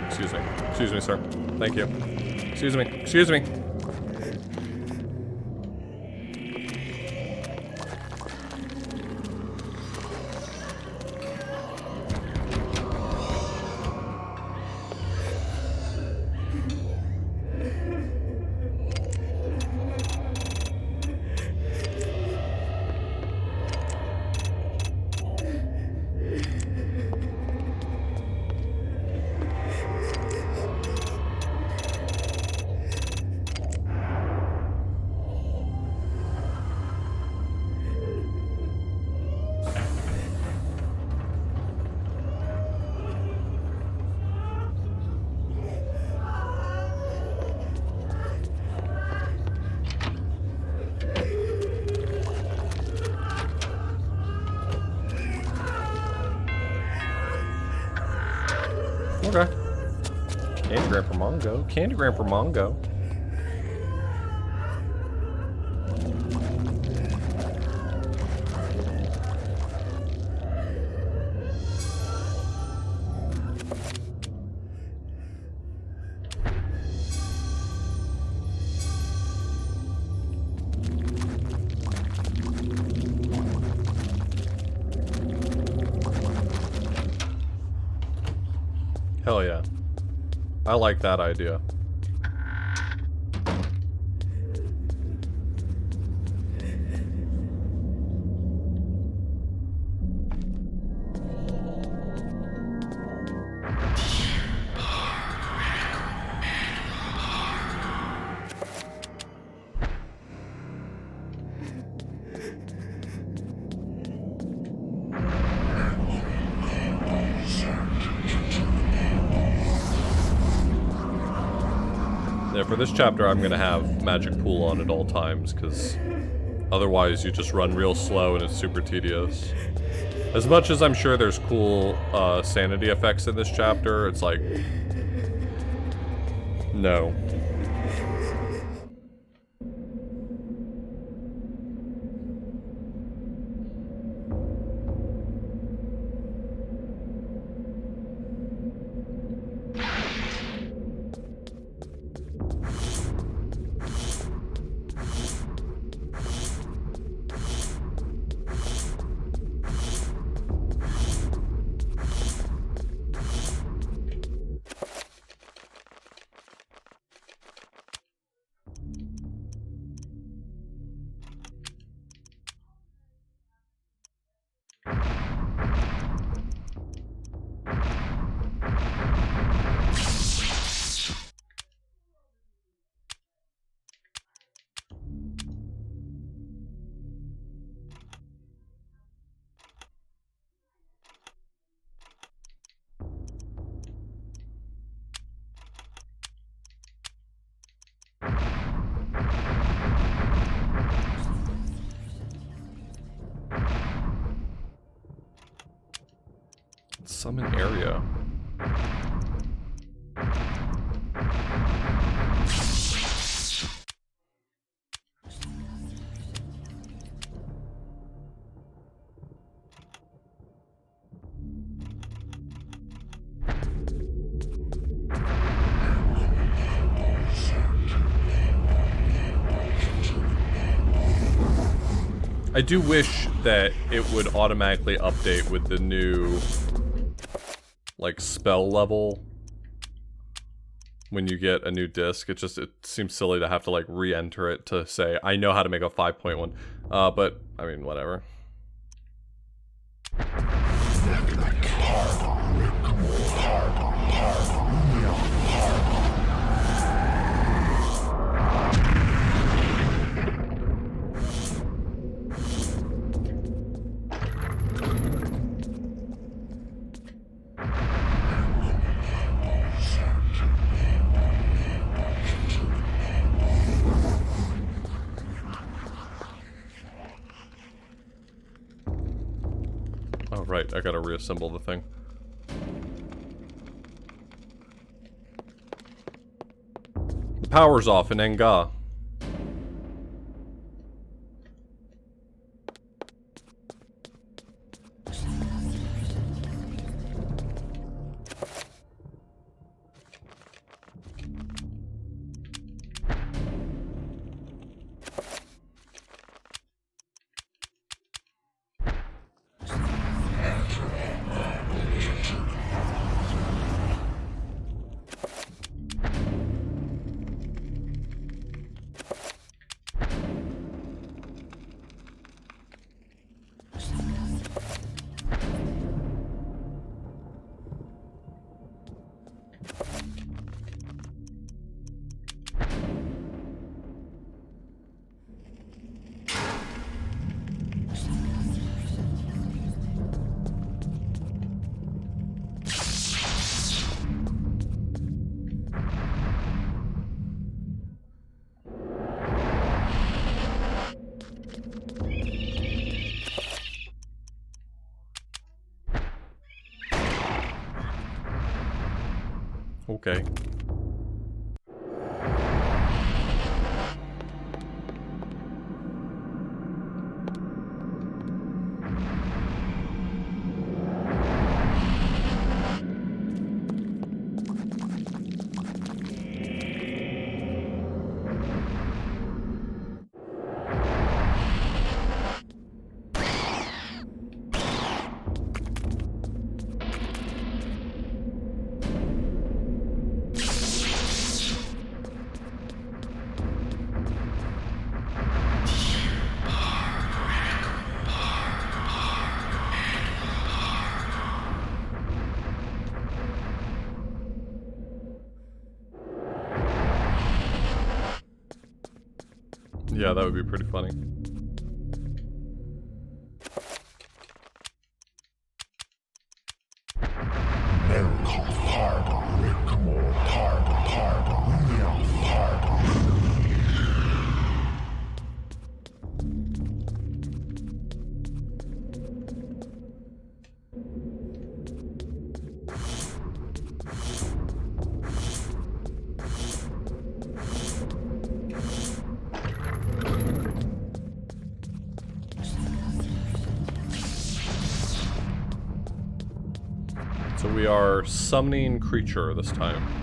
Speaker 1: Excuse me. Excuse me, sir. Thank you. Excuse me. Excuse me. Okay. Candygram for Mongo. Candygram for Mongo. Hell yeah. I like that idea. Yeah, for this chapter I'm gonna have magic pool on at all times, because otherwise you just run real slow and it's super tedious. As much as I'm sure there's cool sanity effects in this chapter, it's like, no. Summon area. I do wish that it would automatically update with the new, like, spell level when you get a new disc. It seems silly to have to, like, re-enter it to say, I know how to make a 5.1. But, I mean, whatever. Oh, right. I gotta reassemble the thing. The power's off in Enga. Okay. Yeah, that would be pretty funny. So we are summoning creature this time.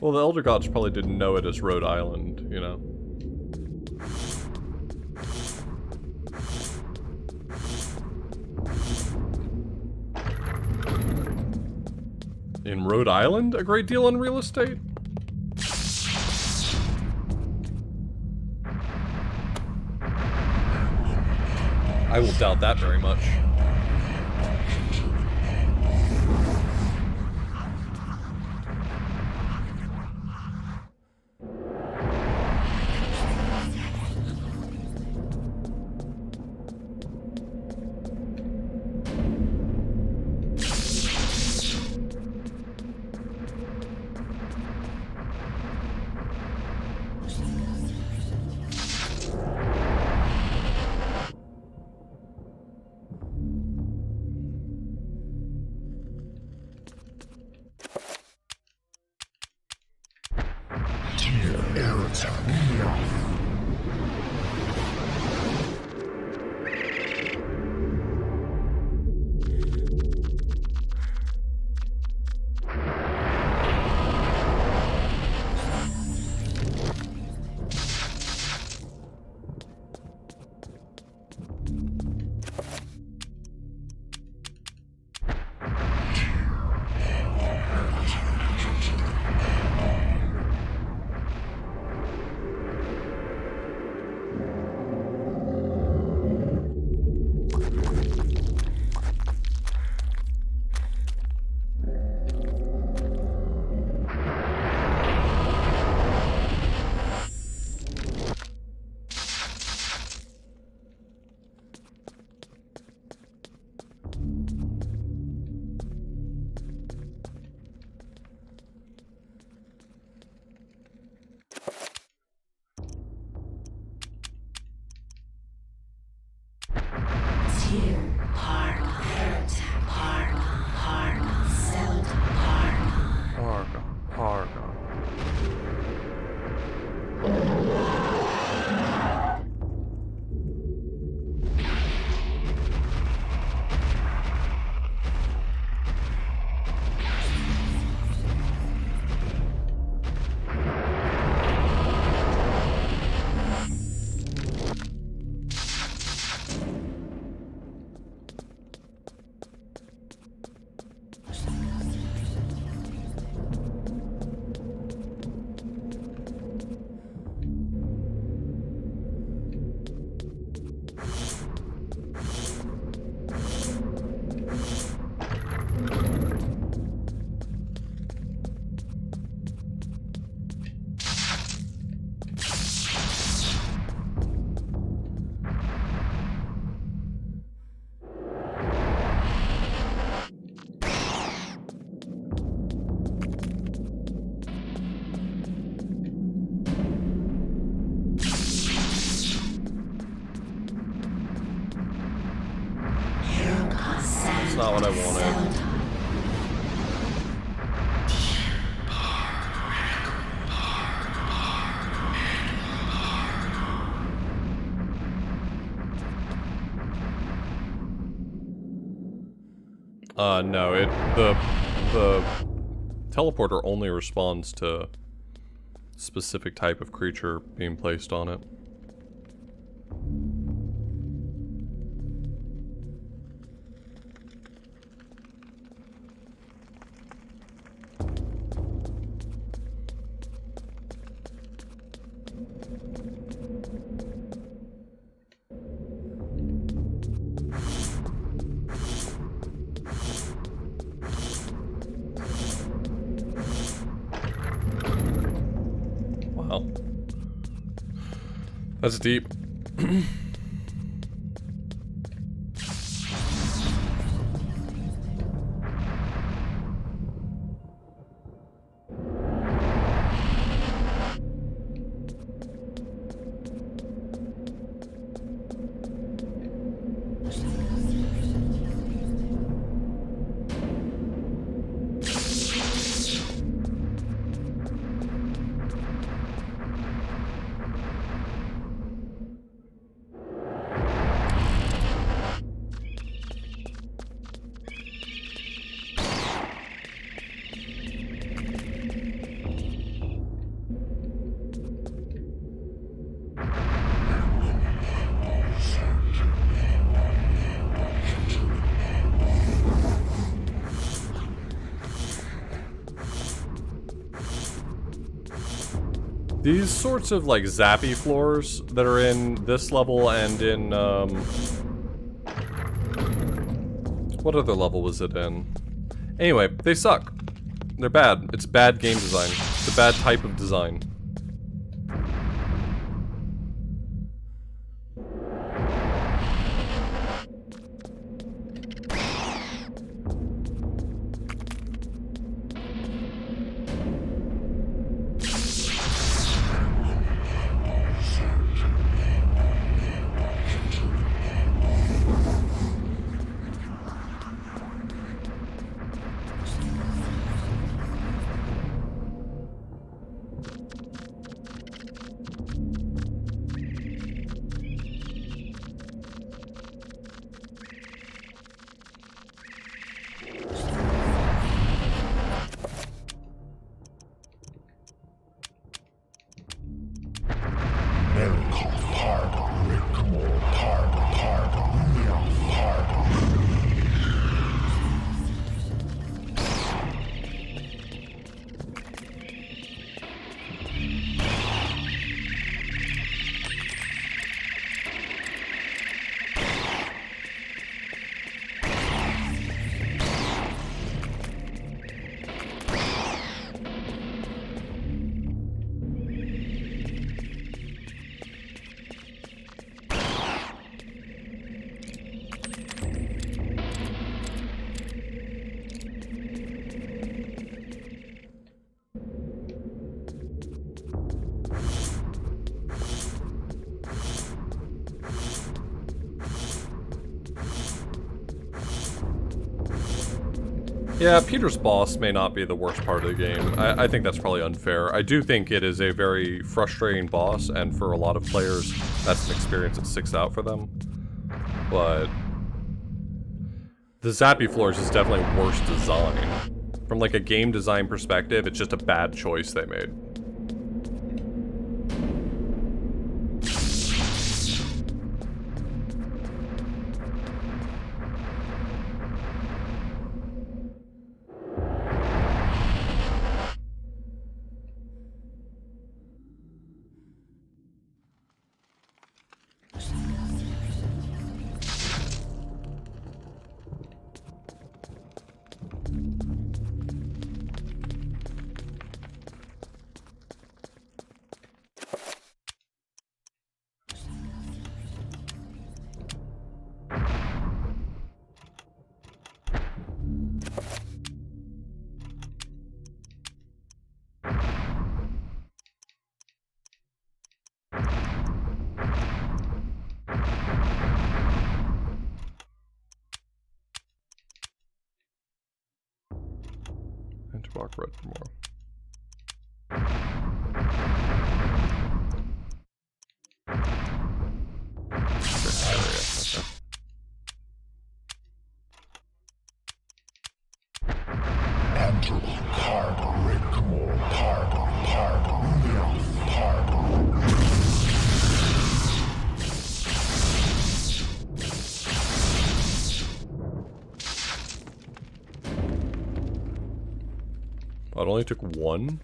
Speaker 1: Well, the Elder Gods probably didn't know it as Rhode Island, you know? In Rhode Island, a great deal in real estate? I will doubt that very much. not what I wanted. No, the teleporter only responds to specific type of creature being placed on it. Wow. That's deep. These sorts of like zappy floors that are in this level and in what other level was it in? Anyway, they suck. They're bad. It's bad game design. It's a bad type of design. Yeah, Peter's boss may not be the worst part of the game. I think that's probably unfair. I do think it is a very frustrating boss, and for a lot of players, that's an experience that sticks out for them. But the zappy floors is definitely worse design. From like a game design perspective, it's just a bad choice they made. walk red tomorrow. Oh, it only took one?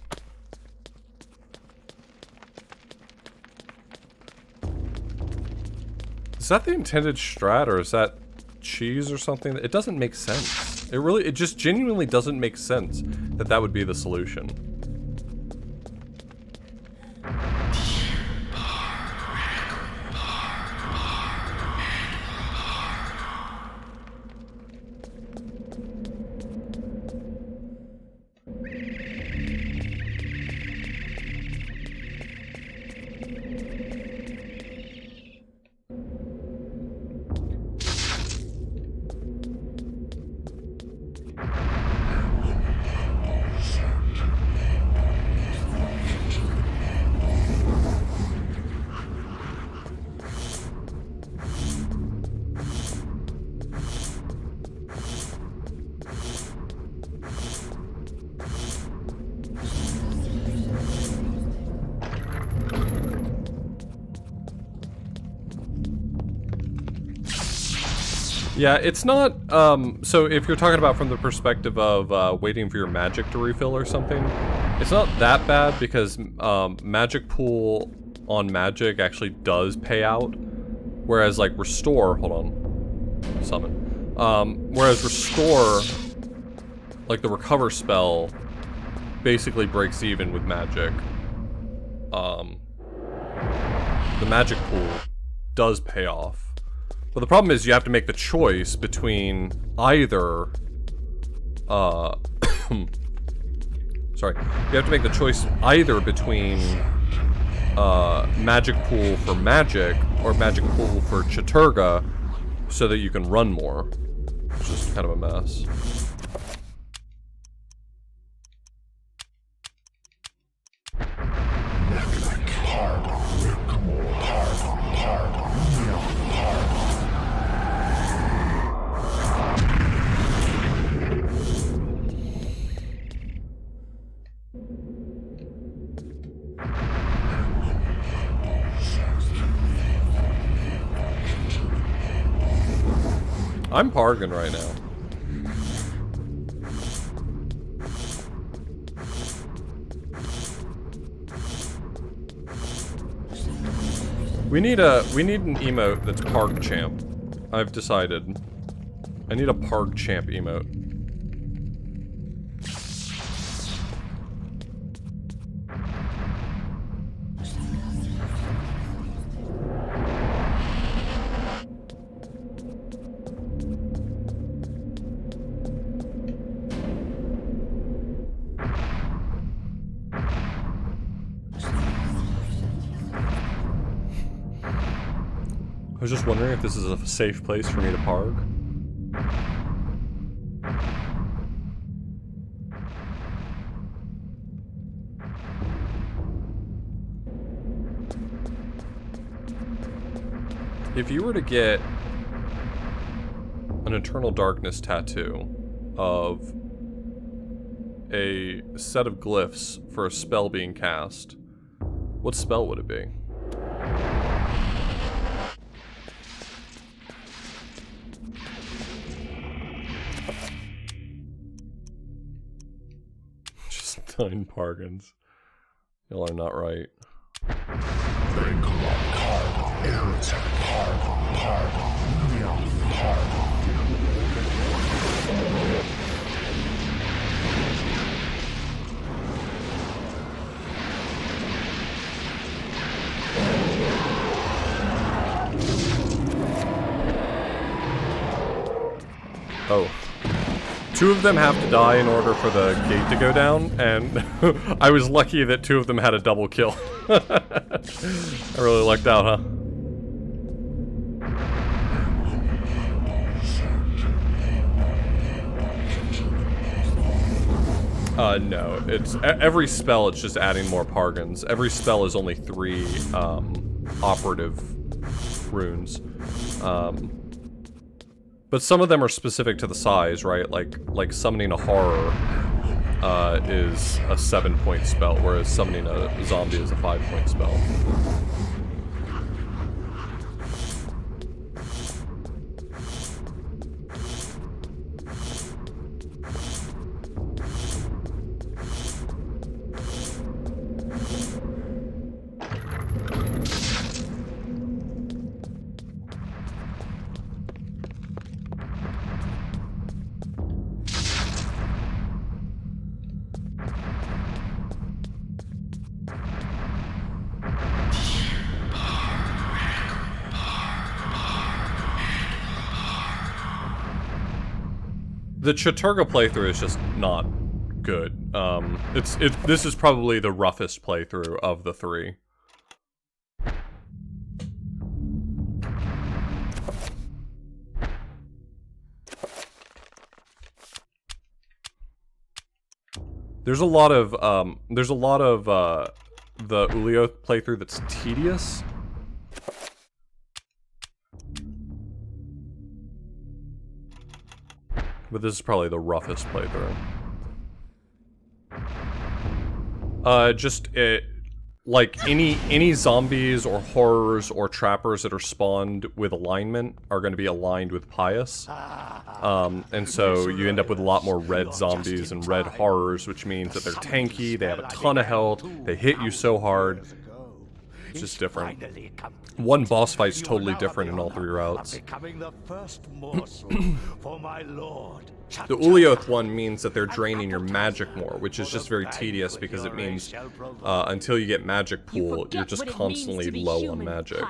Speaker 1: Is that the intended strat, or is that cheese or something? It doesn't make sense. It just genuinely doesn't make sense that that would be the solution. Yeah, it's not, so if you're talking about from the perspective of waiting for your magic to refill or something, it's not that bad because magic pool on magic actually does pay out, whereas like restore, hold on, summon, whereas restore, like the recover spell, basically breaks even with magic. The magic pool does pay off. But the problem is you have to make the choice between either, sorry, you have to make the choice either between, magic pool for magic or magic pool for Chattur'gha so that you can run more. It's just kind of a mess. I'm parging right now. We need an emote that's Parg Champ. I've decided. I need a Parg Champ emote. I was just wondering if this is a safe place for me to park. If you were to get an Eternal Darkness tattoo of a set of glyphs for a spell being cast, what spell would it be? Just 9 pargans. Y'all are not right. Oh. 2 of them have to die in order for the gate to go down, and I was lucky that 2 of them had a double kill. I really lucked out, huh? No. It's every spell, it's just adding more Pargons. Every spell is only 3 operative runes. But some of them are specific to the size, right? Like summoning a horror is a 7-point spell, whereas summoning a zombie is a 5-point spell. The Chattur'gha playthrough is just not good. This is probably the roughest playthrough of the 3. There's a lot of the Ulioth playthrough that's tedious. But this is probably the roughest playthrough. Like any zombies or horrors or trappers that are spawned with alignment are going to be aligned with Pious. And so you end up with a lot more red zombies and red horrors, which means that they're tanky, they have a ton of health, they hit you so hard. It's just different. One boss fight's totally different in all 3 routes. The Ulioth one means that they're draining your magic more, which is just very tedious because it means until you get magic pool, you're just constantly low on magic.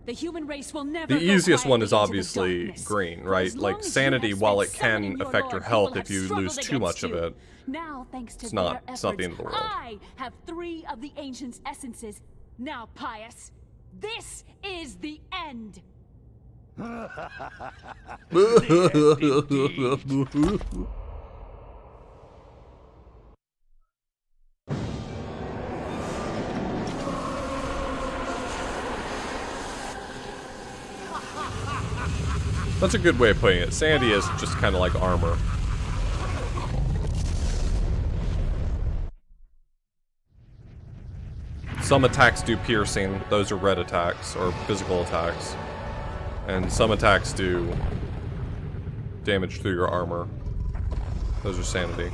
Speaker 3: The human race will never
Speaker 1: the easiest one is obviously green, right? Like sanity, while it can affect your health if you lose too much of it,
Speaker 3: now, thanks to
Speaker 1: it's not the end of the world.
Speaker 3: I have 3 of the Ancient's essences. Now, Pious, this is the end.
Speaker 1: That's a good way of putting it. Sanity is just kind of like armor. Some attacks do piercing, those are red attacks, or physical attacks. And some attacks do damage through your armor. Those are sanity.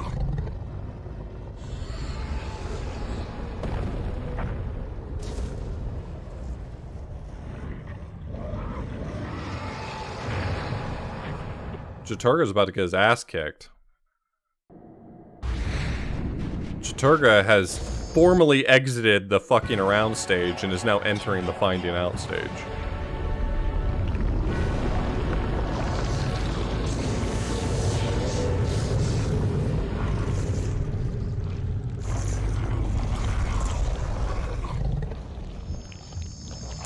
Speaker 1: Chattur'gha's about to get his ass kicked. Chattur'gha has formally exited the fucking around stage and is now entering the finding out stage.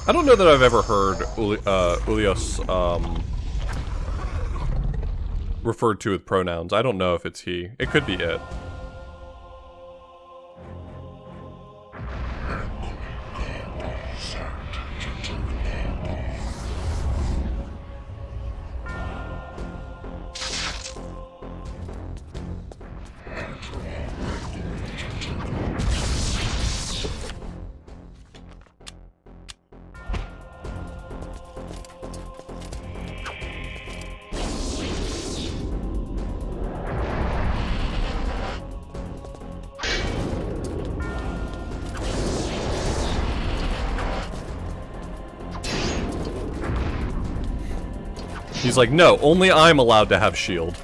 Speaker 1: I don't know that I've ever heard Ulios referred to with pronouns. I don't know if it's he. It could be it. He's like, no, only I'm allowed to have shield.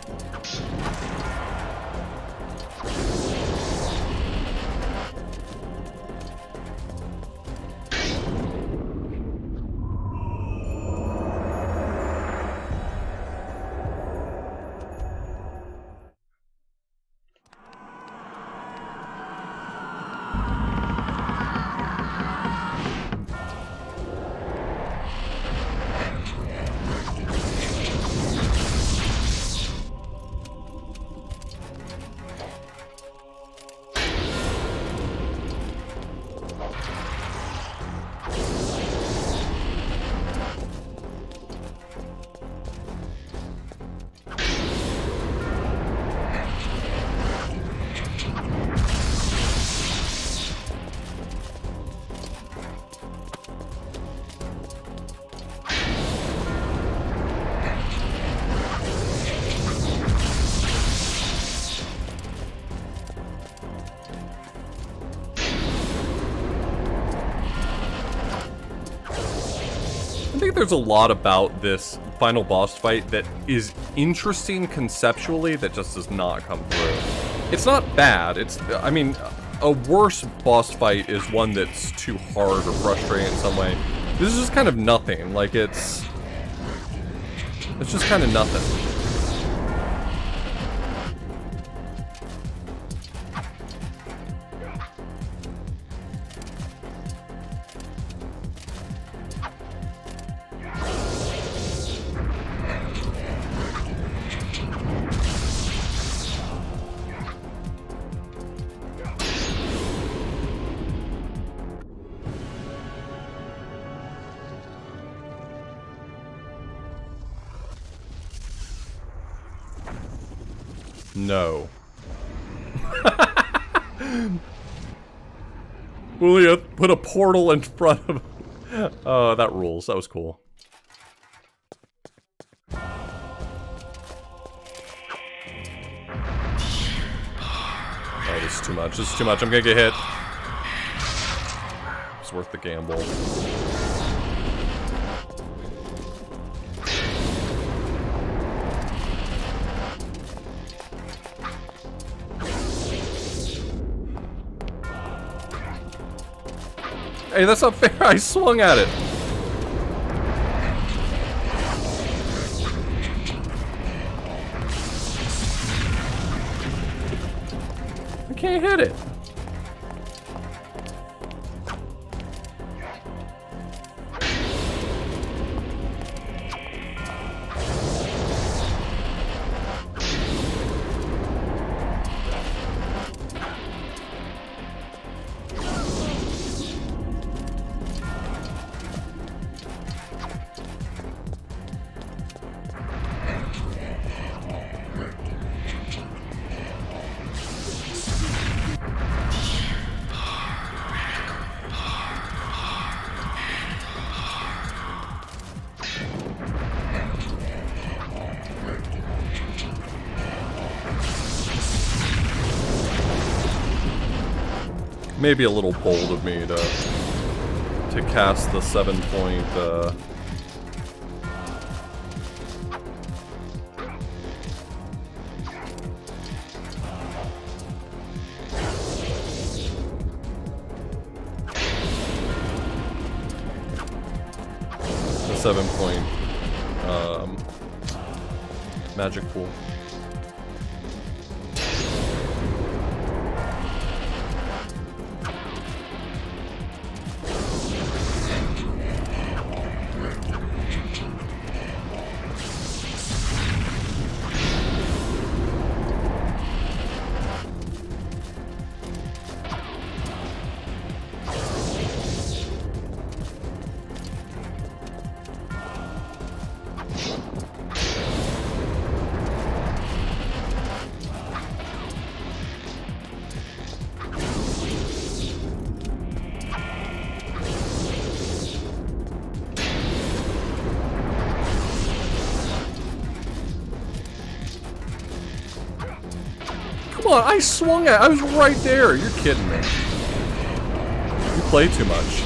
Speaker 1: think there's a lot about this final boss fight that is interesting conceptually that just does not come through. It's not bad. I mean, a worse boss fight is one that's too hard or frustrating in some way. This is just kind of nothing. Like, it's just kind of nothing. No. Julia put a portal in front of... Oh, that rules. That was cool. Oh, this is too much. This is too much. I'm gonna get hit. It's worth the gamble. Hey, that's not fair. I swung at it. I can't hit it. Maybe a little bold of me to cast the 7-point magic pool. Come on, I swung at it. I was right there. You're kidding me. You play too much.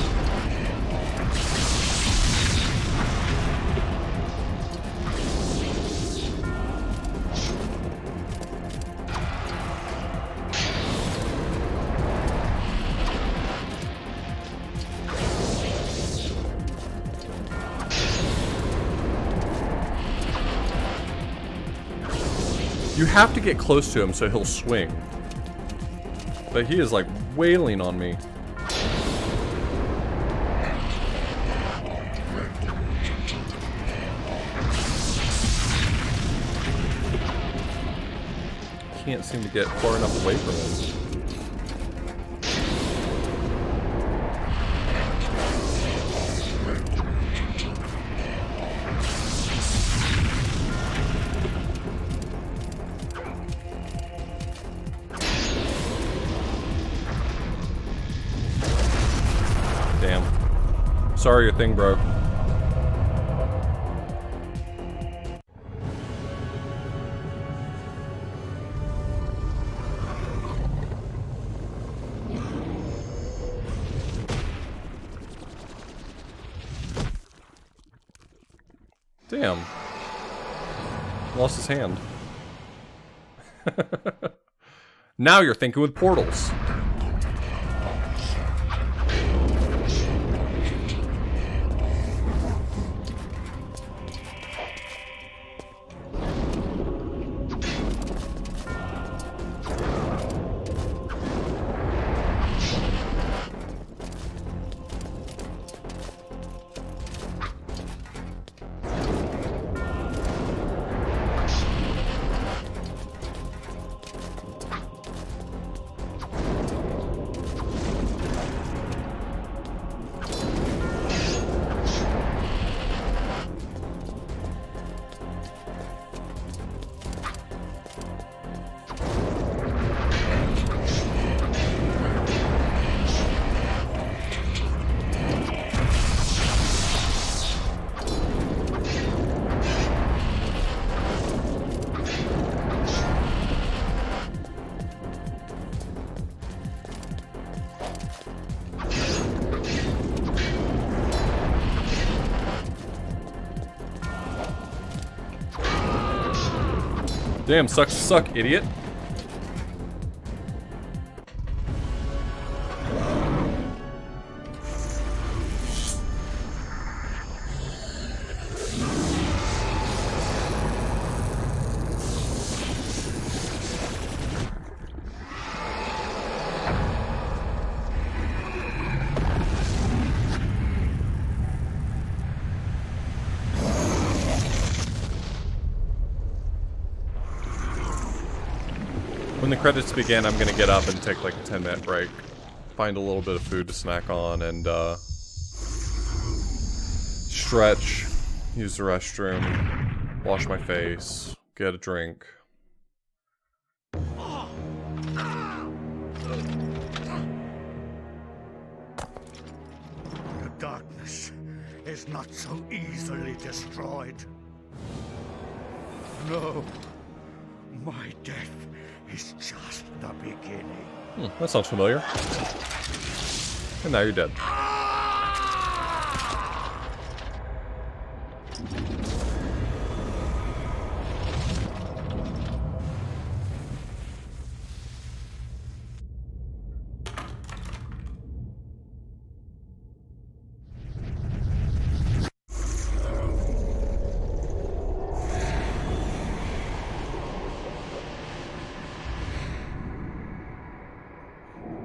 Speaker 1: You have to get close to him so he'll swing. But he is like wailing on me. Can't seem to get far enough away from him. Sorry, your thing broke. Damn. Lost his hand. Now you're thinking with portals. Damn, sucks to suck, idiot. When the credits begin, I'm gonna get up and take like a 10-minute break. Find a little bit of food to snack on and stretch, use the restroom, wash my face, get a drink.
Speaker 8: The darkness is not so easily destroyed. No, my death is just the beginning.
Speaker 1: That sounds familiar. And now you're dead.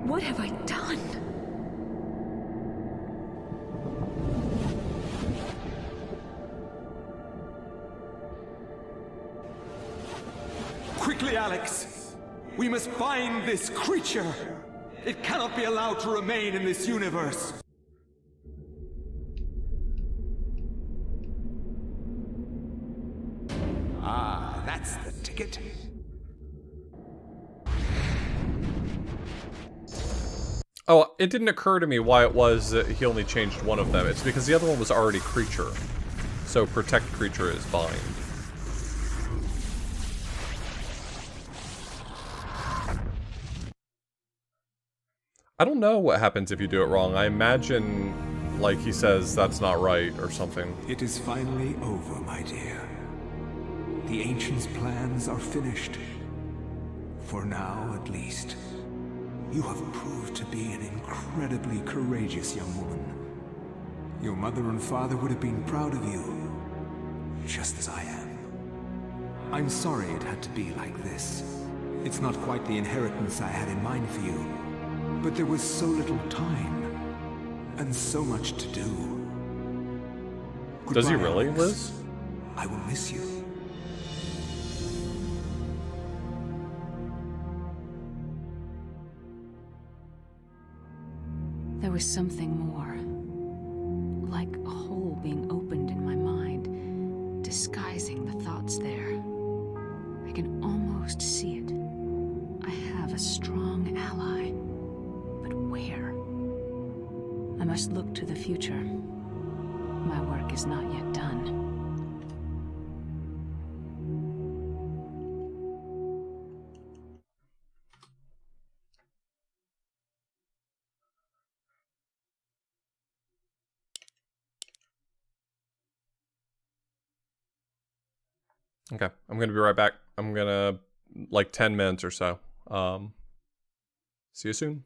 Speaker 3: What have I done?
Speaker 12: Quickly, Alex! We must find this creature! It cannot be allowed to remain in this universe! Ah, that's the ticket.
Speaker 1: Oh, it didn't occur to me why it was that he only changed one of them. It's because the other one was already creature. So protect creature is bind. I don't know what happens if you do it wrong. I imagine, like he says, that's not right or something.
Speaker 2: It is finally over, my dear. The Ancients' plans are finished. For now, at least. You have proved to be an incredibly courageous young woman. Your mother and father would have been proud of you, just as I am. I'm sorry it had to be like this. It's not quite the inheritance I had in mind for you, but there was so little time, and so much to do.
Speaker 1: Does he
Speaker 2: Goodbye,
Speaker 1: really,
Speaker 2: Alex.
Speaker 1: Liz?
Speaker 2: I will miss you.
Speaker 16: There was something more. Like a hole being opened in my mind, disguising the thoughts there. I can almost see it. I have a strong ally. But where? I must look to the future. My work is not yet done.
Speaker 1: Okay, I'm gonna be right back. I'm gonna like 10 minutes or so. See you soon.